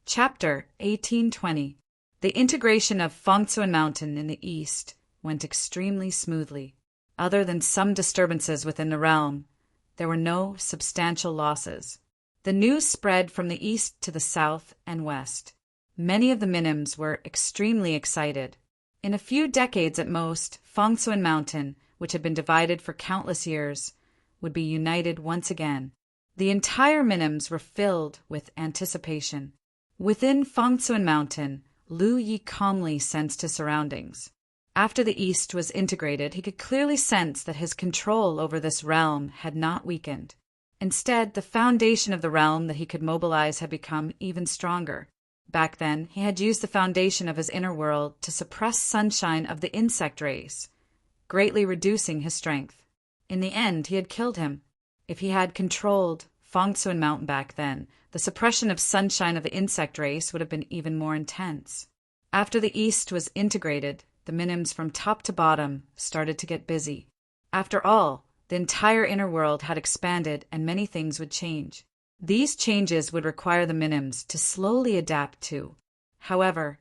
Chapter 1820. The integration of Fangtzuan Mountain in the east went extremely smoothly. Other than some disturbances within the realm, there were no substantial losses. The news spread from the east to the south and west. Many of the minims were extremely excited. In a few decades at most, Fangtzuan Mountain, which had been divided for countless years, would be united once again. The entire minims were filled with anticipation. Within Fangtzuan Mountain, Lu Yi calmly sensed his surroundings. After the East was integrated, he could clearly sense that his control over this realm had not weakened. Instead, the foundation of the realm that he could mobilize had become even stronger. Back then, he had used the foundation of his inner world to suppress sunshine of the insect race, greatly reducing his strength. In the end, he had killed him. If he had controlled Fangtzuan Mountain back then, the suppression of sunshine of the insect race would have been even more intense. After the East was integrated, the minims from top to bottom started to get busy. After all, the entire inner world had expanded and many things would change. These changes would require the minims to slowly adapt to. However,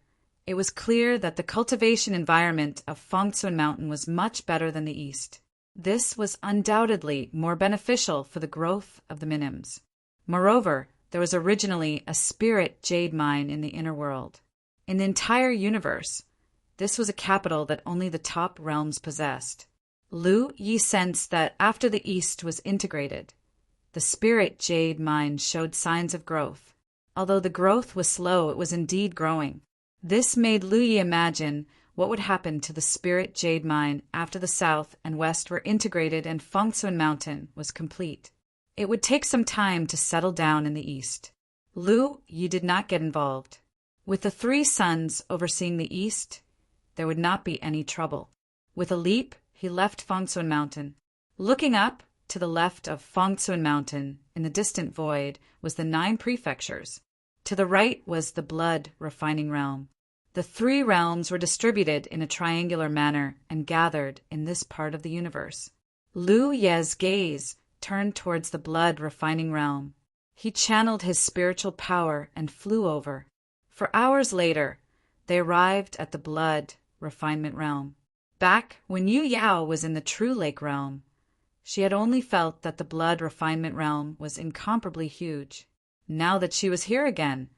it was clear that the cultivation environment of Fangtzuan Mountain was much better than the East. This was undoubtedly more beneficial for the growth of the minims. Moreover, there was originally a spirit jade mine in the inner world. In the entire universe, this was a capital that only the top realms possessed. Lu Yi sensed that after the East was integrated, the spirit jade mine showed signs of growth. Although the growth was slow, it was indeed growing. This made Lu Yi imagine what would happen to the spirit jade mine after the south and west were integrated and Fangtzuan Mountain was complete. It would take some time to settle down in the east. Lu Yi did not get involved. With the three sons overseeing the east, there would not be any trouble. With a leap, he left Fangtzuan Mountain. Looking up, to the left of Fangtzuan Mountain, in the distant void, was the 9 prefectures. To the right was the blood refining realm. The 3 realms were distributed in a triangular manner and gathered in this part of the universe. Lu Ye's gaze turned towards the blood refining realm. He channeled his spiritual power and flew over. For hours later, they arrived at the blood refinement realm. Back when Yu Yao was in the True Lake realm, she had only felt that the blood refinement realm was incomparably huge. Now that she was here again,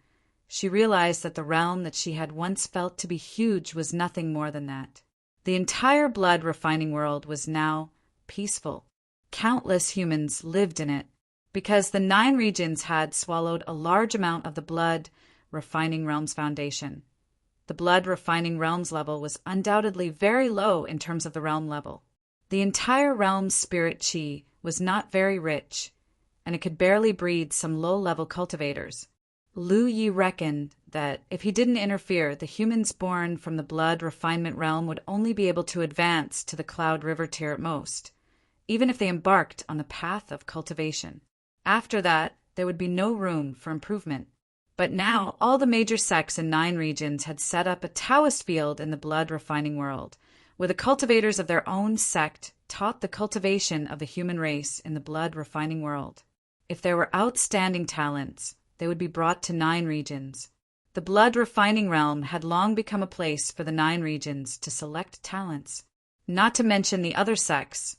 she realized that the realm that she had once felt to be huge was nothing more than that. The entire blood refining world was now peaceful. Countless humans lived in it, because the 9 regions had swallowed a large amount of the blood refining realm's foundation. The blood refining realm's level was undoubtedly very low in terms of the realm level. The entire realm's spirit chi was not very rich, and it could barely breed some low-level cultivators. Lu Yi reckoned that if he didn't interfere, the humans born from the blood refinement realm would only be able to advance to the Cloud River tier at most, even if they embarked on the path of cultivation. After that, there would be no room for improvement. But now, all the major sects in 9 regions had set up a Taoist field in the blood refining world, where the cultivators of their own sect taught the cultivation of the human race in the blood refining world. If there were outstanding talents, they would be brought to 9 regions. The blood refining realm had long become a place for the 9 regions to select talents. Not to mention the other sects.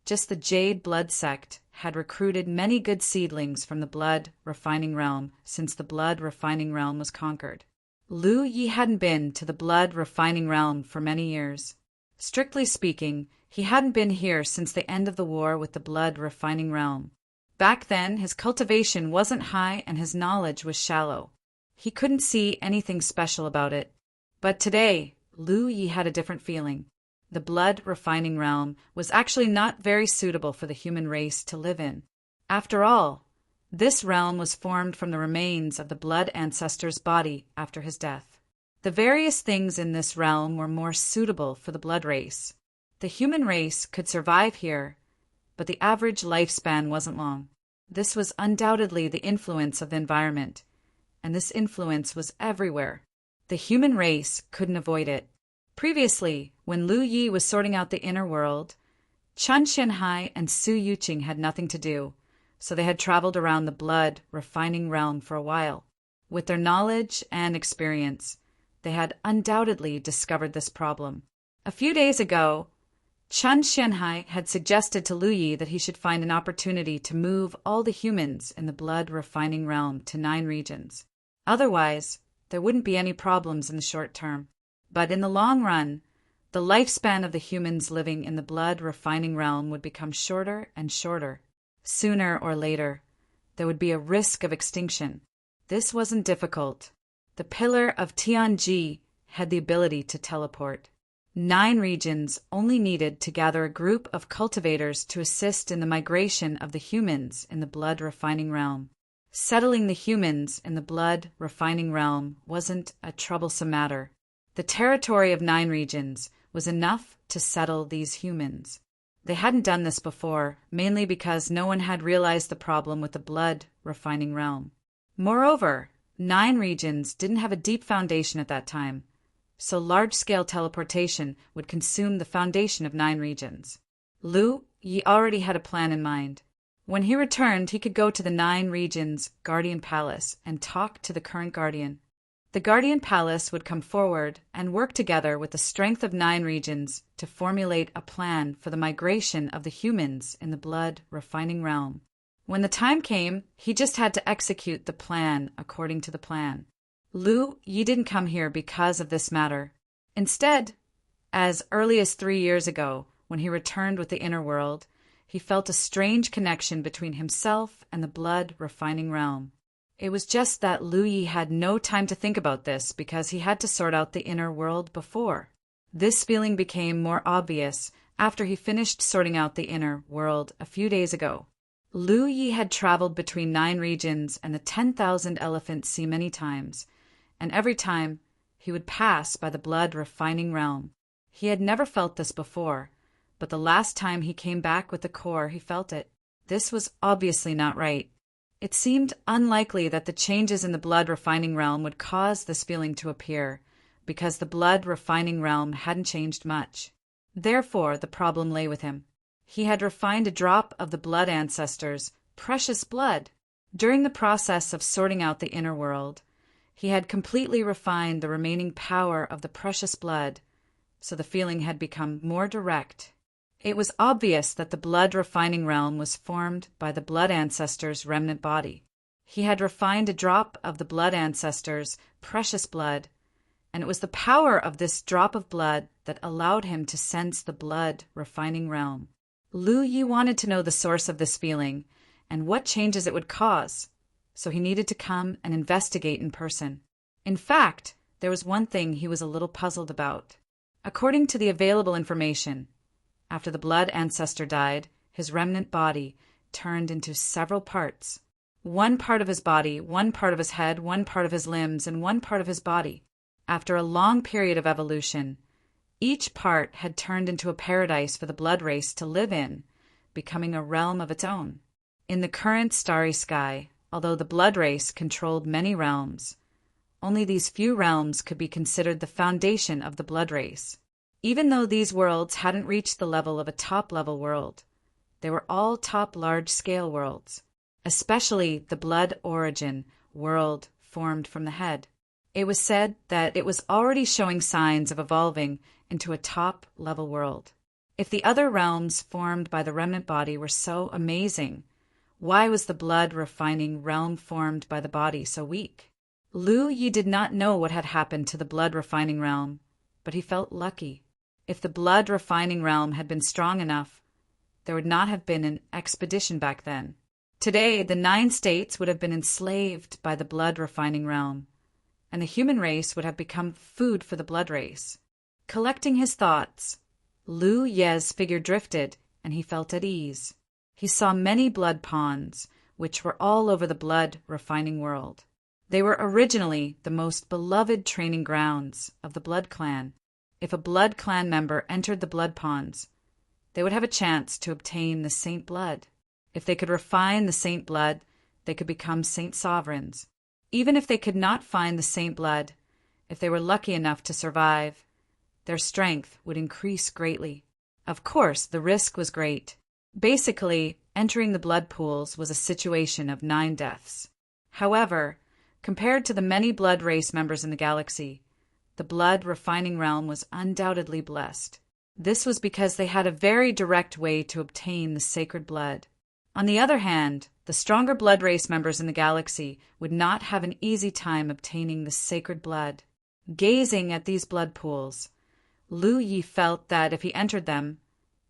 Just the Jade Blood sect had recruited many good seedlings from the blood refining realm since the blood refining realm was conquered. Lu Yi hadn't been to the blood refining realm for many years. Strictly speaking, he hadn't been here since the end of the war with the blood refining realm. Back then, his cultivation wasn't high and his knowledge was shallow. He couldn't see anything special about it. But today, Lu Yi had a different feeling. The blood refining realm was actually not very suitable for the human race to live in. After all, this realm was formed from the remains of the blood ancestor's body after his death. The various things in this realm were more suitable for the blood race. The human race could survive here, but the average lifespan wasn't long. This was undoubtedly the influence of the environment, and this influence was everywhere. The human race couldn't avoid it. Previously, when Lu Yi was sorting out the inner world, Chen Xianhai and Su Yuqing had nothing to do, so they had traveled around the blood refining realm for a while. With their knowledge and experience, they had undoubtedly discovered this problem. A few days ago, Chen Xianhai had suggested to Lu Yi that he should find an opportunity to move all the humans in the blood refining realm to 9 regions. Otherwise, there wouldn't be any problems in the short term. But in the long run, the lifespan of the humans living in the blood refining realm would become shorter and shorter. Sooner or later, there would be a risk of extinction. This wasn't difficult. The pillar of Tianji had the ability to teleport. 9 regions only needed to gather a group of cultivators to assist in the migration of the humans in the blood refining realm. Settling the humans in the blood refining realm wasn't a troublesome matter. The territory of 9 regions was enough to settle these humans. They hadn't done this before, mainly because no one had realized the problem with the blood refining realm. Moreover, 9 regions didn't have a deep foundation at that time, so large-scale teleportation would consume the foundation of 9 regions. Lu Yi already had a plan in mind. When he returned, he could go to the 9 regions' Guardian Palace and talk to the current Guardian. The Guardian Palace would come forward and work together with the strength of 9 regions to formulate a plan for the migration of the humans in the blood refining realm. When the time came, he just had to execute the plan according to the plan. Lu Yi didn't come here because of this matter. Instead, as early as 3 years ago, when he returned with the inner world, he felt a strange connection between himself and the blood refining realm. It was just that Lu Yi had no time to think about this because he had to sort out the inner world before. This feeling became more obvious after he finished sorting out the inner world a few days ago. Lu Yi had traveled between 9 regions and the 10,000 Elephant Sea many times, and every time he would pass by the blood refining realm. He had never felt this before, but the last time he came back with the core, he felt it. This was obviously not right. It seemed unlikely that the changes in the blood refining realm would cause this feeling to appear, because the blood refining realm hadn't changed much. Therefore, the problem lay with him. He had refined a drop of the blood ancestors' precious blood. During the process of sorting out the inner world, he had completely refined the remaining power of the precious blood, so the feeling had become more direct. It was obvious that the blood refining realm was formed by the blood ancestors' remnant body. He had refined a drop of the blood ancestors' precious blood, and it was the power of this drop of blood that allowed him to sense the blood refining realm. Lu Yi wanted to know the source of this feeling and what changes it would cause, so he needed to come and investigate in person. In fact, there was one thing he was a little puzzled about. According to the available information, after the blood ancestor died, his remnant body turned into several parts. One part of his body, one part of his head, one part of his limbs, and one part of his body. After a long period of evolution, each part had turned into a paradise for the blood race to live in, becoming a realm of its own. In the current starry sky, although the blood race controlled many realms, only these few realms could be considered the foundation of the blood race. Even though these worlds hadn't reached the level of a top-level world, they were all top large-scale worlds, especially the blood origin world formed from the head. It was said that it was already showing signs of evolving into a top-level world. If the other realms formed by the remnant body were so amazing, why was the blood refining realm formed by the body so weak? Lu Yi did not know what had happened to the blood refining realm, but he felt lucky. If the blood refining realm had been strong enough, there would not have been an expedition back then. Today, the 9 states would have been enslaved by the blood refining realm, and the human race would have become food for the blood race. Collecting his thoughts, Lu Ye's figure drifted, and he felt at ease. He saw many blood ponds, which were all over the blood refining world. They were originally the most beloved training grounds of the blood clan. If a blood clan member entered the blood ponds, they would have a chance to obtain the saint blood. If they could refine the saint blood, they could become saint sovereigns. Even if they could not find the saint blood, if they were lucky enough to survive, their strength would increase greatly. Of course, the risk was great. Basically, entering the blood pools was a situation of 9 deaths. However, Compared to the many blood race members in the galaxy, the blood refining realm was undoubtedly blessed. This was because they had a very direct way to obtain the sacred blood. On the other hand, the stronger blood race members in the galaxy would not have an easy time obtaining the sacred blood. Gazing at these blood pools, Lu Yi felt that if he entered them,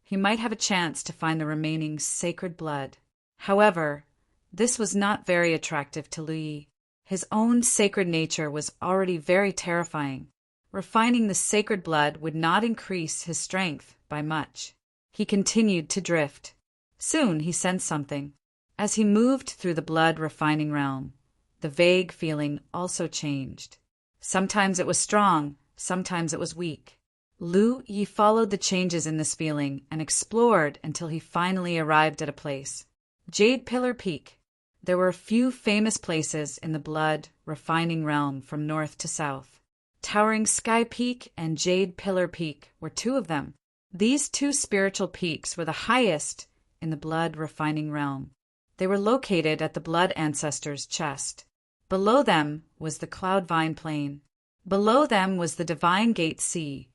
he might have a chance to find the remaining sacred blood. However, this was not very attractive to Lu Yi. His own sacred nature was already very terrifying. Refining the sacred blood would not increase his strength by much. He continued to drift. Soon he sensed something. As he moved through the blood refining realm, the vague feeling also changed. Sometimes it was strong, sometimes it was weak. Lu Yi followed the changes in this feeling and explored until he finally arrived at a place. Jade Pillar Peak. There were a few famous places in the blood refining realm from north to south. Towering Sky Peak and Jade Pillar Peak were two of them. These two spiritual peaks were the highest in the blood refining realm. They were located at the blood ancestor's chest. Below them was the Cloudvine Plain. Below them was the Divine Gate Sea,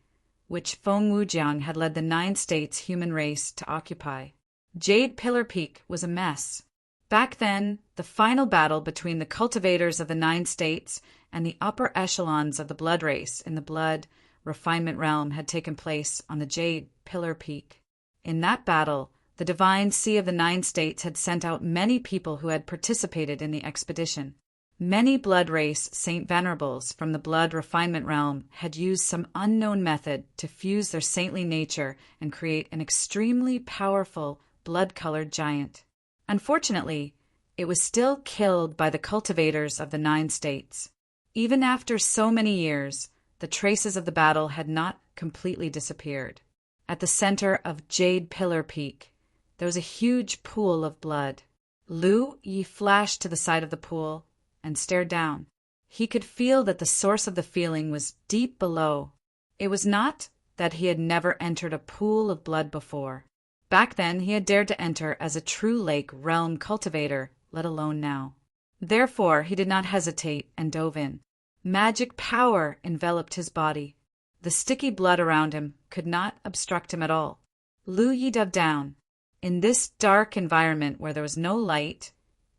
which Feng Wujiang had led the 9 states human race to occupy. Jade Pillar Peak was a mess. Back then, the final battle between the cultivators of the 9 states and the upper echelons of the blood race in the blood refinement realm had taken place on the Jade Pillar Peak. In that battle, the Divine Sea of the 9 states had sent out many people who had participated in the expedition. Many blood race Saint Venerables from the blood refinement realm had used some unknown method to fuse their saintly nature and create an extremely powerful blood-colored giant. Unfortunately, it was still killed by the cultivators of the 9 states. Even after so many years, the traces of the battle had not completely disappeared. At the center of Jade Pillar Peak, there was a huge pool of blood. Lu Yi flashed to the side of the pool and stared down. He could feel that the source of the feeling was deep below. It was not that he had never entered a pool of blood before. Back then, he had dared to enter as a true lake realm cultivator, let alone now. Therefore, he did not hesitate and dove in. Magic power enveloped his body. The sticky blood around him could not obstruct him at all. Lu Yi dove down. In this dark environment where there was no light,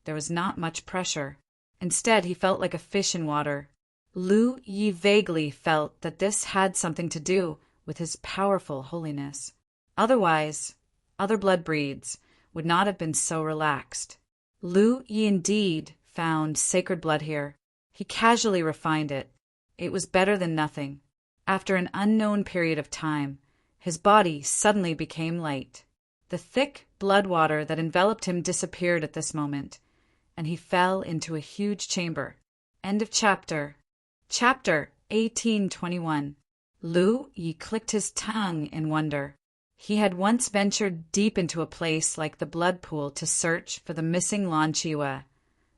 there was not much pressure. Instead, he felt like a fish in water. Lu Yi vaguely felt that this had something to do with his powerful holiness. Otherwise, other blood breeds would not have been so relaxed. Lu Yi indeed found sacred blood here. He casually refined it. It was better than nothing. After an unknown period of time, his body suddenly became light. The thick blood water that enveloped him disappeared at this moment, and he fell into a huge chamber. End of chapter. Chapter 1821. Lu Yi clicked his tongue in wonder. He had once ventured deep into a place like the blood pool to search for the missing Lan Chiwa,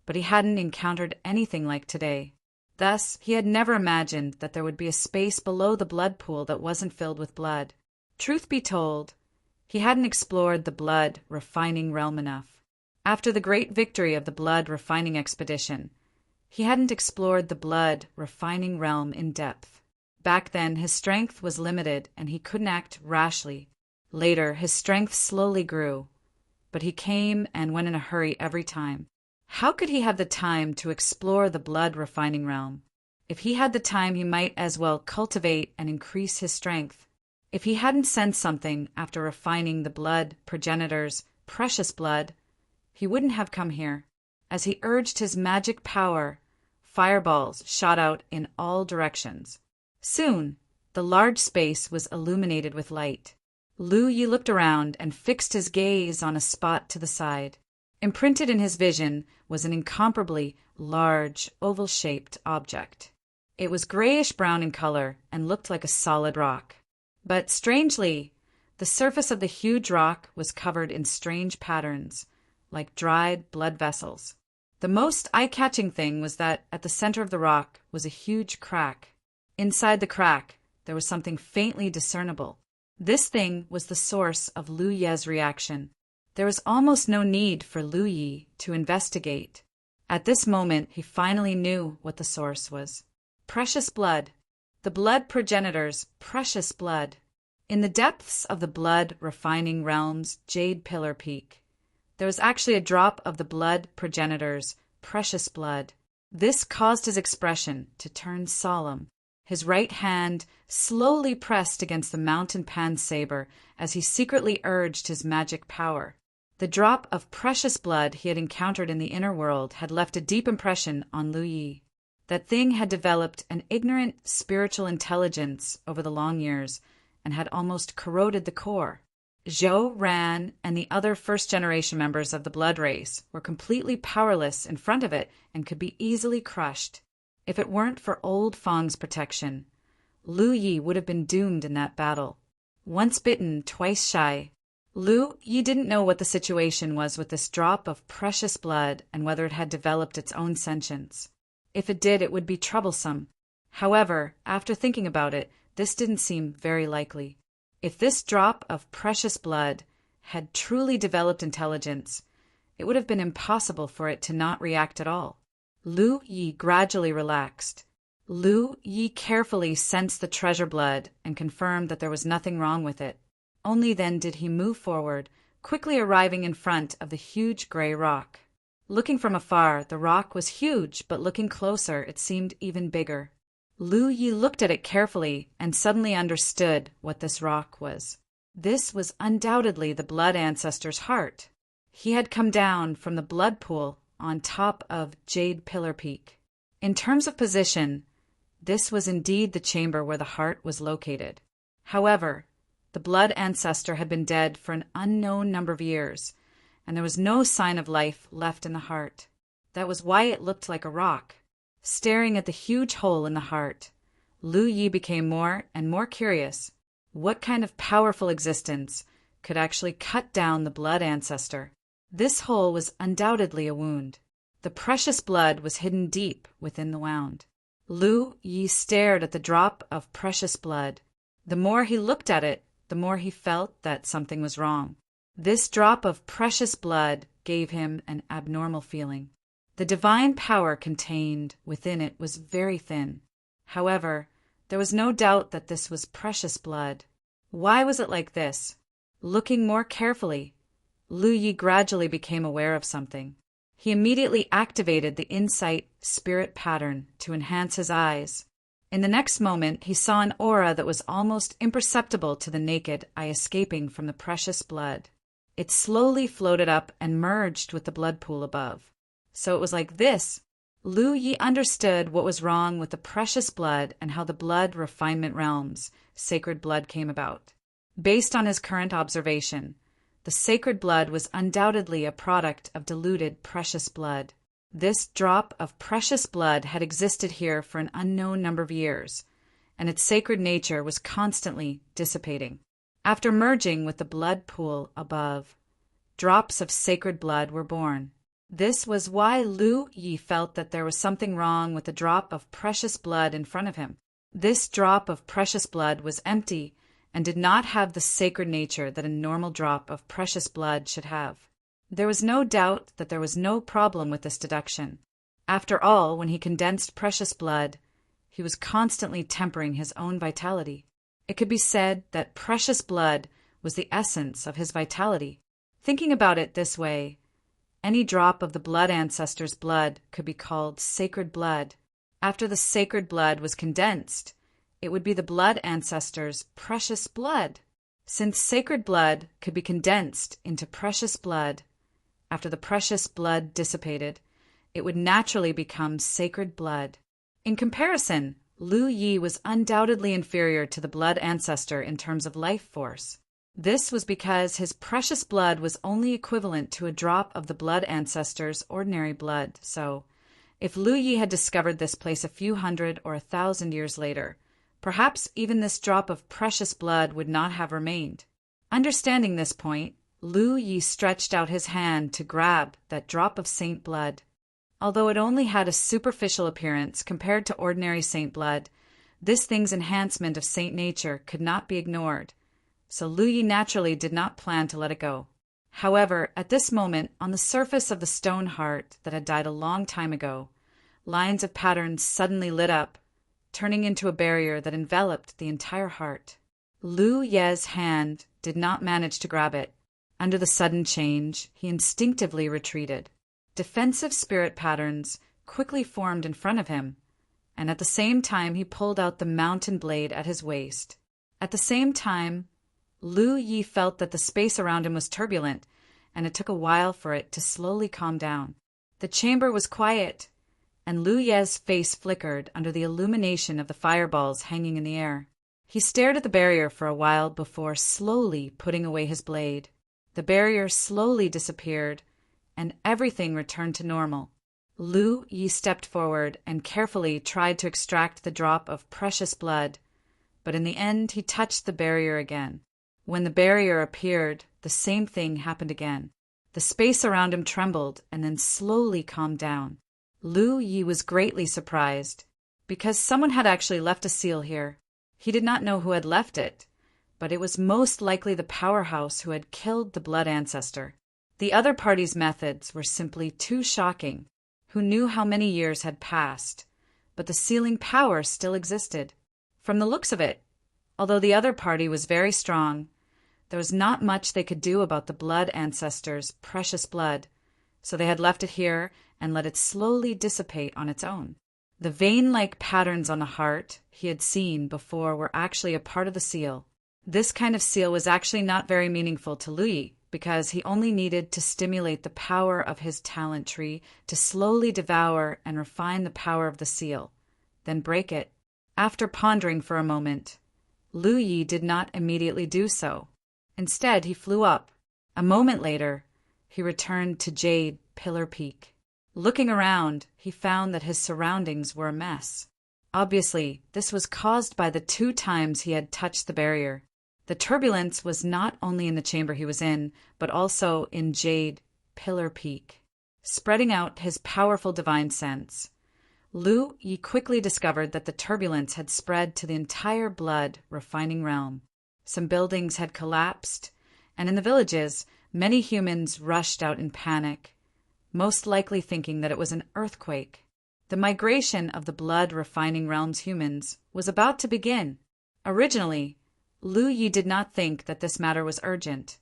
but he hadn't encountered anything like today. Thus, he had never imagined that there would be a space below the blood pool that wasn't filled with blood. Truth be told, he hadn't explored the blood refining realm enough. After the great victory of the blood refining expedition, he hadn't explored the blood refining realm in depth. Back then, his strength was limited and he couldn't act rashly. Later, his strength slowly grew, but he came and went in a hurry every time. How could he have the time to explore the blood refining realm? If he had the time, he might as well cultivate and increase his strength. If he hadn't sensed something after refining the blood progenitor's precious blood, he wouldn't have come here. As he urged his magic power, fireballs shot out in all directions. Soon, the large space was illuminated with light. Lu Yi looked around and fixed his gaze on a spot to the side. Imprinted in his vision was an incomparably large, oval-shaped object. It was grayish-brown in color and looked like a solid rock. But strangely, the surface of the huge rock was covered in strange patterns, like dried blood vessels. The most eye-catching thing was that at the center of the rock was a huge crack. Inside the crack, there was something faintly discernible. This thing was the source of Lu Ye's reaction. There was almost no need for Lu Yi to investigate. At this moment, he finally knew what the source was. Precious blood. The blood progenitor's precious blood. In the depths of the blood-refining realm's jade pillar peak, there was actually a drop of the blood progenitor's precious blood. This caused his expression to turn solemn. His right hand slowly pressed against the mountain pan's saber as he secretly urged his magic power. The drop of precious blood he had encountered in the inner world had left a deep impression on Lu Yi. That thing had developed an ignorant spiritual intelligence over the long years and had almost corroded the core. Zhou Ran and the other first-generation members of the blood race were completely powerless in front of it and could be easily crushed. If it weren't for Old Fang's protection, Lu Yi would have been doomed in that battle. Once bitten, twice shy. Lu Yi didn't know what the situation was with this drop of precious blood and whether it had developed its own sentience. If it did, it would be troublesome. However, after thinking about it, this didn't seem very likely. If this drop of precious blood had truly developed intelligence, it would have been impossible for it to not react at all. Lu Yi gradually relaxed. Lu Yi carefully sensed the treasure blood and confirmed that there was nothing wrong with it. Only then did he move forward, quickly arriving in front of the huge gray rock. Looking from afar, the rock was huge, but looking closer, it seemed even bigger. Lu Yi looked at it carefully and suddenly understood what this rock was. This was undoubtedly the blood ancestor's heart. He had come down from the blood pool on top of Jade Pillar Peak. In terms of position, this was indeed the chamber where the heart was located. However, the blood ancestor had been dead for an unknown number of years, and there was no sign of life left in the heart. That was why it looked like a rock. Staring at the huge hole in the heart, Lu Yi became more and more curious. What kind of powerful existence could actually cut down the blood ancestor? This hole was undoubtedly a wound. The precious blood was hidden deep within the wound. Lu Yi stared at the drop of precious blood. The more he looked at it, the more he felt that something was wrong. This drop of precious blood gave him an abnormal feeling. The divine power contained within it was very thin. However, there was no doubt that this was precious blood. Why was it like this? Looking more carefully, Lu Yi gradually became aware of something. He immediately activated the insight spirit pattern to enhance his eyes. In the next moment, he saw an aura that was almost imperceptible to the naked eye escaping from the precious blood. It slowly floated up and merged with the blood pool above. So it was like this. Lu Yi understood what was wrong with the precious blood and how the blood refinement realms, sacred blood, came about. Based on his current observation, the sacred blood was undoubtedly a product of diluted precious blood. This drop of precious blood had existed here for an unknown number of years, and its sacred nature was constantly dissipating. After merging with the blood pool above, drops of sacred blood were born. This was why Lu Yi felt that there was something wrong with the drop of precious blood in front of him. This drop of precious blood was empty and did not have the sacred nature that a normal drop of precious blood should have. There was no doubt that there was no problem with this deduction. After all, when he condensed precious blood, he was constantly tempering his own vitality. It could be said that precious blood was the essence of his vitality. Thinking about it this way, any drop of the blood ancestor's blood could be called sacred blood. After the sacred blood was condensed, it would be the blood ancestor's precious blood. Since sacred blood could be condensed into precious blood, after the precious blood dissipated, it would naturally become sacred blood. In comparison, Lu Yi was undoubtedly inferior to the blood ancestor in terms of life force. This was because his precious blood was only equivalent to a drop of the blood ancestor's ordinary blood. So, if Lu Yi had discovered this place a few hundred or 1,000 years later, perhaps even this drop of precious blood would not have remained. Understanding this point, Lu Yi stretched out his hand to grab that drop of saint blood. Although it only had a superficial appearance compared to ordinary saint blood, this thing's enhancement of saint nature could not be ignored, so Lu Yi naturally did not plan to let it go. However, at this moment, on the surface of the stone heart that had died a long time ago, lines of patterns suddenly lit up, turning into a barrier that enveloped the entire heart. Lu Ye's hand did not manage to grab it. Under the sudden change, he instinctively retreated. Defensive spirit patterns quickly formed in front of him, and at the same time he pulled out the mountain blade at his waist. At the same time, Lu Yi felt that the space around him was turbulent, and it took a while for it to slowly calm down. The chamber was quiet, and Lu Ye's face flickered under the illumination of the fireballs hanging in the air. He stared at the barrier for a while before slowly putting away his blade. The barrier slowly disappeared, and everything returned to normal. Lu Yi stepped forward and carefully tried to extract the drop of precious blood, but in the end he touched the barrier again. When the barrier appeared, the same thing happened again. The space around him trembled and then slowly calmed down. Lu Yi was greatly surprised, because someone had actually left a seal here. He did not know who had left it, but it was most likely the powerhouse who had killed the blood ancestor. The other party's methods were simply too shocking. Who knew how many years had passed, but the sealing power still existed. From the looks of it, although the other party was very strong, there was not much they could do about the blood ancestor's precious blood, so they had left it here and let it slowly dissipate on its own. The vein-like patterns on the heart he had seen before were actually a part of the seal. This kind of seal was actually not very meaningful to Lu Yi, because he only needed to stimulate the power of his talent tree to slowly devour and refine the power of the seal, then break it. After pondering for a moment, Lu Yi did not immediately do so. Instead, he flew up. A moment later, he returned to Jade Pillar Peak. Looking around, he found that his surroundings were a mess. Obviously, this was caused by the 2 times he had touched the barrier. The turbulence was not only in the chamber he was in, but also in Jade Pillar Peak. Spreading out his powerful divine sense, Lu Yi quickly discovered that the turbulence had spread to the entire blood refining realm. Some buildings had collapsed, and in the villages, many humans rushed out in panic, most likely thinking that it was an earthquake. The migration of the blood refining realm's humans was about to begin. Originally, Lu Yi did not think that this matter was urgent,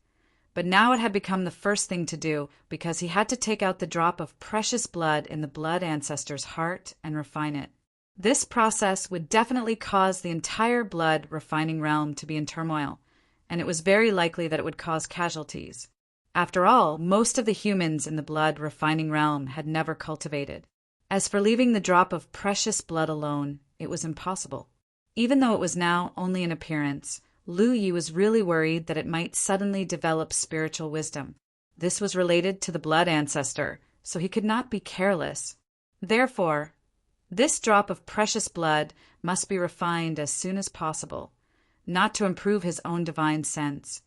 but now it had become the first thing to do because he had to take out the drop of precious blood in the blood ancestor's heart and refine it. This process would definitely cause the entire blood refining realm to be in turmoil, and it was very likely that it would cause casualties. After all, most of the humans in the blood refining realm had never cultivated. As for leaving the drop of precious blood alone, it was impossible. Even though it was now only an appearance, Lu Yi was really worried that it might suddenly develop spiritual wisdom. This was related to the blood ancestor, so he could not be careless. Therefore, this drop of precious blood must be refined as soon as possible, not to improve his own divine sense,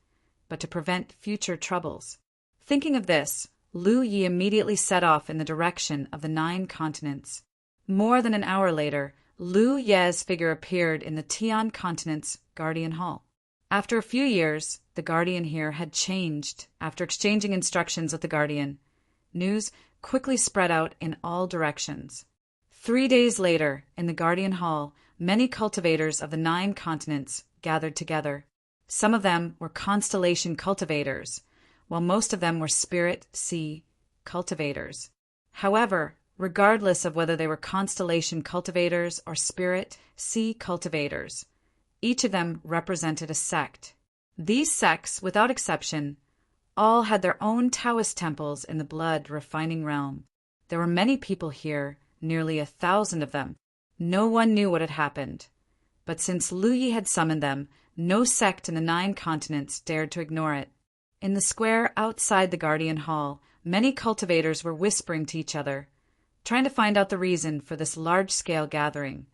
but to prevent future troubles. Thinking of this, Lu Yi immediately set off in the direction of the 9 continents. More than an hour later, Lu Ye's figure appeared in the Tian continent's Guardian Hall. After a few years, the Guardian here had changed. After exchanging instructions with the Guardian, news quickly spread out in all directions. 3 days later, in the Guardian Hall, many cultivators of the 9 continents gathered together. Some of them were constellation cultivators, while most of them were spirit sea cultivators. However, regardless of whether they were constellation cultivators or spirit sea cultivators, each of them represented a sect. These sects, without exception, all had their own Taoist temples in the blood refining realm. There were many people here, nearly 1,000 of them. No one knew what had happened. But since Lu Yi had summoned them, no sect in the 9 continents dared to ignore it. In the square outside the Guardian Hall, many cultivators were whispering to each other, trying to find out the reason for this large-scale gathering,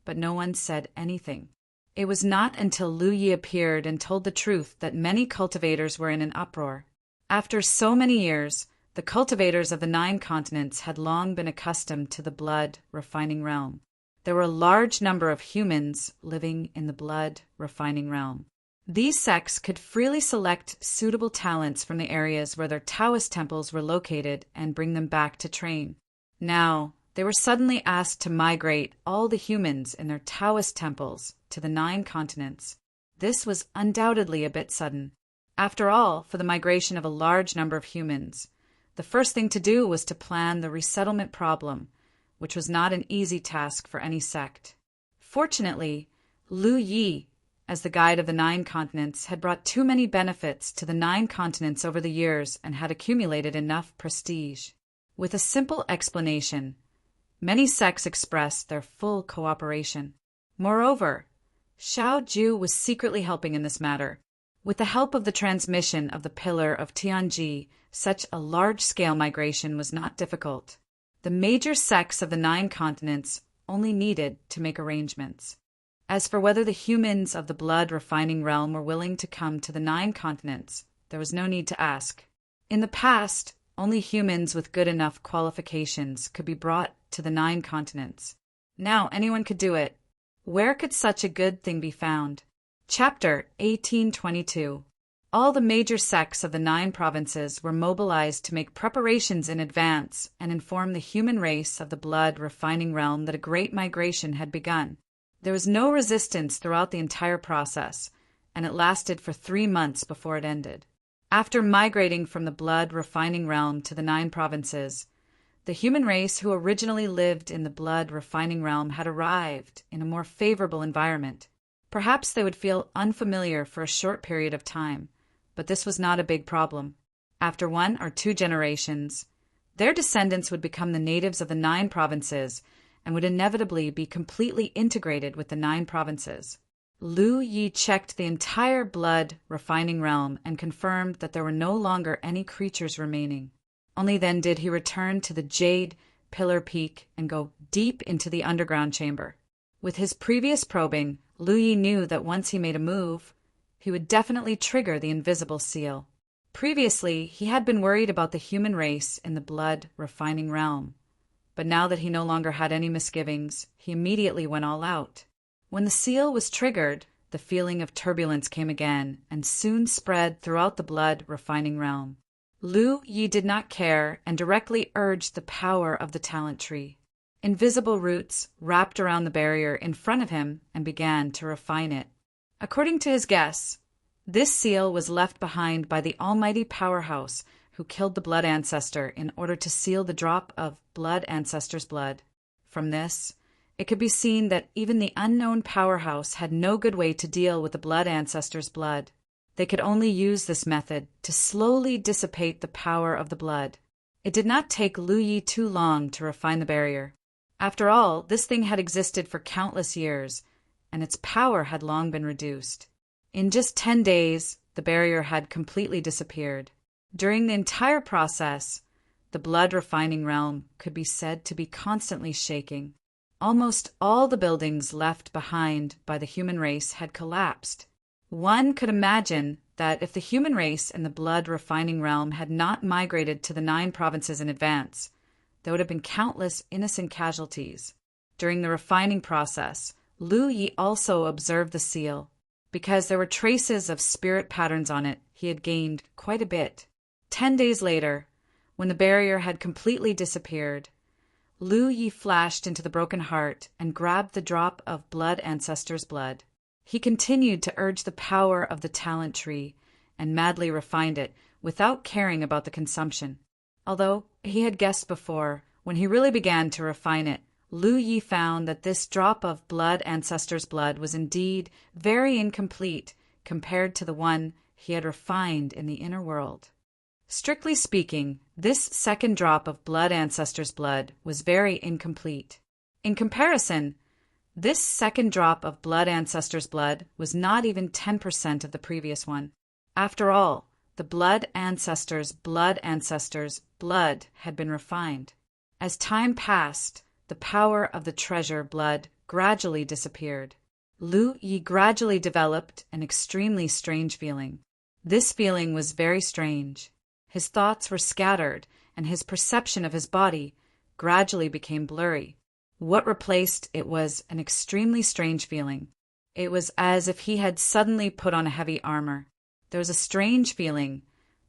but no one said anything. It was not until Lu Yi appeared and told the truth that many cultivators were in an uproar. After so many years, the cultivators of the 9 continents had long been accustomed to the blood refining realm. There were a large number of humans living in the blood refining realm. These sects could freely select suitable talents from the areas where their Taoist temples were located and bring them back to train. Now, they were suddenly asked to migrate all the humans in their Taoist temples to the 9 continents. This was undoubtedly a bit sudden. After all, for the migration of a large number of humans, the first thing to do was to plan the resettlement problem, which was not an easy task for any sect. Fortunately, Lu Yi, as the guide of the 9 continents, had brought too many benefits to the 9 continents over the years and had accumulated enough prestige. With a simple explanation, many sects expressed their full cooperation. Moreover, Xiao Ju was secretly helping in this matter. With the help of the transmission of the Pillar of Tianji, such a large-scale migration was not difficult. The major sects of the 9 continents only needed to make arrangements. As for whether the humans of the blood refining realm were willing to come to the 9 continents, there was no need to ask. In the past, only humans with good enough qualifications could be brought to the 9 continents. Now anyone could do it. Where could such a good thing be found? Chapter 1822. All the major sects of the 9 provinces were mobilized to make preparations in advance and inform the human race of the blood refining realm that a great migration had begun. There was no resistance throughout the entire process, and it lasted for 3 months before it ended. After migrating from the blood refining realm to the 9 provinces, the human race who originally lived in the blood refining realm had arrived in a more favorable environment. Perhaps they would feel unfamiliar for a short period of time, but this was not a big problem. After 1 or 2 generations, their descendants would become the natives of the 9 provinces and would inevitably be completely integrated with the 9 provinces. Lu Yi checked the entire blood refining realm and confirmed that there were no longer any creatures remaining. Only then did he return to the Jade Pillar Peak and go deep into the underground chamber. With his previous probing, Lu Yi knew that once he made a move, he would definitely trigger the invisible seal. Previously, he had been worried about the human race in the blood refining realm, but now that he no longer had any misgivings, he immediately went all out. When the seal was triggered, the feeling of turbulence came again and soon spread throughout the blood refining realm. Lu Yi did not care and directly urged the power of the talent tree. Invisible roots wrapped around the barrier in front of him and began to refine it. According to his guess, this seal was left behind by the almighty powerhouse who killed the blood ancestor in order to seal the drop of blood ancestor's blood. From this, it could be seen that even the unknown powerhouse had no good way to deal with the blood ancestor's blood. They could only use this method to slowly dissipate the power of the blood. It did not take Lu Yi too long to refine the barrier. After all, this thing had existed for countless years, and its power had long been reduced. In just 10 days, the barrier had completely disappeared. During the entire process, the blood refining realm could be said to be constantly shaking. Almost all the buildings left behind by the human race had collapsed. One could imagine that if the human race in the blood refining realm had not migrated to the 9 provinces in advance, there would have been countless innocent casualties. During the refining process, Lu Yi also observed the seal. Because there were traces of spirit patterns on it, he had gained quite a bit. 10 days later, when the barrier had completely disappeared, Lu Yi flashed into the broken heart and grabbed the drop of blood ancestor's blood. He continued to urge the power of the talent tree and madly refined it without caring about the consumption. Although he had guessed before, when he really began to refine it, Lu Yi found that this drop of blood ancestor's blood was indeed very incomplete compared to the one he had refined in the inner world. Strictly speaking, this second drop of blood ancestor's blood was very incomplete. In comparison, this second drop of blood ancestor's blood was not even 10% of the previous one. After all, the blood ancestor's blood had been refined. As time passed, the power of the treasure blood gradually disappeared. Lu Yi gradually developed an extremely strange feeling. This feeling was very strange. His thoughts were scattered, and his perception of his body gradually became blurry. What replaced it was an extremely strange feeling. It was as if he had suddenly put on a heavy armor. There was a strange feeling,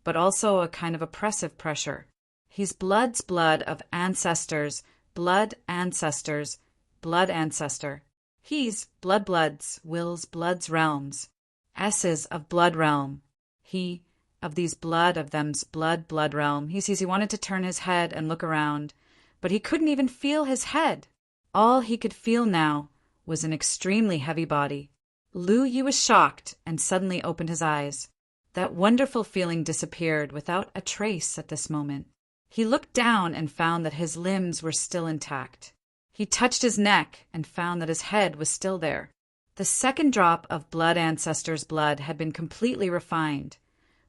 but also a kind of oppressive pressure. He's blood's blood of ancestors, blood ancestors, blood ancestor. He's blood's, will's blood's realms, S's of blood realm. He, of these blood of them's blood realm. He sees he wanted to turn his head and look around, but he couldn't even feel his head. All he could feel now was an extremely heavy body. Lu Yi was shocked and suddenly opened his eyes. That wonderful feeling disappeared without a trace at this moment. He looked down and found that his limbs were still intact. He touched his neck and found that his head was still there. The second drop of blood ancestor's blood had been completely refined,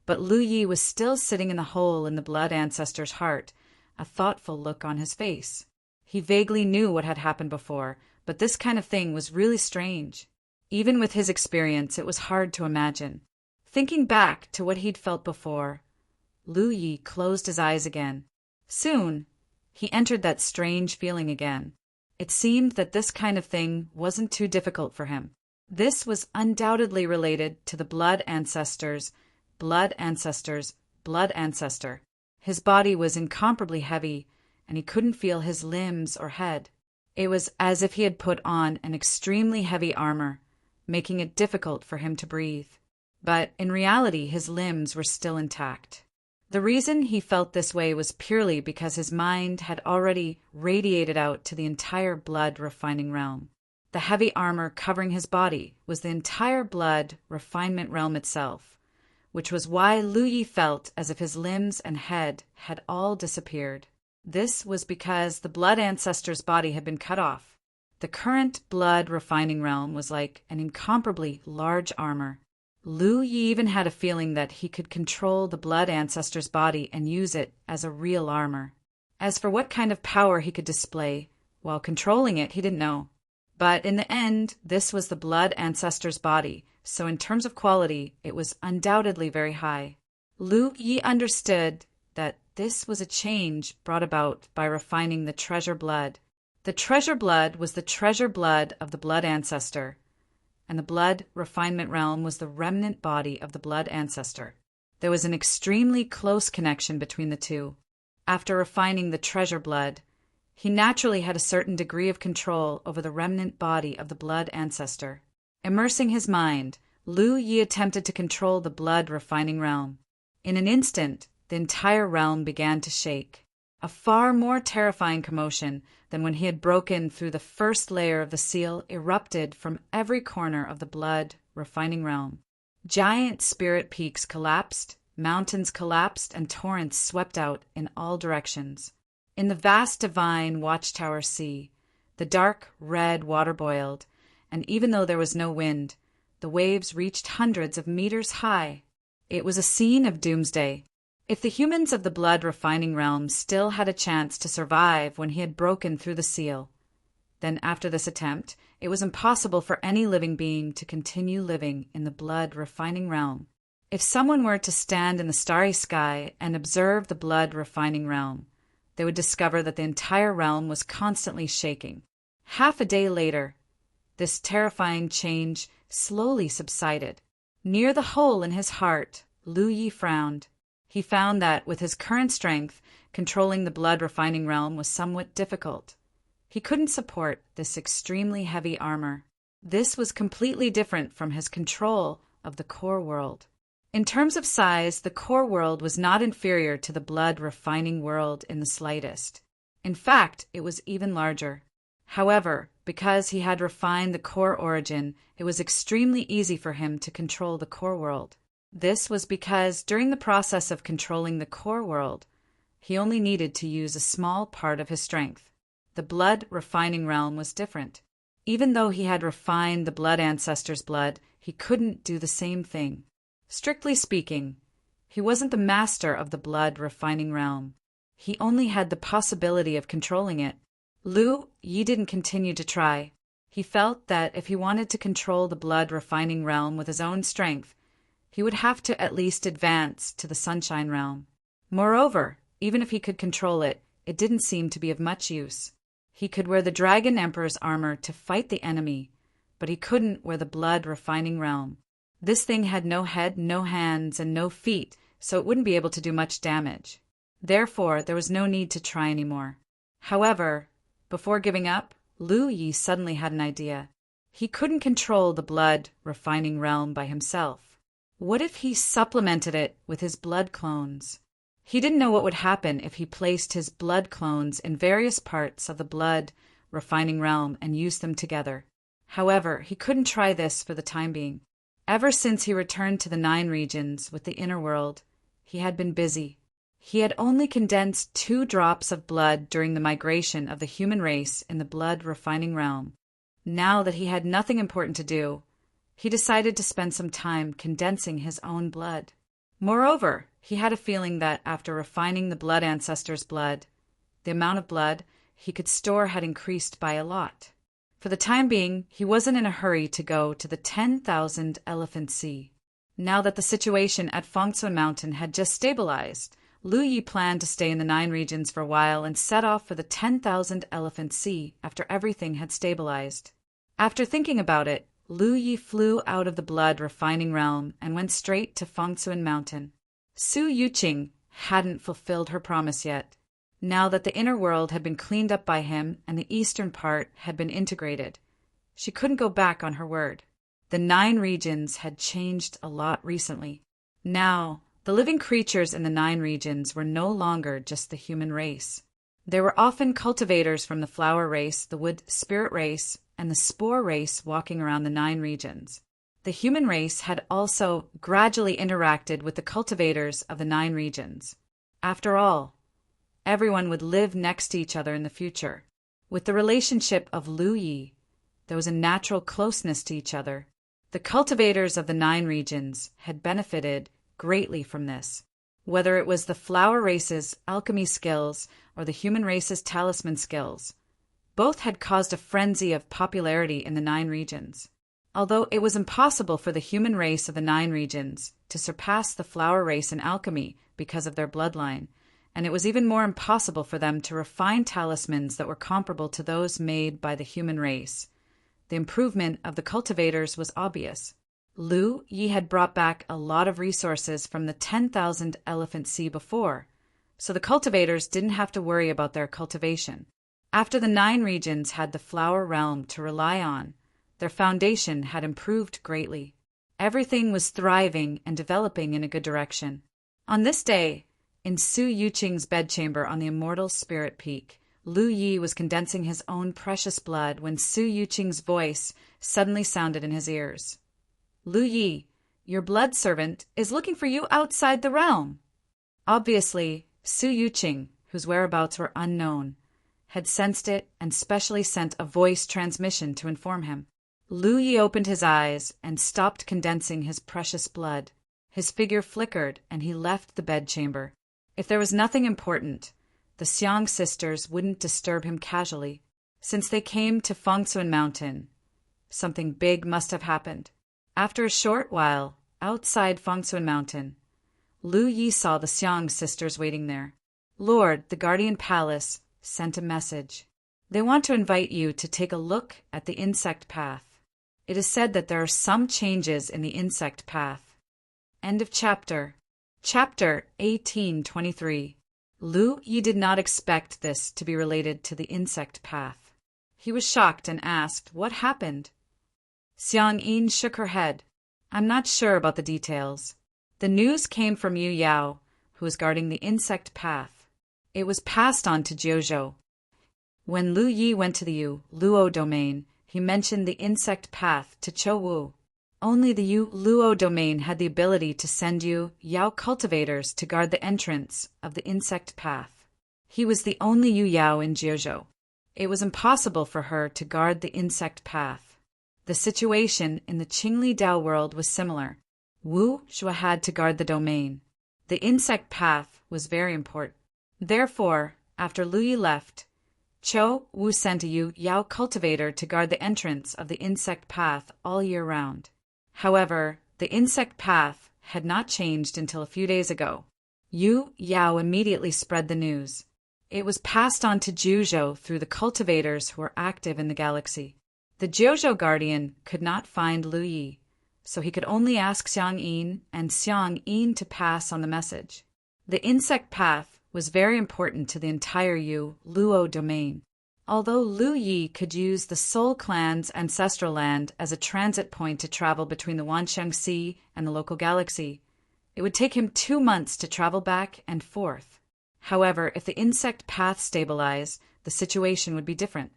but Lu Yi was still sitting in the hole in the blood ancestor's heart, a thoughtful look on his face. He vaguely knew what had happened before, but this kind of thing was really strange. Even with his experience, it was hard to imagine. Thinking back to what he'd felt before, Lu Yi closed his eyes again. Soon, he entered that strange feeling again. It seemed that this kind of thing wasn't too difficult for him. This was undoubtedly related to the blood ancestor's blood ancestor's blood ancestor. His body was incomparably heavy, and he couldn't feel his limbs or head. It was as if he had put on an extremely heavy armor, making it difficult for him to breathe. But in reality, his limbs were still intact. The reason he felt this way was purely because his mind had already radiated out to the entire blood refining realm. The heavy armor covering his body was the entire blood refinement realm itself, which was why Lu Yi felt as if his limbs and head had all disappeared. This was because the blood ancestor's body had been cut off. The current blood refining realm was like an incomparably large armor. Lu Yi even had a feeling that he could control the blood ancestor's body and use it as a real armor. As for what kind of power he could display while controlling it, he didn't know. But in the end, this was the blood ancestor's body, so in terms of quality, it was undoubtedly very high. Lu Yi understood that this was a change brought about by refining the treasure blood. The treasure blood was the treasure blood of the blood ancestor, and the blood refinement realm was the remnant body of the blood ancestor. There was an extremely close connection between the two. After refining the treasure blood, he naturally had a certain degree of control over the remnant body of the blood ancestor. Immersing his mind, Lu Yi attempted to control the blood refining realm. In an instant, the entire realm began to shake, a far more terrifying commotion than when he had broken through the first layer of the seal erupted from every corner of the blood refining realm. Giant spirit peaks collapsed, mountains collapsed, and torrents swept out in all directions. In the vast divine watchtower sea, the dark red water boiled, and even though there was no wind, the waves reached hundreds of meters high. It was a scene of doomsday. If the humans of the blood refining realm still had a chance to survive when he had broken through the seal, then after this attempt, it was impossible for any living being to continue living in the blood refining realm. If someone were to stand in the starry sky and observe the blood refining realm, they would discover that the entire realm was constantly shaking. Half a day later, this terrifying change slowly subsided. Near the hole in his heart, Lu Yi frowned. He found that, with his current strength, controlling the blood refining realm was somewhat difficult. He couldn't support this extremely heavy armor. This was completely different from his control of the core world. In terms of size, the core world was not inferior to the blood refining world in the slightest. In fact, it was even larger. However, because he had refined the core origin, it was extremely easy for him to control the core world. This was because during the process of controlling the core world, he only needed to use a small part of his strength. The blood refining realm was different. Even though he had refined the blood ancestor's blood, he couldn't do the same thing. Strictly speaking, he wasn't the master of the blood refining realm. He only had the possibility of controlling it. Lu Yi didn't continue to try. He felt that if he wanted to control the blood refining realm with his own strength, he would have to at least advance to the sunshine realm. Moreover, even if he could control it, it didn't seem to be of much use. He could wear the Dragon Emperor's armor to fight the enemy, but he couldn't where the blood refining realm. This thing had no head, no hands, and no feet, so it wouldn't be able to do much damage. Therefore, there was no need to try anymore. However, before giving up, Lu Yi suddenly had an idea. He couldn't control the blood refining realm by himself. What if he supplemented it with his blood clones? He didn't know what would happen if he placed his blood clones in various parts of the blood refining realm and used them together. However, he couldn't try this for the time being. Ever since he returned to the 9 regions with the inner world, he had been busy. He had only condensed 2 drops of blood during the migration of the human race in the blood refining realm. Now that he had nothing important to do, he decided to spend some time condensing his own blood. Moreover, he had a feeling that after refining the blood ancestors' blood, the amount of blood he could store had increased by a lot. For the time being, he wasn't in a hurry to go to the 10,000 Elephant Sea. Now that the situation at Fengsuan Mountain had just stabilized, Lu Yi planned to stay in the 9 regions for a while and set off for the 10,000 Elephant Sea after everything had stabilized. After thinking about it, Lu Yi flew out of the blood refining realm and went straight to Fengsuan Mountain. Su Yuqing hadn't fulfilled her promise yet. Now that the inner world had been cleaned up by him and the eastern part had been integrated, she couldn't go back on her word. The 9 regions had changed a lot recently. Now, the living creatures in the 9 regions were no longer just the human race. There were often cultivators from the flower race, the wood spirit race, and the spore race walking around the 9 regions. The human race had also gradually interacted with the cultivators of the 9 regions. After all, everyone would live next to each other in the future. With the relationship of Lu Yi, there was a natural closeness to each other. The cultivators of the 9 regions had benefited greatly from this. Whether it was the flower race's alchemy skills or the human race's talisman skills, both had caused a frenzy of popularity in the 9 regions. Although it was impossible for the human race of the 9 regions to surpass the flower race in alchemy because of their bloodline, and it was even more impossible for them to refine talismans that were comparable to those made by the human race, the improvement of the cultivators was obvious. Lu Yi had brought back a lot of resources from the 10,000 Elephant Sea before, so the cultivators didn't have to worry about their cultivation. After the 9 regions had the flower realm to rely on, their foundation had improved greatly. Everything was thriving and developing in a good direction. On this day, in Su Yuqing's bedchamber on the Immortal Spirit Peak, Lu Yi was condensing his own precious blood when Su Yuqing's voice suddenly sounded in his ears. Lu Yi, your blood servant, is looking for you outside the realm. Obviously, Su Yuqing, whose whereabouts were unknown, had sensed it and specially sent a voice transmission to inform him. Lu Yi opened his eyes and stopped condensing his precious blood. His figure flickered and he left the bedchamber. If there was nothing important, the Xiang sisters wouldn't disturb him casually. Since they came to Fengsuan Mountain, something big must have happened. After a short while, outside Fengsuan Mountain, Lu Yi saw the Xiang sisters waiting there. Lord, the Guardian Palace, sent a message. They want to invite you to take a look at the insect path. It is said that there are some changes in the insect path. End of chapter. Chapter 1823. Lu Yi did not expect this to be related to the insect path. He was shocked and asked, what happened? Xiang Yin shook her head. I'm not sure about the details. The news came from Yu Yao, who was guarding the insect path. It was passed on to Jiuzhou. When Lu Yi went to the Yu Luo domain, he mentioned the insect path to Chou Wu. Only the Yu Luo domain had the ability to send Yu Yao cultivators to guard the entrance of the insect path. He was the only Yu Yao in Jiuzhou. It was impossible for her to guard the insect path. The situation in the Qingli Dao world was similar. Wu Shua had to guard the domain. The insect path was very important. Therefore, after Lu Yi left, Chou Wu sent a Yu Yao cultivator to guard the entrance of the insect path all year round. However, the insect path had not changed until a few days ago. Yu Yao immediately spread the news. It was passed on to Jiuzhou through the cultivators who were active in the galaxy. The Jiuzhou guardian could not find Lu Yi, so he could only ask Xiang Yin and Xiang Yin to pass on the message. The insect path was very important to the entire Luo domain. Although Lu Yi could use the Soul clan's ancestral land as a transit point to travel between the Wanxiang Sea and the local galaxy, it would take him 2 months to travel back and forth. However, if the insect path stabilized, the situation would be different.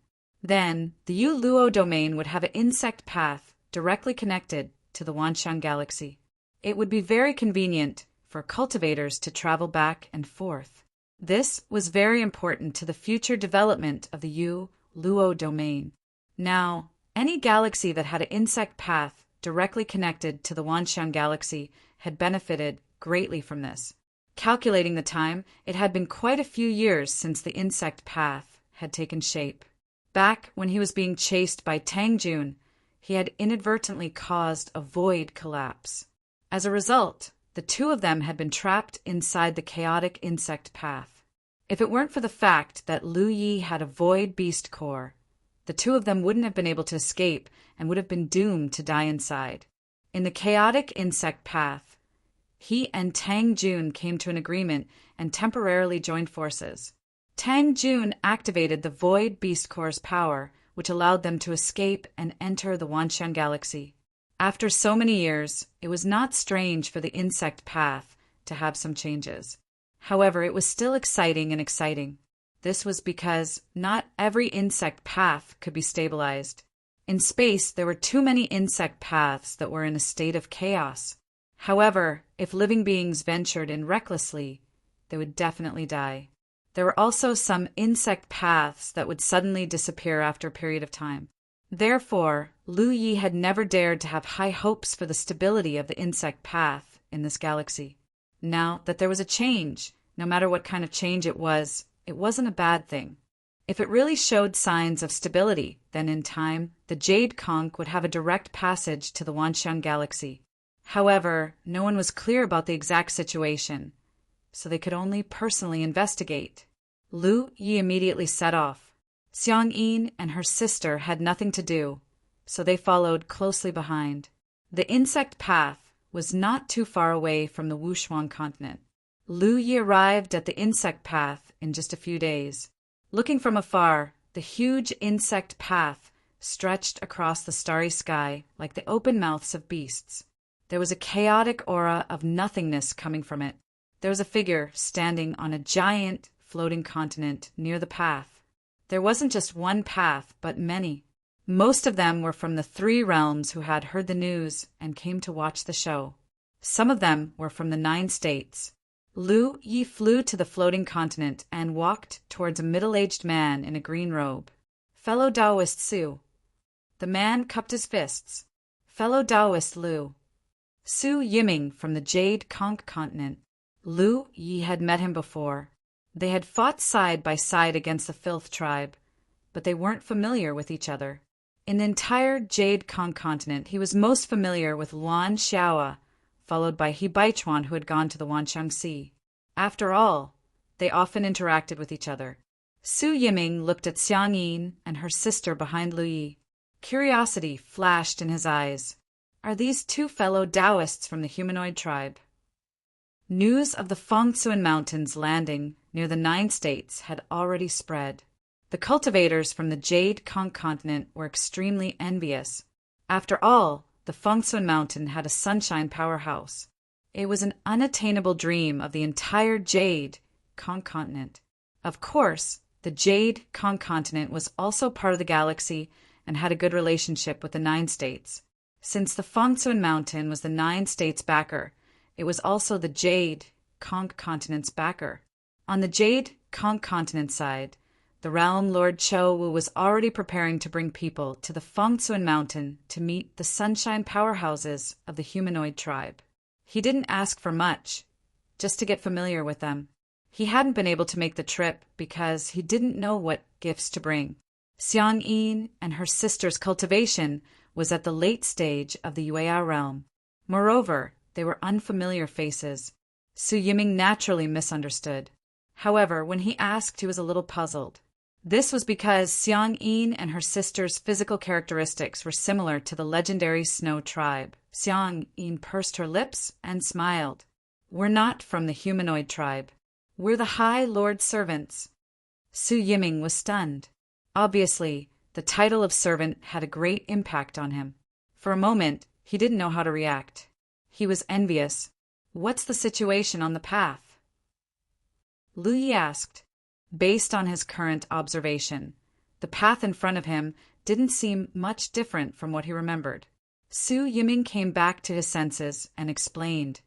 Then, the Luo domain would have an insect path directly connected to the Wanxiang galaxy. It would be very convenient for cultivators to travel back and forth. This was very important to the future development of the Luo domain. Now, any galaxy that had an insect path directly connected to the Wanxiang galaxy had benefited greatly from this. Calculating the time, it had been quite a few years since the insect path had taken shape. Back when he was being chased by Tang Jun, he had inadvertently caused a void collapse. As a result, the two of them had been trapped inside the chaotic insect path. If it weren't for the fact that Lu Yi had a void beast core, the two of them wouldn't have been able to escape and would have been doomed to die inside. In the chaotic insect path, he and Tang Jun came to an agreement and temporarily joined forces. Tang Jun activated the Void Beast Core's power, which allowed them to escape and enter the Wanxiang galaxy. After so many years, it was not strange for the insect path to have some changes. However, it was still exciting. This was because not every insect path could be stabilized. In space, there were too many insect paths that were in a state of chaos. However, if living beings ventured in recklessly, they would definitely die. There were also some insect paths that would suddenly disappear after a period of time. Therefore, Lu Yi had never dared to have high hopes for the stability of the insect path in this galaxy. Now that there was a change, no matter what kind of change it wasn't a bad thing. If it really showed signs of stability, then in time, the Jade Conch would have a direct passage to the Wanxiang galaxy. However, no one was clear about the exact situation, so they could only personally investigate. Lu Yi immediately set off. Xiang Yin and her sister had nothing to do, so they followed closely behind. The insect path was not too far away from the Wushuang continent. Lu Yi arrived at the insect path in just a few days. Looking from afar, the huge insect path stretched across the starry sky like the open mouths of beasts. There was a chaotic aura of nothingness coming from it. There was a figure standing on a giant floating continent near the path. There wasn't just one path, but many. Most of them were from the 3 realms who had heard the news and came to watch the show. Some of them were from the 9 states. Lu Yi flew to the floating continent and walked towards a middle-aged man in a green robe. Fellow Taoist Su. The man cupped his fists. Fellow Taoist Lu. Su Yiming from the Jade Conch continent. Lu Yi had met him before. They had fought side by side against the Filth tribe, but they weren't familiar with each other. In the entire Jade Conch continent, he was most familiar with Luan Xiaoa, followed by He Baichuan, who had gone to the Wanxiang Sea. After all, they often interacted with each other. Su Yiming looked at Xiang Yin and her sister behind Lu Yi. Curiosity flashed in his eyes. Are these 2 fellow Taoists from the humanoid tribe? News of the Fengsuan Mountains landing near the 9 states had already spread. The cultivators from the Jade Conch continent were extremely envious. After all, the Fengsuan Mountain had a sunshine powerhouse. It was an unattainable dream of the entire Jade Conch continent. Of course, the Jade Conch continent was also part of the galaxy and had a good relationship with the 9 states. Since the Fengsuan Mountain was the 9 states' backer, it was also the Jade Conch continent's backer. On the Jade Conch continent side, the realm Lord Cho Wu was already preparing to bring people to the Fengsuan Mountain to meet the sunshine powerhouses of the humanoid tribe. He didn't ask for much, just to get familiar with them. He hadn't been able to make the trip because he didn't know what gifts to bring. Xiang Yin and her sister's cultivation was at the late stage of the Yueya realm. Moreover, they were unfamiliar faces. Su Yiming naturally misunderstood. However, when he asked, he was a little puzzled. This was because Xiang Yin and her sister's physical characteristics were similar to the legendary Snow tribe. Xiang Yin pursed her lips and smiled. "We're not from the humanoid tribe. We're the High Lord's servants." Su Yiming was stunned. Obviously, the title of servant had a great impact on him. For a moment, he didn't know how to react. He was envious. "What's the situation on the path?" Lu Yi asked. Based on his current observation, the path in front of him didn't seem much different from what he remembered. Su Yiming came back to his senses and explained.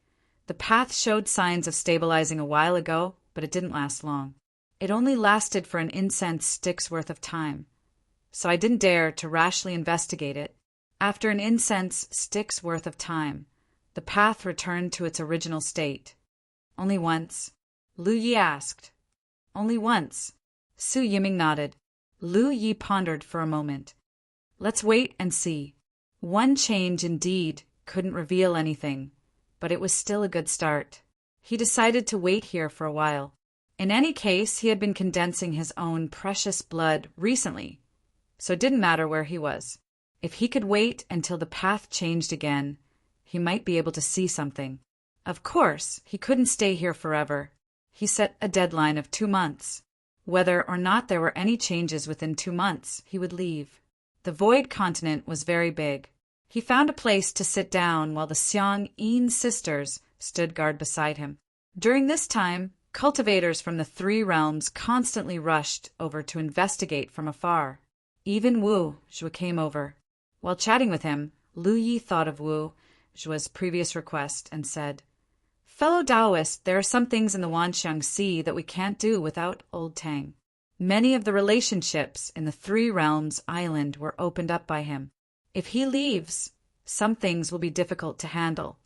The path showed signs of stabilizing a while ago, but it didn't last long. It only lasted for an incense stick's worth of time, so I didn't dare to rashly investigate it. After an incense stick's worth of time, the path returned to its original state. "Only once?" Lu Yi asked. "Only once." Su Yiming nodded. Lu Yi pondered for a moment. "Let's wait and see." One change indeed couldn't reveal anything, but it was still a good start. He decided to wait here for a while. In any case, he had been condensing his own precious blood recently, so it didn't matter where he was. If he could wait until the path changed again, he might be able to see something. Of course, he couldn't stay here forever. He set a deadline of 2 months. Whether or not there were any changes within 2 months, he would leave. The Void Continent was very big. He found a place to sit down while the Xiang Yin sisters stood guard beside him. During this time, cultivators from the 3 realms constantly rushed over to investigate from afar. Even Wu Zhui came over. While chatting with him, Lu Yi thought of Wu Zhui's previous request and said, "Fellow Taoist, there are some things in the Wanxiang Sea that we can't do without Old Tang." Many of the relationships in the 3 realms island were opened up by him. If he leaves, some things will be difficult to handle.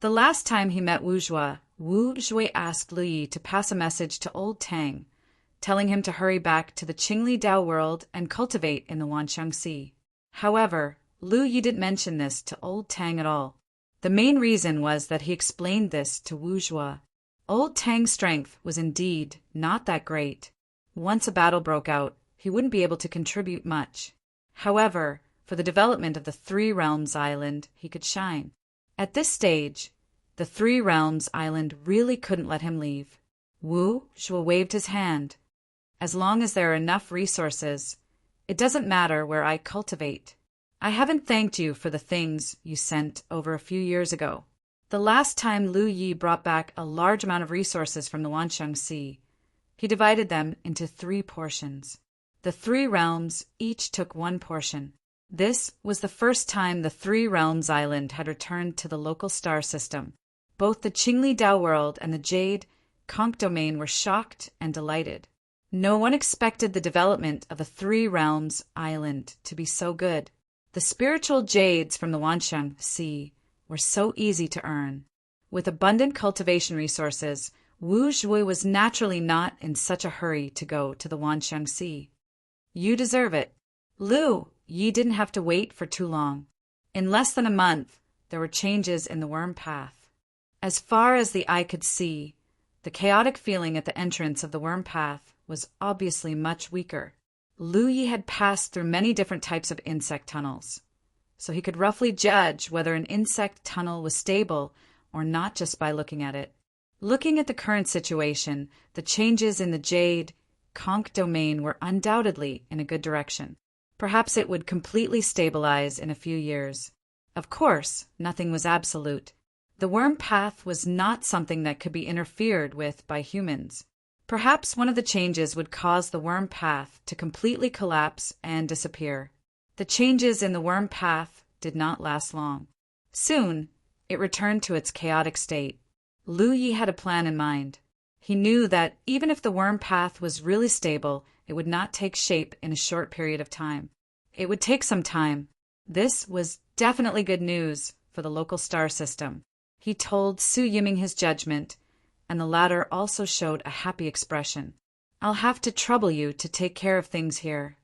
The last time he met Wu Zhui asked Lu Yi to pass a message to Old Tang, telling him to hurry back to the Qingli Dao world and cultivate in the Wanxiang Sea. However, Lu Yi didn't mention this to Old Tang at all. The main reason was that he explained this to Wu Zhui. Old Tang's strength was indeed not that great. Once a battle broke out, he wouldn't be able to contribute much. However, for the development of the 3 realms island, he could shine. At this stage, the 3 realms island really couldn't let him leave. Wu Zhui waved his hand. "As long as there are enough resources, it doesn't matter where I cultivate. I haven't thanked you for the things you sent over a few years ago." The last time Lu Yi brought back a large amount of resources from the Wanxiang Sea, he divided them into 3 portions. The 3 realms each took 1 portion. This was the first time the 3 realms island had returned to the local star system. Both the Qingli Dao world and the Jade Conch domain were shocked and delighted. No one expected the development of a 3 realms island to be so good. The spiritual jades from the Wanxiang Sea were so easy to earn. With abundant cultivation resources, Wu Zhui was naturally not in such a hurry to go to the Wanxiang Sea. "You deserve it." Lu Yi didn't have to wait for too long. In less than a month, there were changes in the worm path. As far as the eye could see, the chaotic feeling at the entrance of the worm path was obviously much weaker. Lu Yi had passed through many different types of insect tunnels, so he could roughly judge whether an insect tunnel was stable or not just by looking at it. Looking at the current situation, the changes in the Jade Conch domain were undoubtedly in a good direction. Perhaps it would completely stabilize in a few years. Of course, nothing was absolute. The worm path was not something that could be interfered with by humans. Perhaps one of the changes would cause the worm path to completely collapse and disappear. The changes in the worm path did not last long. Soon, it returned to its chaotic state. Lu Yi had a plan in mind. He knew that even if the worm path was really stable, it would not take shape in a short period of time. It would take some time. This was definitely good news for the local star system. He told Su Yiming his judgment, and the latter also showed a happy expression. "I'll have to trouble you to take care of things here."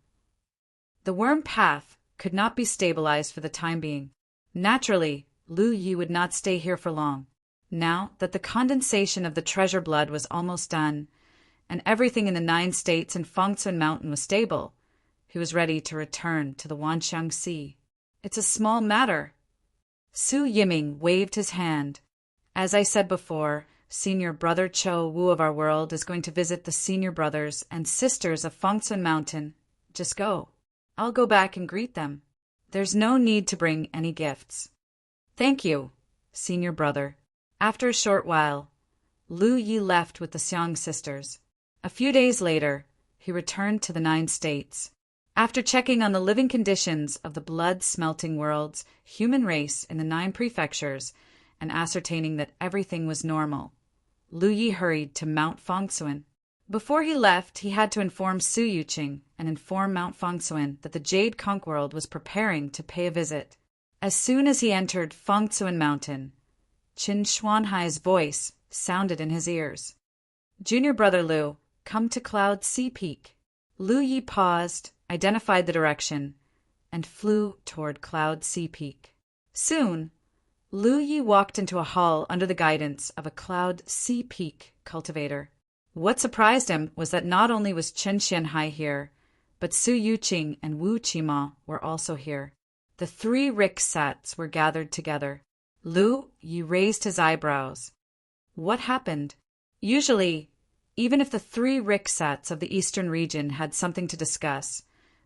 The worm path could not be stabilized for the time being. Naturally, Lu Yi would not stay here for long. Now that the condensation of the treasure blood was almost done, and everything in the 9 states and Fengtsun Mountain was stable, he was ready to return to the Wanxiang Sea. It's a small matter. Su Yiming waved his hand. As I said before, Senior Brother Cho Wu of our world is going to visit the senior brothers and sisters of Fengtsun Mountain. Just go. I'll go back and greet them. There's no need to bring any gifts. Thank you, Senior Brother. After a short while, Lu Yi left with the Xiang sisters. A few days later, he returned to the 9 states. After checking on the living conditions of the blood-smelting world's human race in the 9 prefectures and ascertaining that everything was normal, Lu Yi hurried to Mount Fengtsun. Before he left, he had to inform Su Yuqing and inform Mount Fengtsun that the Jade Conch World was preparing to pay a visit. As soon as he entered Fengtsun Mountain, Qin Xuanhai's voice sounded in his ears. Junior Brother Lu, come to Cloud Sea Peak. Lu Yi paused, identified the direction, and flew toward Cloud Sea Peak. Soon, Lu Yi walked into a hall under the guidance of a Cloud Sea Peak cultivator. What surprised him was that not only was Chen Xianhai here, but Su Yuqing and Wu Qima were also here. The 3 riksats were gathered together. Lu Yi raised his eyebrows. What happened? Usually, even if the 3 riksats of the eastern region had something to discuss,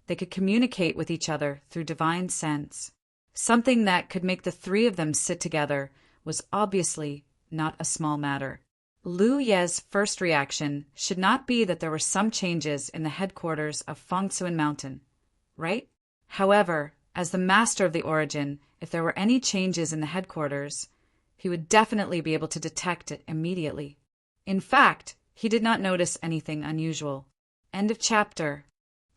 they could communicate with each other through divine sense. Something that could make the 3 of them sit together was obviously not a small matter. Lu Ye's first reaction should not be that there were some changes in the headquarters of Fengtsun Mountain, right? However, as the master of the origin, if there were any changes in the headquarters, he would definitely be able to detect it immediately. In fact, he did not notice anything unusual. End of chapter.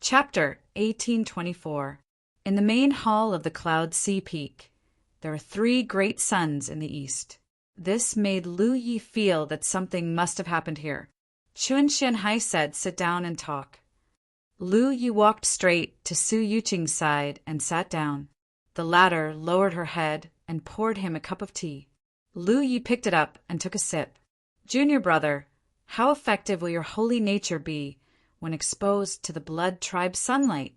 Chapter 1824. In the main hall of the Cloud Sea Peak, there are 3 great suns in the east. This made Lu Yi feel that something must have happened here. Chun Xianhai said, sit down and talk. Lu Yi walked straight to Su Yuqing's side and sat down. The latter lowered her head and poured him a cup of tea. Lu Yi picked it up and took a sip. Junior Brother, how effective will your holy nature be when exposed to the blood tribe sunlight?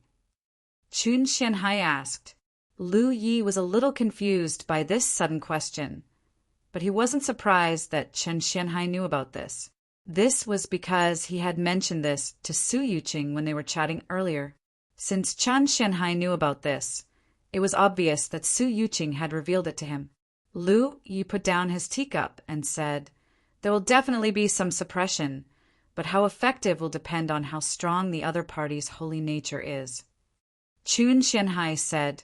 Chun Xianhai asked. Lu Yi was a little confused by this sudden question, but he wasn't surprised that Chen Xianhai knew about this. This was because he had mentioned this to Su Yuqing when they were chatting earlier. Since Chen Xianhai knew about this, it was obvious that Su Yuqing had revealed it to him. Lu Yi put down his teacup and said, there will definitely be some suppression, but how effective will depend on how strong the other party's holy nature is. Chun Xianhai said,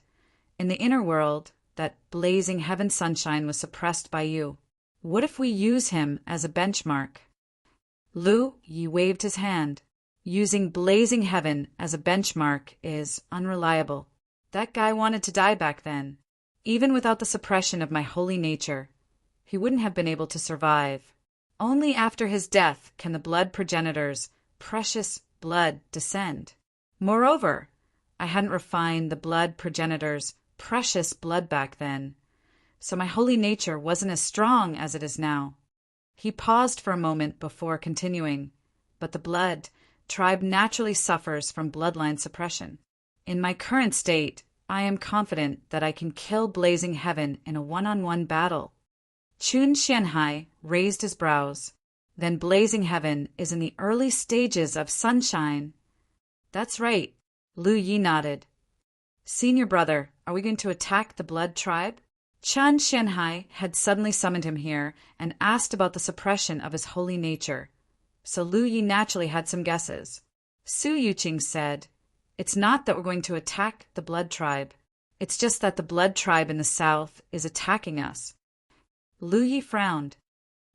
in the inner world, that blazing heaven sunshine was suppressed by you. What if we use him as a benchmark? Lu Yi waved his hand. Using blazing heaven as a benchmark is unreliable. That guy wanted to die back then. Even without the suppression of my holy nature, he wouldn't have been able to survive. Only after his death can the blood progenitors' precious blood descend. Moreover, I hadn't refined the blood progenitors' precious blood back then, so my holy nature wasn't as strong as it is now. He paused for a moment before continuing, but the blood tribe naturally suffers from bloodline suppression. In my current state, I am confident that I can kill blazing heaven in a one-on-one battle. Chun Xianhai raised his brows. Then blazing heaven is in the early stages of sunshine. That's right, Lu Yi nodded. Senior Brother, are we going to attack the blood tribe? Chen Xianhai had suddenly summoned him here and asked about the suppression of his holy nature, so Lu Yi naturally had some guesses. Su Yuqing said, it's not that we're going to attack the blood tribe. It's just that the blood tribe in the south is attacking us. Lu Yi frowned.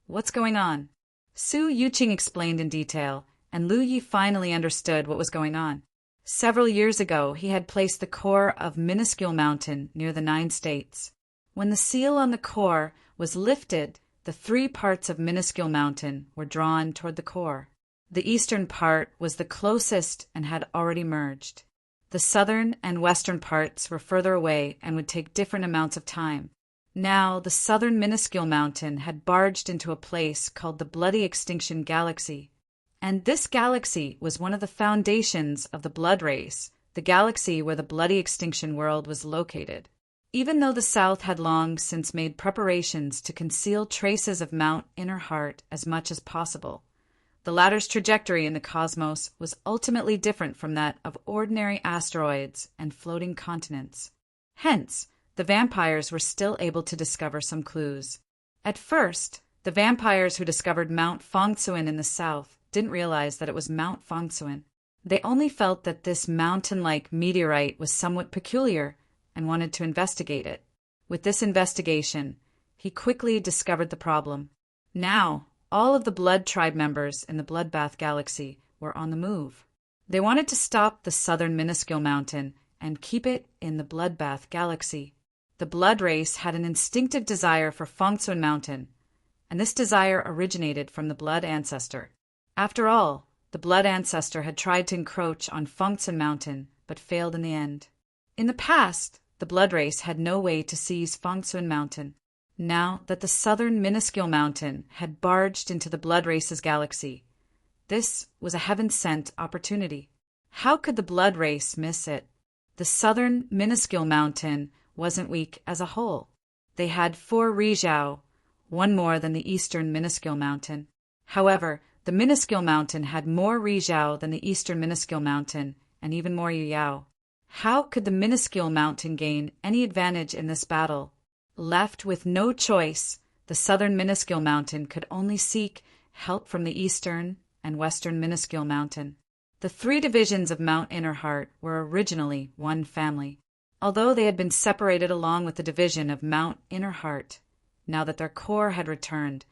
What's going on? Su Yuqing explained in detail, and Lu Yi finally understood what was going on. Several years ago, he had placed the core of Minuscule Mountain near the 9 states. When the seal on the core was lifted, the 3 parts of Minuscule Mountain were drawn toward the core. The eastern part was the closest and had already merged. The southern and western parts were further away and would take different amounts of time. Now, the southern Minuscule Mountain had barged into a place called the Bloody Extinction Galaxy. And this galaxy was one of the foundations of the blood race, the galaxy where the bloody extinction world was located. Even though the South had long since made preparations to conceal traces of Mount Inner Heart as much as possible, the latter's trajectory in the cosmos was ultimately different from that of ordinary asteroids and floating continents. Hence, the vampires were still able to discover some clues. At first, the vampires who discovered Mount Fangtsuan in the south didn't realize that it was Mount Fangtsuan. They only felt that this mountain-like meteorite was somewhat peculiar and wanted to investigate it. With this investigation, he quickly discovered the problem. Now, all of the Blood Tribe members in the Bloodbath Galaxy were on the move. They wanted to stop the southern minuscule mountain and keep it in the Bloodbath Galaxy. The Blood race had an instinctive desire for Fangtsuan Mountain, and this desire originated from the Blood ancestor. After all, the Blood ancestor had tried to encroach on Fangtsuan Mountain, but failed in the end. In the past, the Blood race had no way to seize Fangtsuan Mountain. Now that the southern minuscule mountain had barged into the Blood race's galaxy, this was a heaven-sent opportunity. How could the Blood race miss it? The southern minuscule mountain wasn't weak as a whole. They had 4 Rizhao, one more than the eastern minuscule mountain. However, the minuscule mountain had more Rizhao than the eastern minuscule mountain, and even more Yuyao. How could the minuscule mountain gain any advantage in this battle? Left with no choice, the southern minuscule mountain could only seek help from the eastern and western minuscule mountain. The 3 divisions of Mount Inner Heart were originally one family. Although they had been separated along with the division of Mount Inner Heart, now that their core had returned,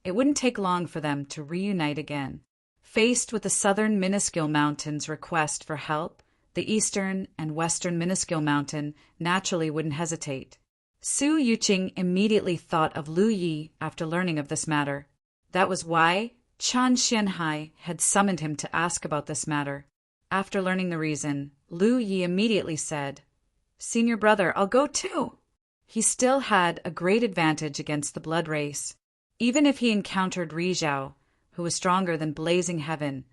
it wouldn't take long for them to reunite again. Faced with the southern minuscule mountain's request for help, the eastern and western minuscule mountain naturally wouldn't hesitate. Su Yuqing immediately thought of Lu Yi after learning of this matter. That was why Chan Xianhai had summoned him to ask about this matter. After learning the reason, Lu Yi immediately said, "Senior brother, I'll go too." He still had a great advantage against the Blood race. Even if he encountered Rizhao, who was stronger than Blazing Heaven,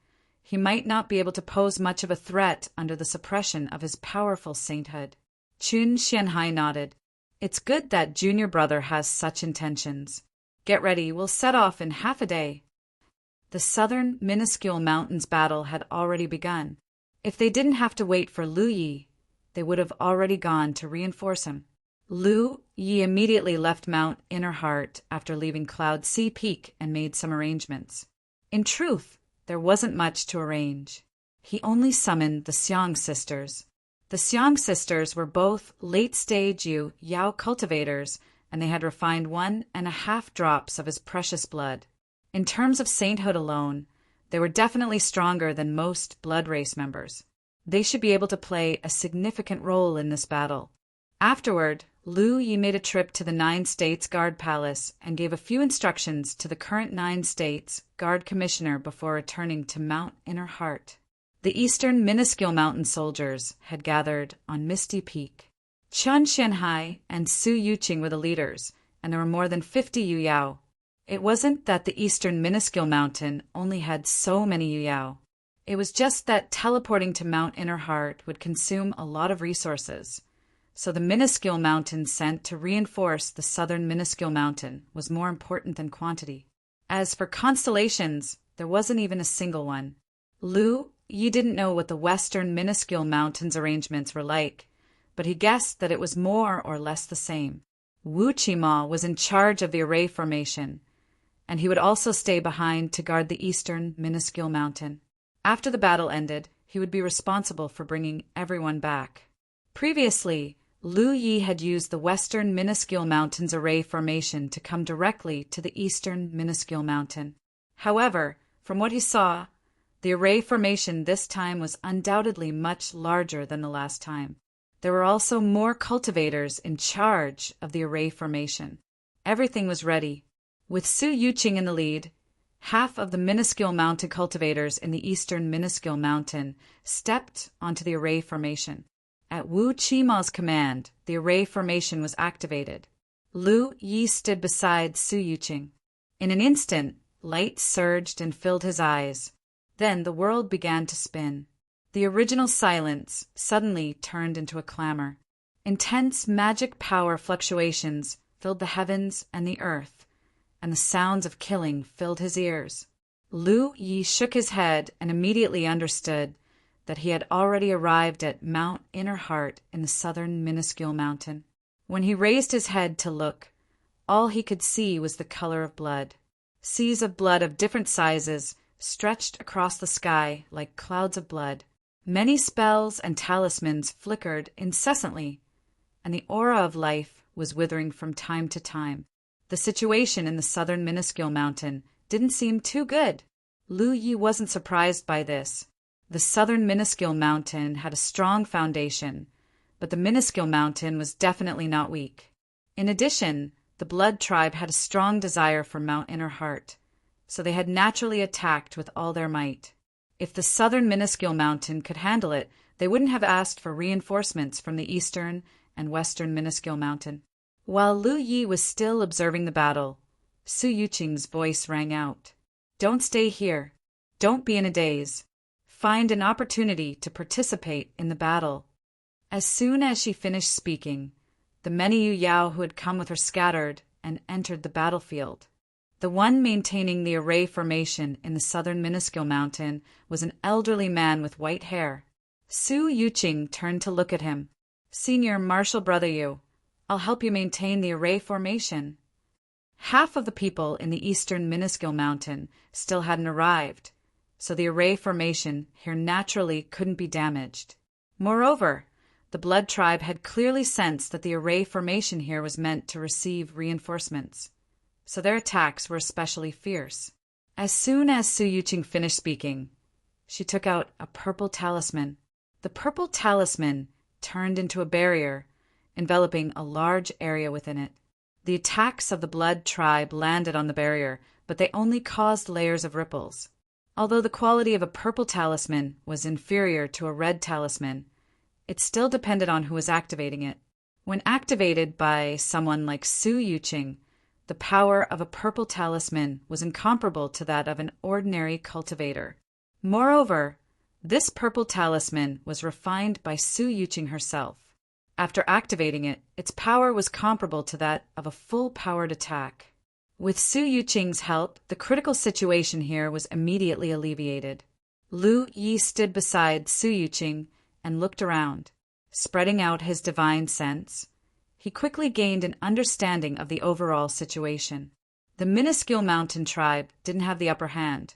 he might not be able to pose much of a threat under the suppression of his powerful sainthood. Chun Xianhai nodded. It's good that junior brother has such intentions. Get ready, we'll set off in half a day. The southern minuscule mountains battle had already begun. If they didn't have to wait for Lu Yi, they would have already gone to reinforce him. Lu Yi immediately left Mount Inner Heart after leaving Cloud Sea Peak and made some arrangements. In truth, there wasn't much to arrange. He only summoned the Xiang sisters. The Xiang sisters were both late-stage Yao cultivators, and they had refined 1.5 drops of his precious blood. In terms of sainthood alone, they were definitely stronger than most Blood race members. They should be able to play a significant role in this battle. Afterward, Lu Yi made a trip to the 9 States Guard Palace and gave a few instructions to the current 9 States Guard Commissioner before returning to Mount Inner Heart. The eastern minuscule mountain soldiers had gathered on Misty Peak. Chun Xianhai and Su Yuqing were the leaders, and there were more than 50 Yuyao. It wasn't that the eastern minuscule mountain only had so many Yuyao. It was just that teleporting to Mount Inner Heart would consume a lot of resources. So the minuscule mountain sent to reinforce the southern minuscule mountain was more important than quantity. As for constellations, there wasn't even a single one. Lu Yi didn't know what the western minuscule mountain's arrangements were like, but he guessed that it was more or less the same. Wu Qima was in charge of the array formation, and he would also stay behind to guard the eastern minuscule mountain. After the battle ended, he would be responsible for bringing everyone back. Previously, Lu Yi had used the western minuscule mountain's array formation to come directly to the eastern minuscule mountain. However, from what he saw, the array formation this time was undoubtedly much larger than the last time. There were also more cultivators in charge of the array formation. Everything was ready. With Su Yuqing in the lead, half of the minuscule mountain cultivators in the eastern minuscule mountain stepped onto the array formation. At Wu Qima's command, the array formation was activated. Lu Yi stood beside Su Yuqing. In an instant, light surged and filled his eyes. Then the world began to spin. The original silence suddenly turned into a clamor. Intense magic power fluctuations filled the heavens and the earth, and the sounds of killing filled his ears. Lu Yi shook his head and immediately understood that he had already arrived at Mount Inner Heart in the southern minuscule mountain. When he raised his head to look, all he could see was the color of blood. Seas of blood of different sizes stretched across the sky like clouds of blood. Many spells and talismans flickered incessantly, and the aura of life was withering from time to time. The situation in the southern minuscule mountain didn't seem too good. Lu Yi wasn't surprised by this. The southern minuscule mountain had a strong foundation, but the minuscule mountain was definitely not weak. In addition, the Blood tribe had a strong desire for Mount Inner Heart, so they had naturally attacked with all their might. If the southern minuscule mountain could handle it, they wouldn't have asked for reinforcements from the eastern and western minuscule mountain. While Lu Yi was still observing the battle, Su Yuqing's voice rang out. "Don't stay here. Don't be in a daze. Find an opportunity to participate in the battle." As soon as she finished speaking, the many Yu Yao who had come with her scattered and entered the battlefield. The one maintaining the array formation in the southern minuscule mountain was an elderly man with white hair. Su Yuqing turned to look at him. "Senior Martial Brother Yu, I'll help you maintain the array formation." Half of the people in the eastern minuscule mountain still hadn't arrived, so the array formation here naturally couldn't be damaged. Moreover, the Blood tribe had clearly sensed that the array formation here was meant to receive reinforcements, so their attacks were especially fierce. As soon as Su Yuqing finished speaking, she took out a purple talisman. The purple talisman turned into a barrier, enveloping a large area within it. The attacks of the Blood tribe landed on the barrier, but they only caused layers of ripples. Although the quality of a purple talisman was inferior to a red talisman, it still depended on who was activating it. When activated by someone like Su Yuqing, the power of a purple talisman was incomparable to that of an ordinary cultivator. Moreover, this purple talisman was refined by Su Yuqing herself. After activating it, its power was comparable to that of a full-powered attack. With Su Yuqing's help, the critical situation here was immediately alleviated. Lu Yi stood beside Su Yuqing and looked around. Spreading out his divine sense, he quickly gained an understanding of the overall situation. The minuscule mountain tribe didn't have the upper hand,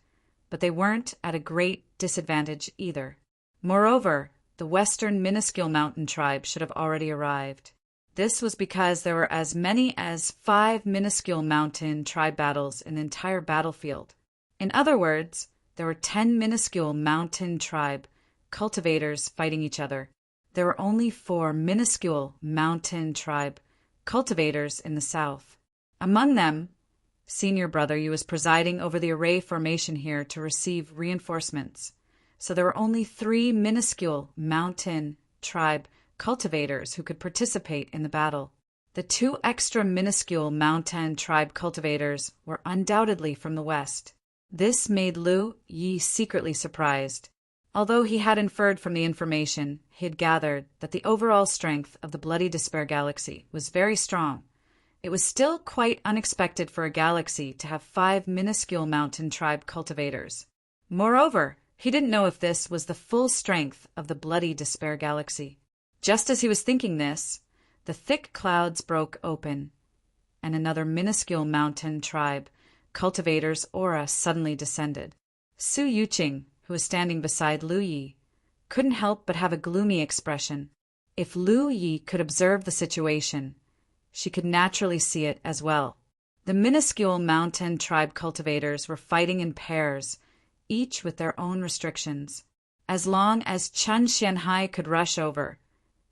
but they weren't at a great disadvantage either. Moreover, the western minuscule mountain tribe should have already arrived. This was because there were as many as 5 minuscule mountain tribe battles in the entire battlefield. In other words, there were 10 minuscule mountain tribe cultivators fighting each other. There were only 4 minuscule mountain tribe cultivators in the south. Among them, Senior Brother Yu was presiding over the array formation here to receive reinforcements. So there were only 3 minuscule mountain tribe cultivators who could participate in the battle. The 2 extra minuscule mountain tribe cultivators were undoubtedly from the west. This made Lu Yi secretly surprised. Although he had inferred from the information he had gathered that the overall strength of the Bloody Despair Galaxy was very strong, it was still quite unexpected for a galaxy to have 5 minuscule mountain tribe cultivators. Moreover, he didn't know if this was the full strength of the Bloody Despair Galaxy. Just as he was thinking this, the thick clouds broke open, and another minuscule mountain tribe cultivator's aura suddenly descended. Su Yuqing, who was standing beside Lu Yi, couldn't help but have a gloomy expression. If Lu Yi could observe the situation, she could naturally see it as well. The minuscule mountain tribe cultivators were fighting in pairs, each with their own restrictions. As long as Chun Xianhai could rush over,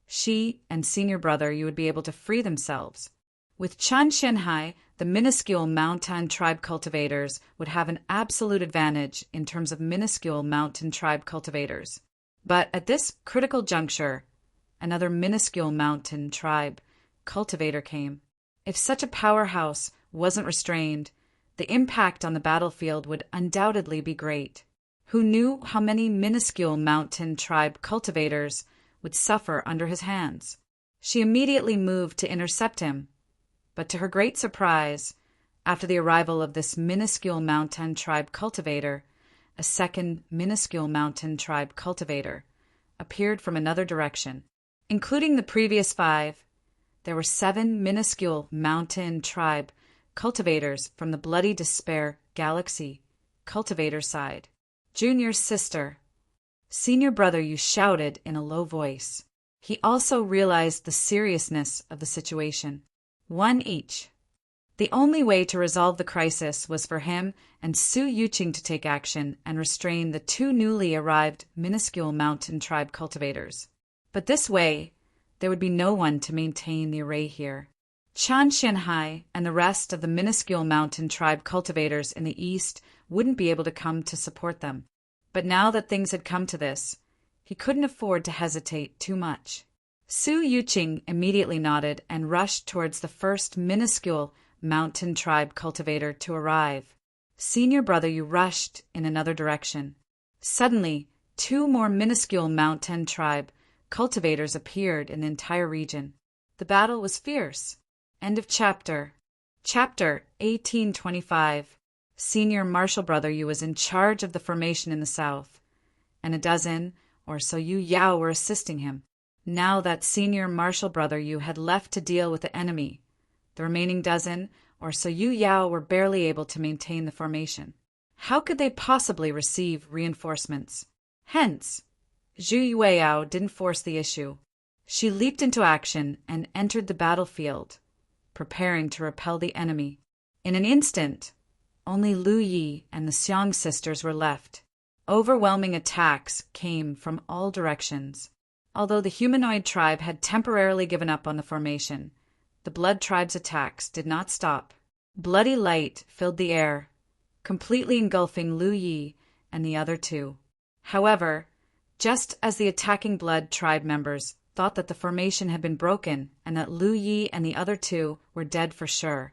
she and Senior Brother Yu would be able to free themselves. With Chun Xianhai, the minuscule mountain tribe cultivators would have an absolute advantage in terms of minuscule mountain tribe cultivators. But at this critical juncture, another minuscule mountain tribe cultivator came. If such a powerhouse wasn't restrained, the impact on the battlefield would undoubtedly be great. Who knew how many minuscule mountain tribe cultivators would suffer under his hands? She immediately moved to intercept him, but to her great surprise, after the arrival of this minuscule mountain tribe cultivator, a second minuscule mountain tribe cultivator appeared from another direction. Including the previous 5, there were 7 minuscule mountain tribe cultivators from the Bloody Despair Galaxy cultivator side. Junior's sister. Senior brother, you shouted in a low voice. He also realized the seriousness of the situation. 1 each. The only way to resolve the crisis was for him and Su Yuqing to take action and restrain the 2 newly arrived minuscule mountain tribe cultivators. But this way, there would be no one to maintain the array here. Chan Xianhai and the rest of the minuscule mountain tribe cultivators in the east wouldn't be able to come to support them. But now that things had come to this, he couldn't afford to hesitate too much. Su Yuqing immediately nodded and rushed towards the first minuscule mountain tribe cultivator to arrive. Senior brother, you rushed in another direction. Suddenly, 2 more minuscule mountain tribe cultivators appeared in the entire region. The battle was fierce. End of chapter. Chapter 1825. Senior marshal brother Yu was in charge of the formation in the south, and a dozen or so Yu Yao were assisting him. Now that senior marshal brother Yu had left to deal with the enemy, the remaining dozen or so Yu Yao were barely able to maintain the formation. How could they possibly receive reinforcements? Hence, Zhu Yueyao didn't force the issue. She leaped into action and entered the battlefield, preparing to repel the enemy. In an instant, only Lu Yi and the Xiang sisters were left. Overwhelming attacks came from all directions. Although the humanoid tribe had temporarily given up on the formation, the Blood tribe's attacks did not stop. Bloody light filled the air, completely engulfing Lu Yi and the other 2. However, just as the attacking Blood tribe members thought that the formation had been broken and that Lu Yi and the other 2 were dead for sure,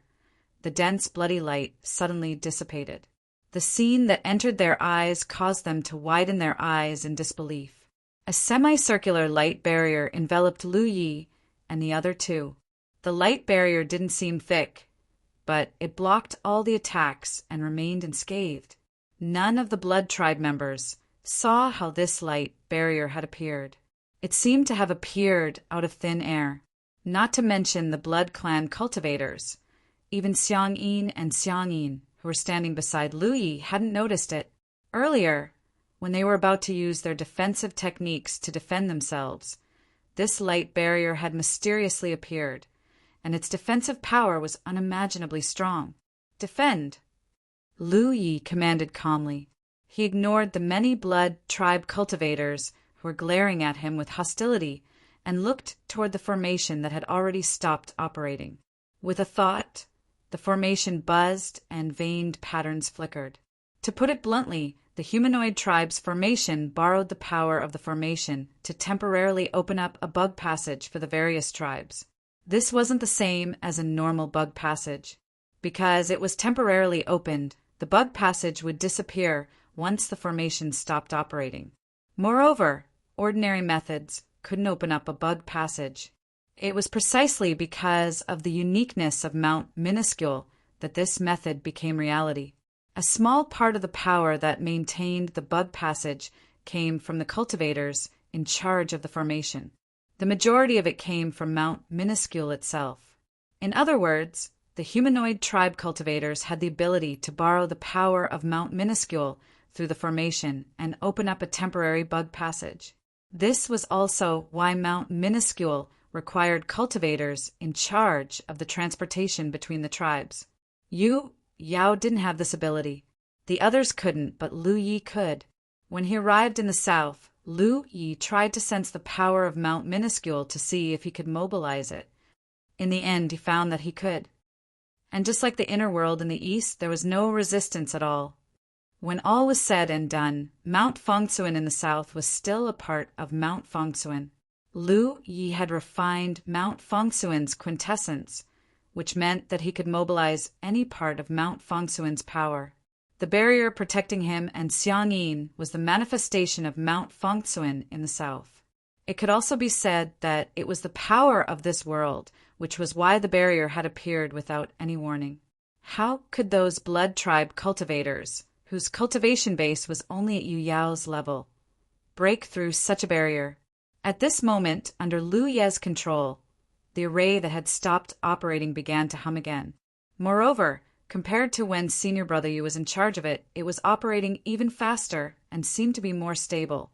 the dense bloody light suddenly dissipated. The scene that entered their eyes caused them to widen their eyes in disbelief. A semicircular light barrier enveloped Lu Yi and the other 2. The light barrier didn't seem thick, but it blocked all the attacks and remained unscathed. None of the Blood tribe members saw how this light barrier had appeared. It seemed to have appeared out of thin air. Not to mention the Blood clan cultivators. Even Xiang Yin and Xiang Yin, who were standing beside Lu Yi, hadn't noticed it. Earlier, when they were about to use their defensive techniques to defend themselves, this light barrier had mysteriously appeared, and its defensive power was unimaginably strong. Defend! Lu Yi commanded calmly. He ignored the many Blood tribe cultivators who were glaring at him with hostility and looked toward the formation that had already stopped operating. With a thought, the formation buzzed and veined patterns flickered. To put it bluntly, the humanoid tribe's formation borrowed the power of the formation to temporarily open up a bug passage for the various tribes. This wasn't the same as a normal bug passage. Because it was temporarily opened, the bug passage would disappear once the formation stopped operating. Moreover, ordinary methods couldn't open up a bug passage. It was precisely because of the uniqueness of Mount Minuscule that this method became reality. A small part of the power that maintained the bug passage came from the cultivators in charge of the formation. The majority of it came from Mount Minuscule itself. In other words, the humanoid tribe cultivators had the ability to borrow the power of Mount Minuscule through the formation and open up a temporary bug passage. This was also why Mount Minuscule required cultivators in charge of the transportation between the tribes. Yu Yao didn't have this ability. The others couldn't, but Lu Yi could. When he arrived in the south, Lu Yi tried to sense the power of Mount Minuscule to see if he could mobilize it. In the end, he found that he could. And just like the inner world in the east, there was no resistance at all. When all was said and done, Mount Fengsuan in the south was still a part of Mount Fengsuan. Lu Yi had refined Mount Fengsuan's quintessence, which meant that he could mobilize any part of Mount Fengsuan's power. The barrier protecting him and Xiang Yin was the manifestation of Mount Fengtsuan in the south. It could also be said that it was the power of this world, which was why the barrier had appeared without any warning. How could those blood tribe cultivators, whose cultivation base was only at Yu Yao's level, break through such a barrier? At this moment, under Lu Ye's control, the array that had stopped operating began to hum again. Moreover, compared to when Senior Brother Yu was in charge of it, it was operating even faster and seemed to be more stable.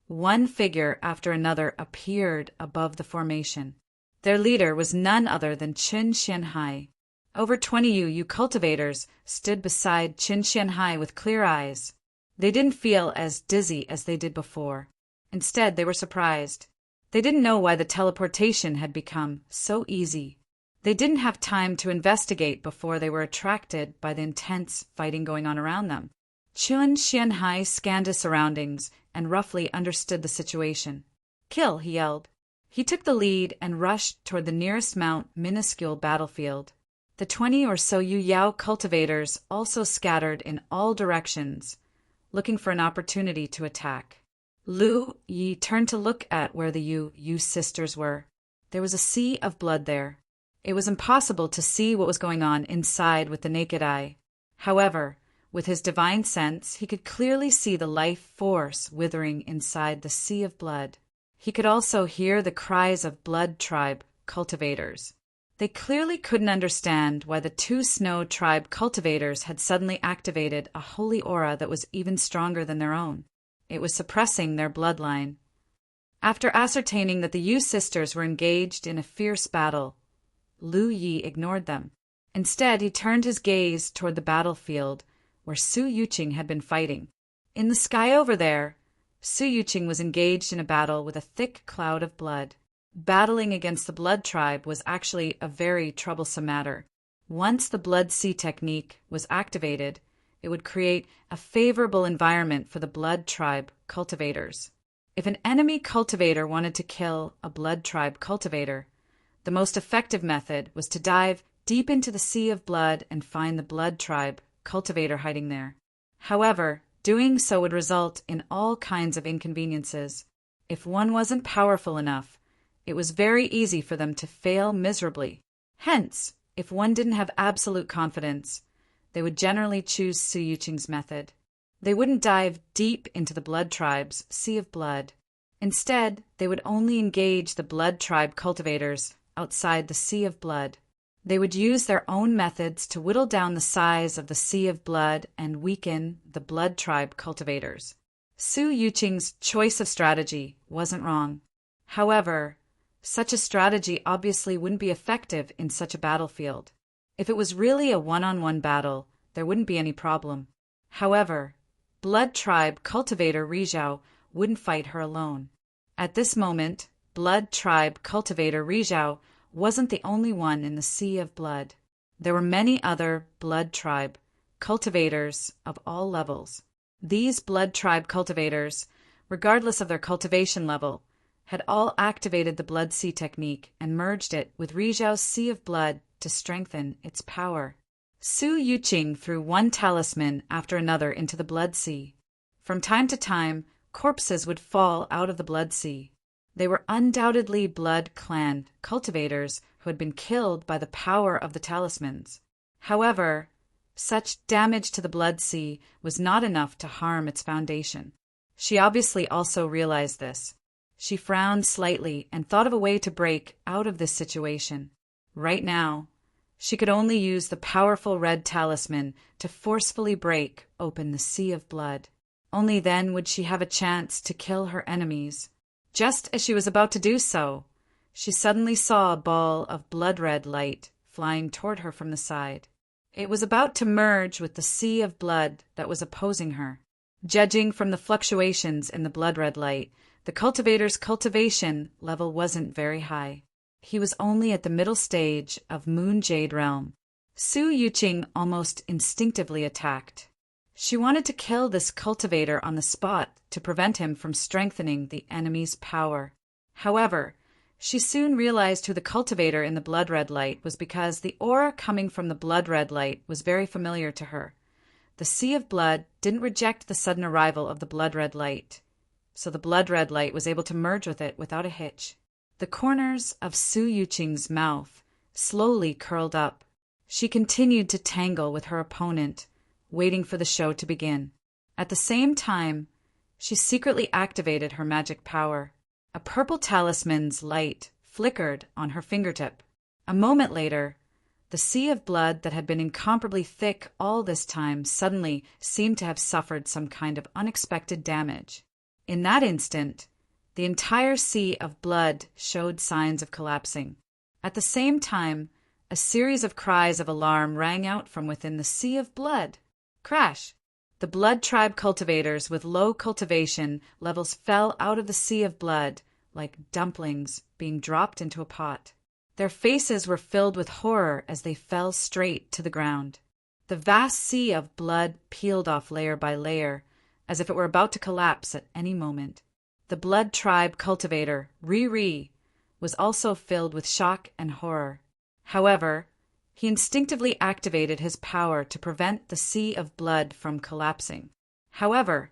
One figure after another appeared above the formation. Their leader was none other than Qin Xianhai. Over 20 Yu cultivators stood beside Qin Xianhai with clear eyes. They didn't feel as dizzy as they did before. Instead, they were surprised. They didn't know why the teleportation had become so easy. They didn't have time to investigate before they were attracted by the intense fighting going on around them. Qin Xianhai scanned his surroundings and roughly understood the situation. "Kill!" he yelled. He took the lead and rushed toward the nearest minuscule battlefield. The 20 or so Yu Yao cultivators also scattered in all directions, looking for an opportunity to attack. Lu Yi turned to look at where the Yu sisters were. There was a sea of blood there. It was impossible to see what was going on inside with the naked eye. However, with his divine sense, he could clearly see the life force withering inside the sea of blood. He could also hear the cries of blood tribe cultivators. They clearly couldn't understand why the 2 Snow tribe cultivators had suddenly activated a holy aura that was even stronger than their own. It was suppressing their bloodline. After ascertaining that the Yu sisters were engaged in a fierce battle, Lu Yi ignored them. Instead, he turned his gaze toward the battlefield where Su Yuqing had been fighting. In the sky over there, Su Yuqing was engaged in a battle with a thick cloud of blood. Battling against the blood tribe was actually a very troublesome matter. Once the blood sea technique was activated, it would create a favorable environment for the blood tribe cultivators. If an enemy cultivator wanted to kill a blood tribe cultivator, the most effective method was to dive deep into the sea of blood and find the blood tribe cultivator hiding there. However, doing so would result in all kinds of inconveniences. If one wasn't powerful enough, it was very easy for them to fail miserably. Hence, if one didn't have absolute confidence, they would generally choose Su Yuqing's method. They wouldn't dive deep into the blood tribe's sea of blood. Instead, they would only engage the blood tribe cultivators outside the sea of blood. They would use their own methods to whittle down the size of the sea of blood and weaken the blood tribe cultivators. Su Yuqing's choice of strategy wasn't wrong. However, such a strategy obviously wouldn't be effective in such a battlefield. If it was really a one-on-one battle, there wouldn't be any problem. However, blood tribe cultivator Rizhao wouldn't fight her alone. At this moment, blood tribe cultivator Rizhao wasn't the only one in the sea of blood. There were many other blood tribe cultivators of all levels. These blood tribe cultivators, regardless of their cultivation level, had all activated the blood sea technique and merged it with Rizhao's sea of blood to strengthen its power. Su Yuqing threw one talisman after another into the blood sea. From time to time, corpses would fall out of the blood sea. They were undoubtedly blood clan cultivators who had been killed by the power of the talismans. However, such damage to the blood sea was not enough to harm its foundation. She obviously also realized this. She frowned slightly and thought of a way to break out of this situation. Right now, she could only use the powerful red talisman to forcefully break open the sea of blood. Only then would she have a chance to kill her enemies. Just as she was about to do so, she suddenly saw a ball of blood-red light flying toward her from the side. It was about to merge with the sea of blood that was opposing her. Judging from the fluctuations in the blood-red light, the cultivator's cultivation level wasn't very high. He was only at the middle stage of Moon Jade Realm. Su Yuqing almost instinctively attacked. She wanted to kill this cultivator on the spot to prevent him from strengthening the enemy's power. However, she soon realized who the cultivator in the blood-red light was because the aura coming from the blood-red light was very familiar to her. the sea of blood didn't reject the sudden arrival of the blood-red light, so the blood-red light was able to merge with it without a hitch. The corners of Su Yuqing's mouth slowly curled up. She continued to tangle with her opponent, waiting for the show to begin. At the same time, she secretly activated her magic power. A purple talisman's light flickered on her fingertip. A moment later, the sea of blood that had been incomparably thick all this time suddenly seemed to have suffered some kind of unexpected damage. In that instant, the entire sea of blood showed signs of collapsing. At the same time, a series of cries of alarm rang out from within the sea of blood. Crash! The blood tribe cultivators with low cultivation levels fell out of the sea of blood like dumplings being dropped into a pot. Their faces were filled with horror as they fell straight to the ground. The vast sea of blood peeled off layer by layer, as if it were about to collapse at any moment. The blood tribe cultivator, Ri, was also filled with shock and horror. However, he instinctively activated his power to prevent the sea of blood from collapsing. However,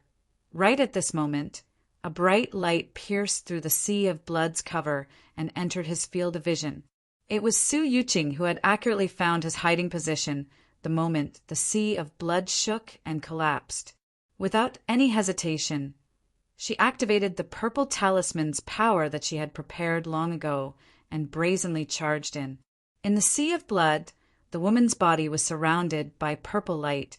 right at this moment, a bright light pierced through the sea of blood's cover and entered his field of vision. It was Su Yuqing who had accurately found his hiding position the moment the sea of blood shook and collapsed. Without any hesitation, she activated the purple talisman's power that she had prepared long ago and brazenly charged in. In the sea of blood, the woman's body was surrounded by purple light,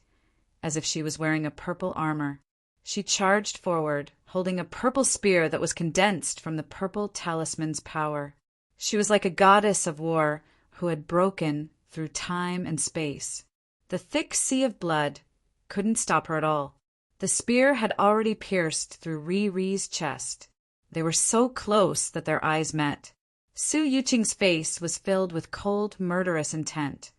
as if she was wearing a purple armor. She charged forward, holding a purple spear that was condensed from the purple talisman's power. She was like a goddess of war who had broken through time and space. The thick sea of blood couldn't stop her at all. The spear had already pierced through Ri's chest. They were so close that their eyes met. Su Yuqing's face was filled with cold, murderous intent,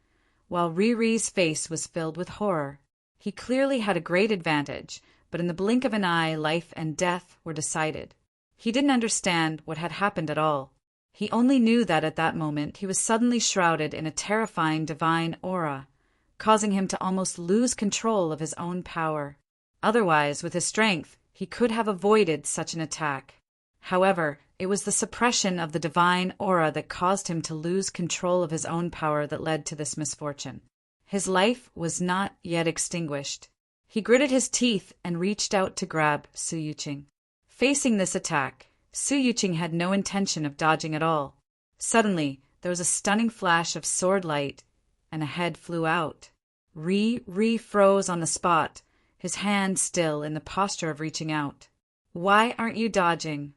while Ri's face was filled with horror. He clearly had a great advantage, but in the blink of an eye, life and death were decided. He didn't understand what had happened at all. He only knew that at that moment he was suddenly shrouded in a terrifying divine aura, causing him to almost lose control of his own power. Otherwise, with his strength, he could have avoided such an attack. However, it was the suppression of the divine aura that caused him to lose control of his own power that led to this misfortune. His life was not yet extinguished. He gritted his teeth and reached out to grab Su Yuqing. Facing this attack, Su Yuqing had no intention of dodging at all. Suddenly, there was a stunning flash of sword light, and a head flew out. Ri froze on the spot, his hand still in the posture of reaching out. "Why aren't you dodging?"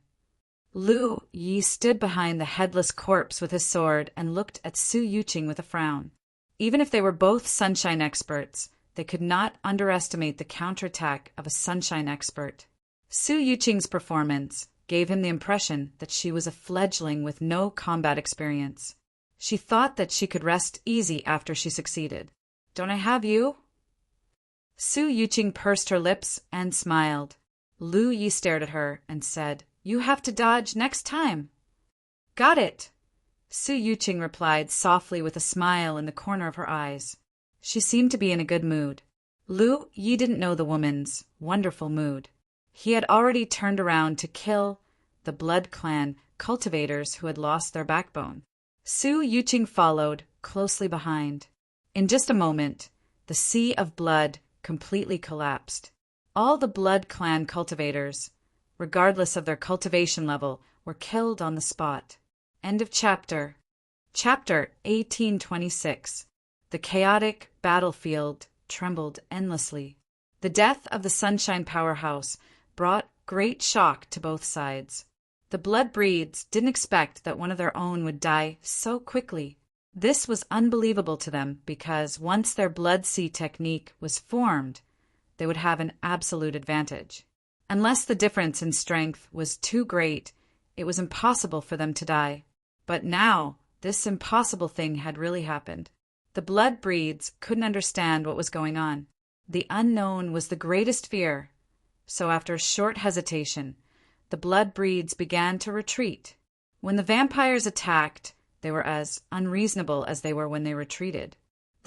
Lu Yi stood behind the headless corpse with his sword and looked at Su Yuqing with a frown. Even if they were both sunshine experts, they could not underestimate the counterattack of a sunshine expert. Su Yuqing's performance gave him the impression that she was a fledgling with no combat experience. She thought that she could rest easy after she succeeded. "Don't I have you?" Su Yuqing pursed her lips and smiled. Lu Yi stared at her and said, "You have to dodge next time." "Got it," Su Yuqing replied softly with a smile in the corner of her eyes. She seemed to be in a good mood. Lu Yi didn't know the woman's wonderful mood. He had already turned around to kill the Blood Clan cultivators who had lost their backbone. Su Yuqing followed closely behind. In just a moment, the sea of blood completely collapsed. All the Blood Clan cultivators, regardless of their cultivation level, were killed on the spot. End of chapter. Chapter 1826. The chaotic battlefield trembled endlessly. The death of the Sunshine Powerhouse brought great shock to both sides. The blood breeds didn't expect that one of their own would die so quickly. This was unbelievable to them because once their blood sea technique was formed, they would have an absolute advantage. Unless the difference in strength was too great, it was impossible for them to die. But now, this impossible thing had really happened. The blood breeds couldn't understand what was going on. The unknown was the greatest fear, so after a short hesitation, the blood breeds began to retreat. When the vampires attacked, they were as unreasonable as they were when they retreated.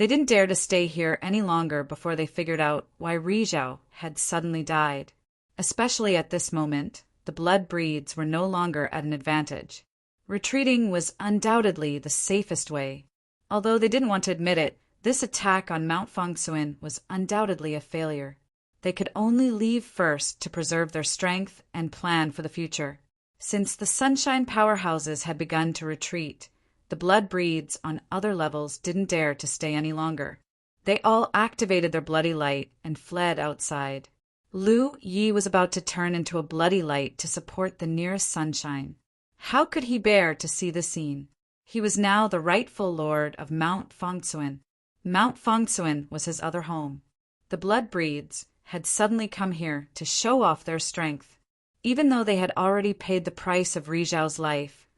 They didn't dare to stay here any longer before they figured out why Rizhao had suddenly died. Especially at this moment, the blood breeds were no longer at an advantage. Retreating was undoubtedly the safest way. Although they didn't want to admit it, this attack on Mount Fangsuan was undoubtedly a failure. They could only leave first to preserve their strength and plan for the future. Since the Sunshine powerhouses had begun to retreat, the blood breeds on other levels didn't dare to stay any longer. They all activated their bloody light and fled outside. Lu Yi was about to turn into a bloody light to support the nearest Sunshine. How could he bear to see the scene? He was now the rightful lord of Mount Fangsuan. Mount Fangsuan was his other home. The blood breeds had suddenly come here to show off their strength. Even though they had already paid the price of Rizhao's life,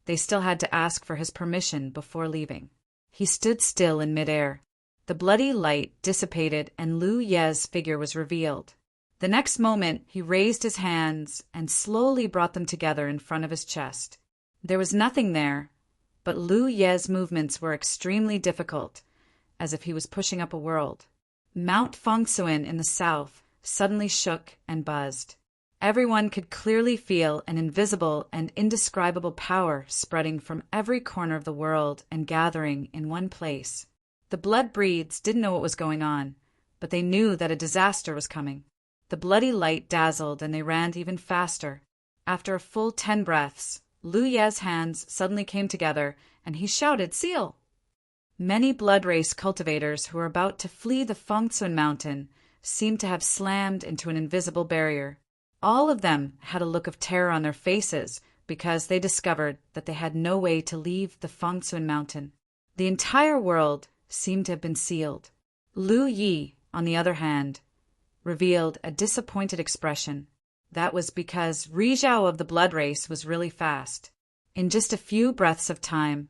they still had to ask for his permission before leaving. He stood still in midair. The bloody light dissipated and Lu Ye's figure was revealed. The next moment, he raised his hands and slowly brought them together in front of his chest. There was nothing there, but Lu Ye's movements were extremely difficult, as if he was pushing up a world. Mount Fangsuan in the south suddenly shook and buzzed. Everyone could clearly feel an invisible and indescribable power spreading from every corner of the world and gathering in one place. The blood breeds didn't know what was going on, but they knew that a disaster was coming. The bloody light dazzled and they ran even faster. After a full 10 breaths, Lu Ye's hands suddenly came together and he shouted, "Seal!" Many blood race cultivators who were about to flee the Fangsuan mountain seemed to have slammed into an invisible barrier. All of them had a look of terror on their faces because they discovered that they had no way to leave the Fangsuan mountain. The entire world seemed to have been sealed. Lu Yi, on the other hand, revealed a disappointed expression. That was because Rizhao of the blood race was really fast. In just a few breaths of time,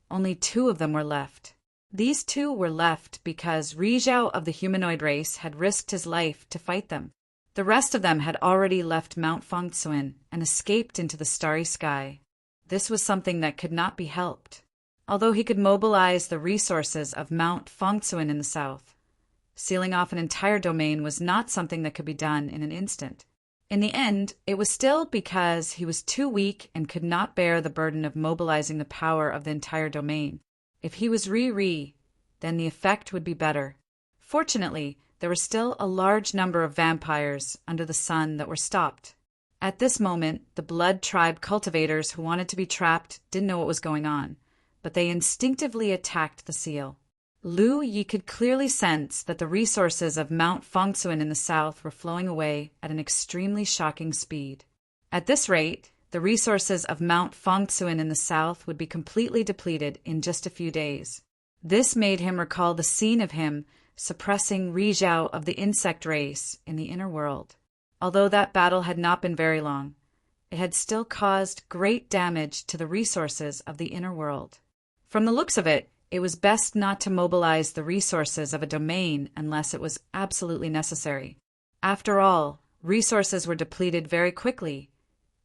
only 2 of them were left. These 2 were left because Rizhao of the humanoid race had risked his life to fight them. The rest of them had already left Mount Fangsuan and escaped into the starry sky. This was something that could not be helped. Although he could mobilize the resources of Mount Fangsuan in the south, sealing off an entire domain was not something that could be done in an instant. In the end, it was still because he was too weak and could not bear the burden of mobilizing the power of the entire domain. If he was Ri, then the effect would be better. Fortunately, there were still a large number of vampires under the sun that were stopped. At this moment, the blood tribe cultivators who wanted to be trapped didn't know what was going on, but they instinctively attacked the seal. Lu Yi could clearly sense that the resources of Mount Fangsuan in the south were flowing away at an extremely shocking speed. At this rate, the resources of Mount Fangsuan in the south would be completely depleted in just a few days. This made him recall the scene of him suppressing Rizhao of the insect race in the inner world. Although that battle had not been very long, it had still caused great damage to the resources of the inner world. From the looks of it, it was best not to mobilize the resources of a domain unless it was absolutely necessary. After all, resources were depleted very quickly,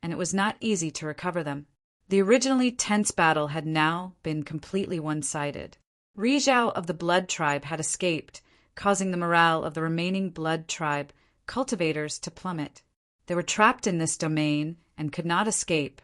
and it was not easy to recover them. The originally tense battle had now been completely one-sided. Rizhao of the blood tribe had escaped, causing the morale of the remaining blood tribe cultivators to plummet. They were trapped in this domain and could not escape,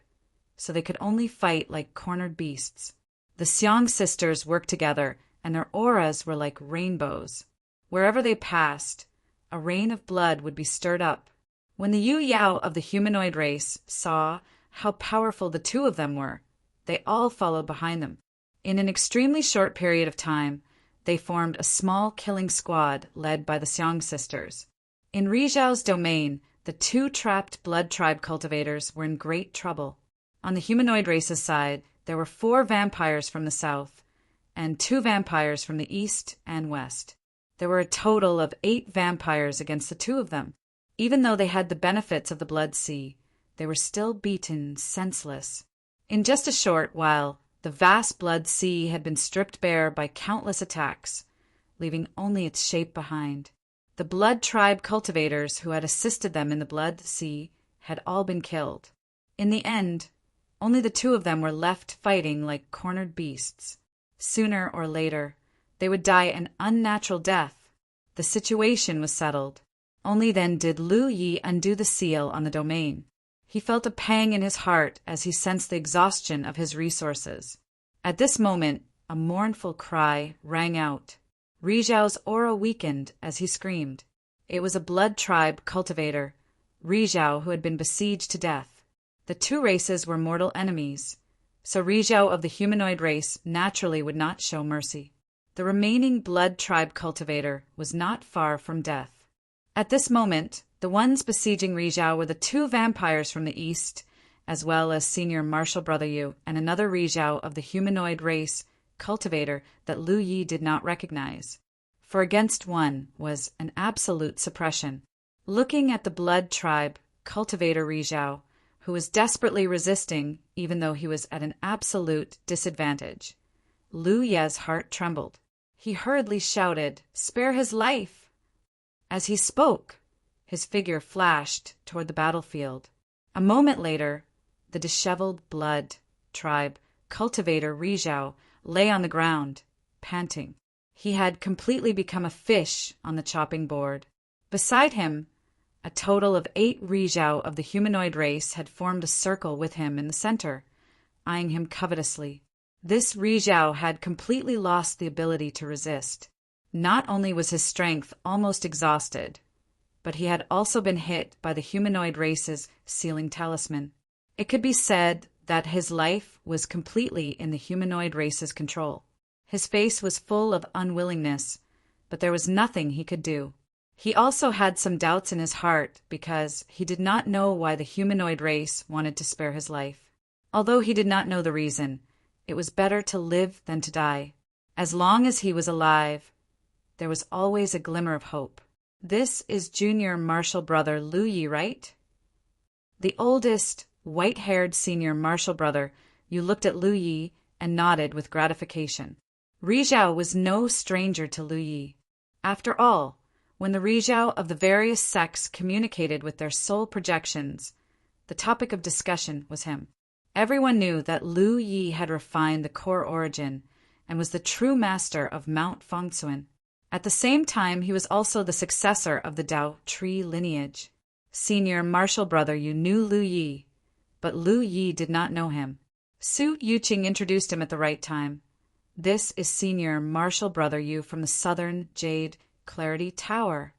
so they could only fight like cornered beasts. The Xiang sisters worked together, and their auras were like rainbows. Wherever they passed, a rain of blood would be stirred up. When the Yu Yao of the humanoid race saw how powerful the 2 of them were, they all followed behind them. In an extremely short period of time, they formed a small killing squad led by the Xiang sisters. In Rizhao's domain, the 2 trapped blood tribe cultivators were in great trouble. On the humanoid race's side, there were 4 vampires from the south and 2 vampires from the east and west. There were a total of 8 vampires against the 2 of them. Even though they had the benefits of the blood sea, they were still beaten senseless. In just a short while, the vast blood sea had been stripped bare by countless attacks, leaving only its shape behind. The blood tribe cultivators who had assisted them in the blood sea had all been killed. In the end, only the 2 of them were left fighting like cornered beasts. Sooner or later, They would die an unnatural death. The situation was settled. Only then did Lu Yi undo the seal on the domain. He felt a pang in his heart as he sensed the exhaustion of his resources. At this moment, a mournful cry rang out. Rizhao's aura weakened as he screamed. It was a blood tribe cultivator, Rizhao, who had been besieged to death. The two races were mortal enemies, so Rizhao of the humanoid race naturally would not show mercy. The remaining blood tribe cultivator was not far from death. At this moment, the ones besieging Rizhao were the two vampires from the east, as well as senior martial brother Yu and another Rizhao of the humanoid race cultivator that Lu Yi did not recognize. For against one was an absolute suppression. Looking at the blood tribe cultivator Rizhao, who was desperately resisting even though he was at an absolute disadvantage, Lu Ye's heart trembled. He hurriedly shouted, "Spare his life!" As he spoke, his figure flashed toward the battlefield. A moment later, the disheveled blood tribe cultivator Rizhao lay on the ground, panting. He had completely become a fish on the chopping board. Beside him, a total of 8 Rizhao of the humanoid race had formed a circle with him in the center, eyeing him covetously. This Rizhao had completely lost the ability to resist. Not only was his strength almost exhausted, but he had also been hit by the humanoid race's sealing talisman. It could be said that his life was completely in the humanoid race's control. His face was full of unwillingness, but there was nothing he could do. He also had some doubts in his heart because he did not know why the humanoid race wanted to spare his life. Although he did not know the reason, it was better to live than to die. As long as he was alive, there was always a glimmer of hope. This is junior martial brother Lu Yi, right? The oldest, white-haired senior martial brother, you looked at Lu Yi and nodded with gratification. Rizhao was no stranger to Lu Yi. After all, when the Rizhao of the various sects communicated with their soul projections, the topic of discussion was him. Everyone knew that Lu Yi had refined the core origin and was the true master of Mount Fengsuan. At the same time, he was also the successor of the Dao tree lineage. Senior martial brother, you knew Lu Yi, but Lu Yi did not know him. Su Yuqing introduced him at the right time. This is senior martial brother Yu from the southern Jade Clarity Tower.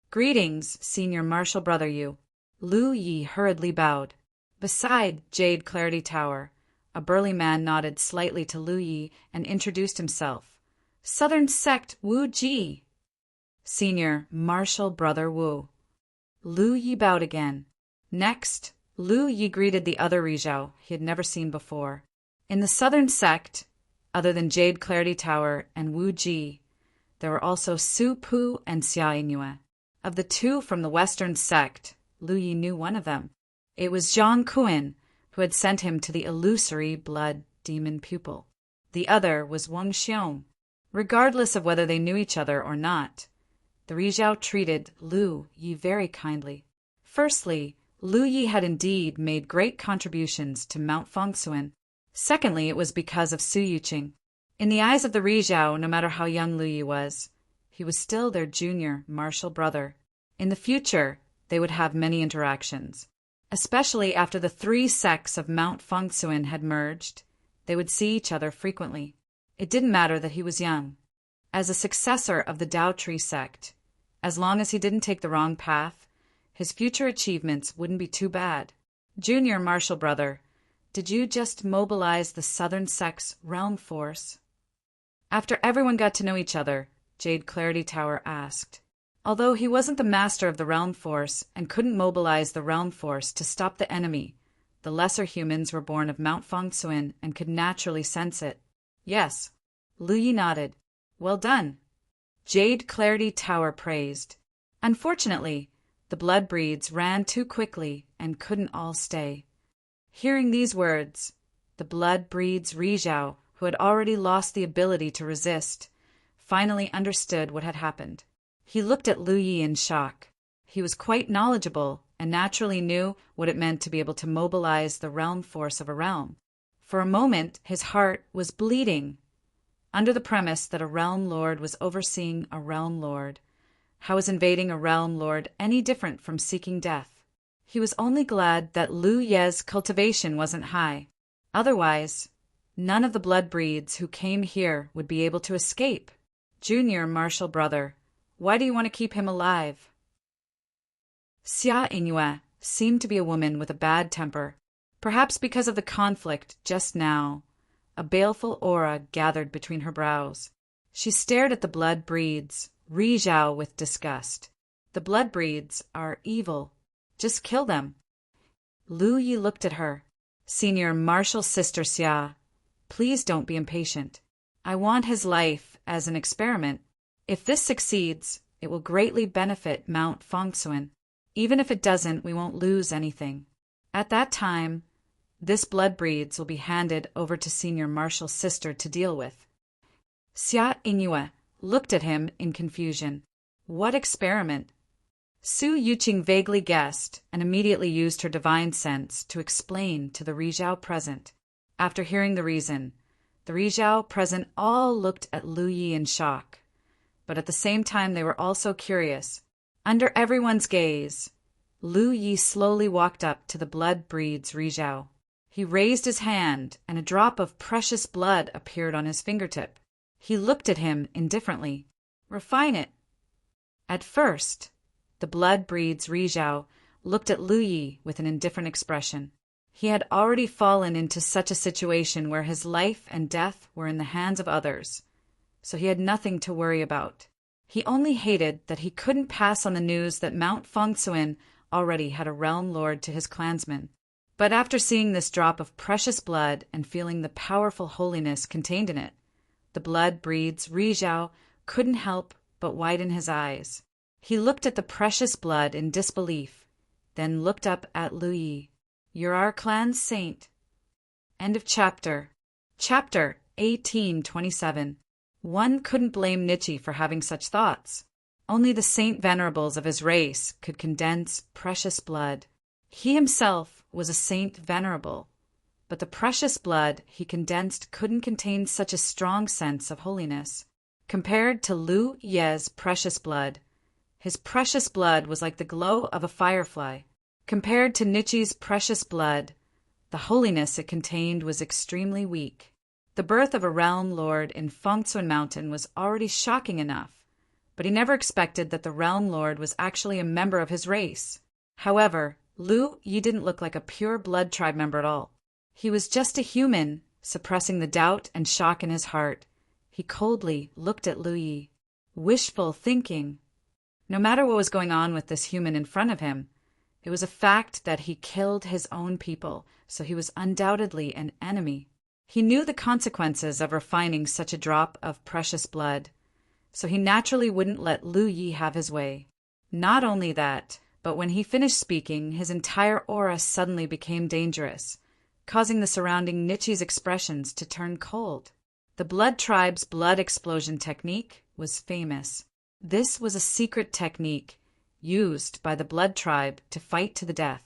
Greetings, senior martial brother Yu. Lu Yi hurriedly bowed. Beside Jade Clarity Tower, a burly man nodded slightly to Lu Yi and introduced himself. Southern Sect Wu Ji. Senior martial brother Wu. Lu Yi bowed again. Next, Lu Yi greeted the other Rizhao he had never seen before. In the southern sect, other than Jade Clarity Tower and Wu Ji, there were also Su Pu and Xia Yingyue. Of the two from the western sect, Lu Yi knew one of them. It was Zhang Kuan, who had sent him to the illusory blood demon pupil. The other was Wang Xiong. Regardless of whether they knew each other or not, the Rizhao treated Lu Yi very kindly. Firstly, Lu Yi had indeed made great contributions to Mount Fengsuan. Secondly, it was because of Su Yuqing. In the eyes of the Rizhao, no matter how young Lu Yi was, he was still their junior martial brother. In the future, they would have many interactions. Especially after the 3 sects of Mount Fengsuan had merged, they would see each other frequently. It didn't matter that he was young. As a successor of the Dao Tree sect, as long as he didn't take the wrong path, his future achievements wouldn't be too bad. Junior martial brother, did you just mobilize the Southern Sect's realm force? After everyone got to know each other, Jade Clarity Tower asked. Although he wasn't the master of the realm force and couldn't mobilize the realm force to stop the enemy, the lesser humans were born of Mount Fengsuan and could naturally sense it. Yes. Lu Yi nodded. Well done. Jade Clarity Tower praised. Unfortunately, the blood breeds ran too quickly and couldn't all stay. Hearing these words, the blood breeds Rizhao, who had already lost the ability to resist, finally understood what had happened. He looked at Lu Yi in shock. He was quite knowledgeable and naturally knew what it meant to be able to mobilize the realm force of a realm. For a moment, his heart was bleeding. under the premise that a realm lord was overseeing a realm lord. How was invading a realm lord any different from seeking death? He was only glad that Lu Ye's cultivation wasn't high. Otherwise, none of the blood breeds who came here would be able to escape. Junior Marshal Brother, why do you want to keep him alive? Xia Ingyue seemed to be a woman with a bad temper. Perhaps because of the conflict just now, a baleful aura gathered between her brows. She stared at the blood breeds, Ri Zhao, with disgust. The blood breeds are evil. Just kill them. Lu Yi looked at her. Senior Marshal Sister Xia, please don't be impatient. I want his life as an experiment. If this succeeds, it will greatly benefit Mount Fengsuan. Even if it doesn't, we won't lose anything. At that time, this blood breeds will be handed over to Senior Marshal's sister to deal with. Xia Ingyue looked at him in confusion. What experiment? Su Yuqing vaguely guessed and immediately used her divine sense to explain to the Rizhao present. After hearing the reason, the Rizhao present all looked at Lu Yi in shock. But at the same time they were also curious. Under everyone's gaze, Lu Yi slowly walked up to the blood breeds Rizhao. He raised his hand, and a drop of precious blood appeared on his fingertip. He looked at him indifferently. Refine it. At first, the blood breeds Rizhao looked at Lu Yi with an indifferent expression. He had already fallen into such a situation where his life and death were in the hands of others, so he had nothing to worry about. He only hated that he couldn't pass on the news that Mount Fengsuan already had a realm lord to his clansmen. But after seeing this drop of precious blood and feeling the powerful holiness contained in it, the blood breeds Rizhao couldn't help but widen his eyes. He looked at the precious blood in disbelief, then looked up at Lu Yi. You're our clan's saint. End of chapter. Chapter 1827. One couldn't blame Nietzsche for having such thoughts. Only the saint venerables of his race could condense precious blood. He himself was a saint venerable, but the precious blood he condensed couldn't contain such a strong sense of holiness. Compared to Lu Ye's precious blood, his precious blood was like the glow of a firefly. Compared to Nietzsche's precious blood, the holiness it contained was extremely weak. The birth of a realm lord in Fengsuan Mountain was already shocking enough, but he never expected that the realm lord was actually a member of his race. However, Lu Yi didn't look like a pure blood tribe member at all. He was just a human, suppressing the doubt and shock in his heart. He coldly looked at Lu Yi. Wishful thinking. No matter what was going on with this human in front of him, it was a fact that he killed his own people, so he was undoubtedly an enemy. He knew the consequences of refining such a drop of precious blood, so he naturally wouldn't let Lu Yi have his way. Not only that, but when he finished speaking, his entire aura suddenly became dangerous, causing the surrounding Nietzsche's expressions to turn cold. The blood tribe's blood explosion technique was famous. This was a secret technique used by the blood tribe to fight to the death.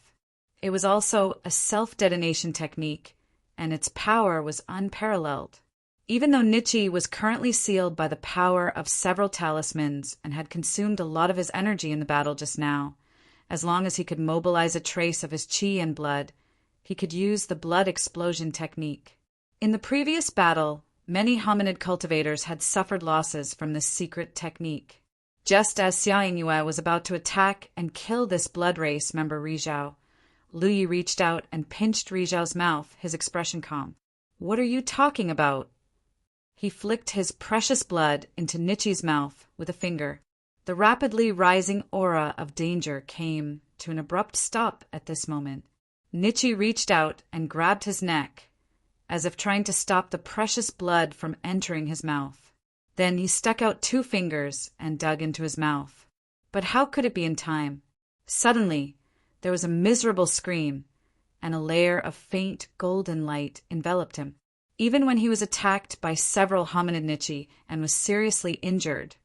It was also a self-detonation technique, and its power was unparalleled. Even though Nietzsche was currently sealed by the power of several talismans and had consumed a lot of his energy in the battle just now, as long as he could mobilize a trace of his chi and blood, he could use the blood explosion technique. In the previous battle, many hominid cultivators had suffered losses from this secret technique. Just as Xia Ingyue was about to attack and kill this blood race member Rizhao, Lu Yi reached out and pinched Rizhao's mouth, his expression calm. What are you talking about? He flicked his precious blood into Nietzsche's mouth with a finger. The rapidly rising aura of danger came to an abrupt stop at this moment. Nietzsche reached out and grabbed his neck, as if trying to stop the precious blood from entering his mouth. Then he stuck out 2 fingers and dug into his mouth. But how could it be in time? Suddenly, there was a miserable scream, and a layer of faint golden light enveloped him. Even when he was attacked by several hominid Nietzsche and was seriously injured,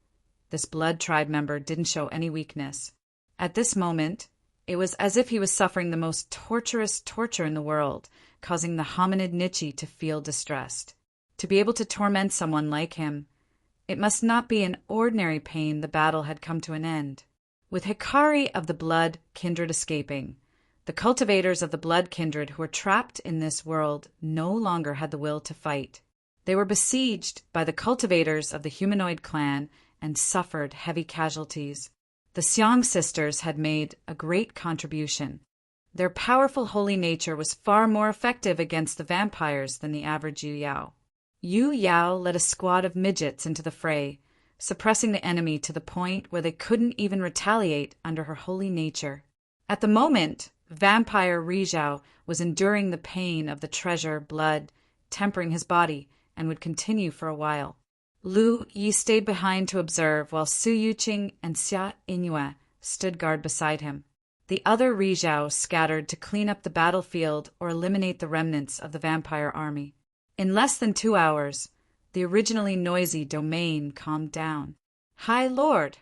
this blood tribe member didn't show any weakness. At this moment, it was as if he was suffering the most torturous torture in the world, causing the hominid Nietzsche to feel distressed. To be able to torment someone like him, it must not be an ordinary pain. The battle had come to an end. With Hikari of the blood kindred escaping, the cultivators of the blood kindred who were trapped in this world no longer had the will to fight. They were besieged by the cultivators of the humanoid clan and suffered heavy casualties. The Xiang sisters had made a great contribution. Their powerful holy nature was far more effective against the vampires than the average Yu Yao. Yu Yao led a squad of midgets into the fray, suppressing the enemy to the point where they couldn't even retaliate under her holy nature. At the moment, vampire Rizhao was enduring the pain of the treasure blood, tempering his body, and would continue for a while. Lu Yi stayed behind to observe while Su Yuqing and Xia Inyue stood guard beside him. The other Rizhao scattered to clean up the battlefield or eliminate the remnants of the vampire army. In less than 2 hours, the originally noisy domain calmed down. "High Lord!"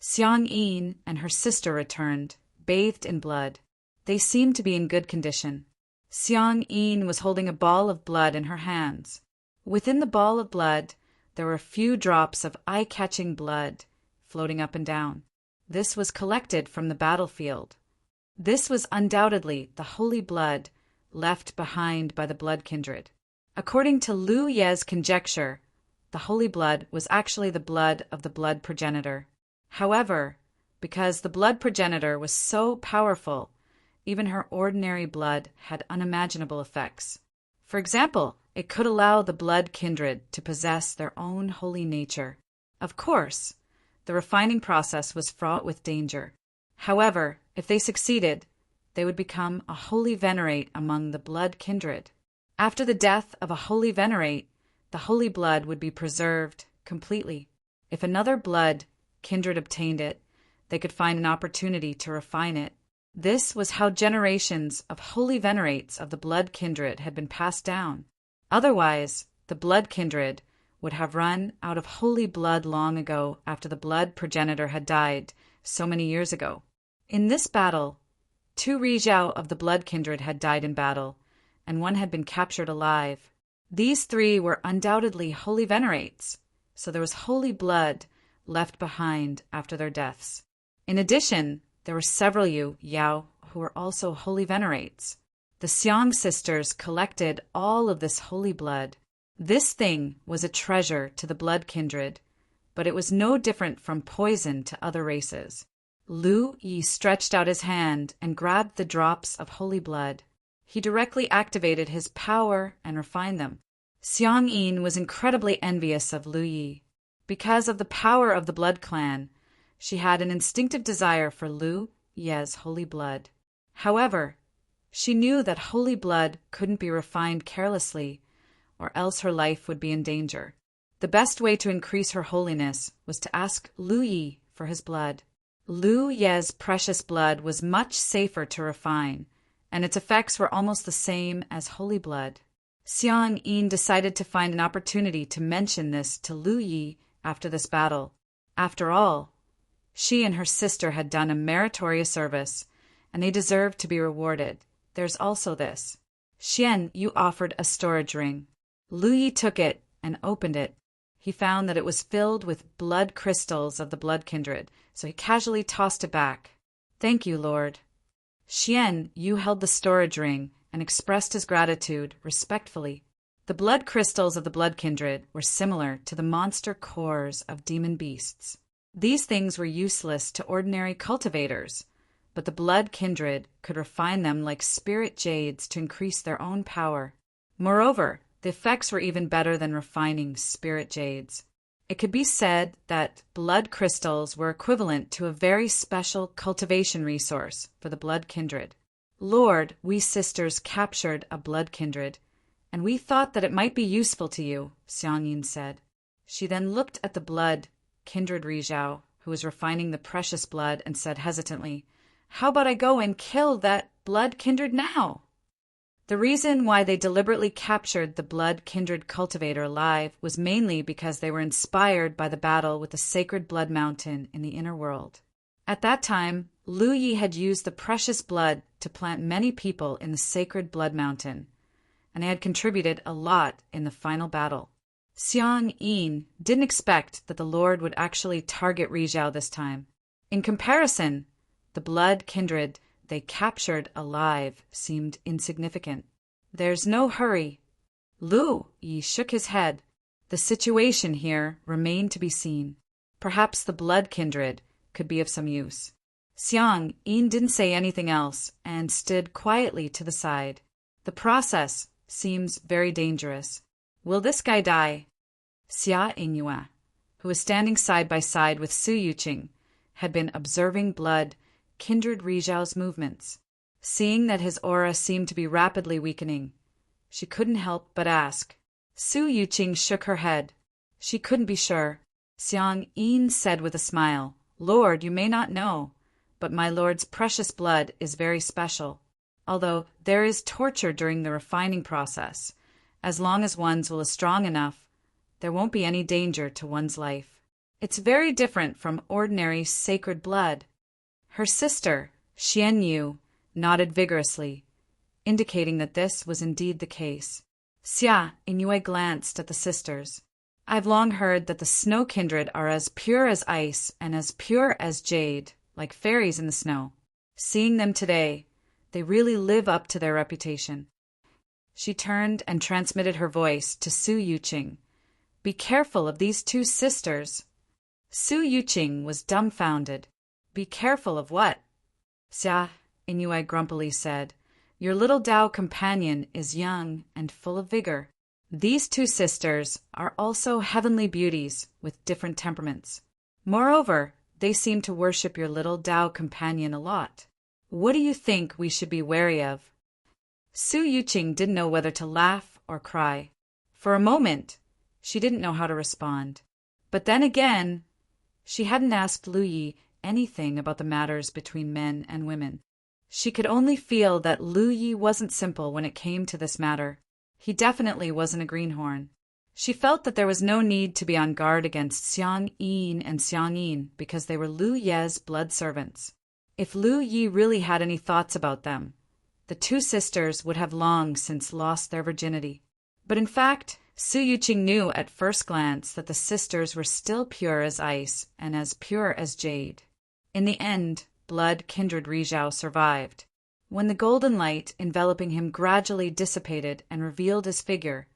Xiang Yin and her sister returned, bathed in blood. They seemed to be in good condition. Xiang Yin was holding a ball of blood in her hands. Within the ball of blood, there were a few drops of eye-catching blood floating up and down. This was collected from the battlefield. This was undoubtedly the holy blood left behind by the blood kindred. According to Lu Ye's conjecture, the holy blood was actually the blood of the blood progenitor. However, because the blood progenitor was so powerful, even her ordinary blood had unimaginable effects. For example, it could allow the blood kindred to possess their own holy nature. Of course, the refining process was fraught with danger. However, if they succeeded, they would become a holy venerate among the blood kindred. After the death of a holy venerate, the holy blood would be preserved completely. If another blood kindred obtained it, they could find an opportunity to refine it. This was how generations of holy venerates of the blood kindred had been passed down. Otherwise, the blood kindred would have run out of holy blood long ago after the blood progenitor had died so many years ago. In this battle, 2 Rizhao of the blood kindred had died in battle, and 1 had been captured alive. These 3 were undoubtedly holy venerates, so there was holy blood left behind after their deaths. In addition, there were several Yu Yao who were also holy venerates. The Xiang sisters collected all of this holy blood. This thing was a treasure to the blood kindred, but it was no different from poison to other races. Lu Yi stretched out his hand and grabbed the drops of holy blood. He directly activated his power and refined them. Xiang Yin was incredibly envious of Lu Yi. Because of the power of the blood clan, she had an instinctive desire for Lu Ye's holy blood. However, she knew that holy blood couldn't be refined carelessly, or else her life would be in danger. The best way to increase her holiness was to ask Lu Yi for his blood. Lu Ye's precious blood was much safer to refine, and its effects were almost the same as holy blood. Xiang Yin decided to find an opportunity to mention this to Lu Yi after this battle. After all, she and her sister had done a meritorious service, and they deserved to be rewarded. There's also this. Xian Yu offered a storage ring. Lu Yi took it and opened it. He found that it was filled with blood crystals of the blood kindred, so he casually tossed it back. "Thank you, Lord." Xian Yu held the storage ring and expressed his gratitude respectfully. The blood crystals of the blood kindred were similar to the monster cores of demon beasts. These things were useless to ordinary cultivators, but the blood kindred could refine them like spirit jades to increase their own power. Moreover, the effects were even better than refining spirit jades. It could be said that blood crystals were equivalent to a very special cultivation resource for the blood kindred. "Lord, we sisters captured a blood kindred, and we thought that it might be useful to you," Xiang Yin said. She then looked at the blood kindred Rizhao, who was refining the precious blood, and said hesitantly, "How about I go and kill that blood kindred now?" The reason why they deliberately captured the blood kindred cultivator alive was mainly because they were inspired by the battle with the sacred blood mountain in the inner world. At that time, Lu Yi had used the precious blood to plant many people in the sacred blood mountain. and they had contributed a lot in the final battle. Xiang Yin didn't expect that the Lord would actually target Rizhao this time. In comparison, the blood kindred they captured alive seemed insignificant. "There's no hurry." Lu Yi shook his head. The situation here remained to be seen. Perhaps the blood kindred could be of some use. Xiang Yin didn't say anything else and stood quietly to the side. "The process seems very dangerous. Will this guy die?" Xia Yingyue, who was standing side by side with Su Yuqing, had been observing blood kindred Rizhao's movements. Seeing that his aura seemed to be rapidly weakening, she couldn't help but ask. Su Yuqing shook her head. She couldn't be sure. Xiang Yin said with a smile, "Lord, you may not know, but my lord's precious blood is very special. Although there is torture during the refining process, as long as one's will is strong enough, there won't be any danger to one's life. It's very different from ordinary sacred blood." Her sister, Xian Yu, nodded vigorously, indicating that this was indeed the case. Xia Yingyue glanced at the sisters. "I've long heard that the snow kindred are as pure as ice and as pure as jade, like fairies in the snow. Seeing them today, they really live up to their reputation." She turned and transmitted her voice to Su Yuqing. "Be careful of these two sisters." Su Yuqing was dumbfounded. "Be careful of what?" Xia Yingyue grumpily said, "Your little Dao companion is young and full of vigor. These two sisters are also heavenly beauties with different temperaments. Moreover, they seem to worship your little Dao companion a lot. What do you think we should be wary of?" Su Yuqing didn't know whether to laugh or cry. For a moment, she didn't know how to respond. But then again, she hadn't asked Lu Yi anything about the matters between men and women. She could only feel that Lu Yi wasn't simple when it came to this matter. He definitely wasn't a greenhorn. She felt that there was no need to be on guard against Xiang Yin and Xiang Yin because they were Lu Ye's blood servants. If Lu Yi really had any thoughts about them, the two sisters would have long since lost their virginity. But in fact, Su Yuqing knew at first glance that the sisters were still pure as ice and as pure as jade. In the end, blood kindred Rizhao survived. When the golden light enveloping him gradually dissipated and revealed his figure,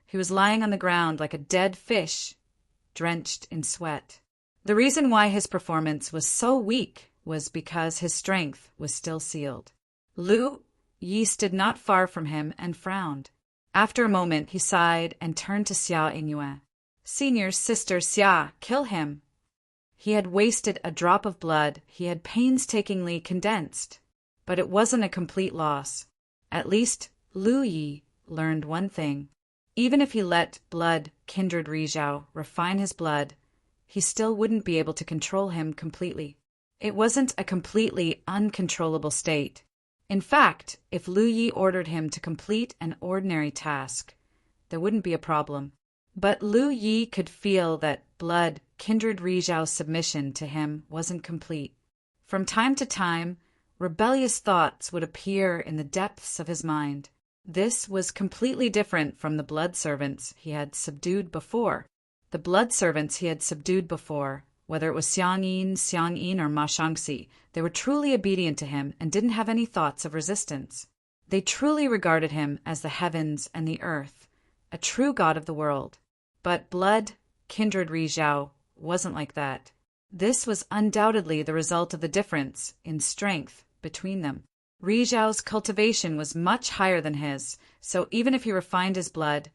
he was lying on the ground like a dead fish, drenched in sweat. The reason why his performance was so weak was because his strength was still sealed. Lu Yi stood not far from him and frowned. After a moment, he sighed and turned to Xia Yingyue. "Senior sister Xia, kill him." He had wasted a drop of blood he had painstakingly condensed, but it wasn't a complete loss. At least Lu Yi learned one thing. Even if he let blood kindred Rizhao refine his blood, he still wouldn't be able to control him completely. It wasn't a completely uncontrollable state. In fact, if Lu Yi ordered him to complete an ordinary task, there wouldn't be a problem. But Lu Yi could feel that blood kindred Rizhao's submission to him wasn't complete. From time to time, rebellious thoughts would appear in the depths of his mind. This was completely different from the blood servants he had subdued before. The blood servants he had subdued before, whether it was Xiang Yin, or Ma Shangxi, they were truly obedient to him and didn't have any thoughts of resistance. They truly regarded him as the heavens and the earth, a true god of the world. But blood kindred Rizhao wasn't like that. This was undoubtedly the result of the difference in strength between them. Rizhao's cultivation was much higher than his, so even if he refined his blood,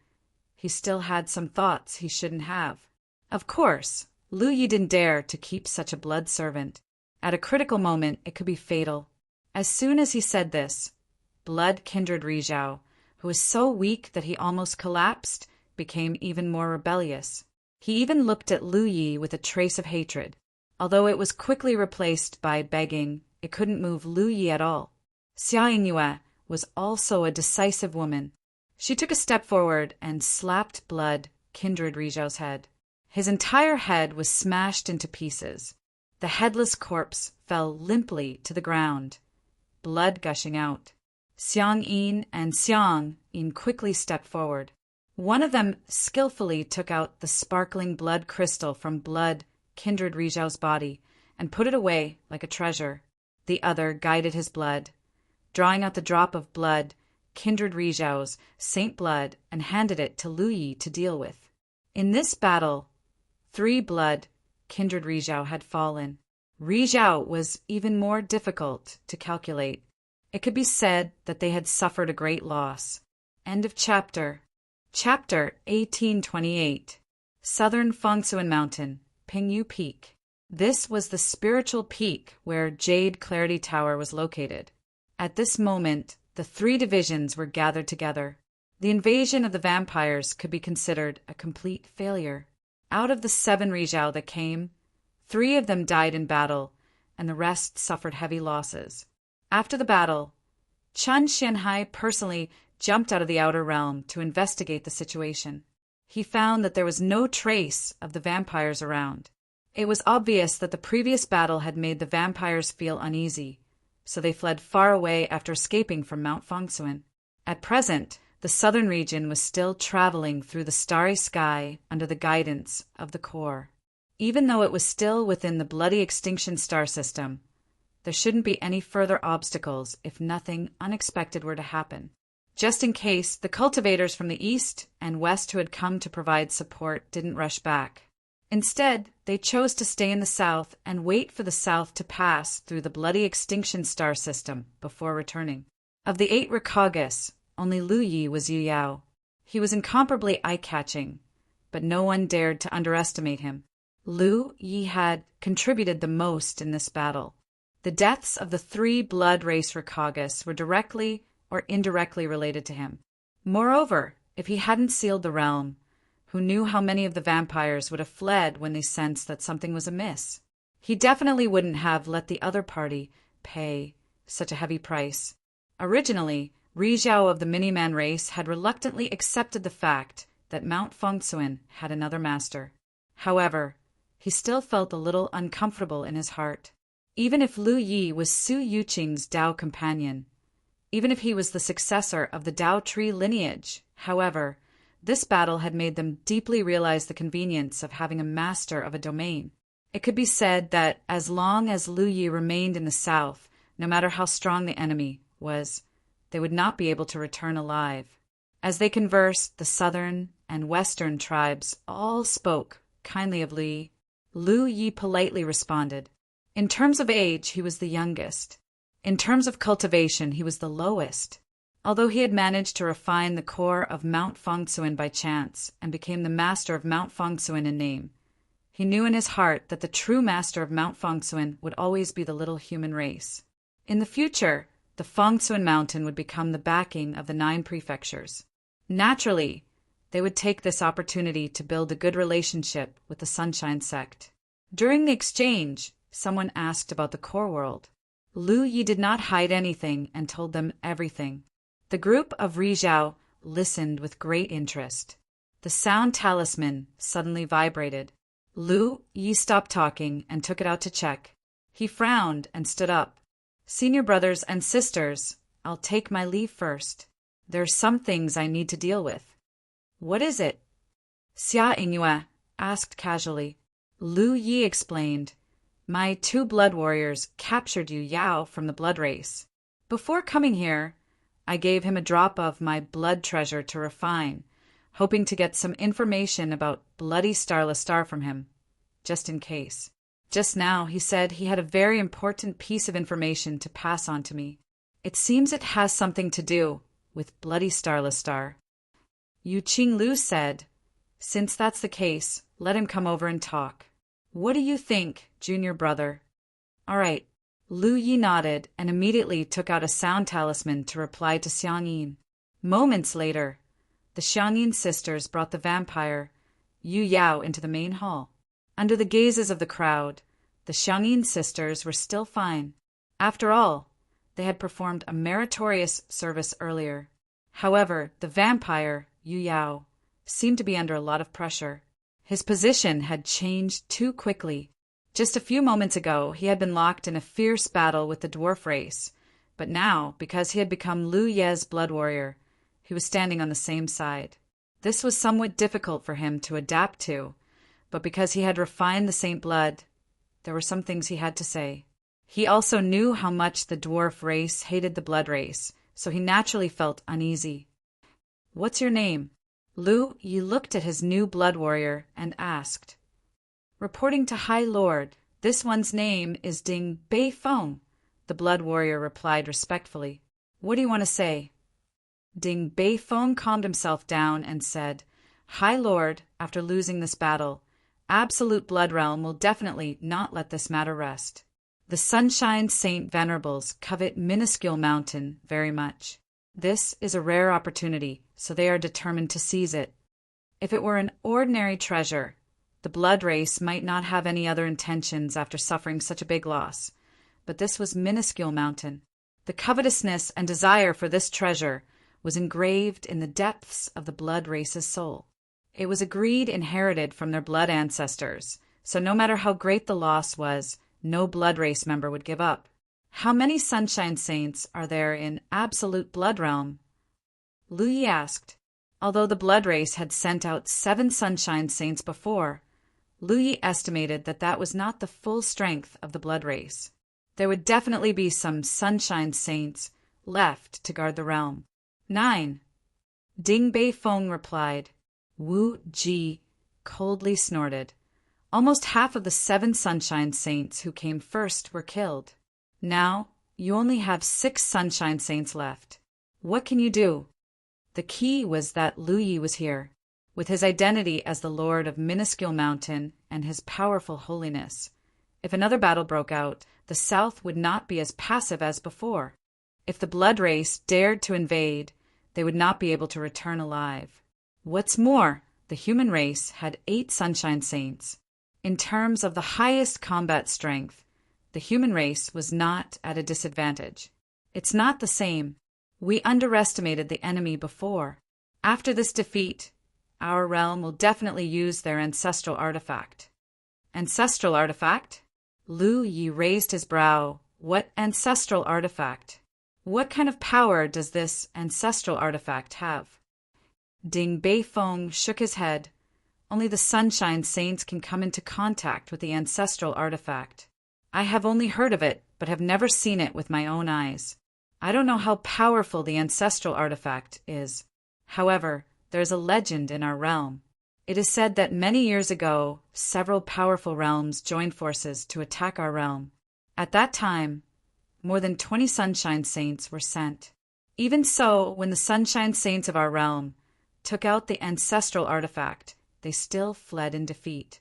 he still had some thoughts he shouldn't have. Of course, Lu Yi didn't dare to keep such a blood servant. At a critical moment, it could be fatal. As soon as he said this, blood kindred Rizhao, who was so weak that he almost collapsed, became even more rebellious. He even looked at Lu Yi with a trace of hatred. Although it was quickly replaced by begging, it couldn't move Lu Yi at all. Xia Yingyue was also a decisive woman. She took a step forward and slapped blood kindred Rizhao's head. His entire head was smashed into pieces. The headless corpse fell limply to the ground, blood gushing out. Xiang Yin and Xiang Yin quickly stepped forward. One of them skillfully took out the sparkling blood crystal from blood kindred Rizhao's body and put it away like a treasure. The other guided his blood, drawing out the drop of blood kindred Rizhao's saint blood and handed it to Lu Yi to deal with. In this battle, 3 blood kindred Rizhao had fallen. Rizhao was even more difficult to calculate. It could be said that they had suffered a great loss. End of chapter. Chapter 1828. Southern Fengsuan Mountain, Pingyu Peak. This was the spiritual peak where Jade Clarity Tower was located. At this moment, the 3 divisions were gathered together. The invasion of the vampires could be considered a complete failure. Out of the 7 Rizhao that came, 3 of them died in battle, and the rest suffered heavy losses. After the battle, Chen Xianhai personally jumped out of the outer realm to investigate the situation. He found that there was no trace of the vampires around. It was obvious that the previous battle had made the vampires feel uneasy, so they fled far away after escaping from Mount Fengsuan. At present, the southern region was still traveling through the starry sky under the guidance of the core. Even though it was still within the bloody extinction star system, there shouldn't be any further obstacles if nothing unexpected were to happen. Just in case, the cultivators from the east and west who had come to provide support didn't rush back. Instead, they chose to stay in the south and wait for the south to pass through the bloody extinction star system before returning. Of the 8 Rakagas, only Lu Yi was Yu Yao. He was incomparably eye-catching, but no one dared to underestimate him. Lu Yi had contributed the most in this battle. The deaths of the 3 blood race Rakagas were directly or indirectly related to him. Moreover, if he hadn't sealed the realm, who knew how many of the vampires would have fled when they sensed that something was amiss? He definitely wouldn't have let the other party pay such a heavy price. Originally, Rizhao of the Miniman race had reluctantly accepted the fact that Mount Fengsuan had another master. However, he still felt a little uncomfortable in his heart. Even if Lu Yi was Su Yuqing's Dao companion, even if he was the successor of the Dao tree lineage, however, this battle had made them deeply realize the convenience of having a master of a domain. It could be said that as long as Lu Yi remained in the south, no matter how strong the enemy was, they would not be able to return alive. As they conversed, the southern and western tribes all spoke kindly of Lu Yi. Lu Yi politely responded. In terms of age, he was the youngest. In terms of cultivation, he was the lowest. Although he had managed to refine the core of Mount Fengsuan by chance and became the master of Mount Fengsuan in name, he knew in his heart that the true master of Mount Fengsuan would always be the little human race. In the future, the Fengsuan mountain would become the backing of the 9 prefectures. Naturally, they would take this opportunity to build a good relationship with the Sunshine sect. During the exchange, someone asked about the core world. Lu Yi did not hide anything and told them everything. The group of Rizhao listened with great interest. The sound talisman suddenly vibrated. Lu Yi stopped talking and took it out to check. He frowned and stood up. Senior brothers and sisters, I'll take my leave first. There are some things I need to deal with. What is it? Xia Yingyue asked casually. Lu Yi explained. My 2 blood warriors captured Yu Yao from the blood race. Before coming here, I gave him a drop of my blood treasure to refine, hoping to get some information about Bloody Starless Star from him, just in case. Just now, he said he had a very important piece of information to pass on to me. It seems it has something to do with Bloody Starless Star. Yu Qinglu said, since that's the case, let him come over and talk. What do you think, junior brother? All right. Lu Yi nodded and immediately took out a sound talisman to reply to Xiang Yin. Moments later, the Xiang Yin sisters brought the vampire, Yu Yao, into the main hall. Under the gazes of the crowd, the Xiang Yin sisters were still fine. After all, they had performed a meritorious service earlier. However, the vampire, Yu Yao, seemed to be under a lot of pressure. His position had changed too quickly. Just a few moments ago, he had been locked in a fierce battle with the dwarf race, But now, because he had become Lu Ye's blood warrior, he was standing on the same side. This was somewhat difficult for him to adapt to, but because he had refined the saint blood, there were some things he had to say. He also knew how much the dwarf race hated the blood race, so he naturally felt uneasy. "What's your name?" Lu Yi looked at his new blood warrior and asked. "Reporting to High Lord, this one's name is Ding Bei Feng," the blood warrior replied respectfully. "What do you want to say?" Ding Bei Feng calmed himself down and said, "High Lord, after losing this battle, Absolute Blood Realm will definitely not let this matter rest. The Sunshine Saint Venerables covet Minuscule Mountain very much. This is a rare opportunity, so they are determined to seize it. If it were an ordinary treasure, the blood race might not have any other intentions after suffering such a big loss. But this was Minuscule Mountain. The covetousness and desire for this treasure was engraved in the depths of the blood race's soul. It was a greed inherited from their blood ancestors, so no matter how great the loss was, no blood race member would give up. How many Sunshine Saints are there in Absolute Blood Realm?" Lu Yi asked. Although the blood race had sent out 7 Sunshine Saints before, Lu Yi estimated that that was not the full strength of the blood race. There would definitely be some Sunshine Saints left to guard the realm. 9. Ding Bei Feng replied. Wu Ji coldly snorted. Almost half of the 7 Sunshine Saints who came first were killed. Now, you only have 6 Sunshine Saints left. What can you do? The key was that Lu Yi was here, with his identity as the Lord of Minuscule Mountain and his powerful holiness. If another battle broke out, the South would not be as passive as before. If the blood race dared to invade, they would not be able to return alive. What's more, the human race had 8 Sunshine Saints. In terms of the highest combat strength, the human race was not at a disadvantage. It's not the same. We underestimated the enemy before. After this defeat, our realm will definitely use their ancestral artifact. Ancestral artifact? Lu Yi raised his brow. What ancestral artifact? What kind of power does this ancestral artifact have? Ding Bei Feng shook his head. Only the Sunshine Saints can come into contact with the ancestral artifact. I have only heard of it, but have never seen it with my own eyes. I don't know how powerful the ancestral artifact is. However, there is a legend in our realm. It is said that many years ago, several powerful realms joined forces to attack our realm. At that time, more than 20 Sunshine Saints were sent. Even so, when the Sunshine Saints of our realm took out the ancestral artifact, they still fled in defeat.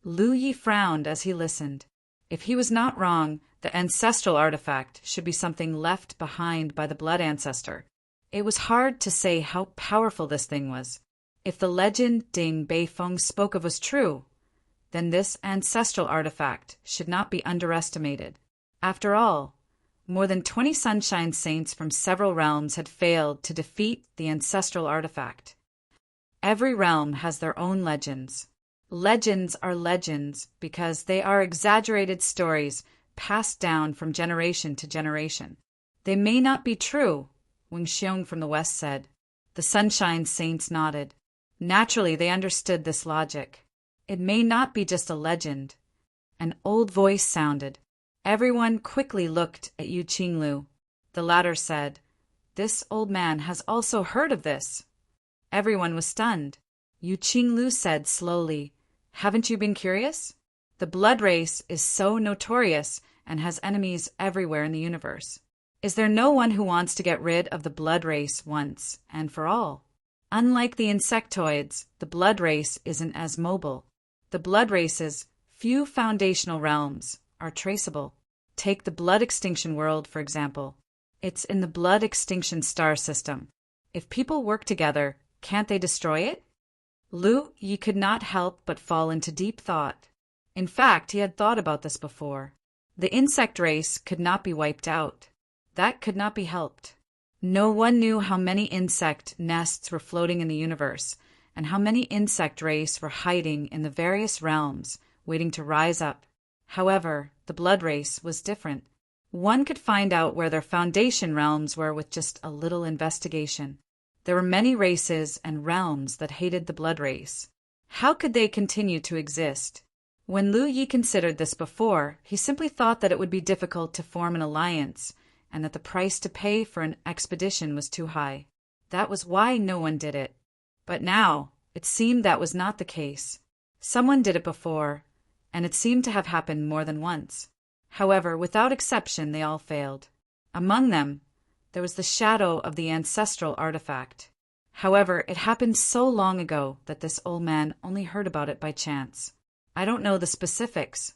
Lu Yi frowned as he listened. If he was not wrong, the ancestral artifact should be something left behind by the blood ancestor. It was hard to say how powerful this thing was. If the legend Ding Bei Feng spoke of was true, then this ancestral artifact should not be underestimated. After all, more than 20 Sunshine Saints from several realms had failed to defeat the ancestral artifact. Every realm has their own legends. Legends are legends because they are exaggerated stories passed down from generation to generation. They may not be true, Wing Xiong from the west said. The Sunshine Saints nodded. Naturally, they understood this logic. It may not be just a legend. An old voice sounded. Everyone quickly looked at Yu Qinglu. The latter said, "This old man has also heard of this." Everyone was stunned. Yu Qinglu said slowly, "Haven't you been curious? The blood race is so notorious and has enemies everywhere in the universe. Is there no one who wants to get rid of the blood race once and for all? Unlike the insectoids, the blood race isn't as mobile. The blood race's few foundational realms are traceable. Take the blood extinction world, for example. It's in the blood extinction star system. If people work together, can't they destroy it?" Lu Yi could not help but fall into deep thought. In fact, he had thought about this before. The insect race could not be wiped out. That could not be helped. No one knew how many insect nests were floating in the universe, and how many insect race were hiding in the various realms, waiting to rise up. However, the blood race was different. One could find out where their foundation realms were with just a little investigation. There were many races and realms that hated the blood race. How could they continue to exist? When Lu Yi considered this before, he simply thought that it would be difficult to form an alliance, and that the price to pay for an expedition was too high. That was why no one did it. But now, it seemed that was not the case. Someone did it before, and it seemed to have happened more than once. However, without exception, they all failed. Among them, there was the shadow of the ancestral artifact. However, it happened so long ago that this old man only heard about it by chance. I don't know the specifics.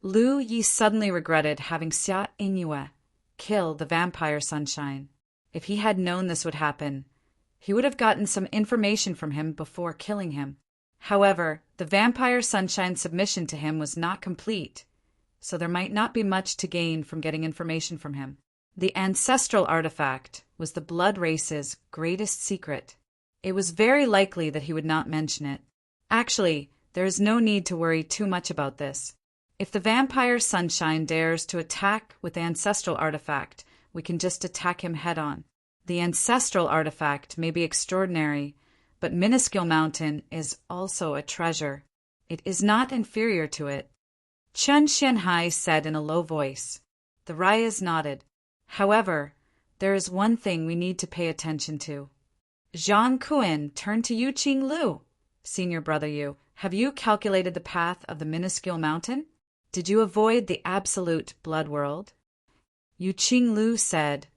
Lu Yi suddenly regretted having Xia Inyue kill the vampire Sunshine. If he had known this would happen, he would have gotten some information from him before killing him. However, the vampire Sunshine's submission to him was not complete, so there might not be much to gain from getting information from him. The ancestral artifact was the blood race's greatest secret. It was very likely that he would not mention it. Actually, there is no need to worry too much about this. If the vampire Sunshine dares to attack with the ancestral artifact, we can just attack him head-on. The ancestral artifact may be extraordinary, but Minuscule Mountain is also a treasure. It is not inferior to it. Chen Xianhai said in a low voice. The Ryas nodded. However, there is one thing we need to pay attention to. Zhang Kuan turned to Yu Qing Lu. Senior brother Yu, have you calculated the path of the Minuscule Mountain? Did you avoid the absolute blood world? Yu Qing Lu said,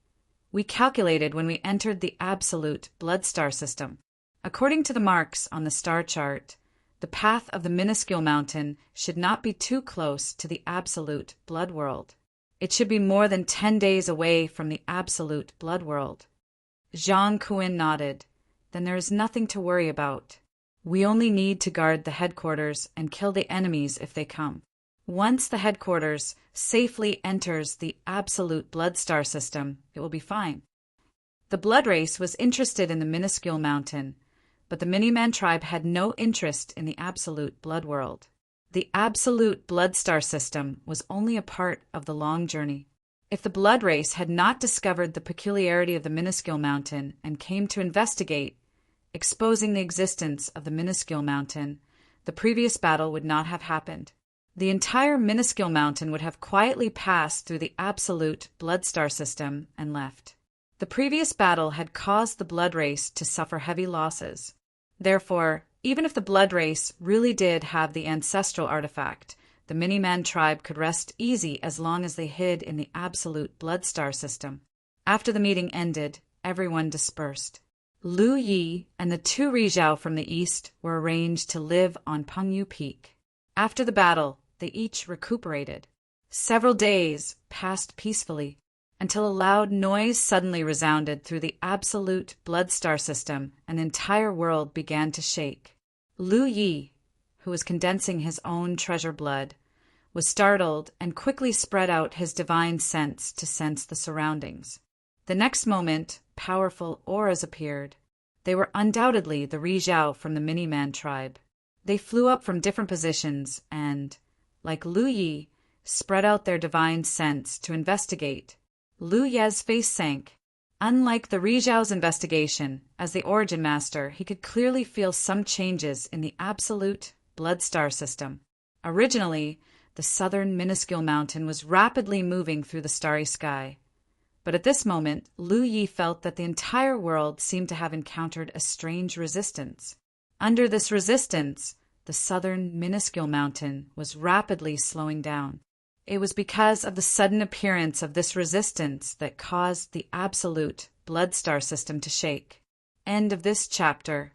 We calculated when we entered the absolute blood star system. According to the marks on the star chart, the path of the Minuscule Mountain should not be too close to the absolute blood world. It should be more than 10 days away from the absolute blood world. Zhang Kuan nodded. Then there is nothing to worry about. We only need to guard the headquarters and kill the enemies if they come. Once the headquarters safely enters the absolute blood star system, it will be fine. The blood race was interested in the Minuscule Mountain, but the Miniman tribe had no interest in the absolute blood world. The absolute blood star system was only a part of the long journey. If the blood race had not discovered the peculiarity of the Minuscule Mountain and came to investigate, exposing the existence of the Minuscule Mountain, the previous battle would not have happened. The entire Minuscule Mountain would have quietly passed through the absolute blood star system and left. The previous battle had caused the blood race to suffer heavy losses. Therefore, even if the blood race really did have the ancestral artifact, the Miniman tribe could rest easy as long as they hid in the absolute blood star system. After the meeting ended, everyone dispersed. Lu Yi and the 2 Rizhao from the east were arranged to live on Pengyu Peak. After the battle, they each recuperated. Several days passed peacefully, until a loud noise suddenly resounded through the absolute blood star system and the entire world began to shake. Lu Yi, who was condensing his own treasure blood, was startled and quickly spread out his divine sense to sense the surroundings. The next moment, powerful auras appeared. They were undoubtedly the Rizhao from the Miniman tribe. They flew up from different positions and, like Lu Yi, spread out their divine sense to investigate. Lu Ye's face sank. Unlike the Rizhao's investigation, as the Origin Master, he could clearly feel some changes in the absolute blood star system. Originally, the southern Minuscule Mountain was rapidly moving through the starry sky. But at this moment, Lu Yi felt that the entire world seemed to have encountered a strange resistance. Under this resistance, the southern Minuscule Mountain was rapidly slowing down. It was because of the sudden appearance of this resistance that caused the absolute blood star system to shake. End of this chapter.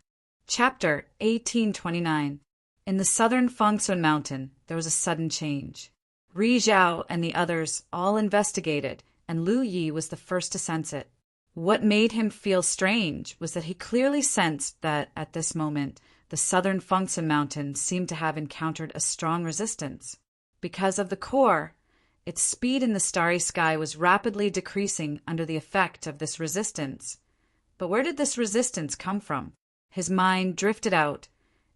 Chapter 1829. In the southern Fengsun Mountain, there was a sudden change. Ri Zhao and the others all investigated, and Lu Yi was the first to sense it. What made him feel strange was that he clearly sensed that, at this moment, the southern Fengsun Mountain seemed to have encountered a strong resistance. Because of the core, its speed in the starry sky was rapidly decreasing under the effect of this resistance. But where did this resistance come from? His mind drifted out,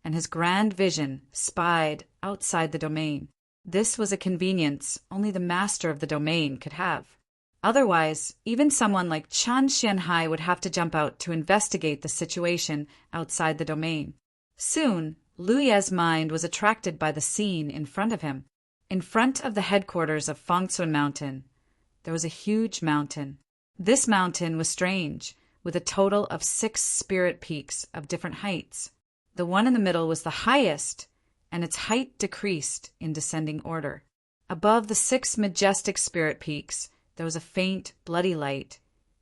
and his grand vision spied outside the domain. This was a convenience only the master of the domain could have. Otherwise, even someone like Chan Xianhai would have to jump out to investigate the situation outside the domain. Soon, Lu Ye's mind was attracted by the scene in front of him. In front of the headquarters of Fangcun Mountain, there was a huge mountain. This mountain was strange, with a total of 6 spirit peaks of different heights. The one in the middle was the highest, and its height decreased in descending order. Above the 6 majestic spirit peaks, there was a faint, bloody light,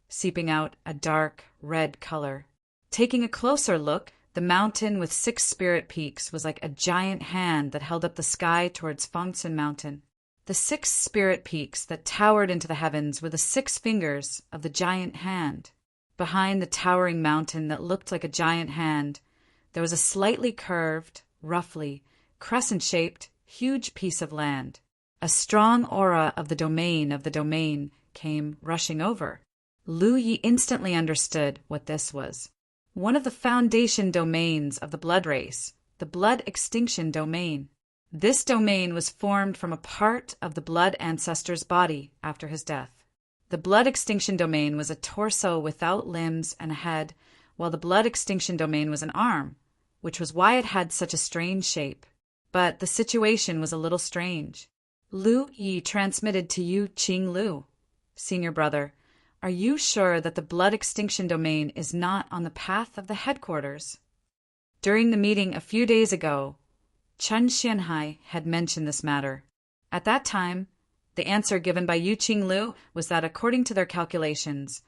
seeping out a dark, red color. Taking a closer look, the mountain with 6 spirit peaks was like a giant hand that held up the sky towards Fangcun Mountain. The 6 spirit peaks that towered into the heavens were the 6 fingers of the giant hand. Behind the towering mountain that looked like a giant hand, there was a slightly curved, roughly, crescent-shaped, huge piece of land. A strong aura of the domain came rushing over. Lu Yi instantly understood what this was. One of the foundation domains of the blood race, the blood extinction domain. This domain was formed from a part of the blood ancestor's body after his death. The blood extinction domain was a torso without limbs and a head, while the blood extinction domain was an arm, which was why it had such a strange shape. But the situation was a little strange. Lu Yi transmitted to Yu Qing Lu, "Senior brother, are you sure that the blood extinction domain is not on the path of the headquarters?" During the meeting a few days ago, Chen Xianhai had mentioned this matter. At that time, the answer given by Yu Qing Lu was that according to their calculations,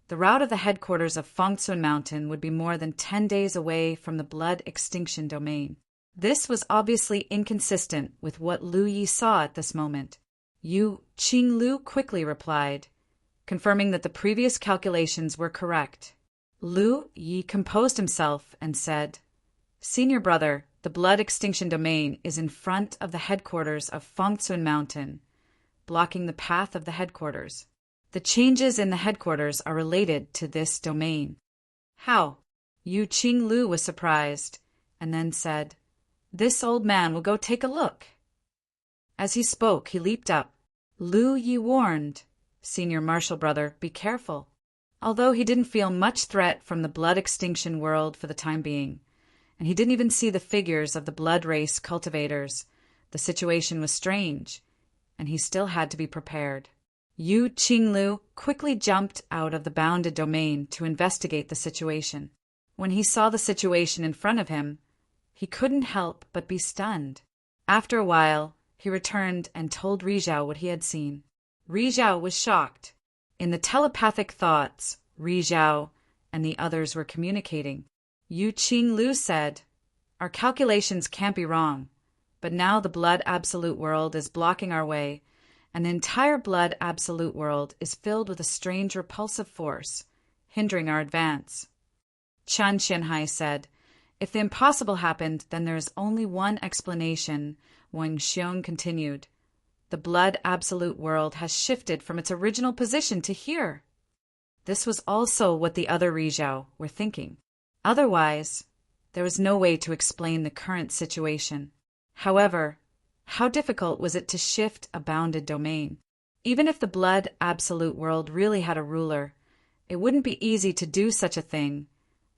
the route of the headquarters of Fangcun Mountain would be more than 10 days away from the blood extinction domain. This was obviously inconsistent with what Lu Yi saw at this moment. Yu Qing Lu quickly replied, confirming that the previous calculations were correct. Lu Yi composed himself and said, "Senior brother, the blood extinction domain is in front of the headquarters of Fangcun Mountain, blocking the path of the headquarters. The changes in the headquarters are related to this domain." "How?" Yu Qing Lu was surprised, and then said, "This old man will go take a look." As he spoke, he leaped up. Lu Yi warned, "Senior marshal brother, be careful." Although he didn't feel much threat from the blood extinction world for the time being, and he didn't even see the figures of the blood race cultivators, the situation was strange, and he still had to be prepared. Yu Qing Lu quickly jumped out of the bounded domain to investigate the situation. When he saw the situation in front of him, he couldn't help but be stunned. After a while, he returned and told Rizhao what he had seen. Rizhao was shocked. In the telepathic thoughts, Rizhao and the others were communicating. Yu Qing Lu said, "Our calculations can't be wrong, but now the blood absolute world is blocking our way, and the entire blood absolute world is filled with a strange repulsive force, hindering our advance." Chan Xianhai said, "If the impossible happened, then there is only one explanation." Wang Xiong continued, "The blood absolute world has shifted from its original position to here." This was also what the other Rizhao were thinking. Otherwise, there was no way to explain the current situation. However, how difficult was it to shift a bounded domain? Even if the blood absolute world really had a ruler, it wouldn't be easy to do such a thing,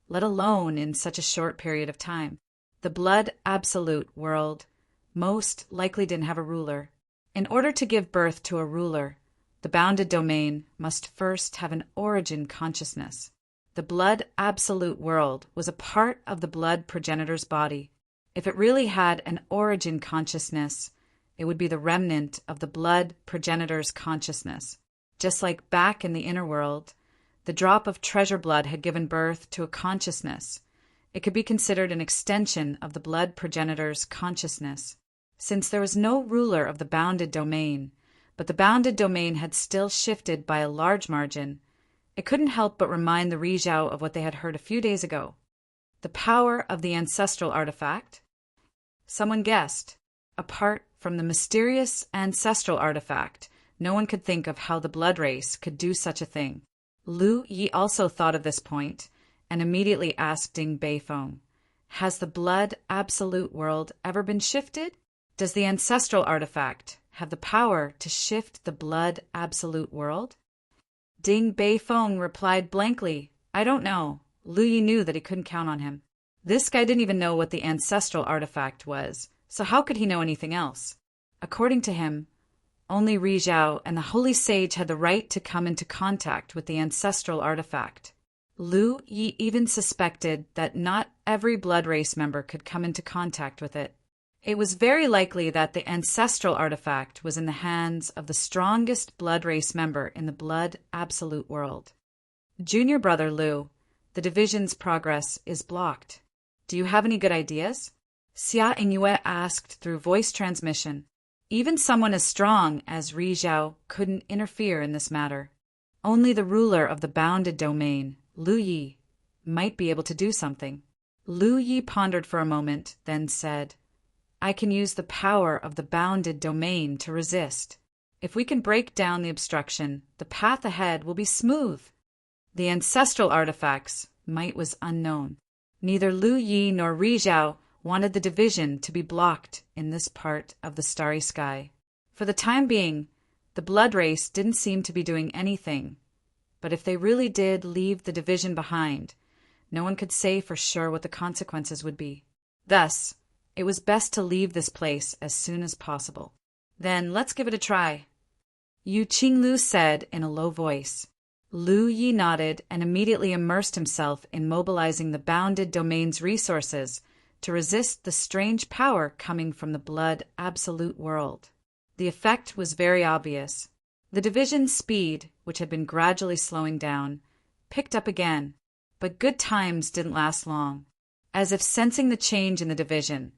let alone in such a short period of time. The blood absolute world most likely didn't have a ruler. In order to give birth to a ruler, the bounded domain must first have an origin consciousness. The blood absolute world was a part of the blood progenitor's body. If it really had an origin consciousness, it would be the remnant of the blood progenitor's consciousness. Just like back in the inner world, the drop of treasure blood had given birth to a consciousness. It could be considered an extension of the blood progenitor's consciousness. Since there was no ruler of the bounded domain, but the bounded domain had still shifted by a large margin, it couldn't help but remind the Rizhao of what they had heard a few days ago. The power of the ancestral artifact? Someone guessed. Apart from the mysterious ancestral artifact, no one could think of how the blood race could do such a thing. Lu Yi also thought of this point and immediately asked Ding Beifeng, "Has the blood absolute world ever been shifted?" Does the ancestral artifact have the power to shift the blood absolute world? Ding Bei Feng replied blankly, I don't know. Lu Yi knew that he couldn't count on him. This guy didn't even know what the ancestral artifact was, so how could he know anything else? According to him, only Ri Zhao and the Holy Sage had the right to come into contact with the ancestral artifact. Lu Yi even suspected that not every blood race member could come into contact with it. It was very likely that the ancestral artifact was in the hands of the strongest blood race member in the blood absolute world. Junior brother Lu, the division's progress is blocked. Do you have any good ideas? Xia Ingyue asked through voice transmission. Even someone as strong as Ri Zhao couldn't interfere in this matter. Only the ruler of the bounded domain, Lu Yi, might be able to do something. Lu Yi pondered for a moment, then said, I can use the power of the bounded domain to resist. If we can break down the obstruction, the path ahead will be smooth. The ancestral artifact's might was unknown. Neither Lu Yi nor Ri Zhao wanted the division to be blocked in this part of the starry sky. For the time being, the blood race didn't seem to be doing anything. But if they really did leave the division behind, no one could say for sure what the consequences would be. Thus, it was best to leave this place as soon as possible. Then let's give it a try. Yu Qinglu said in a low voice. Lu Yi nodded and immediately immersed himself in mobilizing the bounded domain's resources to resist the strange power coming from the blood absolute world. The effect was very obvious. The division's speed, which had been gradually slowing down, picked up again, but good times didn't last long. As if sensing the change in the division,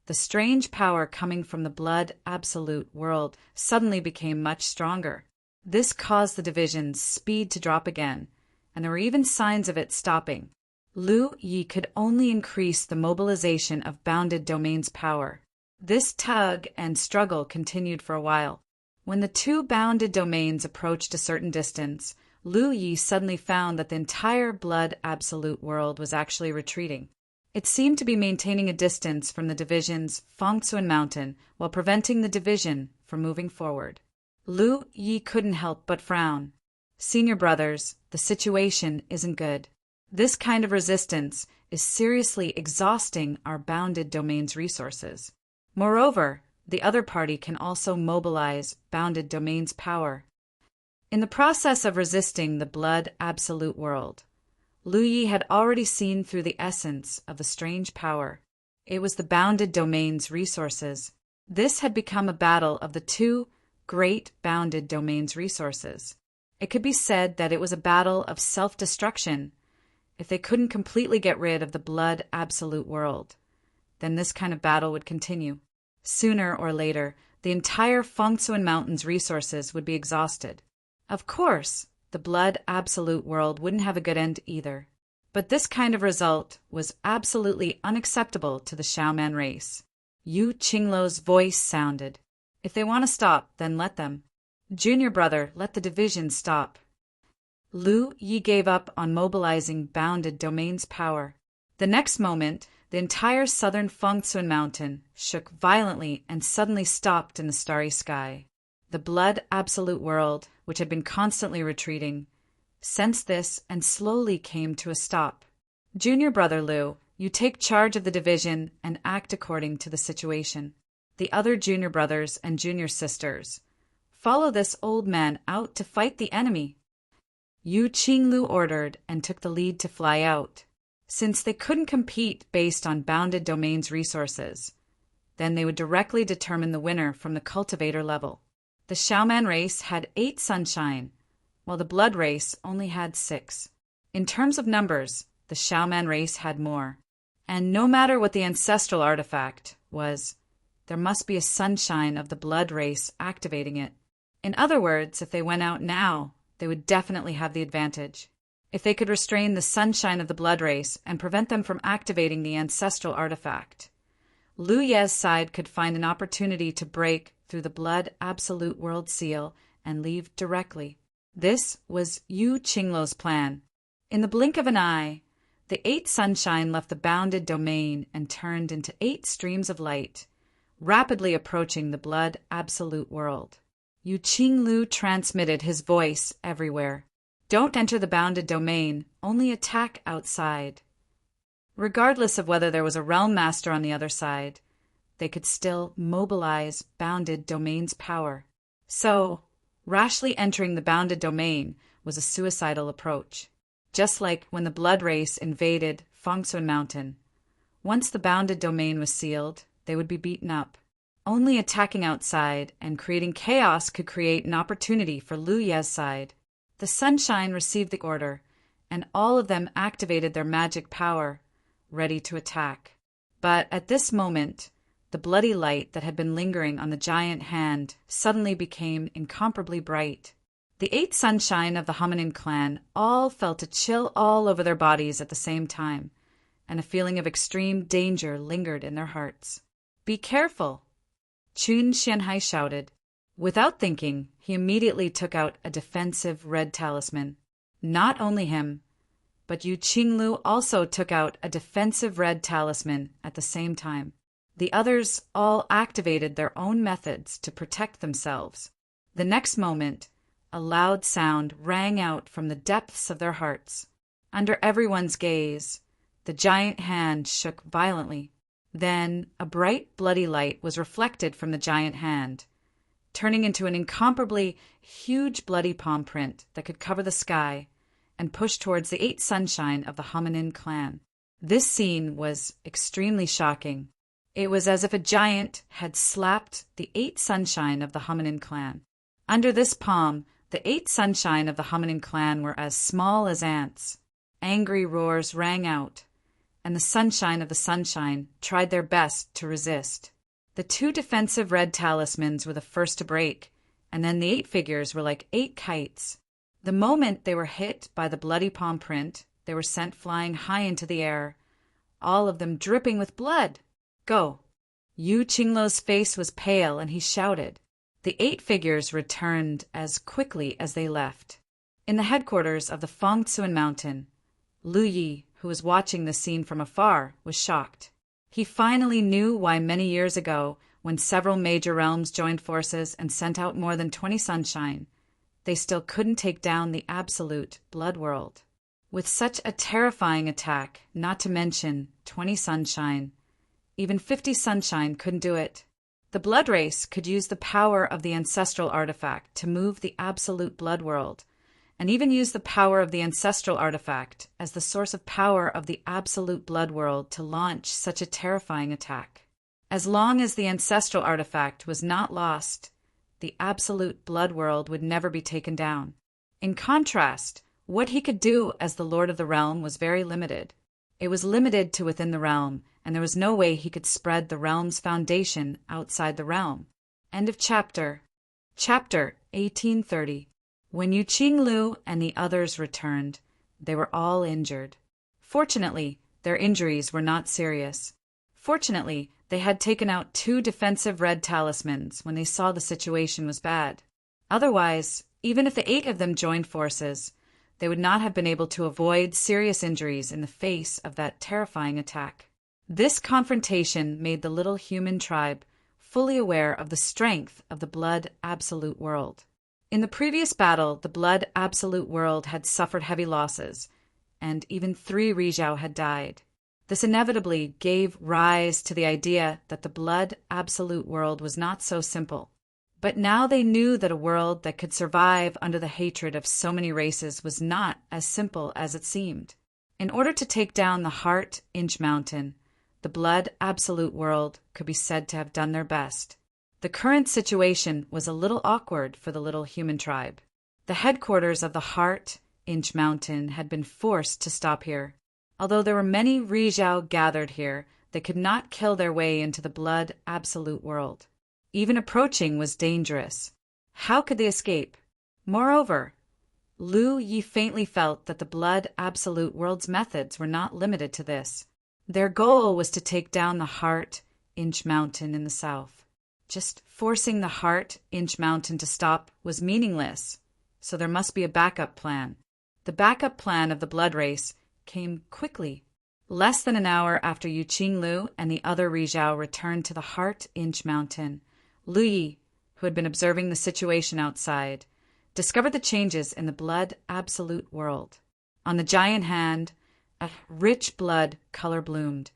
the strange power coming from the blood absolute world suddenly became much stronger. This caused the division's speed to drop again, and there were even signs of it stopping. Lu Yi could only increase the mobilization of bounded domain's power. This tug and struggle continued for a while. When the two bounded domains approached a certain distance, Lu Yi suddenly found that the entire blood absolute world was actually retreating. It seemed to be maintaining a distance from the division's Fengcuan mountain while preventing the division from moving forward. Lu Yi couldn't help but frown. Senior brothers, the situation isn't good. This kind of resistance is seriously exhausting our bounded domain's resources. Moreover, the other party can also mobilize bounded domain's power. In the process of resisting the blood absolute world, Lu Yi had already seen through the essence of the strange power. It was the bounded domain's resources. This had become a battle of the two great bounded domain's resources. It could be said that it was a battle of self-destruction. If they couldn't completely get rid of the blood absolute world, then this kind of battle would continue. Sooner or later, the entire Fengcuan Mountain's resources would be exhausted. Of course, the blood absolute world wouldn't have a good end either. But this kind of result was absolutely unacceptable to the Xiaoman race. Yu Qinglu's voice sounded. If they want to stop, then let them. Junior brother, let the division stop. Lu Yi gave up on mobilizing bounded domain's power. The next moment, the entire southern Fengcuan mountain shook violently and suddenly stopped in the starry sky. The blood absolute world, which had been constantly retreating, sensed this and slowly came to a stop. Junior brother Lu, you take charge of the division and act according to the situation. The other junior brothers and junior sisters, follow this old man out to fight the enemy. Yu Qinglu ordered and took the lead to fly out. Since they couldn't compete based on bounded domain's resources, then they would directly determine the winner from the cultivator level. The Xiaoman race had 8 sunshine, while the blood race only had 6. In terms of numbers, the Xiaoman race had more. And no matter what the ancestral artifact was, there must be a sunshine of the blood race activating it. In other words, if they went out now, they would definitely have the advantage. If they could restrain the sunshine of the blood race and prevent them from activating the ancestral artifact, Lu Ye's side could find an opportunity to break through the blood absolute world seal and leave directly. This was Yu Qinglu's plan. In the blink of an eye, the 8 sunshine left the bounded domain and turned into 8 streams of light, rapidly approaching the blood absolute world. Yu Qinglu transmitted his voice everywhere. Don't enter the bounded domain, only attack outside. Regardless of whether there was a realm master on the other side, they could still mobilize bounded domain's power. So, rashly entering the bounded domain was a suicidal approach. Just like when the blood race invaded Fengsun Mountain. Once the bounded domain was sealed, they would be beaten up. Only attacking outside and creating chaos could create an opportunity for Lu Ye's side. The Sunshine received the order, and all of them activated their magic power, ready to attack. But at this moment, the bloody light that had been lingering on the giant hand suddenly became incomparably bright. The 8 Sunshine of the Hominin clan all felt a chill all over their bodies at the same time, and a feeling of extreme danger lingered in their hearts. "Be careful!" Chun Xianhai shouted. Without thinking, he immediately took out a defensive red talisman. Not only him, but Yu Qinglu also took out a defensive red talisman at the same time. The others all activated their own methods to protect themselves. The next moment, a loud sound rang out from the depths of their hearts. Under everyone's gaze, the giant hand shook violently. Then a bright, bloody light was reflected from the giant hand, turning into an incomparably huge bloody palm print that could cover the sky and push towards the 8 Sunshine of the Hominin clan. This scene was extremely shocking. It was as if a giant had slapped the 8 Sunshine of the Hominin clan. Under this palm, the 8 Sunshine of the Hominin clan were as small as ants. Angry roars rang out, and the Sunshine of the Sunshine tried their best to resist. The 2 defensive red talismans were the first to break, and then the 8 figures were like 8 kites. The moment they were hit by the bloody palm print, they were sent flying high into the air, all of them dripping with blood. "Go!" Yu Qinglu's face was pale, and he shouted. The 8 figures returned as quickly as they left. In the headquarters of the Fengsun Mountain, Lu Yi, who was watching the scene from afar, was shocked. He finally knew why many years ago, when several major realms joined forces and sent out more than 20 Sunshine, they still couldn't take down the absolute blood world. With such a terrifying attack, not to mention 20 Sunshine, even 50 Sunshine couldn't do it. The blood race could use the power of the ancestral artifact to move the absolute blood world, and even use the power of the ancestral artifact as the source of power of the absolute blood world to launch such a terrifying attack. As long as the ancestral artifact was not lost, the absolute blood world would never be taken down. In contrast, what he could do as the Lord of the Realm was very limited. It was limited to within the realm, and there was no way he could spread the realm's foundation outside the realm. End of chapter. Chapter 1830. When Yu Qinglu and the others returned, they were all injured. Fortunately, their injuries were not serious. Fortunately, they had taken out 2 defensive red talismans when they saw the situation was bad. Otherwise, even if the 8 of them joined forces, they would not have been able to avoid serious injuries in the face of that terrifying attack. This confrontation made the little human tribe fully aware of the strength of the blood absolute world. In the previous battle, the blood absolute world had suffered heavy losses, and even 3 Rizhao had died. This inevitably gave rise to the idea that the blood absolute world was not so simple. But now they knew that a world that could survive under the hatred of so many races was not as simple as it seemed. In order to take down the Heart Inch Mountain, the blood absolute world could be said to have done their best. The current situation was a little awkward for the little human tribe. The headquarters of the Heart Inch Mountain had been forced to stop here. Although there were many Rizhao gathered here, they could not kill their way into the blood absolute world. Even approaching was dangerous. How could they escape? Moreover, Lu Yi faintly felt that the blood absolute world's methods were not limited to this. Their goal was to take down the Heart Inch Mountain in the south. Just forcing the Heart Inch Mountain to stop was meaningless, so there must be a backup plan. The backup plan of the blood race came quickly. Less than an hour after Yu Qinglu and the other Rizhao returned to the Heart Inch Mountain, Lu Yi, who had been observing the situation outside, discovered the changes in the blood absolute world. On the giant hand, a rich blood color bloomed,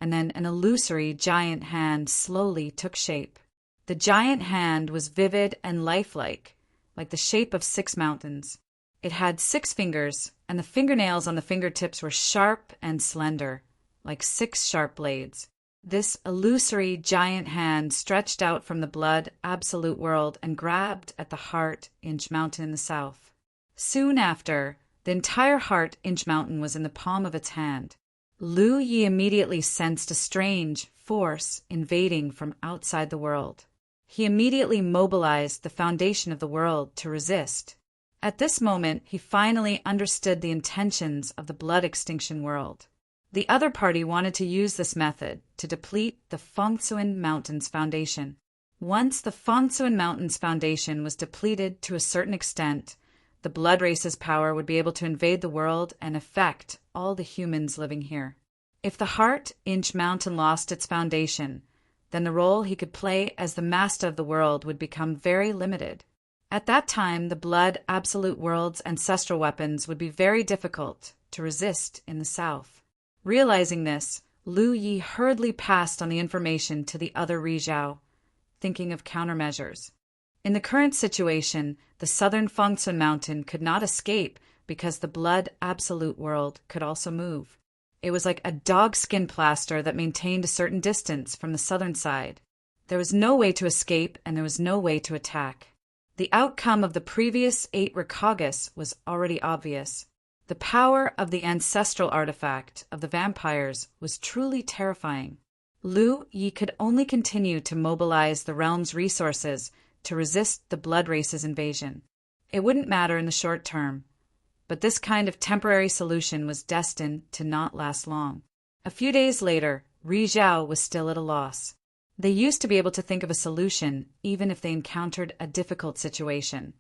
and then an illusory giant hand slowly took shape. The giant hand was vivid and lifelike, like the shape of 6 mountains. It had 6 fingers, and the fingernails on the fingertips were sharp and slender, like 6 sharp blades. This illusory giant hand stretched out from the blood absolute world and grabbed at the Heart Inch Mountain in the south. Soon after, the entire Heart Inch Mountain was in the palm of its hand. Lu Yi immediately sensed a strange force invading from outside the world. He immediately mobilized the foundation of the world to resist. At this moment, he finally understood the intentions of the blood extinction world. The other party wanted to use this method to deplete the Fengtsuan Mountain's foundation. Once the Fengtsuan Mountain's foundation was depleted to a certain extent, the blood race's power would be able to invade the world and affect all the humans living here. If the Heart Inch Mountain lost its foundation, then the role he could play as the master of the world would become very limited. At that time, the blood absolute world's ancestral weapons would be very difficult to resist in the south. Realizing this, Lu Yi hurriedly passed on the information to the other Rizhao, thinking of countermeasures. In the current situation, the southern Fengtsuan Mountain could not escape because the blood absolute world could also move. It was like a dogskin plaster that maintained a certain distance from the southern side. There was no way to escape and there was no way to attack. The outcome of the previous 8 Rikagas was already obvious. The power of the ancestral artifact of the vampires was truly terrifying. Lu Yi could only continue to mobilize the realm's resources to resist the blood race's invasion. It wouldn't matter in the short term, but this kind of temporary solution was destined to not last long. A few days later, Rizhao was still at a loss. They used to be able to think of a solution even if they encountered a difficult situation.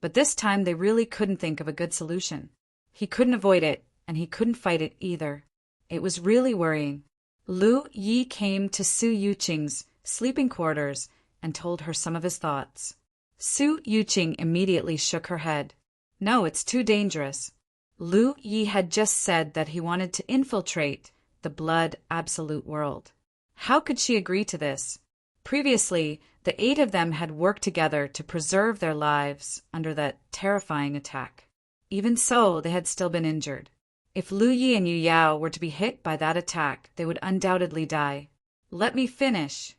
But this time they really couldn't think of a good solution. He couldn't avoid it, and he couldn't fight it either. It was really worrying. Lu Yi came to Su Yuqing's sleeping quarters and told her some of his thoughts. Su Yuqing immediately shook her head. No, it's too dangerous. Lu Yi had just said that he wanted to infiltrate the blood absolute world. How could she agree to this? Previously, the 8 of them had worked together to preserve their lives under that terrifying attack. Even so, they had still been injured. If Lu Yi and Yu Yao were to be hit by that attack, they would undoubtedly die. Let me finish.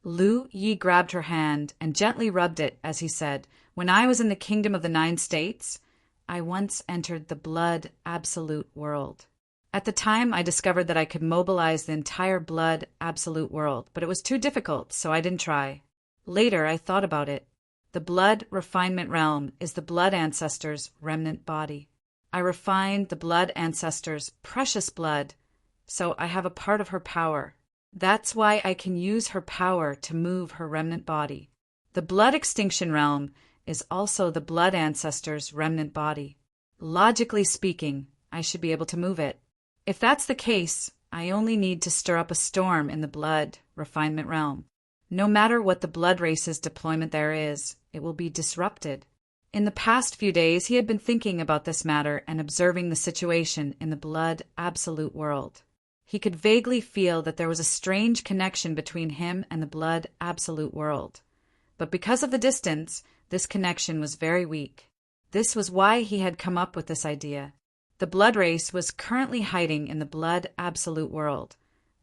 Lu Yi grabbed her hand and gently rubbed it as he said, When I was in the kingdom of the 9 states, I once entered the blood absolute world. At the time, I discovered that I could mobilize the entire blood absolute world, but it was too difficult, so I didn't try. Later, I thought about it. The blood refinement realm is the blood ancestor's remnant body. I refined the blood ancestor's precious blood, so I have a part of her power. That's why I can use her power to move her remnant body. The blood extinction realm is also the blood ancestor's remnant body. Logically speaking, I should be able to move it. If that's the case, I only need to stir up a storm in the blood refinement realm. No matter what the blood race's deployment there is, it will be disrupted. In the past few days, he had been thinking about this matter and observing the situation in the blood absolute world. He could vaguely feel that there was a strange connection between him and the blood absolute world. But because of the distance, this connection was very weak. This was why he had come up with this idea. The blood race was currently hiding in the blood absolute world,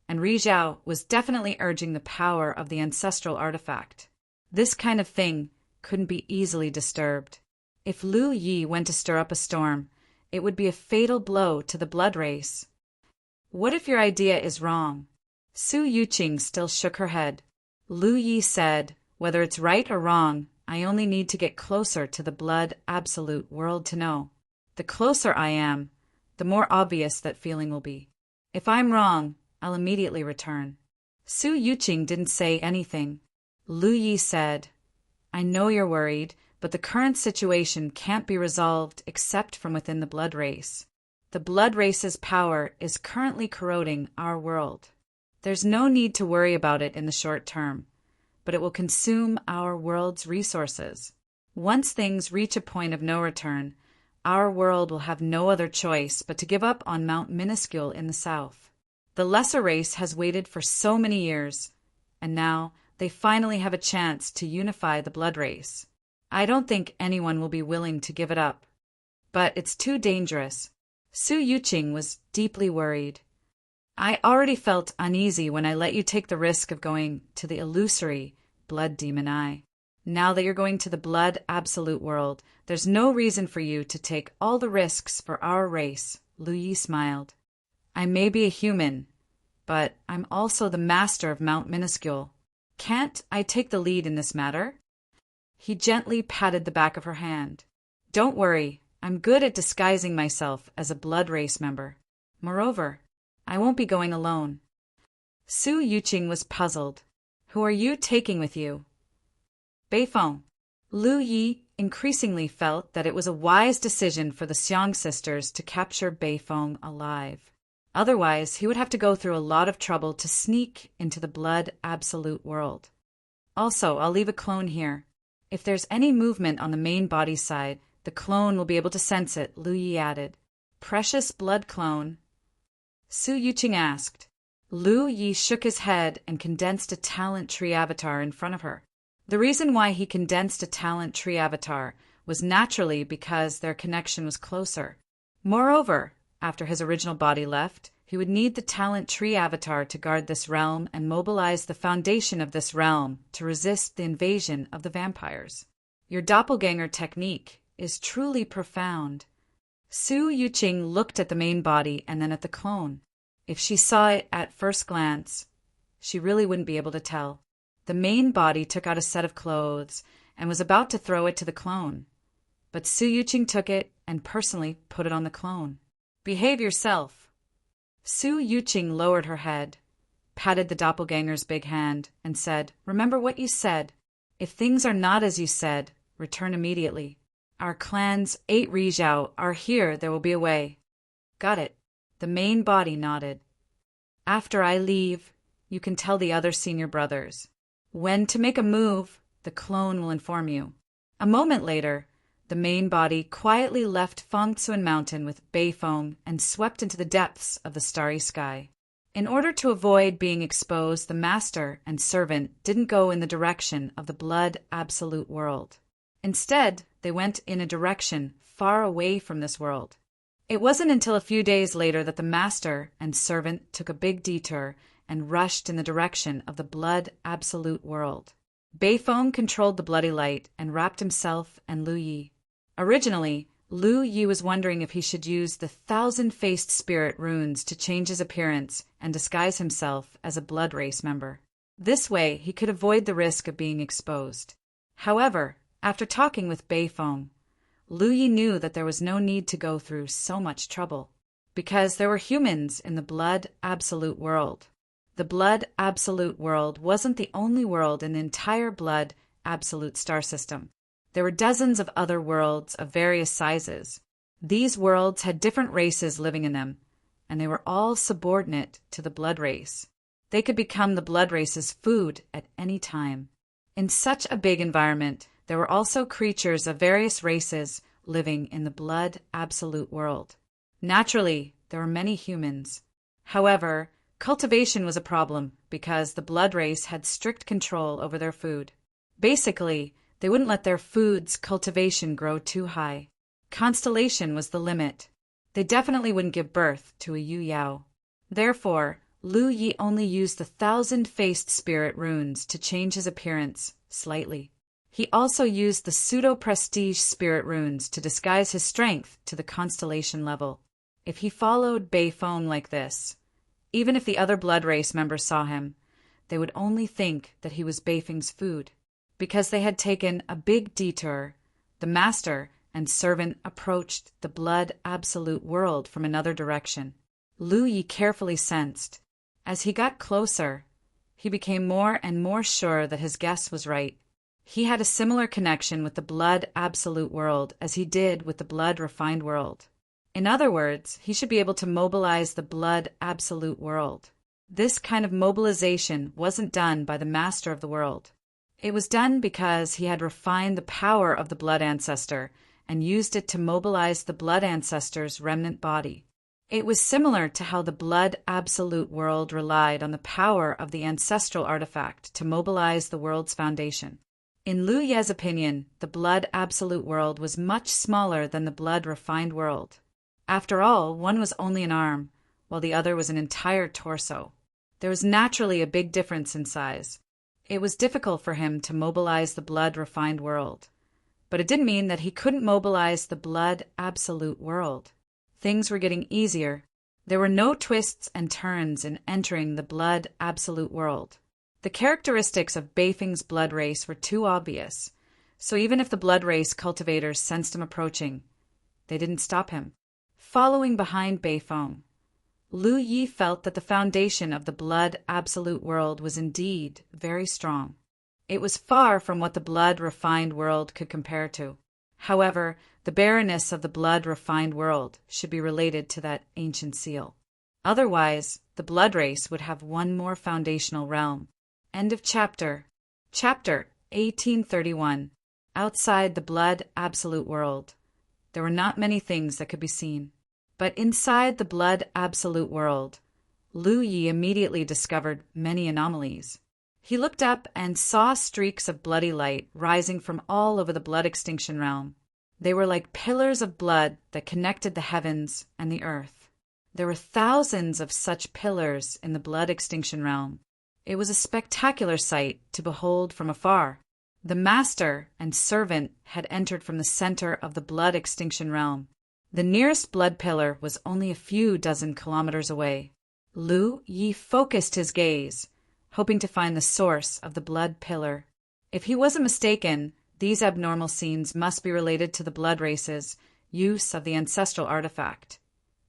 and Rizhao was definitely urging the power of the ancestral artifact. This kind of thing couldn't be easily disturbed. If Lu Yi went to stir up a storm, it would be a fatal blow to the blood race. What if your idea is wrong? Su Yuqing still shook her head. Lu Yi said, Whether it's right or wrong, I only need to get closer to the blood absolute world to know. The closer I am, the more obvious that feeling will be. If I'm wrong, I'll immediately return. Su Yuqing didn't say anything. Lu Yi said, I know you're worried, but the current situation can't be resolved except from within the blood race. The blood race's power is currently corroding our world. There's no need to worry about it in the short term, but it will consume our world's resources. Once things reach a point of no return, our world will have no other choice but to give up on Mount Minuscule in the south. The lesser race has waited for so many years, and now they finally have a chance to unify the blood race. I don't think anyone will be willing to give it up. But it's too dangerous. Su Yuqing was deeply worried. I already felt uneasy when I let you take the risk of going to the illusory Blood Demon Eye. Now that you're going to the Blood Absolute world, there's no reason for you to take all the risks for our race, Lu Yi smiled. I may be a human, but I'm also the master of Mount Minuscule. Can't I take the lead in this matter? He gently patted the back of her hand. Don't worry, I'm good at disguising myself as a blood race member. Moreover, I won't be going alone. Su Yuqing was puzzled. Who are you taking with you? Beifeng. Lu Yi increasingly felt that it was a wise decision for the Xiang sisters to capture Beifeng alive. Otherwise, he would have to go through a lot of trouble to sneak into the Blood Absolute world. Also, I'll leave a clone here. If there's any movement on the main body side, the clone will be able to sense it, Lu Yi added. Precious blood clone? Su Yuqing asked. Lu Yi shook his head and condensed a talent tree avatar in front of her. The reason why he condensed a talent tree avatar was naturally because their connection was closer. Moreover, after his original body left, he would need the talent tree avatar to guard this realm and mobilize the foundation of this realm to resist the invasion of the vampires. Your doppelganger technique is truly profound. Su Yuqing looked at the main body and then at the clone. If she saw it at first glance, she really wouldn't be able to tell. The main body took out a set of clothes and was about to throw it to the clone. But Su Yuqing took it and personally put it on the clone. Behave yourself. Su Yuqing lowered her head, patted the doppelganger's big hand, and said, Remember what you said. If things are not as you said, return immediately. Our clan's 8 Rizhao are here, there will be a way. Got it. The main body nodded. After I leave, you can tell the other senior brothers. When to make a move, the clone will inform you. A moment later, the main body quietly left Fengcuan Mountain with Beifeng and swept into the depths of the starry sky. In order to avoid being exposed, the master and servant didn't go in the direction of the Blood Absolute world. Instead, they went in a direction far away from this world. It wasn't until a few days later that the master and servant took a big detour and rushed in the direction of the Blood Absolute world. Beifeng controlled the bloody light and wrapped himself and Lu Yi. Originally, Lu Yi was wondering if he should use the 1,000-faced spirit runes to change his appearance and disguise himself as a blood race member. This way, he could avoid the risk of being exposed. However, after talking with Beifeng, Lu Yi knew that there was no need to go through so much trouble, because there were humans in the Blood Absolute world. The Blood Absolute world wasn't the only world in the entire Blood Absolute star system. There were dozens of other worlds of various sizes. These worlds had different races living in them, and they were all subordinate to the blood race. They could become the blood race's food at any time. In such a big environment, there were also creatures of various races living in the Blood Absolute world. Naturally, there were many humans. However, cultivation was a problem because the blood race had strict control over their food. Basically, they wouldn't let their food's cultivation grow too high. Constellation was the limit. They definitely wouldn't give birth to a Yu Yao. Therefore, Lu Yi only used the 1,000-faced spirit runes to change his appearance slightly. He also used the pseudo-prestige spirit runes to disguise his strength to the constellation level. If he followed Beifeng like this, even if the other blood race members saw him, they would only think that he was Beifeng's food. Because they had taken a big detour, the master and servant approached the Blood Absolute world from another direction. Lu Yi carefully sensed. As he got closer, he became more and more sure that his guess was right. He had a similar connection with the Blood Absolute world as he did with the Blood Refined world. In other words, he should be able to mobilize the blood absolute world. This kind of mobilization wasn't done by the master of the world. It was done because he had refined the power of the blood ancestor and used it to mobilize the blood ancestor's remnant body. It was similar to how the blood absolute world relied on the power of the ancestral artifact to mobilize the world's foundation. In Lu Ye's opinion, the blood absolute world was much smaller than the blood refined world. After all, one was only an arm, while the other was an entire torso. There was naturally a big difference in size. It was difficult for him to mobilize the blood refined world. But it didn't mean that he couldn't mobilize the blood absolute world. Things were getting easier. There were no twists and turns in entering the blood absolute world. The characteristics of Beifeng's blood race were too obvious, so even if the blood race cultivators sensed him approaching, they didn't stop him. Following behind Beifeng, Lu Yi felt that the foundation of the blood absolute world was indeed very strong. It was far from what the blood refined world could compare to. However, the barrenness of the blood refined world should be related to that ancient seal. Otherwise, the blood race would have one more foundational realm. End of chapter. Chapter 1831. Outside the blood absolute world, there were not many things that could be seen. But inside the blood absolute world, Lu Yi immediately discovered many anomalies. He looked up and saw streaks of bloody light rising from all over the blood extinction realm. They were like pillars of blood that connected the heavens and the earth. There were thousands of such pillars in the blood extinction realm. It was a spectacular sight to behold from afar. The master and servant had entered from the center of the blood extinction realm. The nearest blood pillar was only a few dozen kilometers away. Lu Yi focused his gaze, hoping to find the source of the blood pillar. If he wasn't mistaken, these abnormal scenes must be related to the blood race's use of the ancestral artifact.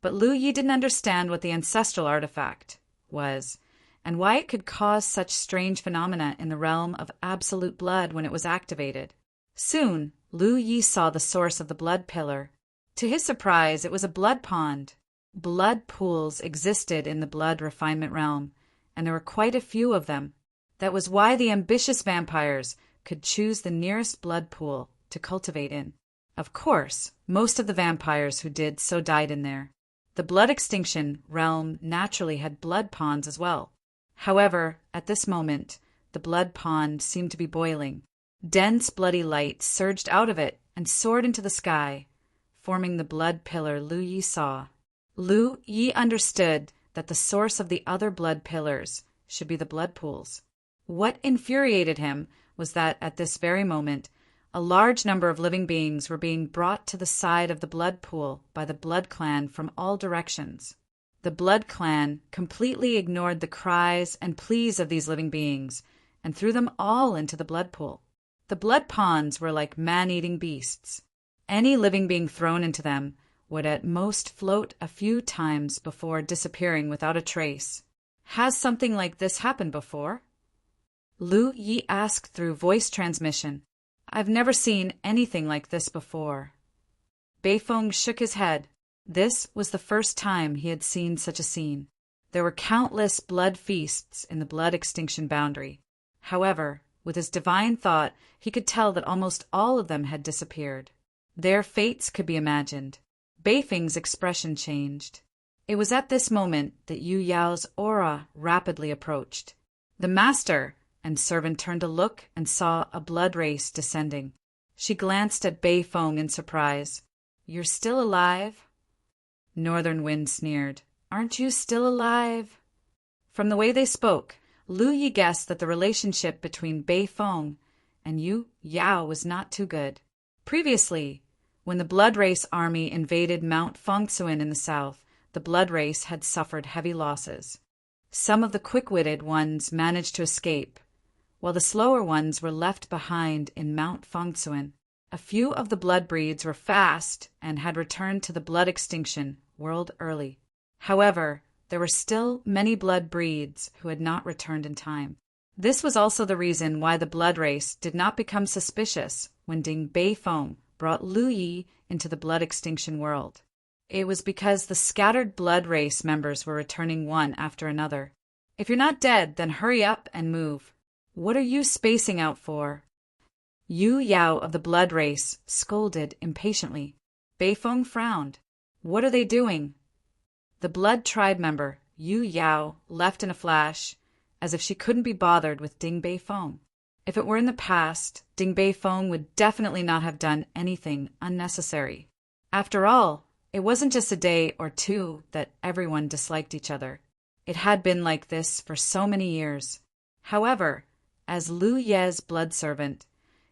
But Lu Yi didn't understand what the ancestral artifact was, and why it could cause such strange phenomena in the realm of absolute blood when it was activated. Soon, Lu Yi saw the source of the blood pillar. To his surprise, it was a blood pond. Blood pools existed in the blood refinement realm, and there were quite a few of them. That was why the ambitious vampires could choose the nearest blood pool to cultivate in. Of course, most of the vampires who did so died in there. The blood extinction realm naturally had blood ponds as well. However, at this moment, the blood pond seemed to be boiling. Dense bloody light surged out of it and soared into the sky, forming the blood pillar Lu Yi saw. Lu Yi understood that the source of the other blood pillars should be the blood pools. What infuriated him was that at this very moment, a large number of living beings were being brought to the side of the blood pool by the blood clan from all directions. The blood clan completely ignored the cries and pleas of these living beings and threw them all into the blood pool. The blood ponds were like man-eating beasts. Any living being thrown into them would at most float a few times before disappearing without a trace. Has something like this happened before? Lu Yi asked through voice transmission. I've never seen anything like this before. Beifeng shook his head. This was the first time he had seen such a scene. There were countless blood feasts in the blood extinction boundary. However, with his divine thought, he could tell that almost all of them had disappeared. Their fates could be imagined. Beifeng's expression changed. It was at this moment that Yu Yao's aura rapidly approached. The master and servant turned to look and saw a blood race descending. She glanced at Beifeng in surprise. You're still alive? Northern Wind sneered. Aren't you still alive? From the way they spoke, Lu Yi guessed that the relationship between Beifeng and Yu Yao was not too good. Previously, when the Blood Race army invaded Mount Fengsuan in the south, the Blood Race had suffered heavy losses. Some of the quick-witted ones managed to escape, while the slower ones were left behind in Mount Fengsuan. A few of the blood breeds were fast and had returned to the blood extinction world early. However, there were still many blood breeds who had not returned in time. This was also the reason why the Blood Race did not become suspicious when Ding Beifeng brought Lu Yi into the blood extinction world. It was because the scattered blood race members were returning one after another. If you're not dead, then hurry up and move. What are you spacing out for? Yu Yao of the blood race scolded impatiently. Beifeng frowned. What are they doing? The blood tribe member, Yu Yao, left in a flash, as if she couldn't be bothered with Ding Beifeng. If it were in the past, Ding Beifeng would definitely not have done anything unnecessary. After all, it wasn't just a day or two that everyone disliked each other. It had been like this for so many years. However, as Lu Ye's blood servant,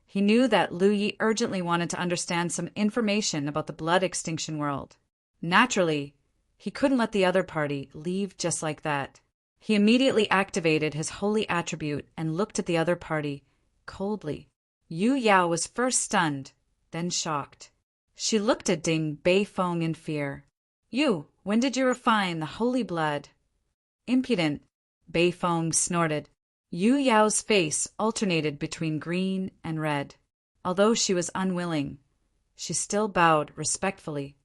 he knew that Lu Yi urgently wanted to understand some information about the blood extinction world. Naturally, he couldn't let the other party leave just like that. He immediately activated his holy attribute and looked at the other party coldly. Yu Yao was first stunned, then shocked. She looked at Ding Beifeng in fear. You, when did you refine the holy blood? Impudent, Beifeng snorted. Yu Yao's face alternated between green and red. Although she was unwilling, she still bowed respectfully.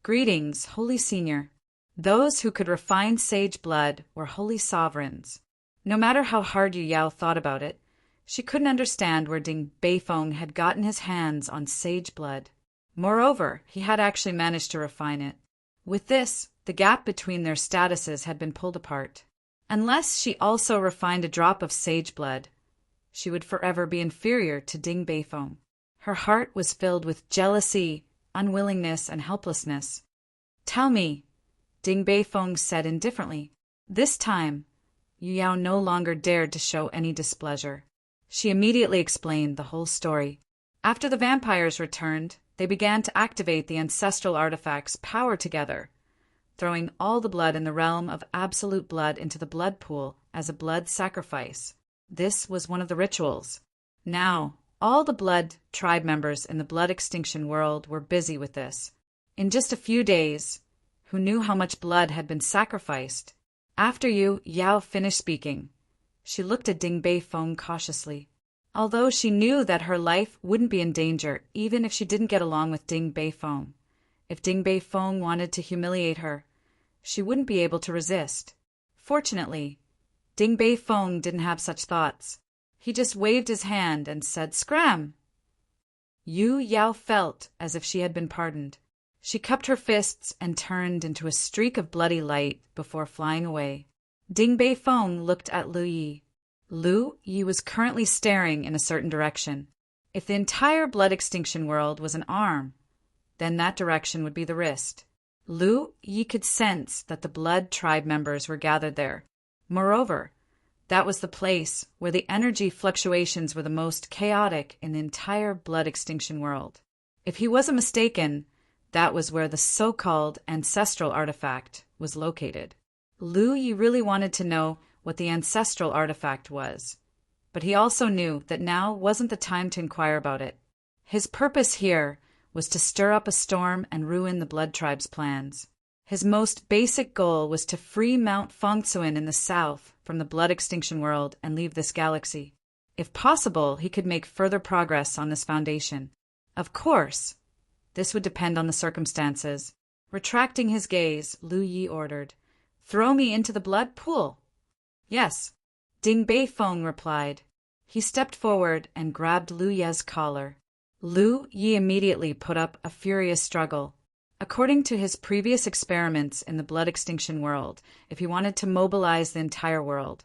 Greetings, Holy Senior. Those who could refine sage blood were holy sovereigns. No matter how hard Yu Yao thought about it, she couldn't understand where Ding Beifeng had gotten his hands on sage blood. Moreover, he had actually managed to refine it. With this, the gap between their statuses had been pulled apart. Unless she also refined a drop of sage blood, she would forever be inferior to Ding Beifeng. Her heart was filled with jealousy, unwillingness, and helplessness. Tell me, Ding Beifeng said indifferently. This time, Yu Yao no longer dared to show any displeasure. She immediately explained the whole story. After the vampires returned, they began to activate the ancestral artifact's power together, throwing all the blood in the realm of absolute blood into the blood pool as a blood sacrifice. This was one of the rituals. Now, all the blood tribe members in the blood extinction world were busy with this. In just a few days, who knew how much blood had been sacrificed? After Yu Yao finished speaking, she looked at Ding Beifeng cautiously. Although she knew that her life wouldn't be in danger even if she didn't get along with Ding Beifeng, if Ding Beifeng wanted to humiliate her, she wouldn't be able to resist. Fortunately, Ding Beifeng didn't have such thoughts. He just waved his hand and said, "Scram!" Yu Yao felt as if she had been pardoned. She cupped her fists and turned into a streak of bloody light before flying away. Ding Beifeng looked at Lu Yi. Lu Yi was currently staring in a certain direction. If the entire blood extinction world was an arm, then that direction would be the wrist. Lu Yi could sense that the blood tribe members were gathered there. Moreover, that was the place where the energy fluctuations were the most chaotic in the entire blood extinction world. If he wasn't mistaken, that was where the so-called ancestral artifact was located. Lu Yi really wanted to know what the ancestral artifact was, but he also knew that now wasn't the time to inquire about it. His purpose here was to stir up a storm and ruin the blood tribe's plans. His most basic goal was to free Mount Fengtsuan in the south from the blood extinction world and leave this galaxy. If possible, he could make further progress on this foundation. Of course, this would depend on the circumstances. Retracting his gaze, Lu Yi ordered, "Throw me into the blood pool." "Yes," Ding Beifeng replied. He stepped forward and grabbed Lu Ye's collar. Lu Yi immediately put up a furious struggle. According to his previous experiments in the blood extinction world, if he wanted to mobilize the entire world,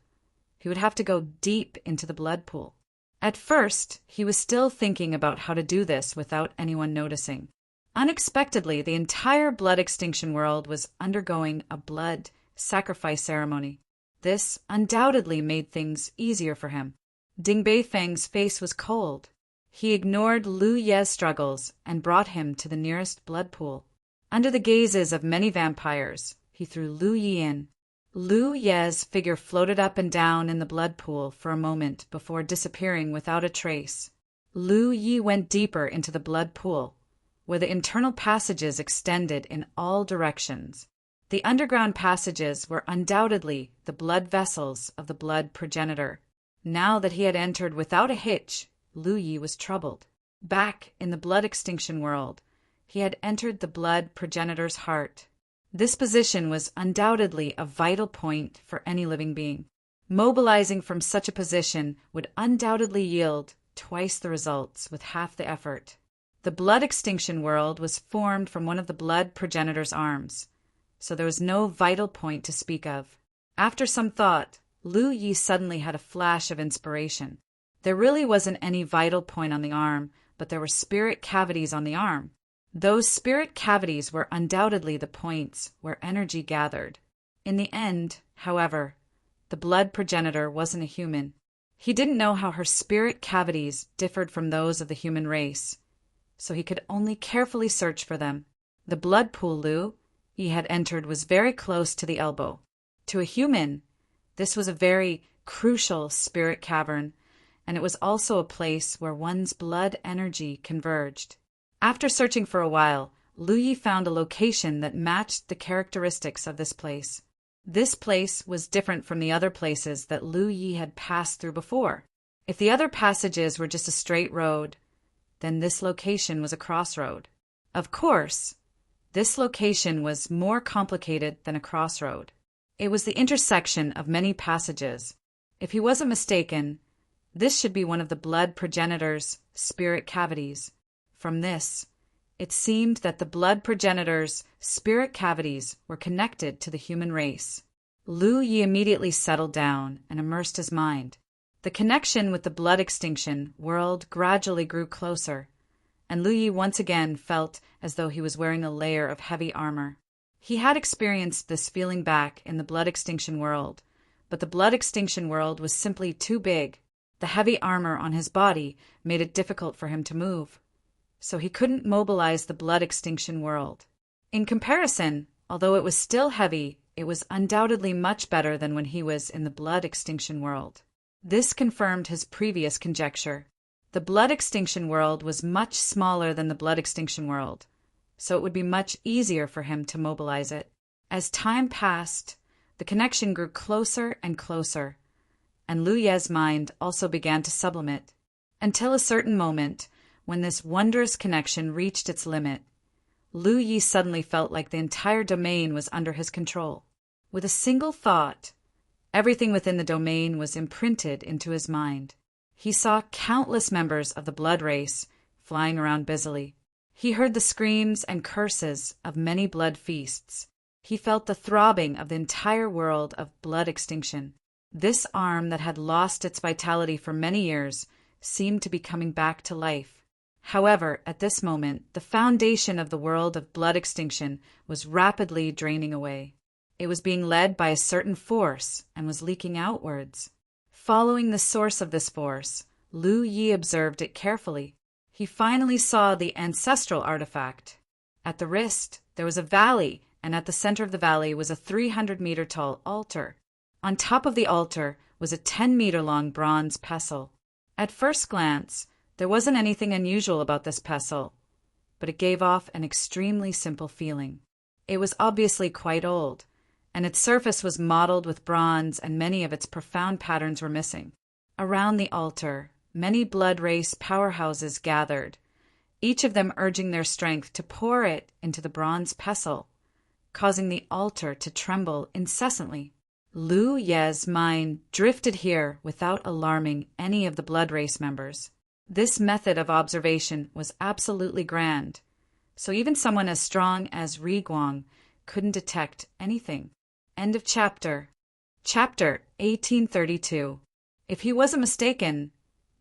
he would have to go deep into the blood pool. At first, he was still thinking about how to do this without anyone noticing. Unexpectedly, the entire blood extinction world was undergoing a blood sacrifice ceremony. This undoubtedly made things easier for him. Ding Beifeng's face was cold. He ignored Lu Ye's struggles and brought him to the nearest blood pool. Under the gazes of many vampires, he threw Lu Yi in. Lu Ye's figure floated up and down in the blood pool for a moment before disappearing without a trace. Lu Yi went deeper into the blood pool, where the internal passages extended in all directions. The underground passages were undoubtedly the blood vessels of the blood progenitor. Now that he had entered without a hitch, Lu Yi was troubled. Back in the blood extinction world, He had entered the blood progenitor's heart. This position was undoubtedly a vital point for any living being. Mobilizing from such a position would undoubtedly yield twice the results with half the effort. The blood extinction world was formed from one of the blood progenitor's arms, so there was no vital point to speak of. After some thought, Lu Yi suddenly had a flash of inspiration. There really wasn't any vital point on the arm, but there were spirit cavities on the arm. Those spirit cavities were undoubtedly the points where energy gathered. In the end, however, the blood progenitor wasn't a human. He didn't know how her spirit cavities differed from those of the human race, so he could only carefully search for them. The blood pool Lu Yi had entered was very close to the elbow. To a human, this was a very crucial spirit cavern, and it was also a place where one's blood energy converged. After searching for a while, Lu Yi found a location that matched the characteristics of this place. This place was different from the other places that Lu Yi had passed through before. If the other passages were just a straight road, then this location was a crossroad. Of course, this location was more complicated than a crossroad. It was the intersection of many passages. If he wasn't mistaken, this should be one of the blood progenitor's spirit cavities. From this, it seemed that the blood progenitor's spirit cavities were connected to the human race. Lu Yi immediately settled down and immersed his mind. The connection with the blood extinction world gradually grew closer, and Lu Yi once again felt as though he was wearing a layer of heavy armor. He had experienced this feeling back in the blood extinction world, but the blood extinction world was simply too big. The heavy armor on his body made it difficult for him to move, so he couldn't mobilize the blood extinction world. In comparison, although it was still heavy, it was undoubtedly much better than when he was in the blood extinction world. This confirmed his previous conjecture. The blood extinction world was much smaller than the blood extinction world, so it would be much easier for him to mobilize it. As time passed, the connection grew closer and closer, and Lu Ye's mind also began to sublimate, until a certain moment, when this wondrous connection reached its limit, Lu Yi suddenly felt like the entire domain was under his control. With a single thought, everything within the domain was imprinted into his mind. He saw countless members of the blood race flying around busily. He heard the screams and curses of many blood feasts. He felt the throbbing of the entire world of blood extinction. This arm that had lost its vitality for many years seemed to be coming back to life. However, at this moment, the foundation of the world of blood extinction was rapidly draining away. It was being led by a certain force and was leaking outwards. Following the source of this force, Lu Yi observed it carefully. He finally saw the ancestral artifact. At the wrist, there was a valley, and at the center of the valley was a 300-meter-tall altar. On top of the altar was a 10-meter-long bronze pestle. At first glance, there wasn't anything unusual about this pestle, but it gave off an extremely simple feeling. It was obviously quite old, and its surface was mottled with bronze, and many of its profound patterns were missing. Around the altar, many blood race powerhouses gathered, each of them urging their strength to pour it into the bronze pestle, causing the altar to tremble incessantly. Lu Ye's mind drifted here without alarming any of the blood race members. This method of observation was absolutely grand, so even someone as strong as Ri Guang couldn't detect anything. End of chapter. Chapter 1832. If he wasn't mistaken,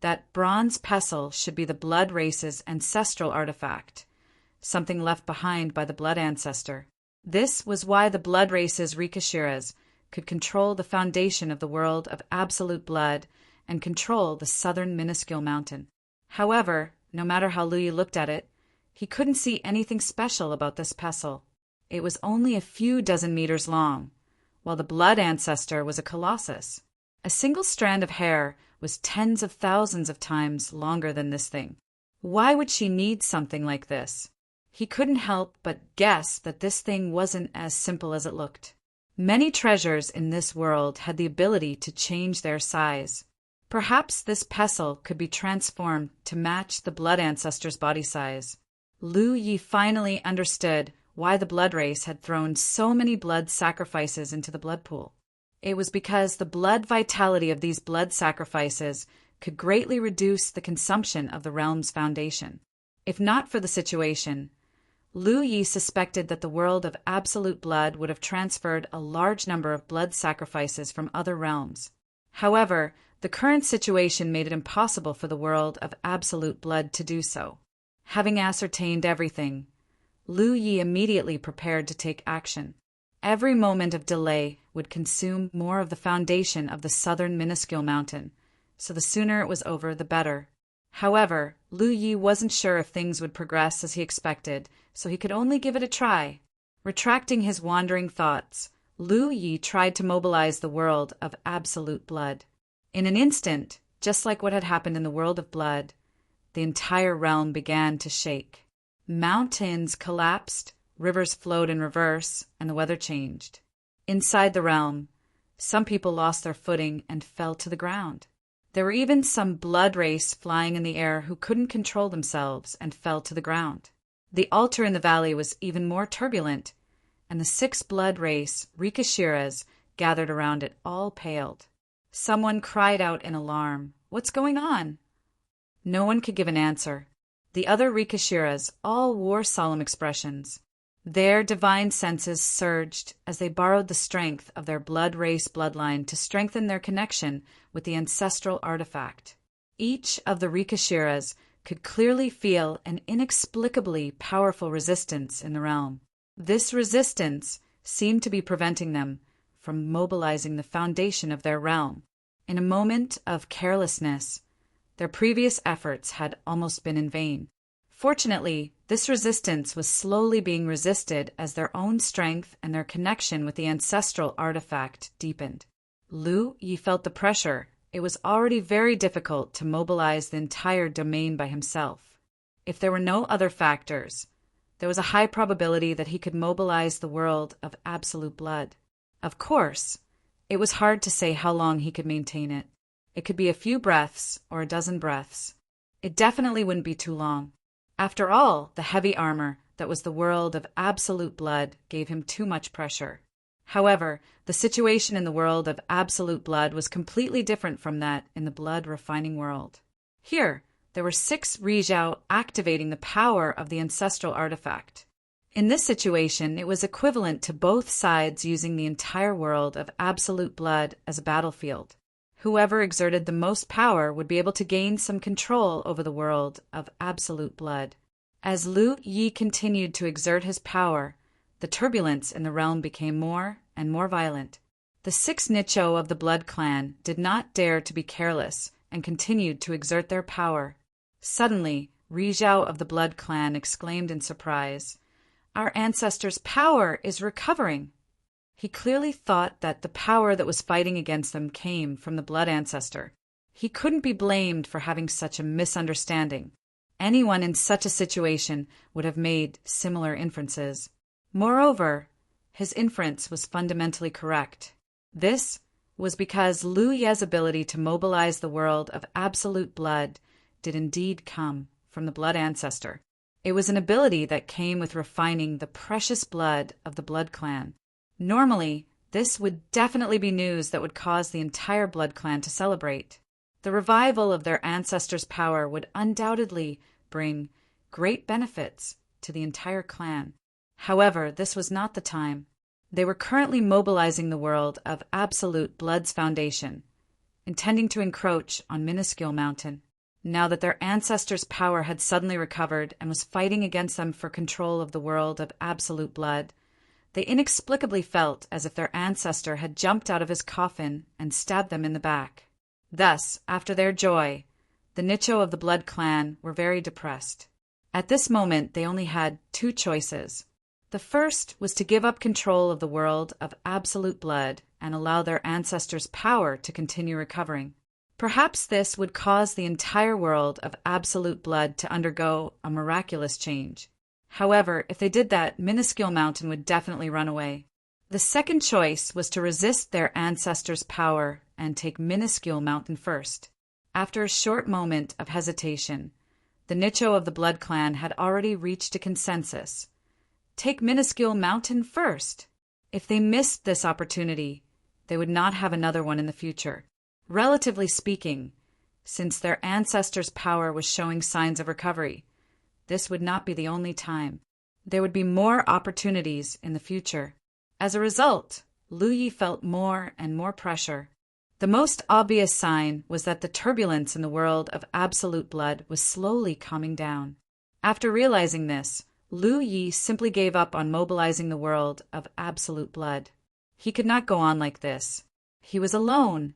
that bronze pestle should be the blood race's ancestral artifact, something left behind by the blood ancestor. This was why the blood race's Rikashiras could control the foundation of the world of absolute blood and control the southern minuscule mountain. However, no matter how Lu Yi looked at it, he couldn't see anything special about this pestle. It was only a few dozen meters long, while the blood ancestor was a colossus. A single strand of hair was tens of thousands of times longer than this thing. Why would she need something like this? He couldn't help but guess that this thing wasn't as simple as it looked. Many treasures in this world had the ability to change their size. Perhaps this pestle could be transformed to match the blood ancestor's body size. Lu Yi finally understood why the blood race had thrown so many blood sacrifices into the blood pool. It was because the blood vitality of these blood sacrifices could greatly reduce the consumption of the realm's foundation. If not for the situation, Lu Yi suspected that the world of absolute blood would have transferred a large number of blood sacrifices from other realms. However, the current situation made it impossible for the world of absolute blood to do so. Having ascertained everything, Lu Yi immediately prepared to take action. Every moment of delay would consume more of the foundation of the southern minuscule mountain, so the sooner it was over, the better. However, Lu Yi wasn't sure if things would progress as he expected, so he could only give it a try. Retracting his wandering thoughts, Lu Yi tried to mobilize the world of absolute blood. In an instant, just like what had happened in the world of blood, the entire realm began to shake. Mountains collapsed, rivers flowed in reverse, and the weather changed. Inside the realm, some people lost their footing and fell to the ground. There were even some blood race flying in the air who couldn't control themselves and fell to the ground. The altar in the valley was even more turbulent, and the 6 blood race Rikashiras gathered around it all paled. Someone cried out in alarm, "What's going on?" No one could give an answer. The other Rikashiras all wore solemn expressions. Their divine senses surged as they borrowed the strength of their blood race bloodline to strengthen their connection with the ancestral artifact. Each of the Rikashiras could clearly feel an inexplicably powerful resistance in the realm. This resistance seemed to be preventing them from mobilizing the foundation of their realm. In a moment of carelessness, their previous efforts had almost been in vain. Fortunately, this resistance was slowly being resisted as their own strength and their connection with the ancestral artifact deepened. Lu Yi felt the pressure. It was already very difficult to mobilize the entire domain by himself. If there were no other factors, there was a high probability that he could mobilize the world of absolute blood. Of course, it was hard to say how long he could maintain it. It could be a few breaths or a dozen breaths. It definitely wouldn't be too long. After all, the heavy armor that was the world of absolute blood gave him too much pressure. However, the situation in the world of absolute blood was completely different from that in the blood refining world. Here, there were 6 Rizhao activating the power of the ancestral artifact. In this situation, it was equivalent to both sides using the entire world of absolute blood as a battlefield. Whoever exerted the most power would be able to gain some control over the world of absolute blood. As Lu Yi continued to exert his power, the turbulence in the realm became more and more violent. The 6 Nicho of the Blood Clan did not dare to be careless and continued to exert their power. Suddenly, Rizhao of the Blood Clan exclaimed in surprise, "Our ancestors' power is recovering!" He clearly thought that the power that was fighting against them came from the blood ancestor. He couldn't be blamed for having such a misunderstanding. Anyone in such a situation would have made similar inferences. Moreover, his inference was fundamentally correct. This was because Lu Ye's ability to mobilize the world of absolute blood did indeed come from the blood ancestor. It was an ability that came with refining the precious blood of the blood clan. Normally, this would definitely be news that would cause the entire blood clan to celebrate. The revival of their ancestors' power would undoubtedly bring great benefits to the entire clan. However, this was not the time. They were currently mobilizing the world of absolute blood's foundation, intending to encroach on Minuscule Mountain. Now that their ancestors' power had suddenly recovered and was fighting against them for control of the world of absolute blood, they inexplicably felt as if their ancestor had jumped out of his coffin and stabbed them in the back. Thus, after their joy, the Nicho of the Blood Clan were very depressed. At this moment, they only had 2 choices. The first was to give up control of the world of absolute blood and allow their ancestors' power to continue recovering. Perhaps this would cause the entire world of absolute blood to undergo a miraculous change. However, if they did that, Minuscule Mountain would definitely run away. The second choice was to resist their ancestors' power and take Minuscule Mountain first. After a short moment of hesitation, The Nicho of the Blood Clan had already reached a consensus. Take minuscule mountain first. If they missed this opportunity, they would not have another one in the future. Relatively speaking, since their ancestors' power was showing signs of recovery, this would not be the only time. There would be more opportunities in the future. As a result, Lu Yi felt more and more pressure. The most obvious sign was that the turbulence in the world of absolute blood was slowly calming down. After realizing this, Lu Yi simply gave up on mobilizing the world of absolute blood. He could not go on like this. He was alone,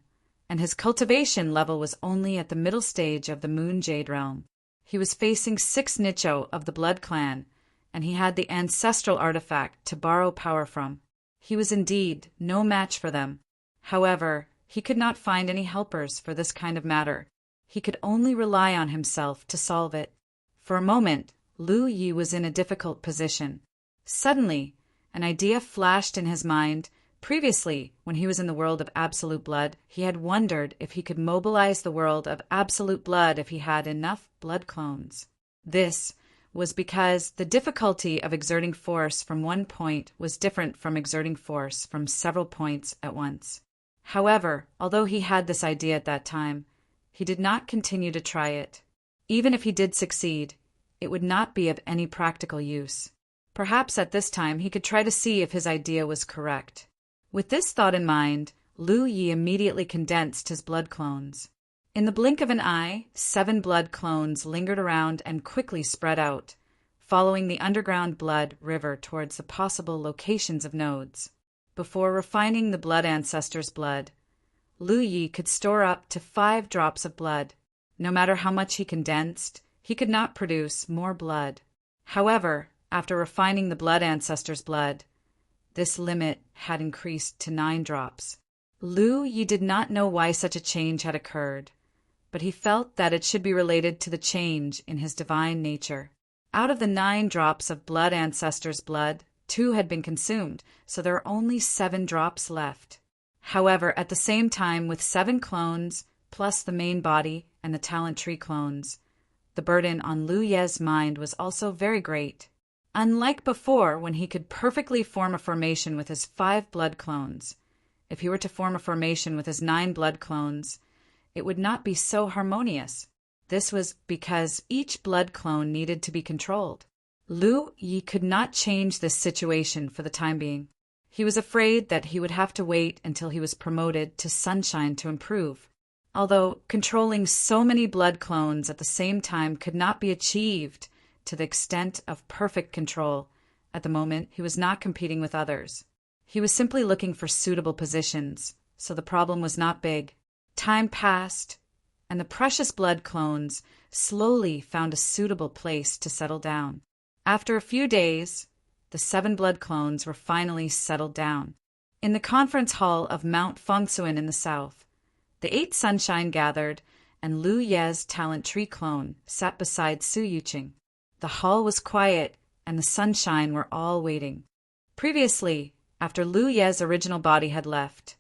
and his cultivation level was only at the middle stage of the Moon Jade realm. He was facing 6 Nicho of the Blood Clan, and he had the ancestral artifact to borrow power from. He was indeed no match for them. However, he could not find any helpers for this kind of matter. He could only rely on himself to solve it. For a moment, Lu Yi was in a difficult position. Suddenly, an idea flashed in his mind. Previously, when he was in the world of absolute blood, he had wondered if he could mobilize the world of absolute blood if he had enough blood clones. This was because the difficulty of exerting force from one point was different from exerting force from several points at once. However, although he had this idea at that time, he did not continue to try it. Even if he did succeed, it would not be of any practical use. Perhaps at this time he could try to see if his idea was correct. With this thought in mind, Lu Yi immediately condensed his blood clones. In the blink of an eye, 7 blood clones lingered around and quickly spread out, following the underground blood river towards the possible locations of nodes. Before refining the blood ancestors' blood, Lu Yi could store up to 5 drops of blood. No matter how much he condensed, he could not produce more blood. However, after refining the blood ancestors' blood, this limit had increased to 9 drops. Lu Yi did not know why such a change had occurred, but he felt that it should be related to the change in his divine nature. Out of the 9 drops of blood ancestors' blood, 2 had been consumed, so there are only 7 drops left. However, at the same time, with 7 clones, plus the main body and the talent tree clones, the burden on Lu Ye's mind was also very great. Unlike before, when he could perfectly form a formation with his 5 blood clones, if he were to form a formation with his 9 blood clones, it would not be so harmonious. This was because each blood clone needed to be controlled. Lu Yi could not change this situation for the time being. He was afraid that he would have to wait until he was promoted to Sunshine to improve. Although controlling so many blood clones at the same time could not be achieved to the extent of perfect control, at the moment he was not competing with others. He was simply looking for suitable positions, so the problem was not big. Time passed, and the precious blood clones slowly found a suitable place to settle down. After a few days, the 7 blood clones were finally settled down. In the conference hall of Mount Fengsuan in the south, the 8 Sunshine gathered, and Lu Ye's talent tree clone sat beside Su Yuqing. The hall was quiet, and the Sunshine were all waiting. Previously, after Lu Ye's original body had left,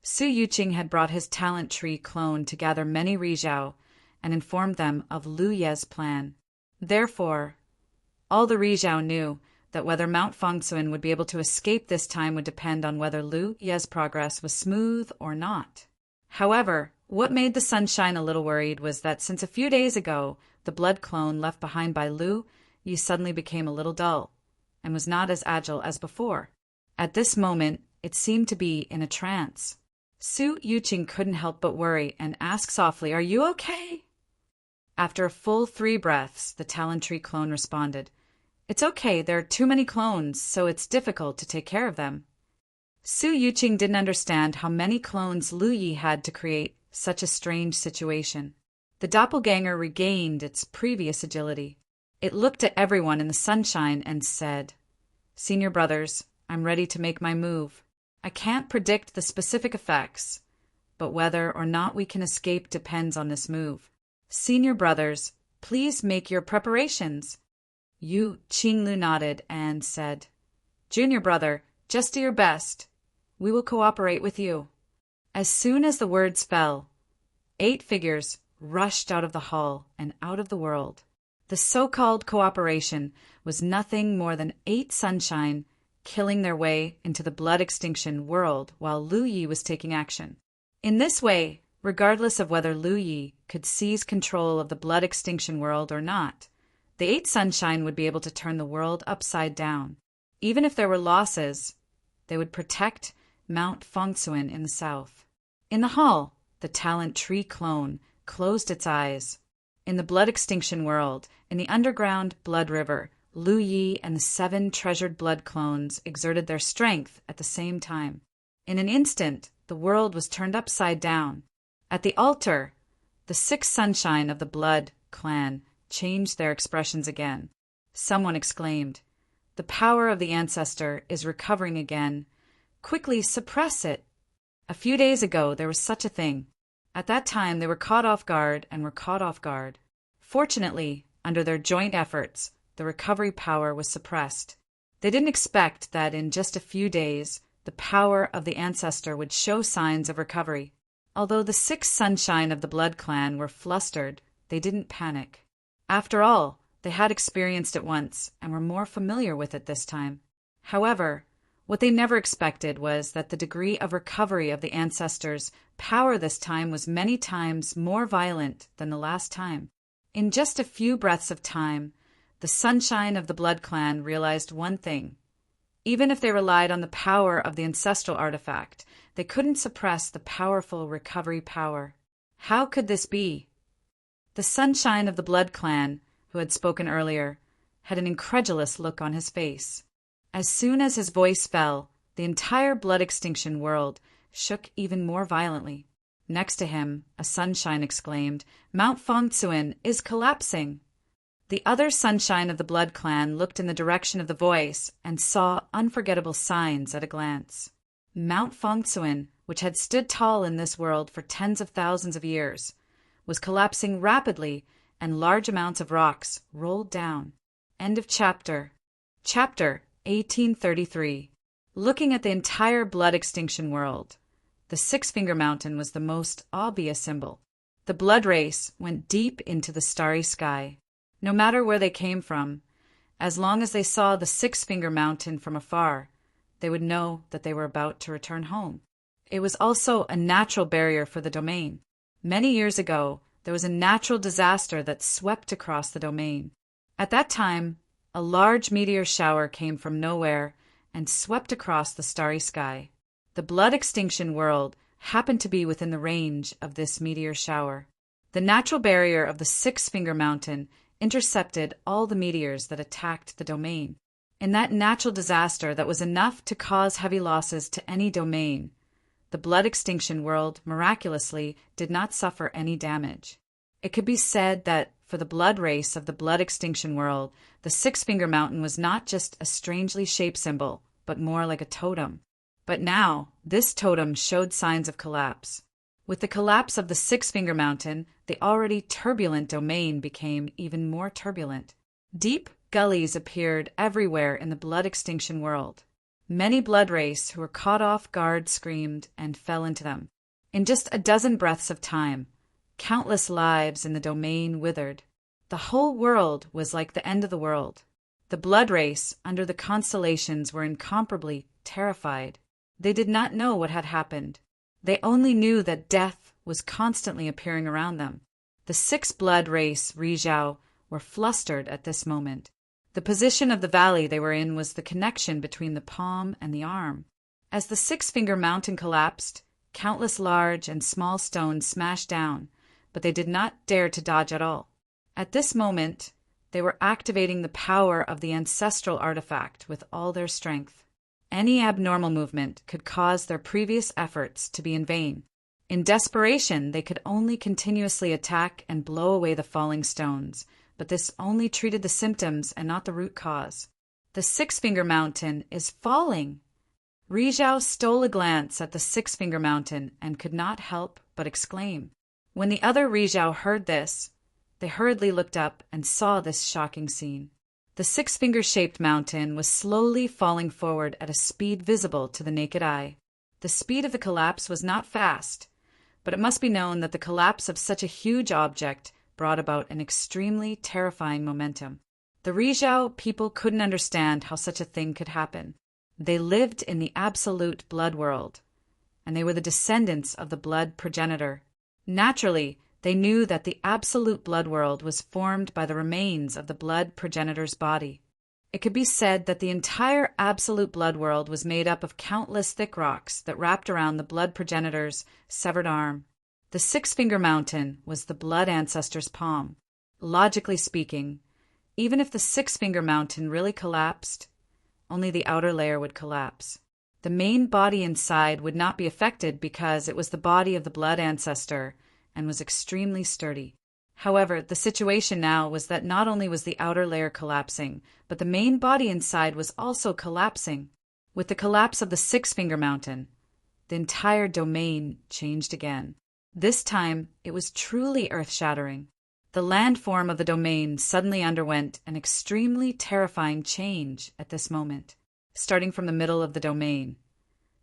Su Yuqing had brought his talent tree clone to gather many Rizhao and informed them of Lu Ye's plan. Therefore, all the Rizhao knew that whether Mount Fengsuan would be able to escape this time would depend on whether Lu Ye's progress was smooth or not. However, what made the Sunshine a little worried was that since a few days ago the blood clone left behind by Lu Yi suddenly became a little dull and was not as agile as before. At this moment, it seemed to be in a trance. Su Yuqing couldn't help but worry and ask softly, "Are you okay?" After a full 3 breaths, the talent tree clone responded, "It's okay, there are too many clones, so it's difficult to take care of them." Su Yuqing didn't understand how many clones Lu Yi had to create such a strange situation. The doppelganger regained its previous agility. It looked at everyone in the Sunshine and said, "Senior brothers, I'm ready to make my move. I can't predict the specific effects, but whether or not we can escape depends on this move. Senior brothers, please make your preparations." Yu Qinglu nodded and said, "Junior brother, just do your best. We will cooperate with you." As soon as the words fell, 8 figures rushed out of the hall and out of the world. The so-called cooperation was nothing more than 8 sunshine killing their way into the blood extinction world while Lu Yi was taking action. In this way, regardless of whether Lu Yi could seize control of the blood extinction world or not, the 8 sunshine would be able to turn the world upside down. Even if there were losses, they would protect Mount Fongsuan in the south. In the hall, the talent tree clone closed its eyes. In the blood extinction world, in the underground blood river, Lu Yi and the 7 treasured blood clones exerted their strength at the same time. In an instant, the world was turned upside down. At the altar, the 6 sunshine of the blood clan changed their expressions again. Someone exclaimed, "The power of the ancestor is recovering again. Quickly suppress it." A few days ago, there was such a thing. At that time, they were caught off guard and were caught off guard. Fortunately, under their joint efforts, the recovery power was suppressed. They didn't expect that in just a few days, the power of the ancestor would show signs of recovery. Although the 6 sunshine of the blood clan were flustered, they didn't panic. After all, they had experienced it once and were more familiar with it this time. However, what they never expected was that the degree of recovery of the ancestors' power this time was many times more violent than the last time. In just a few breaths of time, the sunshine of the blood clan realized one thing. Even if they relied on the power of the ancestral artifact, they couldn't suppress the powerful recovery power. How could this be? The sunshine of the blood clan, who had spoken earlier, had an incredulous look on his face. As soon as his voice fell, the entire blood extinction world shook even more violently. Next to him, a sunshine exclaimed, "Mount Fongsuan is collapsing!" The other sunshine of the blood clan looked in the direction of the voice and saw unforgettable signs at a glance. Mount Fongsuan, which had stood tall in this world for tens of thousands of years, was collapsing rapidly, and large amounts of rocks rolled down. End of chapter. Chapter 1833. Looking at the entire blood extinction world, the Six-Finger Mountain was the most obvious symbol. The blood race went deep into the starry sky. No matter where they came from, as long as they saw the Six-Finger Mountain from afar, they would know that they were about to return home. It was also a natural barrier for the domain. Many years ago, there was a natural disaster that swept across the domain. At that time, a large meteor shower came from nowhere and swept across the starry sky. The blood extinction world happened to be within the range of this meteor shower. The natural barrier of the Six-Finger Mountain intercepted all the meteors that attacked the domain. In that natural disaster that was enough to cause heavy losses to any domain, the blood extinction world miraculously did not suffer any damage. It could be said that for the blood race of the blood extinction world, the Six-Finger Mountain was not just a strangely shaped symbol, but more like a totem. But now, this totem showed signs of collapse. With the collapse of the Six-Finger Mountain, the already turbulent domain became even more turbulent. Deep gullies appeared everywhere in the blood extinction world. Many blood race who were caught off guard screamed and fell into them. In just a dozen breaths of time, countless lives in the domain withered. The whole world was like the end of the world. The blood race under the constellations were incomparably terrified. They did not know what had happened. They only knew that death was constantly appearing around them. The 6 blood race Rizhao were flustered at this moment. The position of the valley they were in was the connection between the palm and the arm. As the Six-Finger Mountain collapsed, countless large and small stones smashed down, but they did not dare to dodge at all. At this moment, they were activating the power of the ancestral artifact with all their strength. Any abnormal movement could cause their previous efforts to be in vain. In desperation, they could only continuously attack and blow away the falling stones, but this only treated the symptoms and not the root cause. The Six-Finger Mountain is falling! Rizhao stole a glance at the Six-Finger Mountain and could not help but exclaim. When the other Rizhao heard this, they hurriedly looked up and saw this shocking scene. The six-finger-shaped mountain was slowly falling forward at a speed visible to the naked eye. The speed of the collapse was not fast, but it must be known that the collapse of such a huge object brought about an extremely terrifying momentum. The Rizhao people couldn't understand how such a thing could happen. They lived in the absolute blood world, and they were the descendants of the blood progenitor. Naturally, they knew that the absolute blood world was formed by the remains of the blood progenitor's body. It could be said that the entire absolute blood world was made up of countless thick rocks that wrapped around the blood progenitor's severed arm. The six-finger mountain was the blood ancestor's palm. Logically speaking, even if the six-finger mountain really collapsed, only the outer layer would collapse. The main body inside would not be affected because it was the body of the blood ancestor and was extremely sturdy. However, the situation now was that not only was the outer layer collapsing, but the main body inside was also collapsing. With the collapse of the six-finger mountain, the entire domain changed again. This time, it was truly earth-shattering. The landform of the domain suddenly underwent an extremely terrifying change at this moment. Starting from the middle of the domain,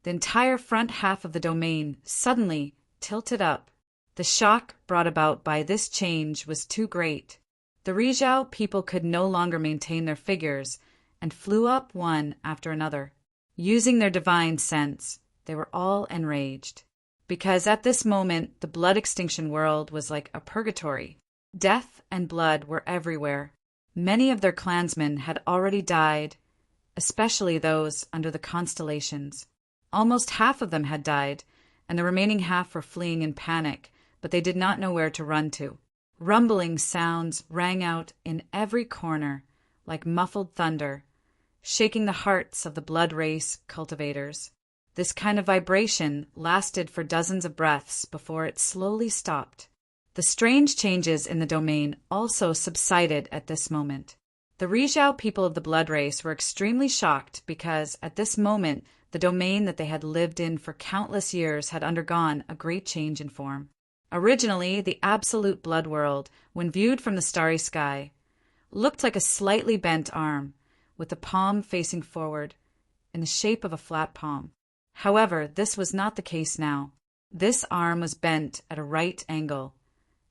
the entire front half of the domain suddenly tilted up. The shock brought about by this change was too great. The Rizhao people could no longer maintain their figures and flew up one after another. Using their divine sense, they were all enraged, because at this moment the blood extinction world was like a purgatory. Death and blood were everywhere. Many of their clansmen had already died, especially those under the constellations. Almost half of them had died, and the remaining half were fleeing in panic, but they did not know where to run to. Rumbling sounds rang out in every corner like muffled thunder, shaking the hearts of the blood race cultivators. This kind of vibration lasted for dozens of breaths before it slowly stopped. The strange changes in the domain also subsided at this moment. The Rizhao people of the blood race were extremely shocked because, at this moment, the domain that they had lived in for countless years had undergone a great change in form. Originally, the absolute blood world, when viewed from the starry sky, looked like a slightly bent arm, with the palm facing forward, in the shape of a flat palm. However, this was not the case now. This arm was bent at a right angle,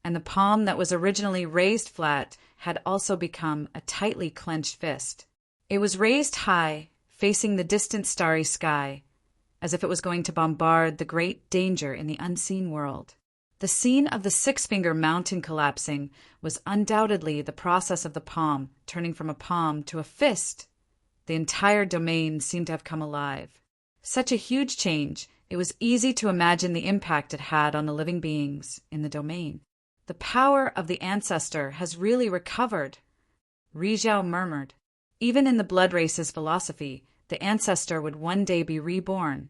and the palm that was originally raised flat had also become a tightly clenched fist. It was raised high, facing the distant starry sky, as if it was going to bombard the great danger in the unseen world. The scene of the six-finger mountain collapsing was undoubtedly the process of the palm turning from a palm to a fist. The entire domain seemed to have come alive. Such a huge change, it was easy to imagine the impact it had on the living beings in the domain. The power of the ancestor has really recovered, Rizhao murmured. Even in the blood race's philosophy, the ancestor would one day be reborn.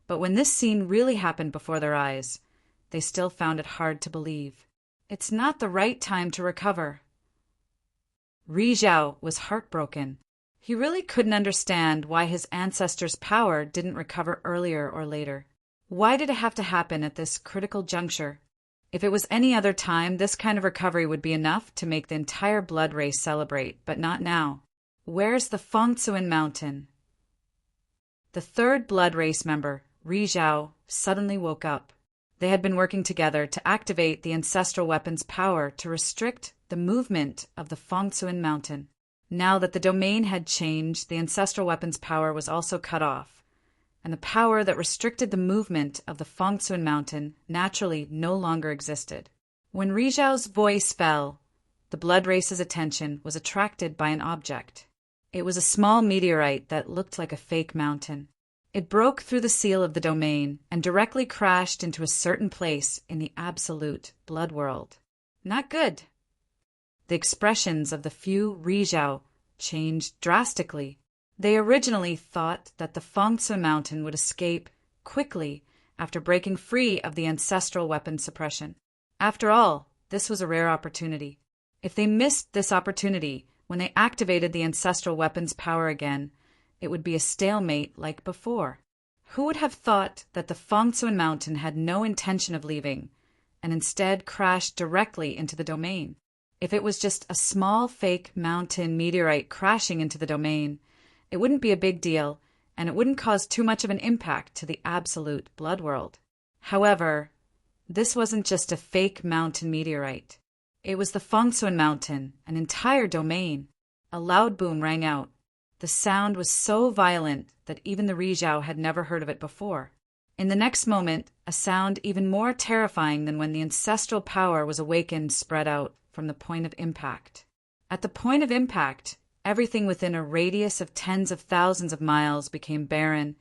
But when this scene really happened before their eyes, they still found it hard to believe. It's not the right time to recover. Rizhao was heartbroken. He really couldn't understand why his ancestor's power didn't recover earlier or later. Why did it have to happen at this critical juncture? If it was any other time, this kind of recovery would be enough to make the entire blood race celebrate, but not now. Where's the Fengtsuan mountain? The third blood race member, Rizhao, suddenly woke up. They had been working together to activate the ancestral weapon's power to restrict the movement of the Fengtsuan mountain. Now that the domain had changed, the ancestral weapon's power was also cut off, and the power that restricted the movement of the Fengtsuan mountain naturally no longer existed. When Rizhao's voice fell, the blood race's attention was attracted by an object. It was a small meteorite that looked like a fake mountain. It broke through the seal of the domain and directly crashed into a certain place in the absolute blood world. Not good. The expressions of the few Rizhao changed drastically. They originally thought that the Fengtsuan mountain would escape quickly after breaking free of the ancestral weapon suppression. After all, this was a rare opportunity. If they missed this opportunity when they activated the ancestral weapon's power again, it would be a stalemate like before. Who would have thought that the Fengtsuan mountain had no intention of leaving, and instead crashed directly into the domain? If it was just a small fake mountain meteorite crashing into the domain, it wouldn't be a big deal, and it wouldn't cause too much of an impact to the absolute blood world. However, this wasn't just a fake mountain meteorite. It was the Fengsuan Mountain, an entire domain. A loud boom rang out. The sound was so violent that even the Rizhao had never heard of it before. In the next moment, a sound even more terrifying than when the ancestral power was awakened spread out from the point of impact. At the point of impact, everything within a radius of tens of thousands of miles became barren,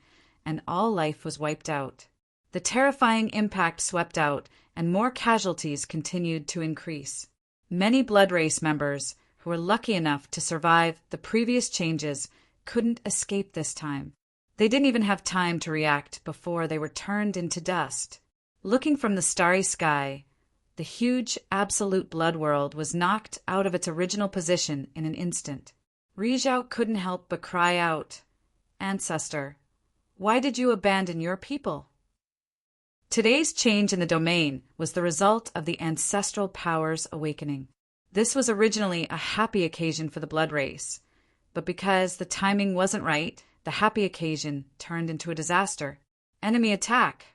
and all life was wiped out. The terrifying impact swept out, and more casualties continued to increase. Many Blood Race members, who were lucky enough to survive the previous changes, couldn't escape this time. They didn't even have time to react before they were turned into dust. Looking from the starry sky, the huge absolute blood world was knocked out of its original position in an instant. Rizhao couldn't help but cry out, "Ancestor, why did you abandon your people?" Today's change in the domain was the result of the ancestral powers awakening. This was originally a happy occasion for the Blood Race, but because the timing wasn't right, the happy occasion turned into a disaster. Enemy attack!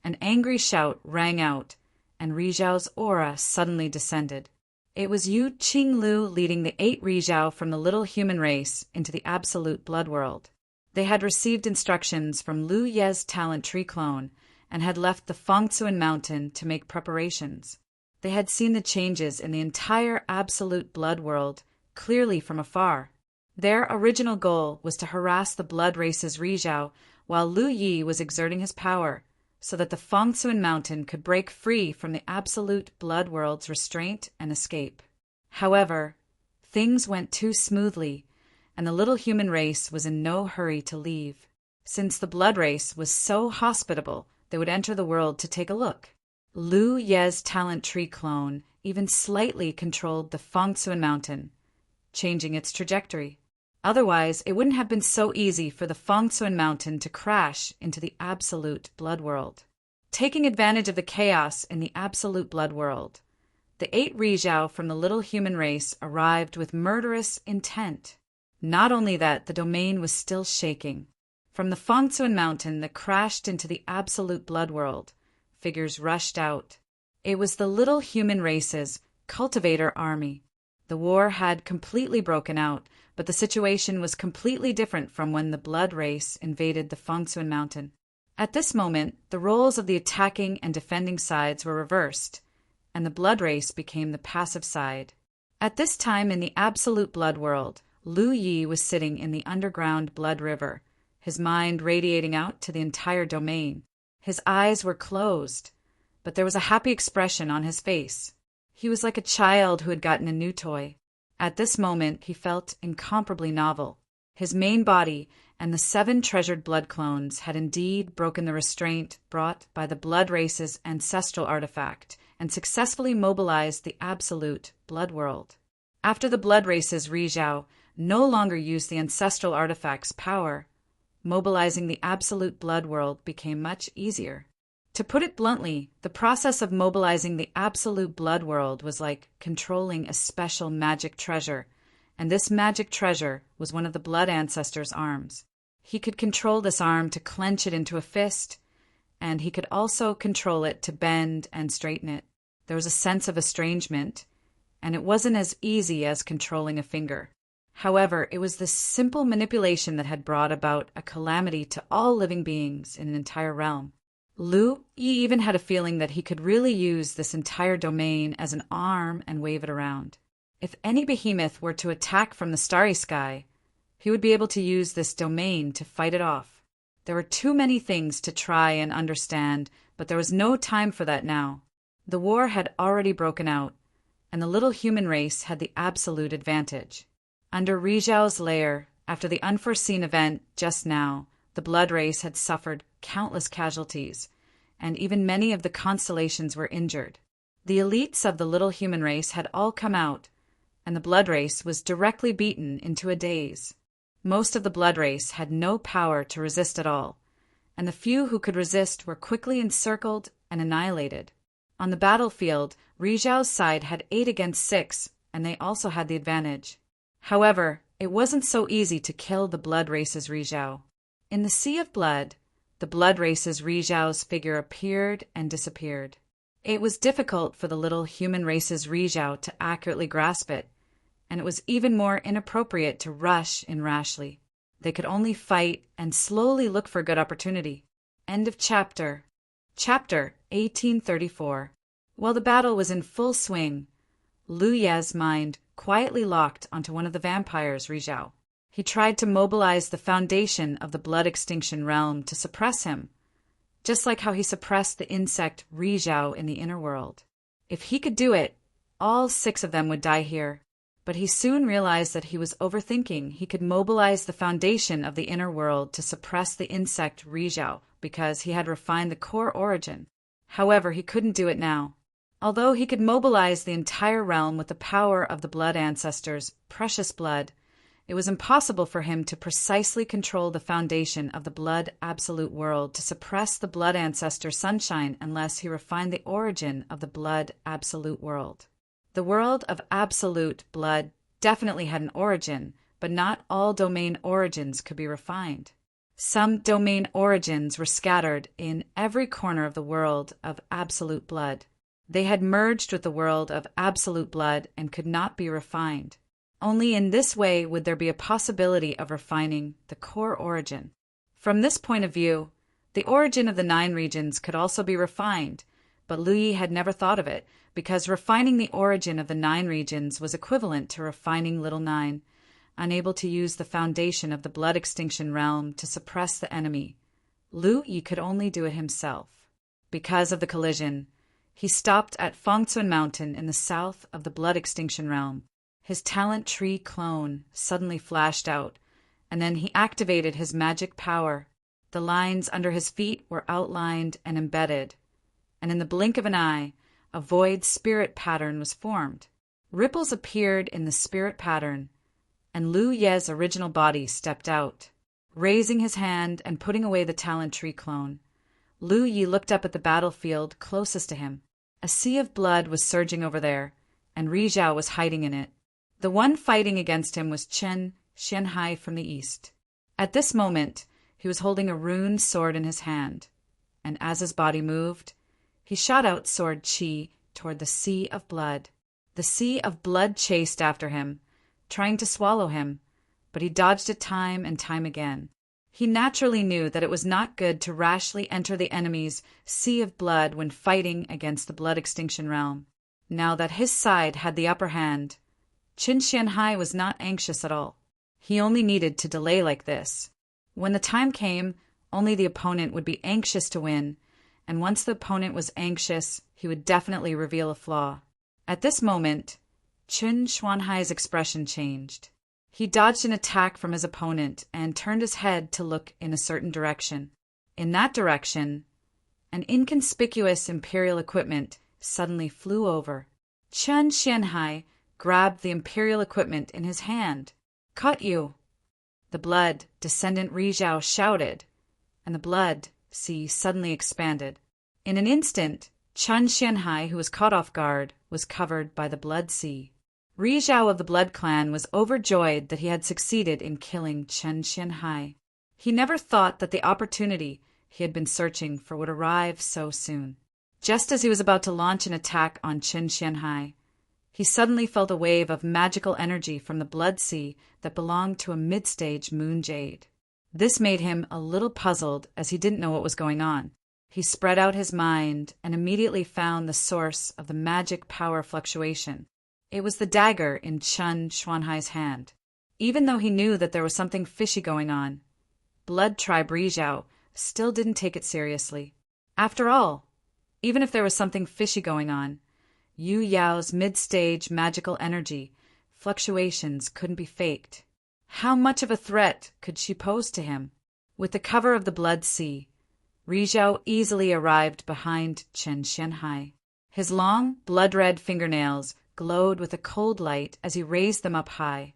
An angry shout rang out, and Rizhao's aura suddenly descended. It was Yu Qinglu leading the 8 Rizhao from the little human race into the absolute blood world. They had received instructions from Lu Ye's talent tree clone and had left the Fengsuan Mountain to make preparations. They had seen the changes in the entire absolute blood world clearly from afar. Their original goal was to harass the Blood Race's Rizhao while Lu Yi was exerting his power, so that the Fengsuan Mountain could break free from the absolute blood world's restraint and escape. However, things went too smoothly, and the little human race was in no hurry to leave. Since the Blood Race was so hospitable, they would enter the world to take a look. Lu Ye's talent tree clone even slightly controlled the Fengsuan Mountain, changing its trajectory. Otherwise, it wouldn't have been so easy for the Fengsuan Mountain to crash into the absolute blood world. Taking advantage of the chaos in the absolute blood world, the 8 Rizhao from the little human race arrived with murderous intent. Not only that, the domain was still shaking. From the Fengsuan Mountain that crashed into the absolute blood world, figures rushed out. It was the little human race's cultivator army. The war had completely broken out, but the situation was completely different from when the Blood Race invaded the Fengsuan Mountain. At this moment, the roles of the attacking and defending sides were reversed, and the Blood Race became the passive side. At this time in the absolute blood world, Lu Yi was sitting in the underground blood river, his mind radiating out to the entire domain. His eyes were closed, but there was a happy expression on his face. He was like a child who had gotten a new toy. At this moment, he felt incomparably novel. His main body and the 7 treasured blood clones had indeed broken the restraint brought by the Blood Race's ancestral artifact and successfully mobilized the absolute blood world. After the Blood Race's Rizhao no longer used the ancestral artifact's power, mobilizing the absolute blood world became much easier. To put it bluntly, the process of mobilizing the absolute blood world was like controlling a special magic treasure, and this magic treasure was one of the blood ancestor's arms. He could control this arm to clench it into a fist, and he could also control it to bend and straighten it. There was a sense of estrangement, and it wasn't as easy as controlling a finger. However, it was this simple manipulation that had brought about a calamity to all living beings in an entire realm. Lu Yi even had a feeling that he could really use this entire domain as an arm and wave it around. If any behemoth were to attack from the starry sky, he would be able to use this domain to fight it off. There were too many things to try and understand, but there was no time for that now. The war had already broken out, and the little human race had the absolute advantage. Under Rizhao's lair, after the unforeseen event just now, the Blood Race had suffered countless casualties, and even many of the constellations were injured. The elites of the little human race had all come out, and the Blood Race was directly beaten into a daze. Most of the Blood Race had no power to resist at all, and the few who could resist were quickly encircled and annihilated. On the battlefield, Rizhao's side had 8 against 6, and they also had the advantage. However, it wasn't so easy to kill the Blood Race's Rizhao. In the sea of blood, the Blood Race's Rizhao's figure appeared and disappeared. It was difficult for the little human race's Rizhao to accurately grasp it, and it was even more inappropriate to rush in rashly. They could only fight and slowly look for a good opportunity. End of chapter. Chapter 1834. While the battle was in full swing, Lu Ye's mind quietly locked onto one of the vampires, Rizhao. He tried to mobilize the foundation of the blood extinction realm to suppress him, just like how he suppressed the insect Rizhao in the inner world. If he could do it, all 6 of them would die here. But he soon realized that he was overthinking. He could mobilize the foundation of the inner world to suppress the insect Rizhao because he had refined the core origin. However, he couldn't do it now. Although he could mobilize the entire realm with the power of the blood ancestors' precious blood, it was impossible for him to precisely control the foundation of the blood absolute world to suppress the blood ancestor sunshine unless he refined the origin of the blood absolute world. The world of absolute blood definitely had an origin, but not all domain origins could be refined. Some domain origins were scattered in every corner of the world of absolute blood. They had merged with the world of absolute blood and could not be refined. Only in this way would there be a possibility of refining the core origin. From this point of view, the origin of the 9 regions could also be refined, but Lu Yi had never thought of it, because refining the origin of the 9 regions was equivalent to refining Little 9, unable to use the foundation of the blood extinction realm to suppress the enemy. Lu Yi could only do it himself. Because of the collision, he stopped at Fengcuan Mountain in the south of the blood extinction realm. His talent tree clone suddenly flashed out, and then he activated his magic power. The lines under his feet were outlined and embedded, and in the blink of an eye, a void spirit pattern was formed. Ripples appeared in the spirit pattern, and Lu Ye's original body stepped out. Raising his hand and putting away the talent tree clone, Lu Yi looked up at the battlefield closest to him. A sea of blood was surging over there, and Rizhao was hiding in it. The one fighting against him was Chen Xianhai from the east. At this moment, he was holding a rune sword in his hand, and as his body moved, he shot out sword qi toward the sea of blood. The sea of blood chased after him, trying to swallow him, but he dodged it time and time again. He naturally knew that it was not good to rashly enter the enemy's sea of blood when fighting against the blood extinction realm. Now that his side had the upper hand, Qin Xianhai was not anxious at all. He only needed to delay like this. When the time came, only the opponent would be anxious to win, and once the opponent was anxious, he would definitely reveal a flaw. At this moment, Qin Xianhai's expression changed. He dodged an attack from his opponent and turned his head to look in a certain direction. In that direction, an inconspicuous imperial equipment suddenly flew over. Qin Xianhai grabbed the imperial equipment in his hand. "Caught you!" The blood descendant Rizhao shouted, and the blood sea suddenly expanded. In an instant, Qin Xianhai, who was caught off guard, was covered by the blood sea. Rizhao of the Blood Clan was overjoyed that he had succeeded in killing Qin Xianhai. He never thought that the opportunity he had been searching for would arrive so soon. Just as he was about to launch an attack on Qin Xianhai, he suddenly felt a wave of magical energy from the blood sea that belonged to a mid-stage moon jade. This made him a little puzzled as he didn't know what was going on. He spread out his mind and immediately found the source of the magic power fluctuation. It was the dagger in Qin Xianhai's hand. Even though he knew that there was something fishy going on, Blood Tribe Rizhao still didn't take it seriously. After all, even if there was something fishy going on, Yu Yao's mid-stage magical energy fluctuations couldn't be faked. How much of a threat could she pose to him? With the cover of the blood sea, Rizhao easily arrived behind Qin Xianhai. His long, blood-red fingernails glowed with a cold light as he raised them up high,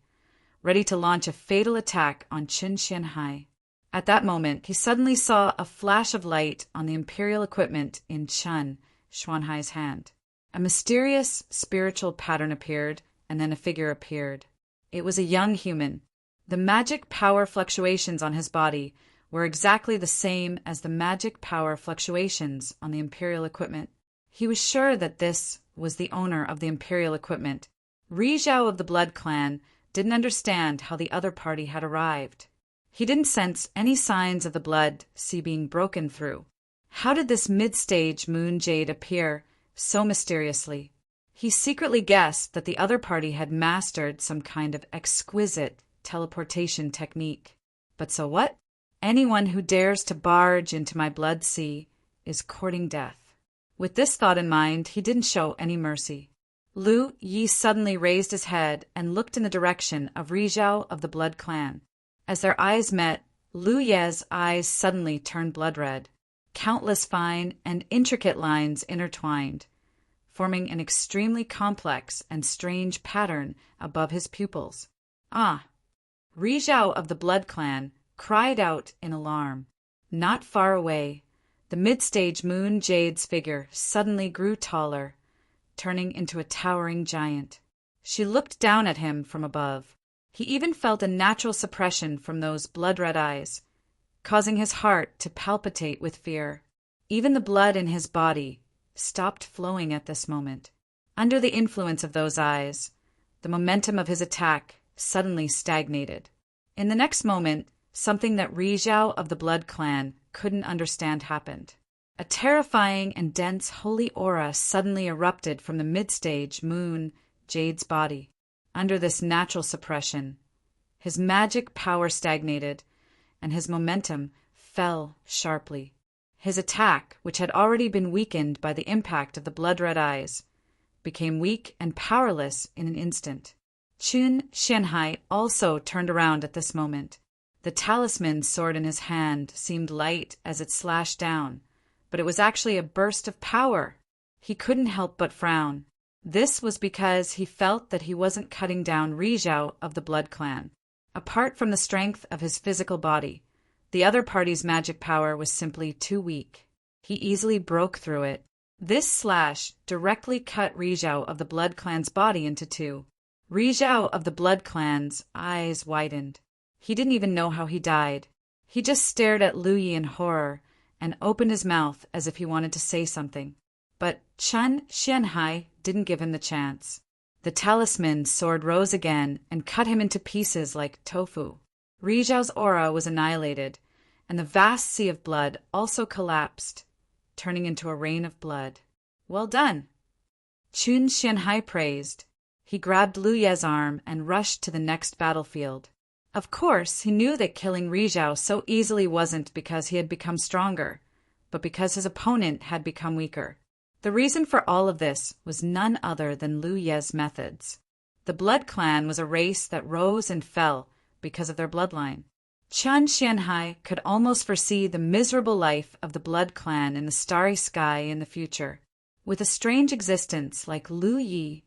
ready to launch a fatal attack on Qin Xianhai. At that moment, he suddenly saw a flash of light on the imperial equipment in Qin Xianhai's hand. A mysterious spiritual pattern appeared, and then a figure appeared. It was a young human. The magic power fluctuations on his body were exactly the same as the magic power fluctuations on the imperial equipment. He was sure that this was the owner of the imperial equipment. Ri Zhao of the Blood Clan didn't understand how the other party had arrived. He didn't sense any signs of the blood sea being broken through. How did this mid-stage moon jade appear so mysteriously? He secretly guessed that the other party had mastered some kind of exquisite teleportation technique. But so what? Anyone who dares to barge into my blood sea is courting death. With this thought in mind, he didn't show any mercy. Lu Yi suddenly raised his head and looked in the direction of Ri Zhao of the Blood Clan. As their eyes met, Lu Ye's eyes suddenly turned blood red. Countless fine and intricate lines intertwined, forming an extremely complex and strange pattern above his pupils. Ah! Ri Zhao of the Blood Clan cried out in alarm. Not far away, the mid-stage moon jade's figure suddenly grew taller, turning into a towering giant. She looked down at him from above. He even felt a natural suppression from those blood-red eyes, causing his heart to palpitate with fear. Even the blood in his body stopped flowing at this moment. Under the influence of those eyes, the momentum of his attack suddenly stagnated. In the next moment, something that Ri Zhao of the Blood Clan couldn't understand happened. A terrifying and dense holy aura suddenly erupted from the mid-stage moon jade's body. Under this natural suppression, his magic power stagnated, and his momentum fell sharply. His attack, which had already been weakened by the impact of the blood-red eyes, became weak and powerless in an instant. Qun Xianhai also turned around at this moment. The talisman sword in his hand seemed light as it slashed down, but it was actually a burst of power. He couldn't help but frown. This was because he felt that he wasn't cutting down Ri Zhao of the Blood Clan. Apart from the strength of his physical body, the other party's magic power was simply too weak. He easily broke through it. This slash directly cut Ri Zhao of the Blood Clan's body into two. Ri Zhao of the Blood Clan's eyes widened. He didn't even know how he died. He just stared at Lu Yi in horror and opened his mouth as if he wanted to say something. But Qun Xianhai didn't give him the chance. The talisman sword rose again and cut him into pieces like tofu. Ri Zhao's aura was annihilated, and the vast sea of blood also collapsed, turning into a rain of blood. Well done! Qun Xianhai praised. He grabbed Lu Ye's arm and rushed to the next battlefield. Of course, he knew that killing Ri Zhao so easily wasn't because he had become stronger, but because his opponent had become weaker. The reason for all of this was none other than Lu Ye's methods. The Blood Clan was a race that rose and fell because of their bloodline. Qun Xianhai could almost foresee the miserable life of the Blood Clan in the starry sky in the future. With a strange existence like Lu Yi,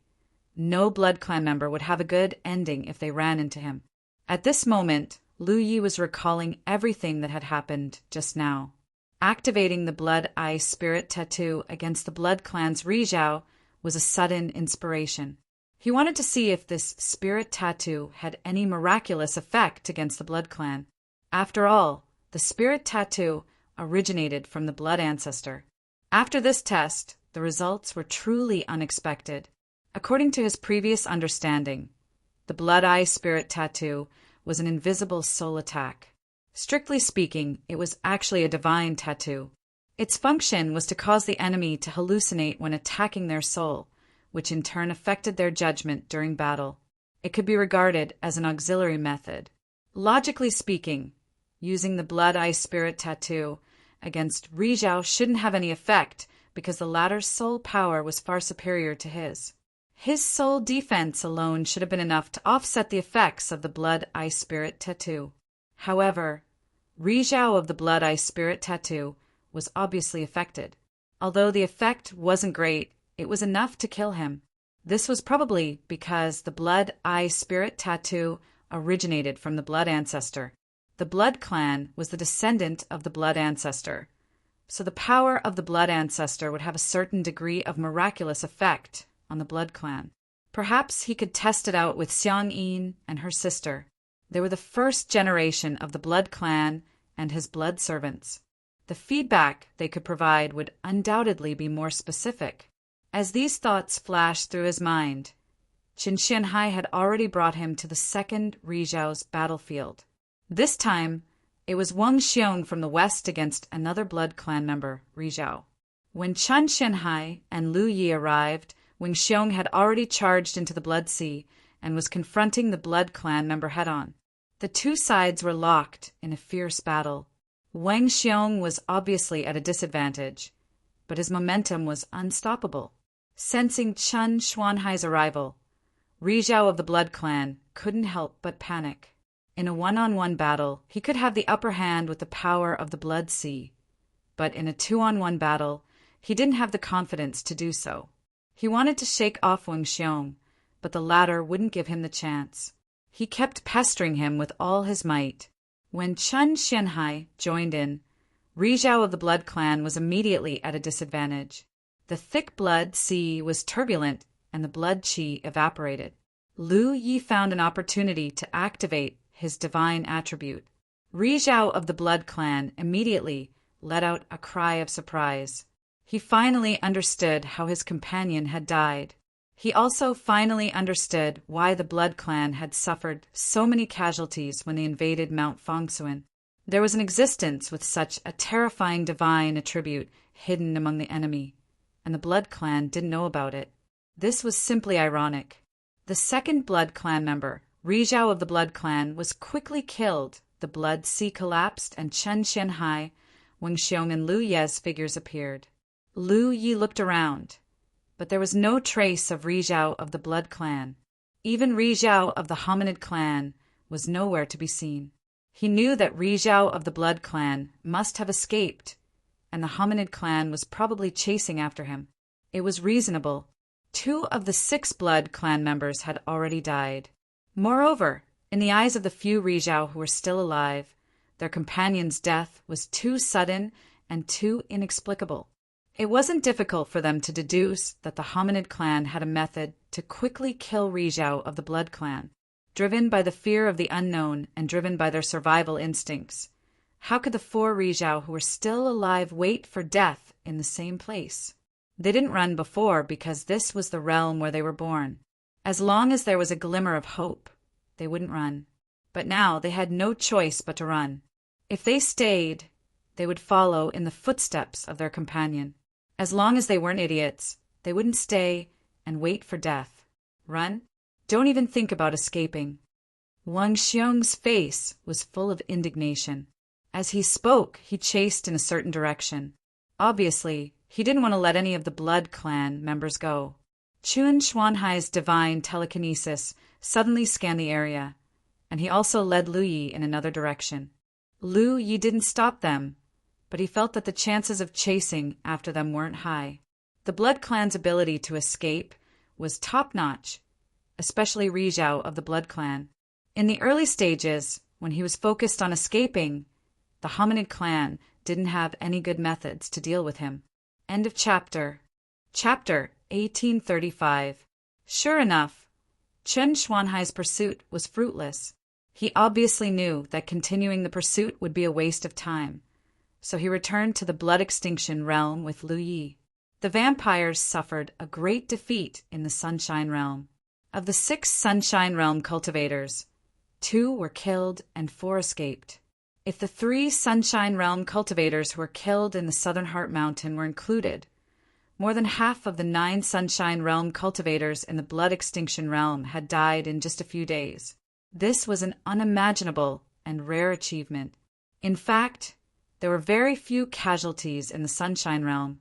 no Blood Clan member would have a good ending if they ran into him. At this moment, Lu Yi was recalling everything that had happened just now. Activating the Blood Eye Spirit Tattoo against the Blood Clan's Ri Zhao was a sudden inspiration. He wanted to see if this Spirit Tattoo had any miraculous effect against the Blood Clan. After all, the Spirit Tattoo originated from the Blood Ancestor. After this test, the results were truly unexpected. According to his previous understanding, the Blood Eye Spirit Tattoo was an invisible soul attack. Strictly speaking, it was actually a divine tattoo. Its function was to cause the enemy to hallucinate when attacking their soul, which in turn affected their judgment during battle. It could be regarded as an auxiliary method. Logically speaking, using the Blood Eye Spirit Tattoo against Ri Zhao shouldn't have any effect because the latter's soul power was far superior to his. His soul defense alone should have been enough to offset the effects of the Blood Eye Spirit Tattoo. However, Ri Zhao of the Blood Eye Spirit Tattoo was obviously affected. Although the effect wasn't great, it was enough to kill him. This was probably because the Blood Eye Spirit Tattoo originated from the Blood Ancestor. The Blood Clan was the descendant of the Blood Ancestor, so the power of the Blood Ancestor would have a certain degree of miraculous effect on the Blood Clan. Perhaps he could test it out with Xiang Yin and her sister. They were the first generation of the Blood Clan and his blood servants. The feedback they could provide would undoubtedly be more specific. As these thoughts flashed through his mind, Qin Xianhai had already brought him to the second Rizhao's battlefield. This time, it was Wang Xiong from the west against another blood clan member, Rizhao. When Qin Xianhai and Lu Yi arrived, Wang Xiong had already charged into the Blood Sea and was confronting the blood clan member head-on. The two sides were locked in a fierce battle. Wang Xiong was obviously at a disadvantage, but his momentum was unstoppable. Sensing Qin Xianhai's arrival, Rizhao of the Blood Clan couldn't help but panic. In a one-on-one battle, he could have the upper hand with the power of the Blood Sea, but in a two-on-one battle, he didn't have the confidence to do so. He wanted to shake off Wang Xiong, but the latter wouldn't give him the chance. He kept pestering him with all his might. When Qin Xianhai joined in, Rizhao of the Blood Clan was immediately at a disadvantage. The thick Blood Sea was turbulent and the blood qi evaporated. Lu Yi found an opportunity to activate his divine attribute. Rizhao of the Blood Clan immediately let out a cry of surprise. He finally understood how his companion had died. He also finally understood why the Blood Clan had suffered so many casualties when they invaded Mount Fangsuan. There was an existence with such a terrifying divine attribute hidden among the enemy, and the Blood Clan didn't know about it. This was simply ironic. The second Blood Clan member, Rizhao of the Blood Clan, was quickly killed. The Blood Sea collapsed, and Qin Xianhai, Wang Xiong, and Lu Ye's figures appeared. Lu Yi looked around, but there was no trace of Rizhao of the Blood Clan. Even Rizhao of the Hominid Clan was nowhere to be seen. He knew that Rizhao of the Blood Clan must have escaped, and the Hominid Clan was probably chasing after him. It was reasonable. 2 of the 6 Blood Clan members had already died. Moreover, in the eyes of the few Rizhao who were still alive, their companion's death was too sudden and too inexplicable. It wasn't difficult for them to deduce that the Hominid Clan had a method to quickly kill Rizhao of the Blood Clan. Driven by the fear of the unknown and driven by their survival instincts, how could the 4 Rizhao who were still alive wait for death in the same place? They didn't run before because this was the realm where they were born. As long as there was a glimmer of hope, they wouldn't run. But now they had no choice but to run. If they stayed, they would follow in the footsteps of their companion. As long as they weren't idiots, they wouldn't stay and wait for death. Run? Don't even think about escaping. Wang Xiong's face was full of indignation. As he spoke, he chased in a certain direction. Obviously, he didn't want to let any of the Blood Clan members go. Qin Xianhai's divine telekinesis suddenly scanned the area, and he also led Lu Yi in another direction. Lu Yi didn't stop them, but he felt that the chances of chasing after them weren't high. The Blood Clan's ability to escape was top-notch, especially Rizhao of the Blood Clan. In the early stages, when he was focused on escaping, the Hominid Clan didn't have any good methods to deal with him. End of chapter. Chapter 1835. Sure enough, Qin Xianhai's pursuit was fruitless. He obviously knew that continuing the pursuit would be a waste of time, so he returned to the blood extinction realm with Lu Yi. The vampires suffered a great defeat in the Sunshine Realm. Of the 6 Sunshine Realm cultivators, 2 were killed and 4 escaped. If the 3 Sunshine Realm cultivators who were killed in the Southern Heart Mountain were included, more than half of the 9 Sunshine Realm cultivators in the Blood Extinction Realm had died in just a few days. This was an unimaginable and rare achievement. In fact, there were very few casualties in the Sunshine Realm,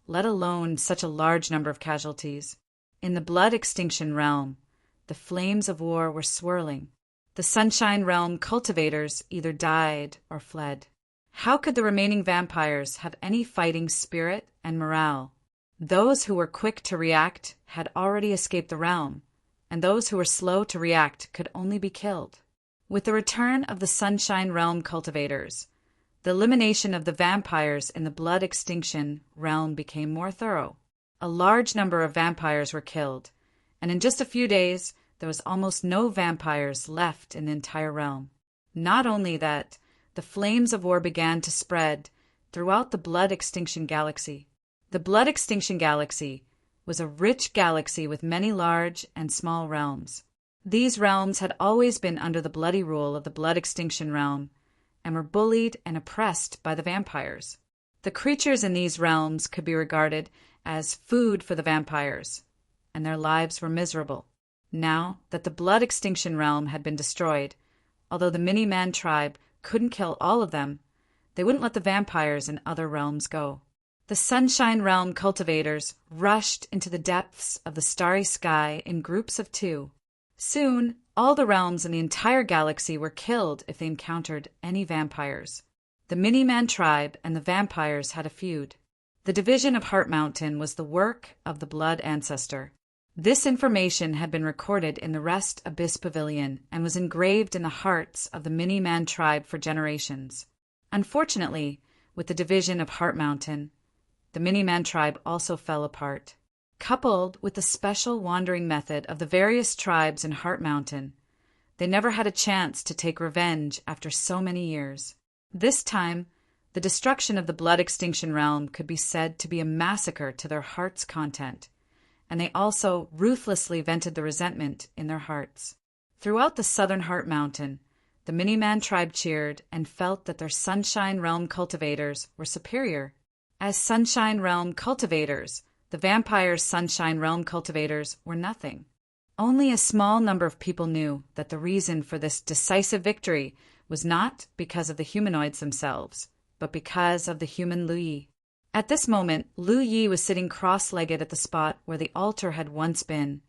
let alone such a large number of casualties. In the Blood Extinction Realm, the flames of war were swirling. The Sunshine Realm cultivators either died or fled. How could the remaining vampires have any fighting spirit and morale? Those who were quick to react had already escaped the realm, and those who were slow to react could only be killed. With the return of the Sunshine Realm cultivators, the elimination of the vampires in the Blood Extinction Realm became more thorough. A large number of vampires were killed, and in just a few days, there was almost no vampires left in the entire realm. Not only that, the flames of war began to spread throughout the Blood Extinction Galaxy. The Blood Extinction Galaxy was a rich galaxy with many large and small realms. These realms had always been under the bloody rule of the Blood Extinction Realm and were bullied and oppressed by the vampires. The creatures in these realms could be regarded as food for the vampires, and their lives were miserable. Now that the Blood Extinction Realm had been destroyed, although the Mini-Man tribe couldn't kill all of them, they wouldn't let the vampires in other realms go. The Sunshine Realm cultivators rushed into the depths of the starry sky in groups of 2. Soon, all the realms in the entire galaxy were killed if they encountered any vampires. The Mini-Man tribe and the vampires had a feud. The division of Heart Mountain was the work of the Blood Ancestor. This information had been recorded in the Rest Abyss Pavilion and was engraved in the hearts of the Mini-Man tribe for generations. Unfortunately, with the division of Heart Mountain, the Mini-Man tribe also fell apart. Coupled with the special wandering method of the various tribes in Heart Mountain, they never had a chance to take revenge after so many years. This time, the destruction of the Blood Extinction Realm could be said to be a massacre to their heart's content, and they also ruthlessly vented the resentment in their hearts. Throughout the southern Heart Mountain, the Mini-Man tribe cheered and felt that their Sunshine Realm cultivators were superior. As Sunshine Realm cultivators, the vampires' Sunshine Realm cultivators were nothing. Only a small number of people knew that the reason for this decisive victory was not because of the humanoids themselves, but because of the human Lu Yi. At this moment, Lu Yi was sitting cross-legged at the spot where the altar had once been.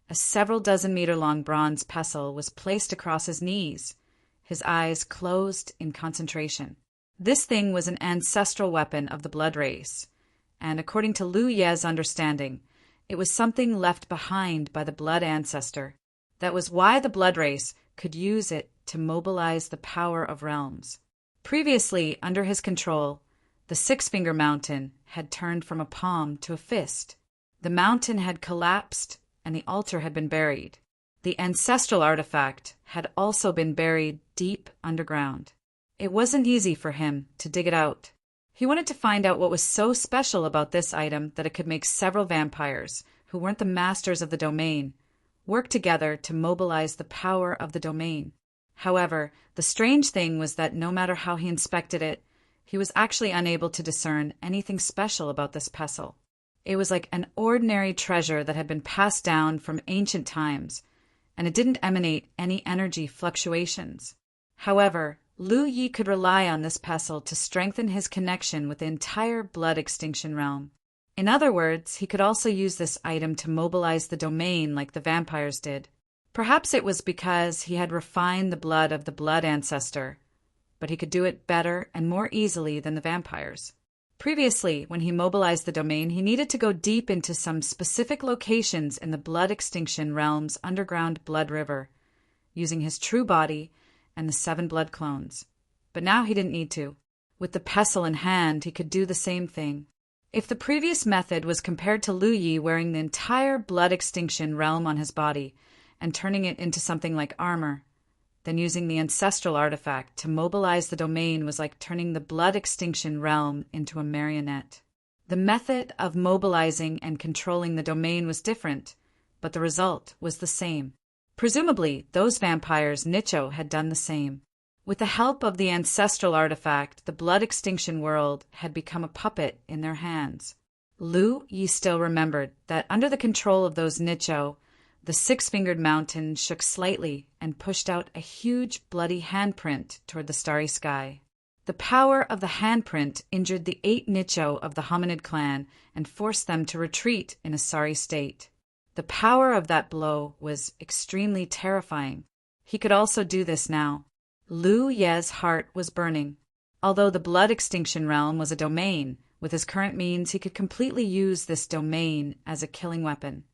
A several dozen meter-long bronze pestle was placed across his knees, his eyes closed in concentration. This thing was an ancestral weapon of the blood race, and according to Lu Ye's understanding, it was something left behind by the blood ancestor. That was why the blood race could use it to mobilize the power of realms. Previously, under his control, the Six-Finger Mountain had turned from a palm to a fist. The mountain had collapsed, and the altar had been buried. The ancestral artifact had also been buried deep underground. It wasn't easy for him to dig it out. He wanted to find out what was so special about this item that it could make several vampires, who weren't the masters of the domain, work together to mobilize the power of the domain. However, the strange thing was that no matter how he inspected it, he was actually unable to discern anything special about this pestle. It was like an ordinary treasure that had been passed down from ancient times, and it didn't emanate any energy fluctuations. However, Lu Yi could rely on this pestle to strengthen his connection with the entire Blood Extinction Realm. In other words, he could also use this item to mobilize the domain like the vampires did. Perhaps it was because he had refined the blood of the Blood Ancestor, but he could do it better and more easily than the vampires. Previously, when he mobilized the domain, he needed to go deep into some specific locations in the Blood Extinction Realm's underground blood river, using his true body and the 7 blood clones. But now he didn't need to. With the pestle in hand, he could do the same thing. If the previous method was compared to Lu Yi wearing the entire Blood Extinction Realm on his body and turning it into something like armor, then using the ancestral artifact to mobilize the domain was like turning the Blood Extinction Realm into a marionette. The method of mobilizing and controlling the domain was different, but the result was the same. Presumably, those vampires Nicho had done the same. With the help of the ancestral artifact, the Blood Extinction world had become a puppet in their hands. Lu Yi still remembered that under the control of those Nicho, the Six-Fingered Mountain shook slightly and pushed out a huge bloody handprint toward the starry sky. The power of the handprint injured the 8 Nicho of the Hominid clan and forced them to retreat in a sorry state. The power of that blow was extremely terrifying. He could also do this now. Lu Ye's heart was burning. Although the Blood Extinction Realm was a domain, with his current means he could completely use this domain as a killing weapon.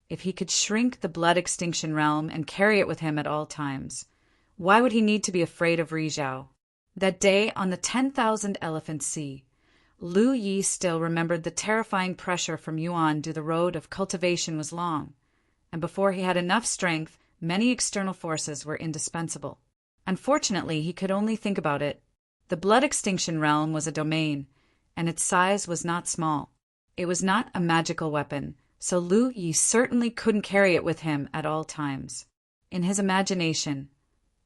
If he could shrink the Blood Extinction Realm and carry it with him at all times, why would he need to be afraid of Rizhao? That day on the 10,000 Elephant Sea, Lu Yi still remembered the terrifying pressure from Yuan due the road of cultivation was long, and before he had enough strength, many external forces were indispensable. Unfortunately, he could only think about it. The Blood Extinction Realm was a domain, and its size was not small. It was not a magical weapon, so Lu Yi certainly couldn't carry it with him at all times. In his imagination,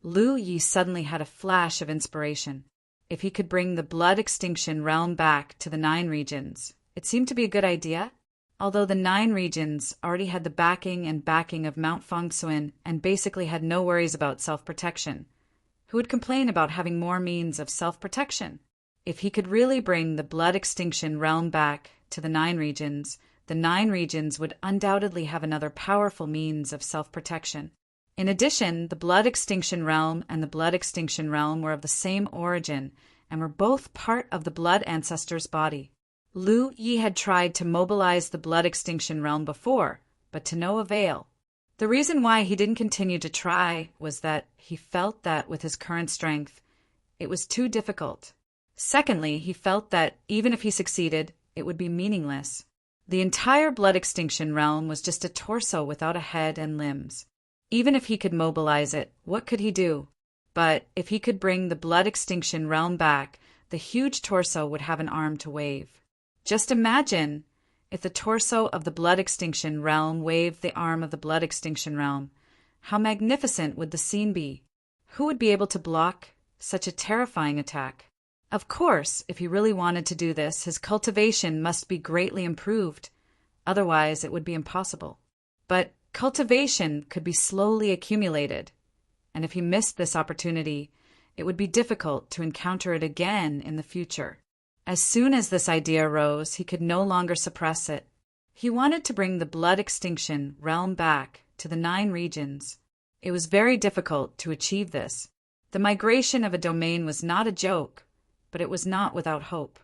Lu Yi suddenly had a flash of inspiration. If he could bring the blood extinction realm back to the 9 regions, it seemed to be a good idea. Although the 9 regions already had the backing of Mount Fengsuan and basically had no worries about self-protection, who would complain about having more means of self-protection? If he could really bring the blood extinction realm back to the 9 regions would undoubtedly have another powerful means of self-protection. In addition, the blood extinction realm and the blood extinction realm were of the same origin and were both part of the blood ancestor's body. Lu Yi had tried to mobilize the blood extinction realm before, but to no avail. The reason why he didn't continue to try was that he felt that with his current strength, it was too difficult. Secondly, he felt that even if he succeeded, it would be meaningless. The entire blood extinction realm was just a torso without a head and limbs. Even if he could mobilize it, what could he do? But if he could bring the blood extinction realm back, the huge torso would have an arm to wave. Just imagine if the torso of the blood extinction realm waved the arm of the blood extinction realm. How magnificent would the scene be? Who would be able to block such a terrifying attack? Of course, if he really wanted to do this, his cultivation must be greatly improved. Otherwise, it would be impossible. But cultivation could be slowly accumulated, and if he missed this opportunity, it would be difficult to encounter it again in the future. As soon as this idea arose, he could no longer suppress it. He wanted to bring the blood extinction realm back to the 9 regions. It was very difficult to achieve this. The migration of a domain was not a joke, but it was not without hope.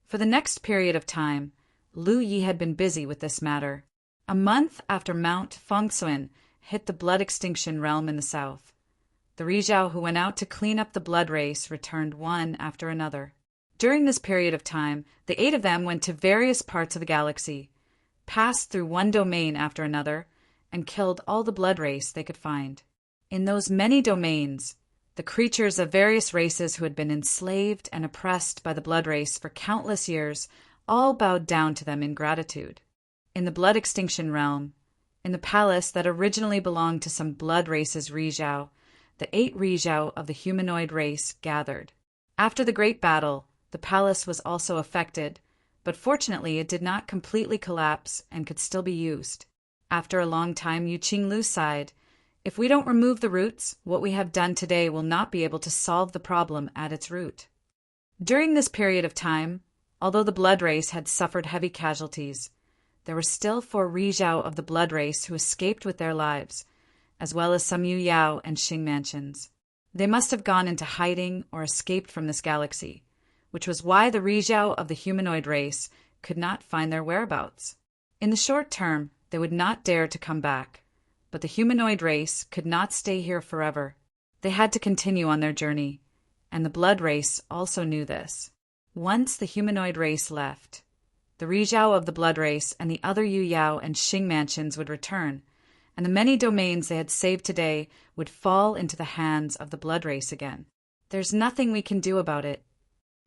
For the next period of time, Lu Yi had been busy with this matter. A month after Mount Fengsuan hit the blood extinction realm in the south, the Rizhao who went out to clean up the blood race returned one after another. During this period of time, the 8 of them went to various parts of the galaxy, passed through one domain after another, and killed all the blood race they could find. In those many domains, the creatures of various races who had been enslaved and oppressed by the blood race for countless years all bowed down to them in gratitude. In the blood extinction realm, in the palace that originally belonged to some blood race's Rizhao, the 8 Rizhao of the humanoid race gathered. After the great battle, the palace was also affected, but fortunately it did not completely collapse and could still be used. After a long time, Yu Qinglu sighed, "If we don't remove the roots, what we have done today will not be able to solve the problem at its root." During this period of time, although the blood race had suffered heavy casualties, there were still 4 Rizhao of the blood race who escaped with their lives, as well as some Yu Yao and Xing mansions. They must have gone into hiding or escaped from this galaxy, which was why the Rizhao of the humanoid race could not find their whereabouts. In the short term, they would not dare to come back, but the humanoid race could not stay here forever. They had to continue on their journey, and the blood race also knew this. Once the humanoid race left, the Rizhao of the blood race and the other Yu Yao and Xing mansions would return, and the many domains they had saved today would fall into the hands of the blood race again. "There's nothing we can do about it."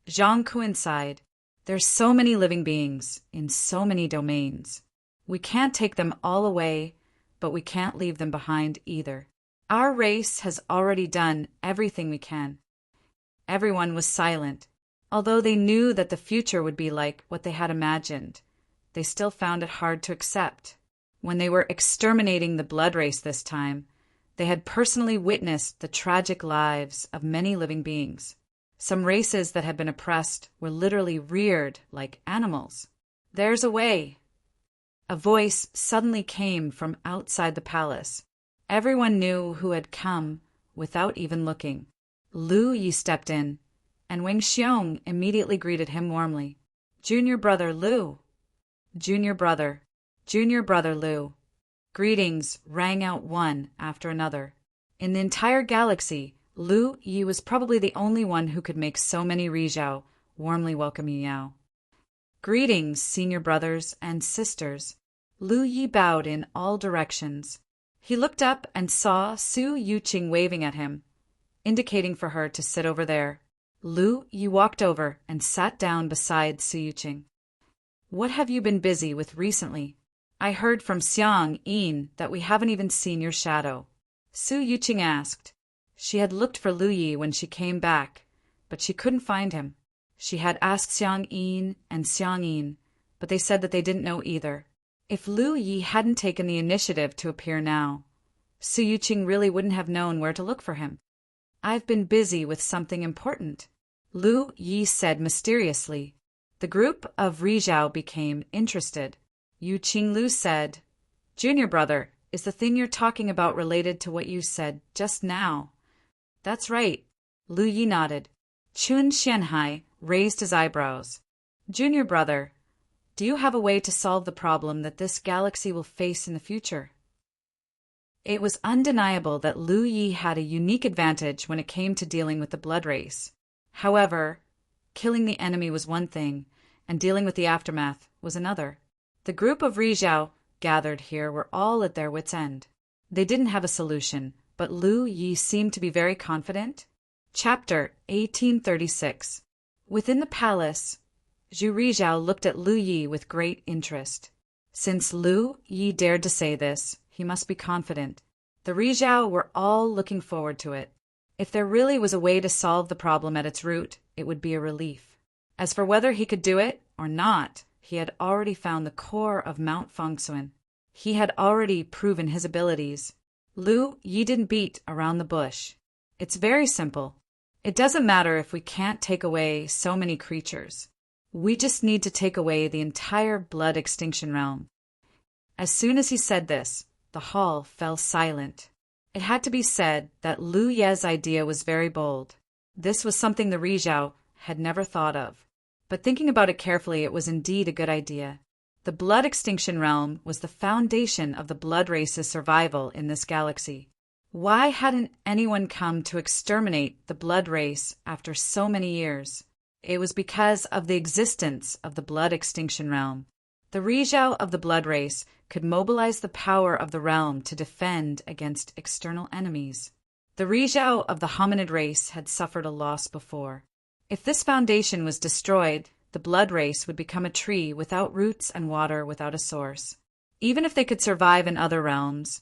Zhang Kuan sighed. "There's so many living beings in so many domains. We can't take them all away, but we can't leave them behind either. Our race has already done everything we can." Everyone was silent. Although they knew that the future would be like what they had imagined, they still found it hard to accept. When they were exterminating the blood race this time, they had personally witnessed the tragic lives of many living beings. Some races that had been oppressed were literally reared like animals. "There's a way." A voice suddenly came from outside the palace. Everyone knew who had come without even looking. Lu Yi stepped in, and Wang Xiong immediately greeted him warmly. "Junior brother Lu." "Junior brother Lu." Greetings rang out one after another. In the entire galaxy, Lu Yi was probably the only one who could make so many Rizhao warmly welcome Yu Yao. "Greetings, senior brothers and sisters." Lu Yi bowed in all directions. He looked up and saw Su Yuqing waving at him, indicating for her to sit over there. Lu Yi walked over and sat down beside Su Yuqing. What have you been busy with recently? I heard from Xiang Yin that we haven't even seen your shadow. Su Yuqing asked. She had looked for Lu Yi when she came back, but she couldn't find him. She had asked Xiang Yin and Xiang Yin, but they said that they didn't know either. If Lu Yi hadn't taken the initiative to appear now, Su Yuqing really wouldn't have known where to look for him. I've been busy with something important, Lu Yi said mysteriously. The group of Rizhao became interested. Yu Qinglu said, Junior brother, is the thing you're talking about related to what you said just now? That's right. Lu Yi nodded. Chun Xianhai raised his eyebrows. Junior brother, do you have a way to solve the problem that this galaxy will face in the future? It was undeniable that Lu Yi had a unique advantage when it came to dealing with the blood race. However, killing the enemy was one thing, and dealing with the aftermath was another. The group of Rizhao gathered here were all at their wits' end. They didn't have a solution, but Lu Yi seemed to be very confident. Chapter 1836. Within the palace, Zhu Rizhao looked at Lu Yi with great interest. Since Lu Yi dared to say this, he must be confident. The Rizhao were all looking forward to it. If there really was a way to solve the problem at its root, it would be a relief. As for whether he could do it or not, he had already found the core of Mount Fengsuan. He had already proven his abilities. Lu Yi didn't beat around the bush. It's very simple. It doesn't matter if we can't take away so many creatures. We just need to take away the entire blood extinction realm. As soon as he said this, the hall fell silent. It had to be said that Lu Ye's idea was very bold. This was something the Rizhao had never thought of. But thinking about it carefully, it was indeed a good idea. The blood extinction realm was the foundation of the blood race's survival in this galaxy. Why hadn't anyone come to exterminate the blood race after so many years? It was because of the existence of the blood extinction realm. The Rizhao of the blood race could mobilize the power of the realm to defend against external enemies. The Rizhao of the hominid race had suffered a loss before. If this foundation was destroyed, the blood race would become a tree without roots and water without a source. Even if they could survive in other realms,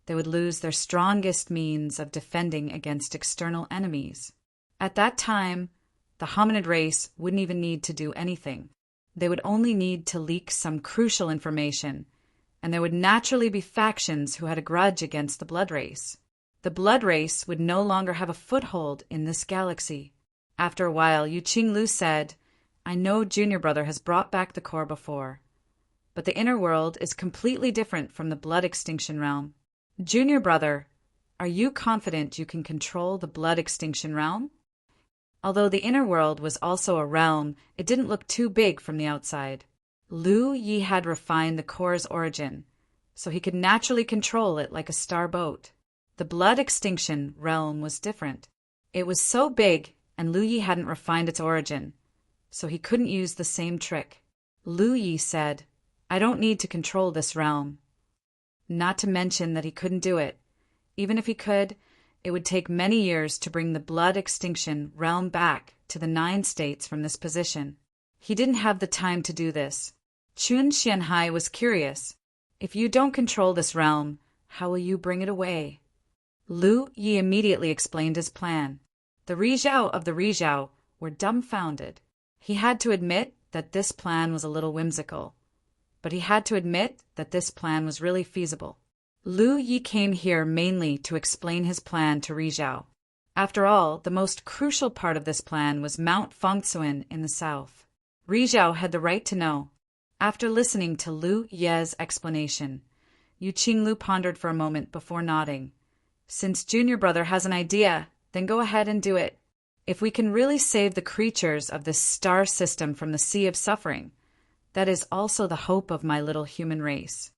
they would lose their strongest means of defending against external enemies. At that time, the hominid race wouldn't even need to do anything. They would only need to leak some crucial information, and there would naturally be factions who had a grudge against the blood race. The blood race would no longer have a foothold in this galaxy. After a while, Yu Qinglu said, I know Junior Brother has brought back the core before, but the inner world is completely different from the blood extinction realm. Junior Brother, are you confident you can control the blood extinction realm? Although the inner world was also a realm, it didn't look too big from the outside. Lu Yi had refined the core's origin, so he could naturally control it like a star boat. The blood extinction realm was different. It was so big, and Lu Yi hadn't refined its origin, so he couldn't use the same trick. Lu Yi said, I don't need to control this realm. Not to mention that he couldn't do it. Even if he could, it would take many years to bring the blood extinction realm back to the 9 states from this position. He didn't have the time to do this. Chun Xianhai was curious. If you don't control this realm, how will you bring it away? Lu Yi immediately explained his plan. The Rizhao of the Rizhao were dumbfounded. He had to admit that this plan was a little whimsical, but he had to admit that this plan was really feasible. Lu Yi came here mainly to explain his plan to Rizhao. After all, the most crucial part of this plan was Mount Fengsuan in the south. Rizhao had the right to know. After listening to Lu Ye's explanation, Yu Qinglu pondered for a moment before nodding. Since Junior Brother has an idea, then go ahead and do it. If we can really save the creatures of this star system from the sea of suffering, that is also the hope of my little human race.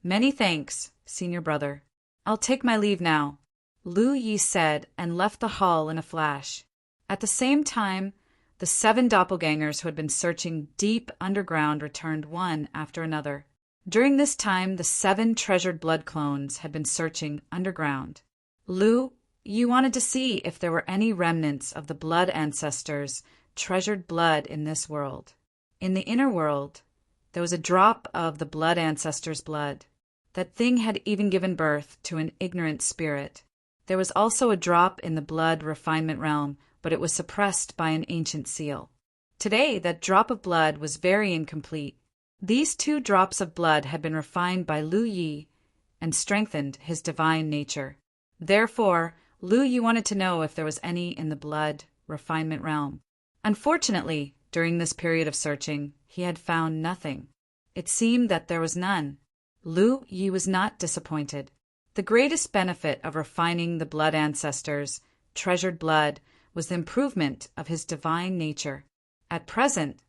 Many thanks, Senior Brother. I'll take my leave now, Lu Yi said and left the hall in a flash. At the same time, the 7 doppelgangers who had been searching deep underground returned one after another. During this time, the 7 treasured blood clones had been searching underground. Lu Yi wanted to see if there were any remnants of the blood ancestors' treasured blood in this world. In the inner world, there was a drop of the blood ancestors' blood. That thing had even given birth to an ignorant spirit. There was also a drop in the blood refinement realm, but it was suppressed by an ancient seal. Today, that drop of blood was very incomplete. These 2 drops of blood had been refined by Lu Yi and strengthened his divine nature. Therefore, Lu Yi wanted to know if there was any in the blood refinement realm. Unfortunately, during this period of searching, he had found nothing. It seemed that there was none. Lu Yi was not disappointed. The greatest benefit of refining the blood ancestors' treasured blood was the improvement of his divine nature. At present,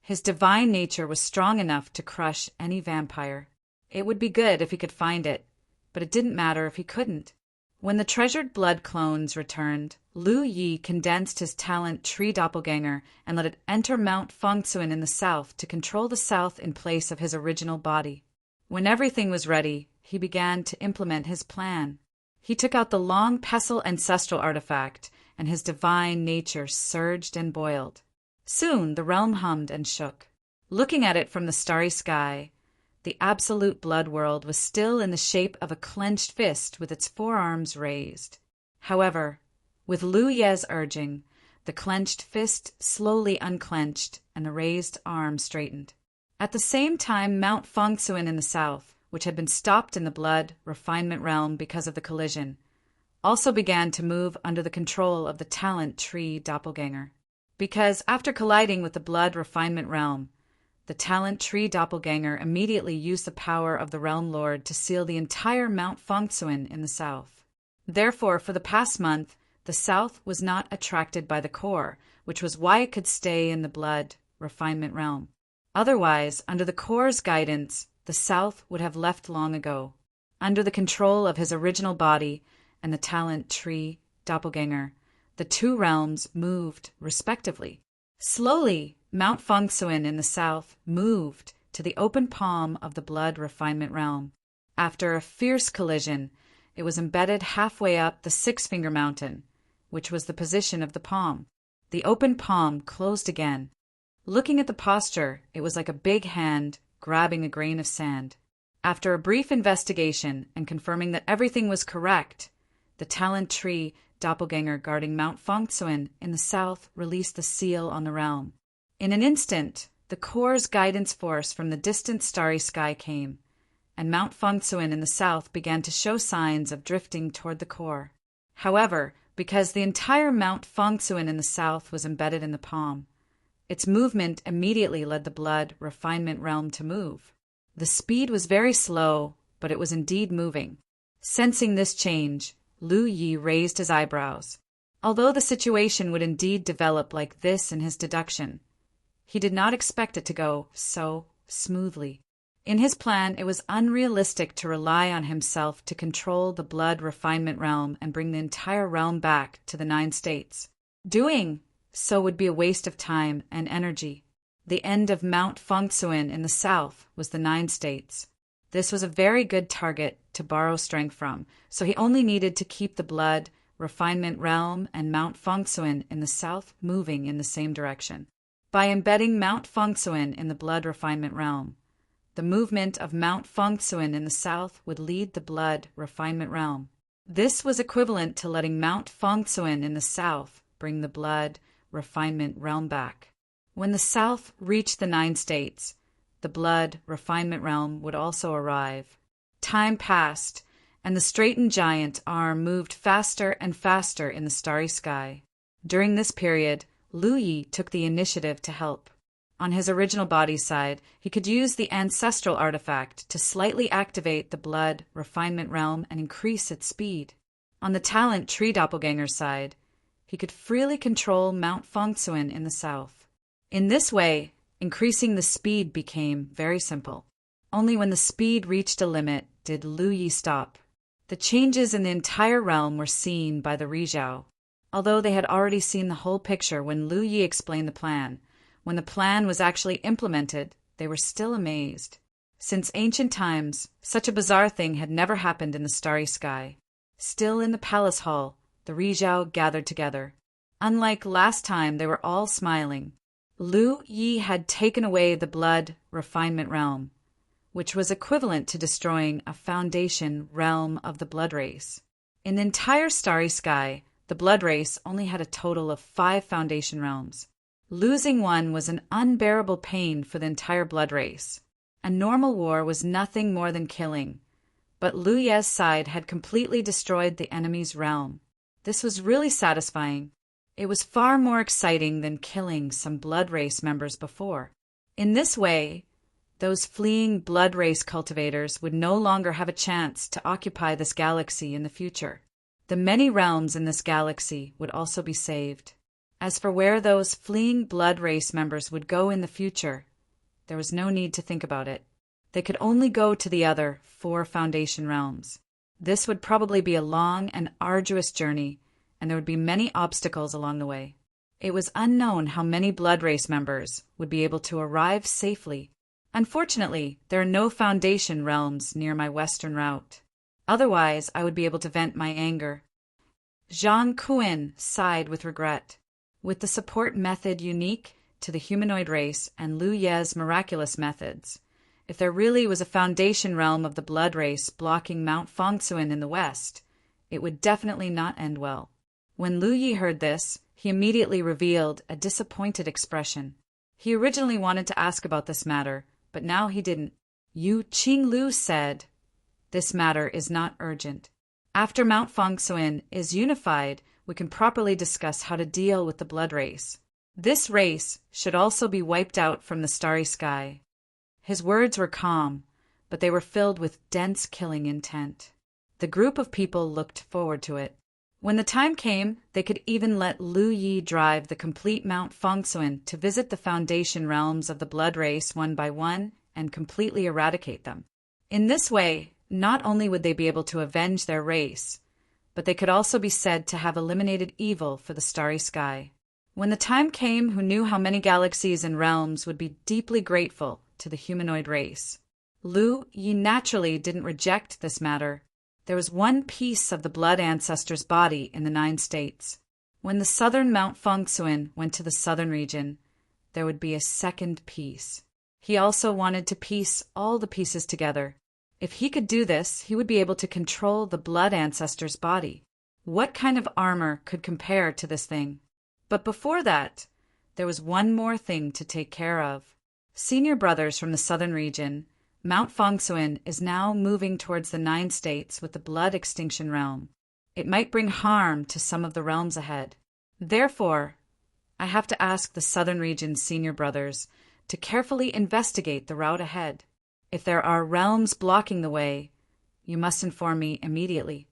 his divine nature was strong enough to crush any vampire. It would be good if he could find it, but it didn't matter if he couldn't. When the treasured blood clones returned, Lu Yi condensed his talent tree doppelganger and let it enter Mount Fengsuan in the south to control the south in place of his original body. When everything was ready, he began to implement his plan. He took out the long pestle ancestral artifact, and his divine nature surged and boiled. Soon the realm hummed and shook. Looking at it from the starry sky, the absolute blood world was still in the shape of a clenched fist with its forearms raised. However, with Lu Ye's urging, the clenched fist slowly unclenched and the raised arm straightened. At the same time, Mount Fengsuan in the south, which had been stopped in the blood refinement realm because of the collision, also began to move under the control of the talent tree doppelganger. Because after colliding with the blood refinement realm, the talent tree doppelganger immediately used the power of the realm lord to seal the entire Mount Fengsuan in the south. Therefore, for the past month, the south was not attracted by the core, which was why it could stay in the blood refinement realm. Otherwise, under the core's guidance, the south would have left long ago. Under the control of his original body and the talent tree doppelganger, the 2 realms moved respectively. Slowly, Mount Fengsuan in the south moved to the open palm of the blood refinement realm. After a fierce collision, it was embedded halfway up the 6-finger mountain, which was the position of the palm. The open palm closed again. Looking at the posture, it was like a big hand grabbing a grain of sand. After a brief investigation and confirming that everything was correct, the talent tree doppelganger guarding Mount Fengsuan in the south released the seal on the realm. In an instant, the core's guidance force from the distant starry sky came, and Mount Fengsuan in the south began to show signs of drifting toward the core. However, because the entire Mount Fengsuan in the south was embedded in the palm, its movement immediately led the blood refinement realm to move. The speed was very slow, but it was indeed moving. Sensing this change, Lu Yi raised his eyebrows. Although the situation would indeed develop like this in his deduction, he did not expect it to go so smoothly. In his plan, it was unrealistic to rely on himself to control the blood refinement realm and bring the entire realm back to the 9 states. Doing so would be a waste of time and energy. The end of Mount Fengsuan in the south was the 9 states. This was a very good target to borrow strength from, so he only needed to keep the blood refinement realm and Mount Fengsuan in the south moving in the same direction. By embedding Mount Fengsuan in the blood refinement realm, the movement of Mount Fengsuan in the south would lead the blood refinement realm. This was equivalent to letting Mount Fengsuan in the south bring the blood refinement realm back. When the south reached the 9 states, the blood refinement realm would also arrive. Time passed, and the straightened giant arm moved faster and faster in the starry sky. During this period, Lu Yi took the initiative to help. On his original body's side, he could use the ancestral artifact to slightly activate the blood refinement realm and increase its speed. On the talent tree doppelganger's side, he could freely control Mount Fengsuan in the south. In this way, increasing the speed became very simple. Only when the speed reached a limit did Lu Yi stop. The changes in the entire realm were seen by the Rizhao. Although they had already seen the whole picture when Lu Yi explained the plan, when the plan was actually implemented, they were still amazed. Since ancient times, such a bizarre thing had never happened in the starry sky. Still in the palace hall, the Rizhao gathered together. Unlike last time, they were all smiling. Lu Yi had taken away the blood refinement realm, which was equivalent to destroying a foundation realm of the blood race. In the entire starry sky, the blood race only had a total of 5 foundation realms. Losing one was an unbearable pain for the entire blood race. A normal war was nothing more than killing, but Lu Ye's side had completely destroyed the enemy's realm. This was really satisfying. It was far more exciting than killing some blood race members before. In this way, those fleeing blood race cultivators would no longer have a chance to occupy this galaxy in the future. The many realms in this galaxy would also be saved. As for where those fleeing blood race members would go in the future, there was no need to think about it. They could only go to the other 4 foundation realms. This would probably be a long and arduous journey, and there would be many obstacles along the way. It was unknown how many blood race members would be able to arrive safely. Unfortunately, there are no foundation realms near my western route. Otherwise, I would be able to vent my anger. Zhang Kuan sighed with regret. With the support method unique to the humanoid race and Lu Ye's miraculous methods, if there really was a foundation realm of the blood race blocking Mount Fengsuan in the west, it would definitely not end well. When Lu Yi heard this, he immediately revealed a disappointed expression. He originally wanted to ask about this matter, but now he didn't. Yu Qinglu said, "This matter is not urgent. After Mount Fengsuan is unified, we can properly discuss how to deal with the blood race. This race should also be wiped out from the starry sky." His words were calm, but they were filled with dense killing intent. The group of people looked forward to it. When the time came, they could even let Lu Yi drive the complete Mount Fengsuan to visit the foundation realms of the blood race one by one and completely eradicate them. In this way, not only would they be able to avenge their race, but they could also be said to have eliminated evil for the starry sky. When the time came, who knew how many galaxies and realms would be deeply grateful to the humanoid race? Lu Yi naturally didn't reject this matter. There was one piece of the blood ancestor's body in the 9 states. When the southern Mount Fengsuan went to the southern region, there would be a second piece. He also wanted to piece all the pieces together. If he could do this, he would be able to control the blood ancestor's body. What kind of armor could compare to this thing? But before that, there was one more thing to take care of. Senior brothers from the southern region, Mount Fengsuan is now moving towards the 9 states with the blood extinction realm. It might bring harm to some of the realms ahead. Therefore, I have to ask the southern region's senior brothers to carefully investigate the route ahead. If there are realms blocking the way, you must inform me immediately.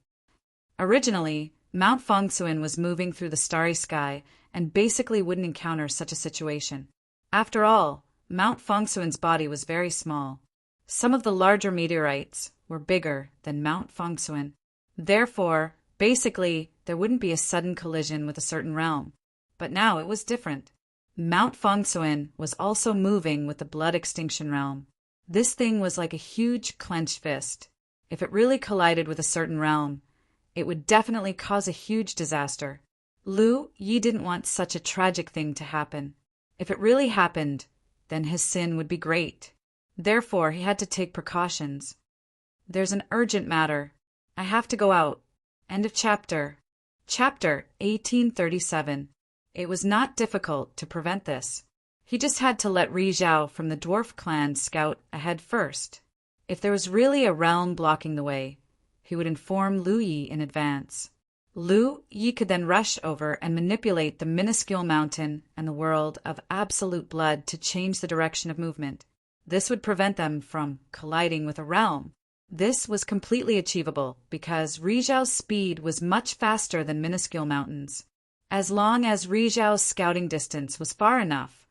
Originally, Mount Fengsuan was moving through the starry sky and basically wouldn't encounter such a situation. After all, Mount Fengsuan's body was very small. Some of the larger meteorites were bigger than Mount Fengsuan. Therefore, basically, there wouldn't be a sudden collision with a certain realm. But now it was different. Mount Fengsuan was also moving with the blood extinction realm. This thing was like a huge clenched fist. If it really collided with a certain realm, it would definitely cause a huge disaster. Lu Yi didn't want such a tragic thing to happen. If it really happened, then his sin would be great. Therefore, he had to take precautions. There's an urgent matter. I have to go out. End of chapter. Chapter 1837. It was not difficult to prevent this. He just had to let Ri Zhao from the dwarf clan scout ahead first. If there was really a realm blocking the way, he would inform Lu Yi in advance. Lu Yi could then rush over and manipulate the minuscule mountain and the world of absolute blood to change the direction of movement. This would prevent them from colliding with a realm. This was completely achievable because Ri Zhao's speed was much faster than minuscule mountains. As long as Ri Zhao's scouting distance was far enough,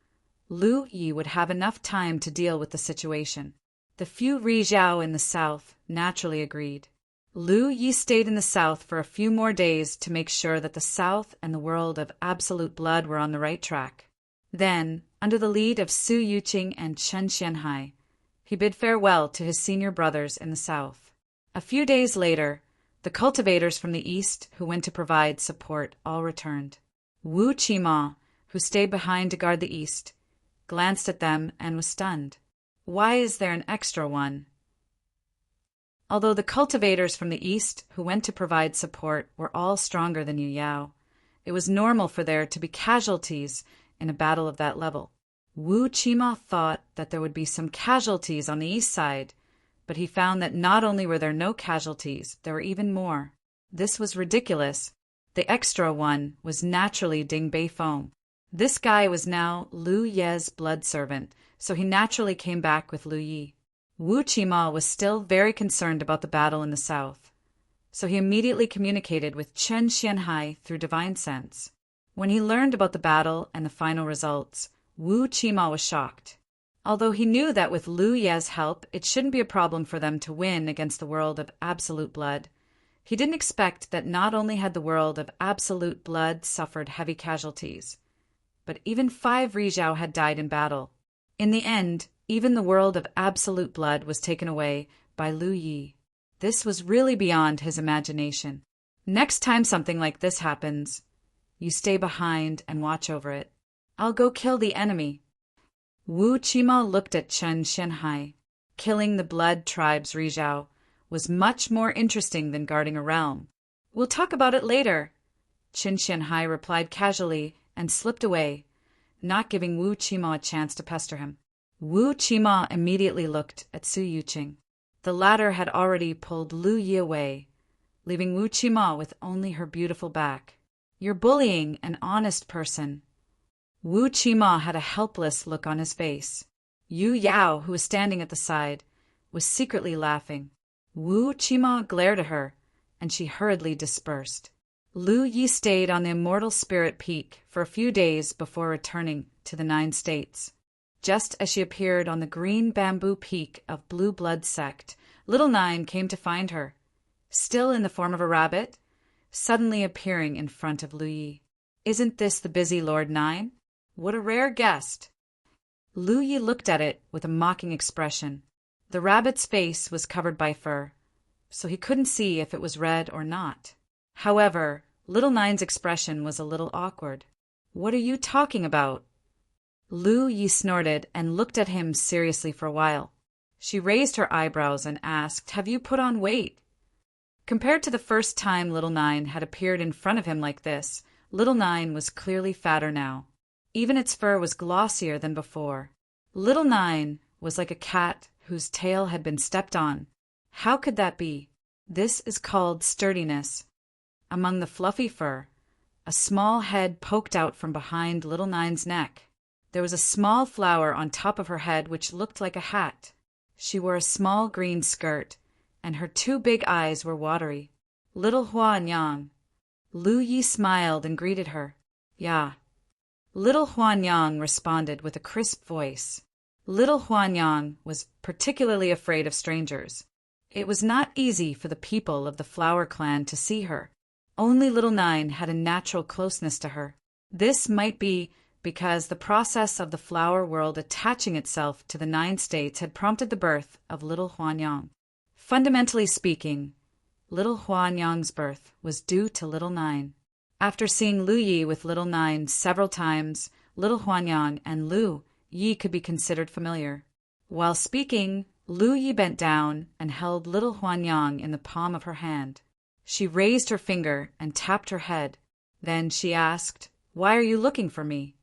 Lu Yi would have enough time to deal with the situation. The few Ri Zhao in the south naturally agreed. Lu Yi stayed in the south for a few more days to make sure that the south and the world of absolute blood were on the right track. Then, under the lead of Su Yuqing and Chen Xianhai, he bid farewell to his senior brothers in the south. A few days later, The cultivators from the east who went to provide support all returned. Wu Qima, who stayed behind to guard the east, glanced at them and was stunned. Why is there an extra one? Although the cultivators from the east who went to provide support were all stronger than Yu Yao, it was normal for there to be casualties in a battle of that level. Wu Qima thought that there would be some casualties on the east side, but he found that not only were there no casualties, there were even more. This was ridiculous. The extra one was naturally Ding Beifeng. This guy was now Lu Ye's blood servant, so he naturally came back with Lu Yi. Wu Qima was still very concerned about the battle in the south, so he immediately communicated with Chen Xianhai through divine sense. When he learned about the battle and the final results, Wu Qima was shocked. Although he knew that with Lu Ye's help it shouldn't be a problem for them to win against the world of absolute blood, he didn't expect that not only had the world of absolute blood suffered heavy casualties, but even 5 Rizhao had died in battle. In the end, even the world of absolute blood was taken away by Lu Yi. This was really beyond his imagination. Next time something like this happens, you stay behind and watch over it. I'll go kill the enemy. Wu Qima looked at Chen Xianhai. Killing the blood tribe's Rizhao was much more interesting than guarding a realm. We'll talk about it later, Chen Xianhai replied casually and slipped away, not giving Wu Qima a chance to pester him. Wu Qima immediately looked at Su Yuqing. The latter had already pulled Lu Yi away, leaving Wu Qima with only her beautiful back. You're bullying an honest person. Wu Qima had a helpless look on his face. Yu Yao, who was standing at the side, was secretly laughing. Wu Qima glared at her, and she hurriedly dispersed. Lu Yi stayed on the Immortal Spirit Peak for a few days before returning to the 9 states. Just as she appeared on the green bamboo peak of Blue Blood Sect, Little Nine came to find her, still in the form of a rabbit, suddenly appearing in front of Lu Yi. Isn't this the busy Lord Nine? What a rare guest! Lu Yi looked at it with a mocking expression. The rabbit's face was covered by fur, so he couldn't see if it was red or not. However, Little Nine's expression was a little awkward. What are you talking about? Lu Yi snorted and looked at him seriously for a while. She raised her eyebrows and asked, Have you put on weight? Compared to the first time Little Nine had appeared in front of him like this, Little Nine was clearly fatter now. Even its fur was glossier than before. Little Nine was like a cat whose tail had been stepped on. How could that be? This is called sturdiness. Among the fluffy fur, a small head poked out from behind Little Nine's neck. There was a small flower on top of her head which looked like a hat. She wore a small green skirt, and her 2 big eyes were watery. Little Huanyang. Lu Yi smiled and greeted her. Yeah. Little Huanyang responded with a crisp voice. Little Huanyang was particularly afraid of strangers. It was not easy for the people of the Flower Clan to see her. Only Little Nine had a natural closeness to her. This might be because the process of the flower world attaching itself to the 9 states had prompted the birth of Little Huanyang. Fundamentally speaking, Little Huanyang's birth was due to Little Nine. After seeing Lu Yi with Little Nine several times, Little Huanyang and Lu Yi could be considered familiar. While speaking, Lu Yi bent down and held Little Huanyang in the palm of her hand. She raised her finger and tapped her head. Then she asked, Why are you looking for me?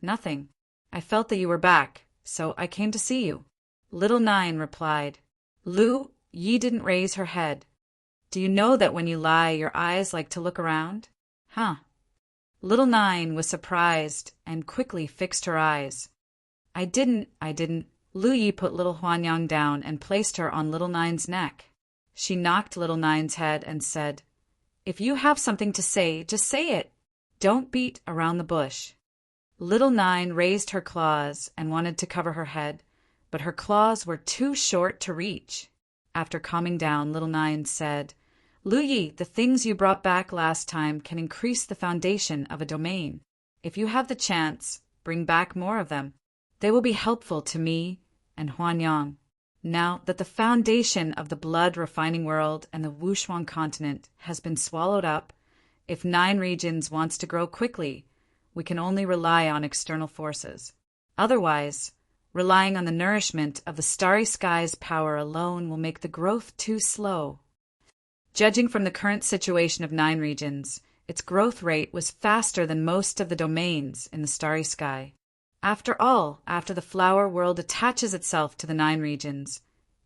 Nothing. I felt that you were back, so I came to see you. Little Nine replied. Lu Yi didn't raise her head. Do you know that when you lie, your eyes like to look around? Huh. Little Nine was surprised and quickly fixed her eyes. I didn't. Lu Yi put Little Huanyang down and placed her on Little Nine's neck. She knocked Little Nine's head and said, If you have something to say, just say it. Don't beat around the bush. Little Nine raised her claws and wanted to cover her head, but her claws were too short to reach. After calming down, Little Nine said, Lu Yi, the things you brought back last time can increase the foundation of a domain. If you have the chance, bring back more of them. They will be helpful to me and Huanyang. Now that the foundation of the blood refining world and the Wushuang continent has been swallowed up, if 9 regions wants to grow quickly, we can only rely on external forces. Otherwise, relying on the nourishment of the starry sky's power alone will make the growth too slow. Judging from the current situation of 9 regions, its growth rate was faster than most of the domains in the starry sky. After all, after the flower world attaches itself to the 9 regions,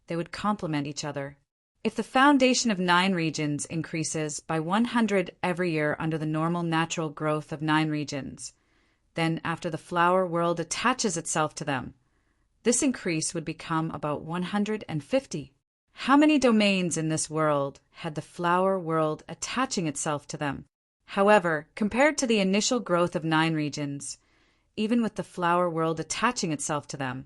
they would complement each other. If the foundation of 9 regions increases by 100 every year under the normal natural growth of 9 regions, then after the flower world attaches itself to them, this increase would become about 150. How many domains in this world had the flower world attaching itself to them? However, compared to the initial growth of 9 regions, even with the flower world attaching itself to them,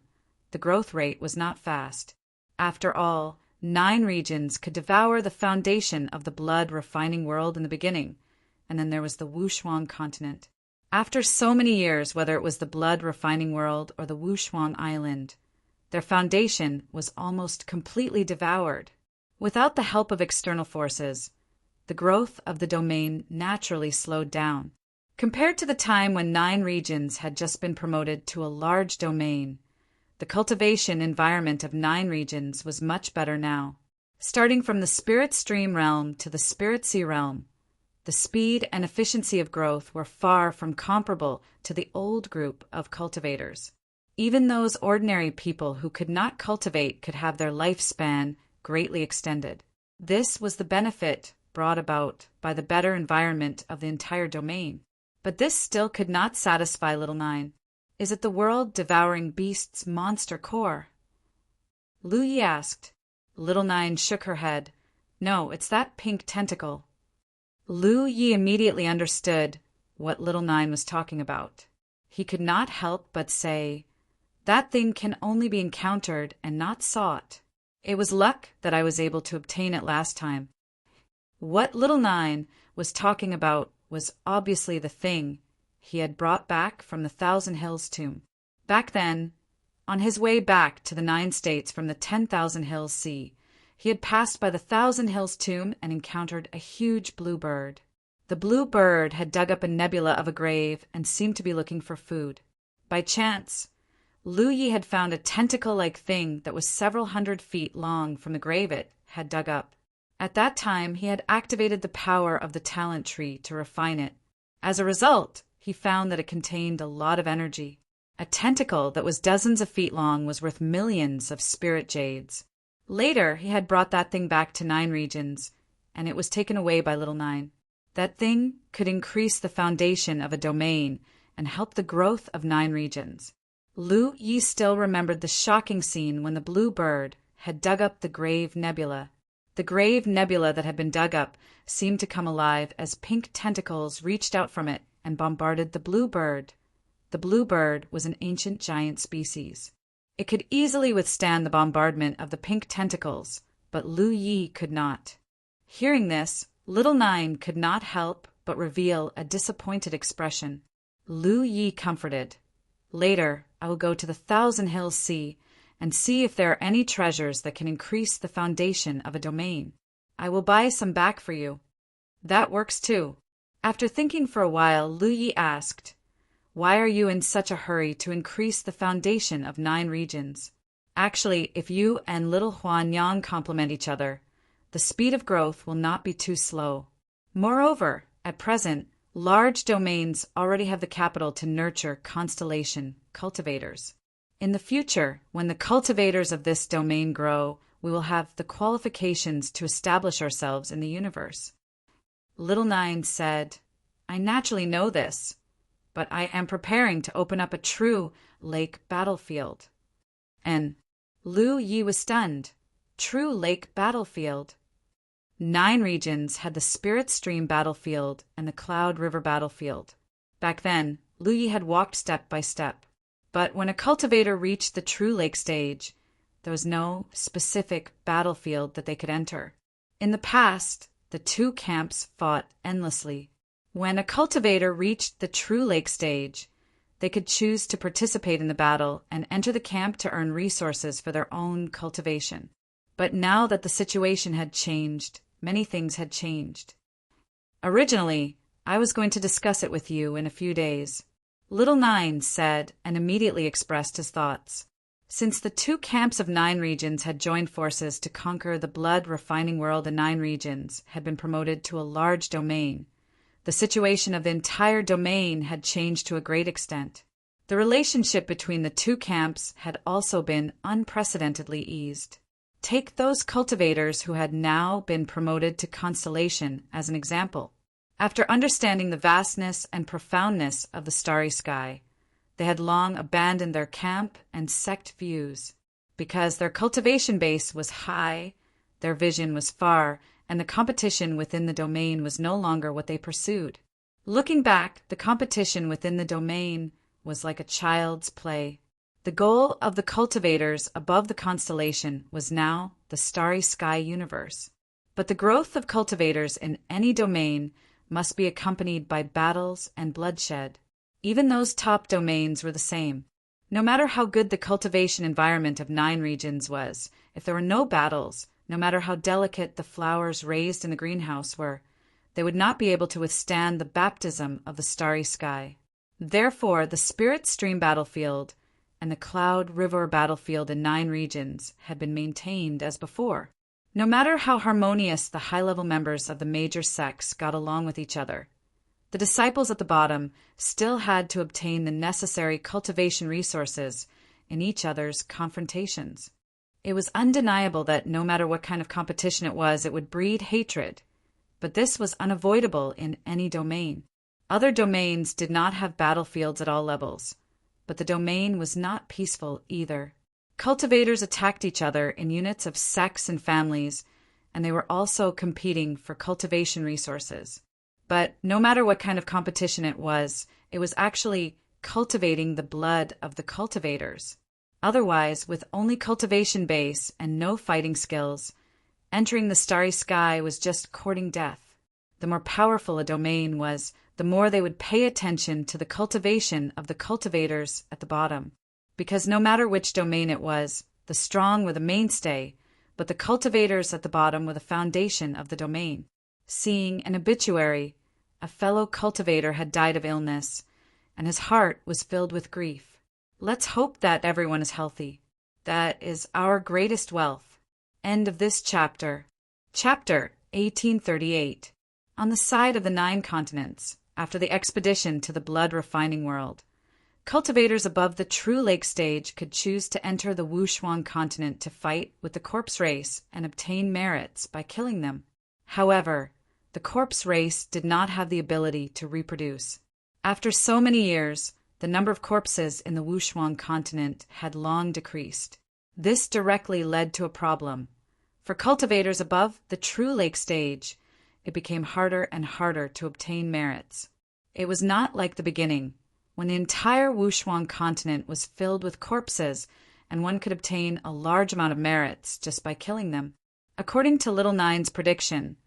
the growth rate was not fast. After all, 9 regions could devour the foundation of the blood refining world in the beginning, and then there was the Wushuang continent. After so many years, whether it was the blood refining world or the Wushuang island, their foundation was almost completely devoured. Without the help of external forces, the growth of the domain naturally slowed down. Compared to the time when 9 regions had just been promoted to a large domain, the cultivation environment of 9 regions was much better now. Starting from the spirit stream realm to the spirit sea realm, the speed and efficiency of growth were far from comparable to the old group of cultivators. Even those ordinary people who could not cultivate could have their lifespan greatly extended. This was the benefit brought about by the better environment of the entire domain. But this still could not satisfy Little 9. Is it the world-devouring beast's monster core? Lu Yi asked. Little 9 shook her head. No, it's that pink tentacle. Lu Yi immediately understood what Little 9 was talking about. He could not help but say, that thing can only be encountered and not sought. It was luck that I was able to obtain it last time. What Little 9 was talking about was obviously the thing he had brought back from the Thousand Hills tomb. Back then, on his way back to the 9 states from the 10,000 Hills Sea, he had passed by the Thousand Hills tomb and encountered a huge blue bird. The blue bird had dug up a nebula of a grave and seemed to be looking for food. By chance, Lu Yi had found a tentacle-like thing that was several hundred feet long from the grave it had dug up. At that time, he had activated the power of the talent tree to refine it. As a result, he found that it contained a lot of energy. A tentacle that was dozens of feet long was worth millions of spirit jades. Later, he had brought that thing back to 9 regions, and it was taken away by Little 9. That thing could increase the foundation of a domain and help the growth of 9 regions. Lu Yi still remembered the shocking scene when the blue bird had dug up the grave nebula. The grave nebula that had been dug up seemed to come alive as pink tentacles reached out from it and bombarded the blue bird. The blue bird was an ancient giant species. It could easily withstand the bombardment of the pink tentacles, but Lu Yi could not. Hearing this, Little 9 could not help but reveal a disappointed expression. Lu Yi comforted. Later, I will go to the Thousand Hills Sea and see if there are any treasures that can increase the foundation of a domain. I will buy some back for you. That works too. After thinking for a while, Lu Yi asked, why are you in such a hurry to increase the foundation of 9 regions? Actually, if you and Little Huanyang complement each other, the speed of growth will not be too slow. Moreover, at present, large domains already have the capital to nurture constellation cultivators. In the future, when the cultivators of this domain grow, we will have the qualifications to establish ourselves in the universe. Little 9 said, I naturally know this, but I am preparing to open up a true lake battlefield. And Lu Yi was stunned. True lake battlefield. 9 regions had the Spirit Stream battlefield and the Cloud River battlefield. Back then, Lu Yi had walked step by step. But when a cultivator reached the true lake stage, there was no specific battlefield that they could enter. In the past, the 2 camps fought endlessly. When a cultivator reached the true lake stage, They could choose to participate in the battle and enter the camp to earn resources for their own cultivation. But now that the situation had changed, many things had changed. Originally, I was going to discuss it with you in a few days. Little Nine said and immediately expressed his thoughts. Since the 2 camps of 9 regions had joined forces to conquer the blood refining world, the 9 regions had been promoted to a large domain. The situation of the entire domain had changed to a great extent. The relationship between the 2 camps had also been unprecedentedly eased. Take those cultivators who had now been promoted to constellation as an example. After understanding the vastness and profoundness of the starry sky, they had long abandoned their camp and sect views. Because their cultivation base was high, their vision was far, and the competition within the domain was no longer what they pursued. Looking back, the competition within the domain was like a child's play. The goal of the cultivators above the constellation was now the starry sky universe. But the growth of cultivators in any domain must be accompanied by battles and bloodshed. Even those top domains were the same. No matter how good the cultivation environment of 9 regions was, if there were no battles, no matter how delicate the flowers raised in the greenhouse were, they would not be able to withstand the baptism of the starry sky. Therefore, the Spirit Stream battlefield and the Cloud River battlefield in 9 regions had been maintained as before. No matter how harmonious the high-level members of the major sects got along with each other, the disciples at the bottom still had to obtain the necessary cultivation resources in each other's confrontations. It was undeniable that no matter what kind of competition it was, it would breed hatred. But this was unavoidable in any domain. Other domains did not have battlefields at all levels, but the domain was not peaceful either. Cultivators attacked each other in units of sects and families, and they were also competing for cultivation resources. But no matter what kind of competition it was actually cultivating the blood of the cultivators. Otherwise, with only cultivation base and no fighting skills, entering the starry sky was just courting death. The more powerful a domain was, the more they would pay attention to the cultivation of the cultivators at the bottom. Because no matter which domain it was, the strong were the mainstay, but the cultivators at the bottom were the foundation of the domain. Seeing an obituary, a fellow cultivator had died of illness, and his heart was filled with grief. Let's hope that everyone is healthy. That is our greatest wealth. End of this chapter. Chapter 1838. On the side of the 9 continents, after the expedition to the blood refining world, cultivators above the true lake stage could choose to enter the Wushuang continent to fight with the corpse race and obtain merits by killing them. However, the corpse race did not have the ability to reproduce. After so many years, the number of corpses in the Wushuang continent had long decreased. This directly led to a problem. For cultivators above the true lake stage, it became harder and harder to obtain merits. It was not like the beginning, when the entire Wushuang continent was filled with corpses and one could obtain a large amount of merits just by killing them. According to Little Nine's prediction,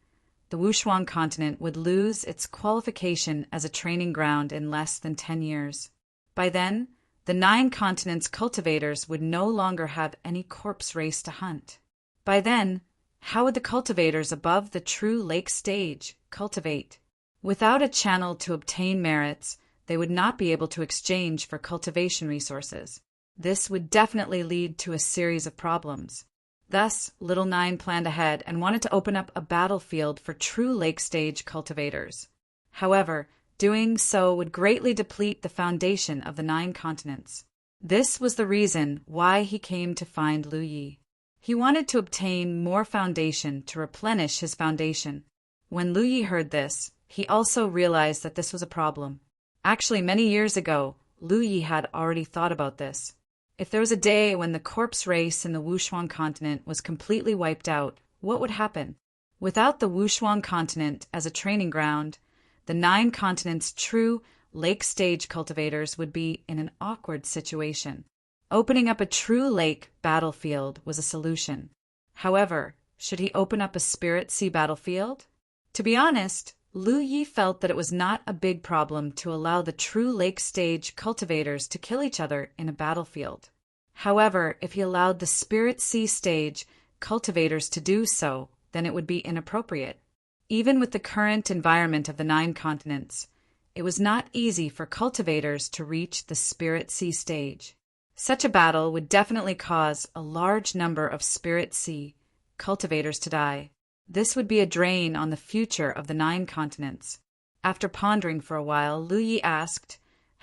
the Wushuang continent would lose its qualification as a training ground in less than 10 years. By then, the 9 continents' cultivators would no longer have any corpse race to hunt. By then, how would the cultivators above the true lake stage cultivate? Without a channel to obtain merits, they would not be able to exchange for cultivation resources. This would definitely lead to a series of problems. Thus, Little Nine planned ahead and wanted to open up a battlefield for true lake stage cultivators. However, doing so would greatly deplete the foundation of the 9 continents. This was the reason why he came to find Lu Yi. He wanted to obtain more foundation to replenish his foundation. When Lu Yi heard this, he also realized that this was a problem. Actually, many years ago, Lu Yi had already thought about this. If there was a day when the corpse race in the Wushuang continent was completely wiped out, what would happen? Without the Wushuang continent as a training ground, the 9 continents' true lake stage cultivators would be in an awkward situation. Opening up a true lake battlefield was a solution. However, should he open up a spirit sea battlefield? To be honest, Lu Yi felt that it was not a big problem to allow the true lake stage cultivators to kill each other in a battlefield. However, if he allowed the spirit sea stage cultivators to do so, then it would be inappropriate. Even with the current environment of the 9 continents, it was not easy for cultivators to reach the spirit sea stage. Such a battle would definitely cause a large number of spirit sea cultivators to die. This would be a drain on the future of the 9 continents. After pondering for a while, Lu Yi asked,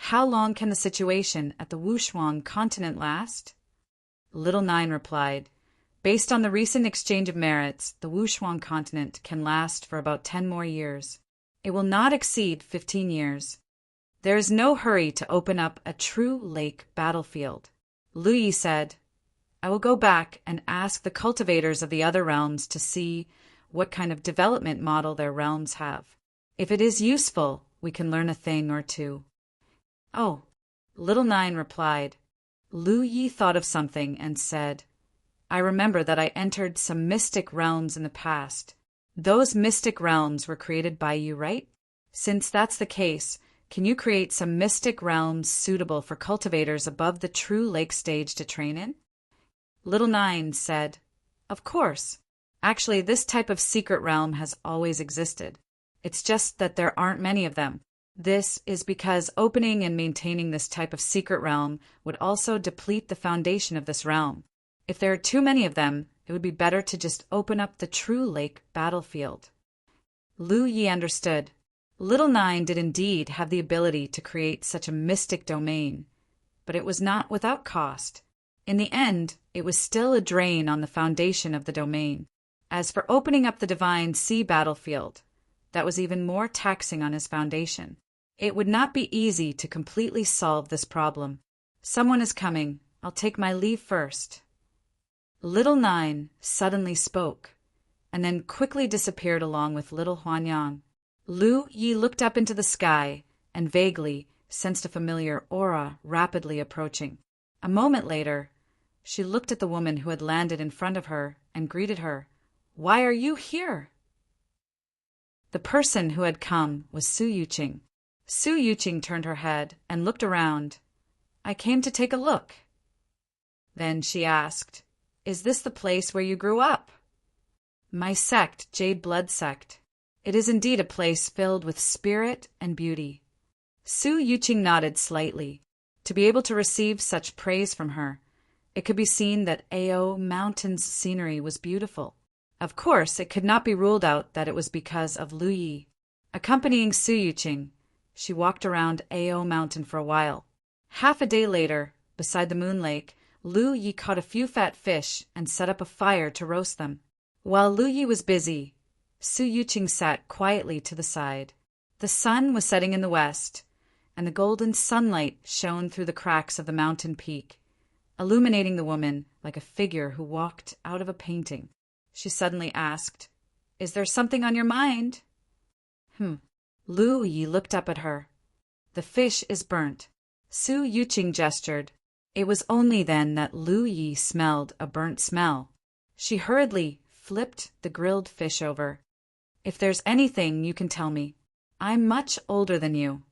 "How long can the situation at the Wushuang continent last?" Little Nine replied, "Based on the recent exchange of merits, the Wushuang continent can last for about 10 more years. It will not exceed 15 years. There is no hurry to open up a true lake battlefield." Lu Yi said, "I will go back and ask the cultivators of the other realms to see what kind of development model their realms have. If it is useful, we can learn a thing or two." "Oh," Little Nine replied. Lu Yi thought of something and said, "I remember that I entered some mystic realms in the past. Those mystic realms were created by you, right? Since that's the case, can you create some mystic realms suitable for cultivators above the true lake stage to train in?" Little Nine said, "Of course. Actually, this type of secret realm has always existed. It's just that there aren't many of them. This is because opening and maintaining this type of secret realm would also deplete the foundation of this realm. If there are too many of them, it would be better to just open up the true lake battlefield." Lu Yi understood. Little Nine did indeed have the ability to create such a mystic domain, but it was not without cost. In the end, it was still a drain on the foundation of the domain. As for opening up the divine sea battlefield, that was even more taxing on his foundation. It would not be easy to completely solve this problem. "Someone is coming. I'll take my leave first." Little Nine suddenly spoke, and then quickly disappeared along with Little Huanyang. Lu Yi looked up into the sky and vaguely sensed a familiar aura rapidly approaching. A moment later, she looked at the woman who had landed in front of her and greeted her. "Why are you here?" The person who had come was Su Yuqing. Su Yuqing turned her head and looked around. "I came to take a look." Then she asked, "Is this the place where you grew up?" "My sect, Jade Blood Sect. It is indeed a place filled with spirit and beauty." Su Yuqing nodded slightly. To be able to receive such praise from her, it could be seen that Ao Mountain's scenery was beautiful. Of course, it could not be ruled out that it was because of Lu Yi. Accompanying Su Yuqing, she walked around Ao Mountain for a while. Half a day later, beside the Moon Lake, Lu Yi caught a few fat fish and set up a fire to roast them. While Lu Yi was busy, Su Yuqing sat quietly to the side. The sun was setting in the west, and the golden sunlight shone through the cracks of the mountain peak, illuminating the woman like a figure who walked out of a painting. She suddenly asked, "Is there something on your mind?" Lu Yi looked up at her. "The fish is burnt." Su Yuqing gestured. It was only then that Lu Yi smelled a burnt smell. She hurriedly flipped the grilled fish over. "If there's anything, you can tell me. I'm much older than you.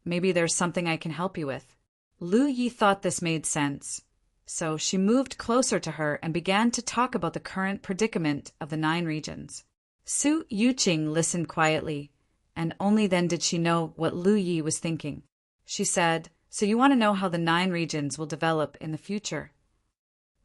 Maybe there's something I can help you with." Lu Yi thought this made sense, so she moved closer to her and began to talk about the current predicament of the 9 regions. Su Yuqing listened quietly, and only then did she know what Lu Yi was thinking. She said, "So you want to know how the 9 regions will develop in the future?"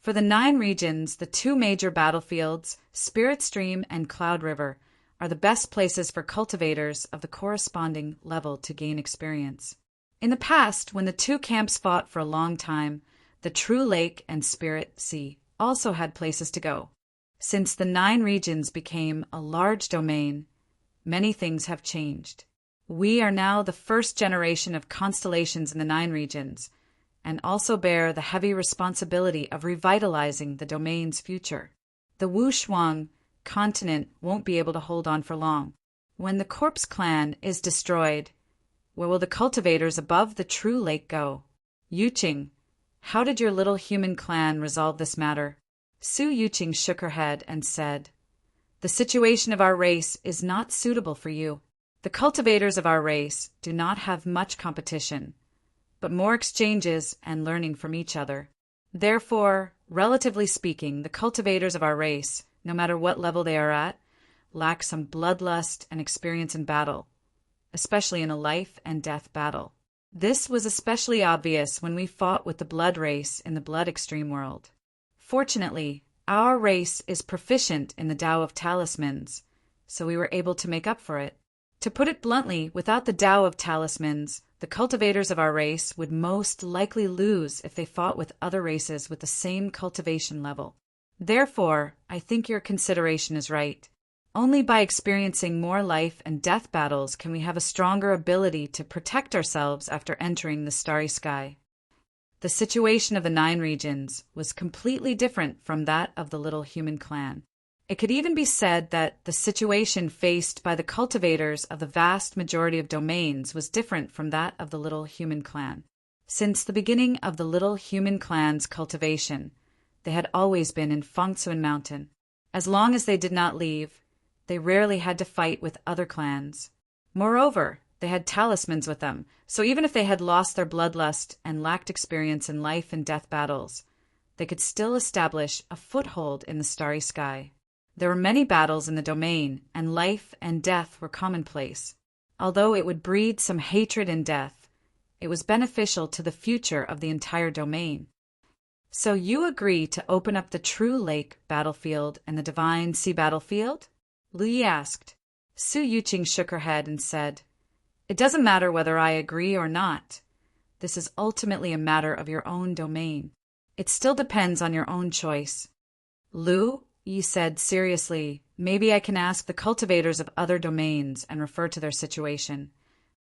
For the 9 regions, the 2 major battlefields, Spirit Stream and Cloud River, are the best places for cultivators of the corresponding level to gain experience. In the past, when the 2 camps fought for a long time, the True Lake and Spirit Sea also had places to go. Since the 9 regions became a large domain, many things have changed. We are now the first generation of constellations in the 9 regions, and also bear the heavy responsibility of revitalizing the domain's future. The Wushuang continent won't be able to hold on for long. When the Corpse Clan is destroyed, where will the cultivators above the True Lake go? Yuqing, how did your little human clan resolve this matter? Su Yuqing shook her head and said, "The situation of our race is not suitable for you. The cultivators of our race do not have much competition, but more exchanges and learning from each other. Therefore, relatively speaking, the cultivators of our race, no matter what level they are at, lack some bloodlust and experience in battle, especially in a life and death battle. This was especially obvious when we fought with the blood race in the blood extreme world. Fortunately, our race is proficient in the Tao of talismans, so we were able to make up for it. To put it bluntly, without the Tao of talismans, the cultivators of our race would most likely lose if they fought with other races with the same cultivation level. Therefore, I think your consideration is right. Only by experiencing more life and death battles can we have a stronger ability to protect ourselves after entering the starry sky. The situation of the 9 regions was completely different from that of the little human clan. It could even be said that the situation faced by the cultivators of the vast majority of domains was different from that of the little human clan. Since the beginning of the little human clan's cultivation, they had always been in Fengtsuan Mountain. As long as they did not leave, they rarely had to fight with other clans. Moreover, they had talismans with them, so even if they had lost their bloodlust and lacked experience in life and death battles, they could still establish a foothold in the starry sky. There were many battles in the domain, and life and death were commonplace. Although it would breed some hatred and death, it was beneficial to the future of the entire domain. So you agree to open up the true lake battlefield and the divine sea battlefield? Lu Yi asked. Su Yuqing shook her head and said, "It doesn't matter whether I agree or not. This is ultimately a matter of your own domain. It still depends on your own choice." Lu Yi said seriously, "Maybe I can ask the cultivators of other domains and refer to their situation.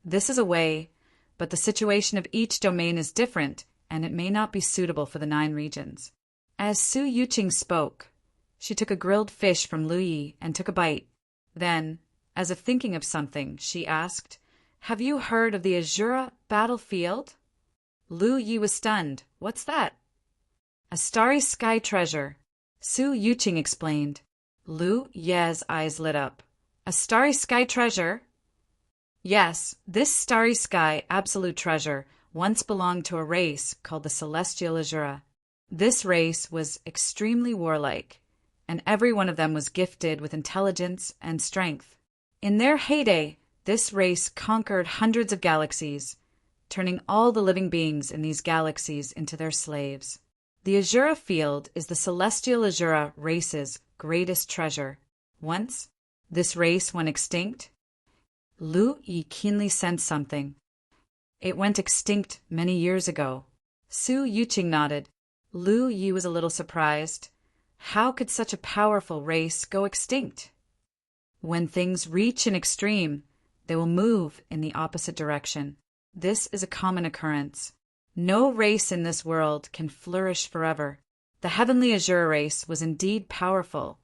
This is a way, but the situation of each domain is different, and it may not be suitable for the 9 regions." As Su Yuqing spoke, she took a grilled fish from Lu Yi and took a bite. Then, as if thinking of something, she asked, "Have you heard of the Azura battlefield?" Lu Yi was stunned. "What's that?" "A starry sky treasure," Su Yuqing explained. Lu Yi's eyes lit up. "A starry sky treasure?" "Yes, this starry sky absolute treasure once belonged to a race called the Celestial Azura. This race was extremely warlike, and every one of them was gifted with intelligence and strength. In their heyday, this race conquered hundreds of galaxies, turning all the living beings in these galaxies into their slaves. The Azura field is the Celestial Azura race's greatest treasure. Once, this race went extinct." Lu Yi keenly sensed something. "It went extinct many years ago." Su Yuqing nodded. Lu Yi was a little surprised. How could such a powerful race go extinct? When things reach an extreme, they will move in the opposite direction. This is a common occurrence. No race in this world can flourish forever. The Heavenly Azure race was indeed powerful,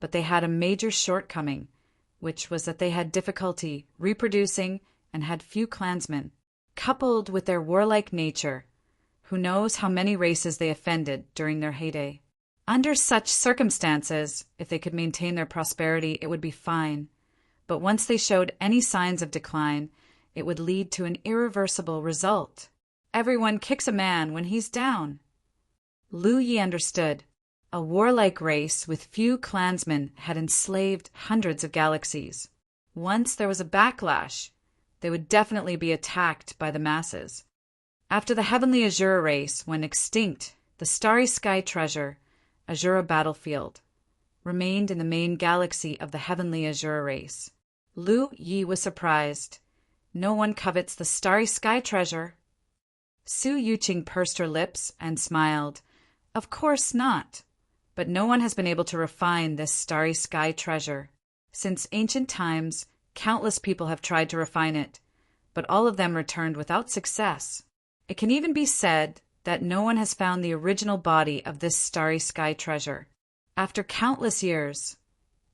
but they had a major shortcoming, which was that they had difficulty reproducing and had few clansmen. Coupled with their warlike nature, who knows how many races they offended during their heyday. Under such circumstances, if they could maintain their prosperity, it would be fine. But once they showed any signs of decline, it would lead to an irreversible result. Everyone kicks a man when he's down. Lu Yi understood. A warlike race with few clansmen had enslaved hundreds of galaxies. Once there was a backlash, they would definitely be attacked by the masses. After the Heavenly Azura race went extinct, the starry sky treasure, Azura battlefield, remained in the main galaxy of the Heavenly Azura race. Lu Yi was surprised. No one covets the starry sky treasure. Su Yuqing pursed her lips and smiled. Of course not. But no one has been able to refine this starry sky treasure. Since ancient times, countless people have tried to refine it, but all of them returned without success. It can even be said that no one has found the original body of this starry sky treasure. After countless years,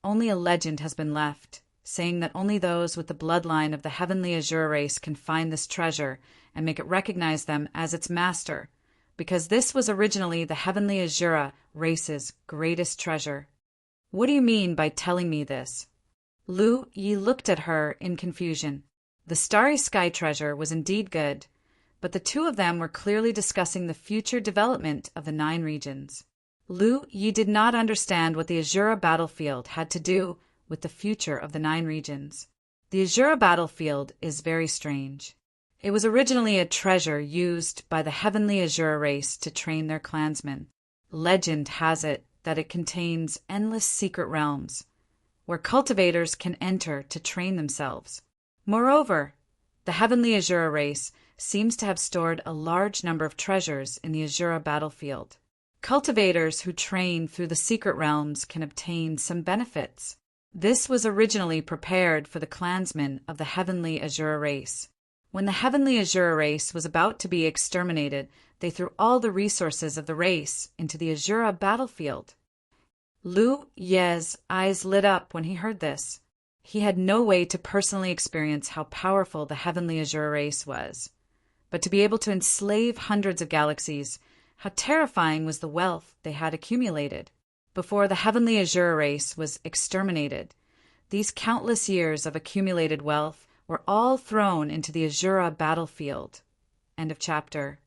only a legend has been left, saying that only those with the bloodline of the Heavenly Azure race can find this treasure and make it recognize them as its master, because this was originally the Heavenly Azura race's greatest treasure. What do you mean by telling me this? Lu Yi looked at her in confusion. The starry sky treasure was indeed good, but the two of them were clearly discussing the future development of the 9 regions. Lu Yi did not understand what the Azura battlefield had to do with the future of the 9 regions. The Azura battlefield is very strange. It was originally a treasure used by the heavenly Azura race to train their clansmen. Legend has it that it contains endless secret realms, where cultivators can enter to train themselves. Moreover, the heavenly Azura race seems to have stored a large number of treasures in the Azura battlefield. Cultivators who train through the secret realms can obtain some benefits. This was originally prepared for the clansmen of the heavenly Azura race. When the heavenly Azura race was about to be exterminated, they threw all the resources of the race into the Azura battlefield. Lu Ye's eyes lit up when he heard this. He had no way to personally experience how powerful the heavenly Azura race was. But to be able to enslave hundreds of galaxies, how terrifying was the wealth they had accumulated. Before the heavenly Azura race was exterminated, these countless years of accumulated wealth were all thrown into the Azura battlefield. End of chapter.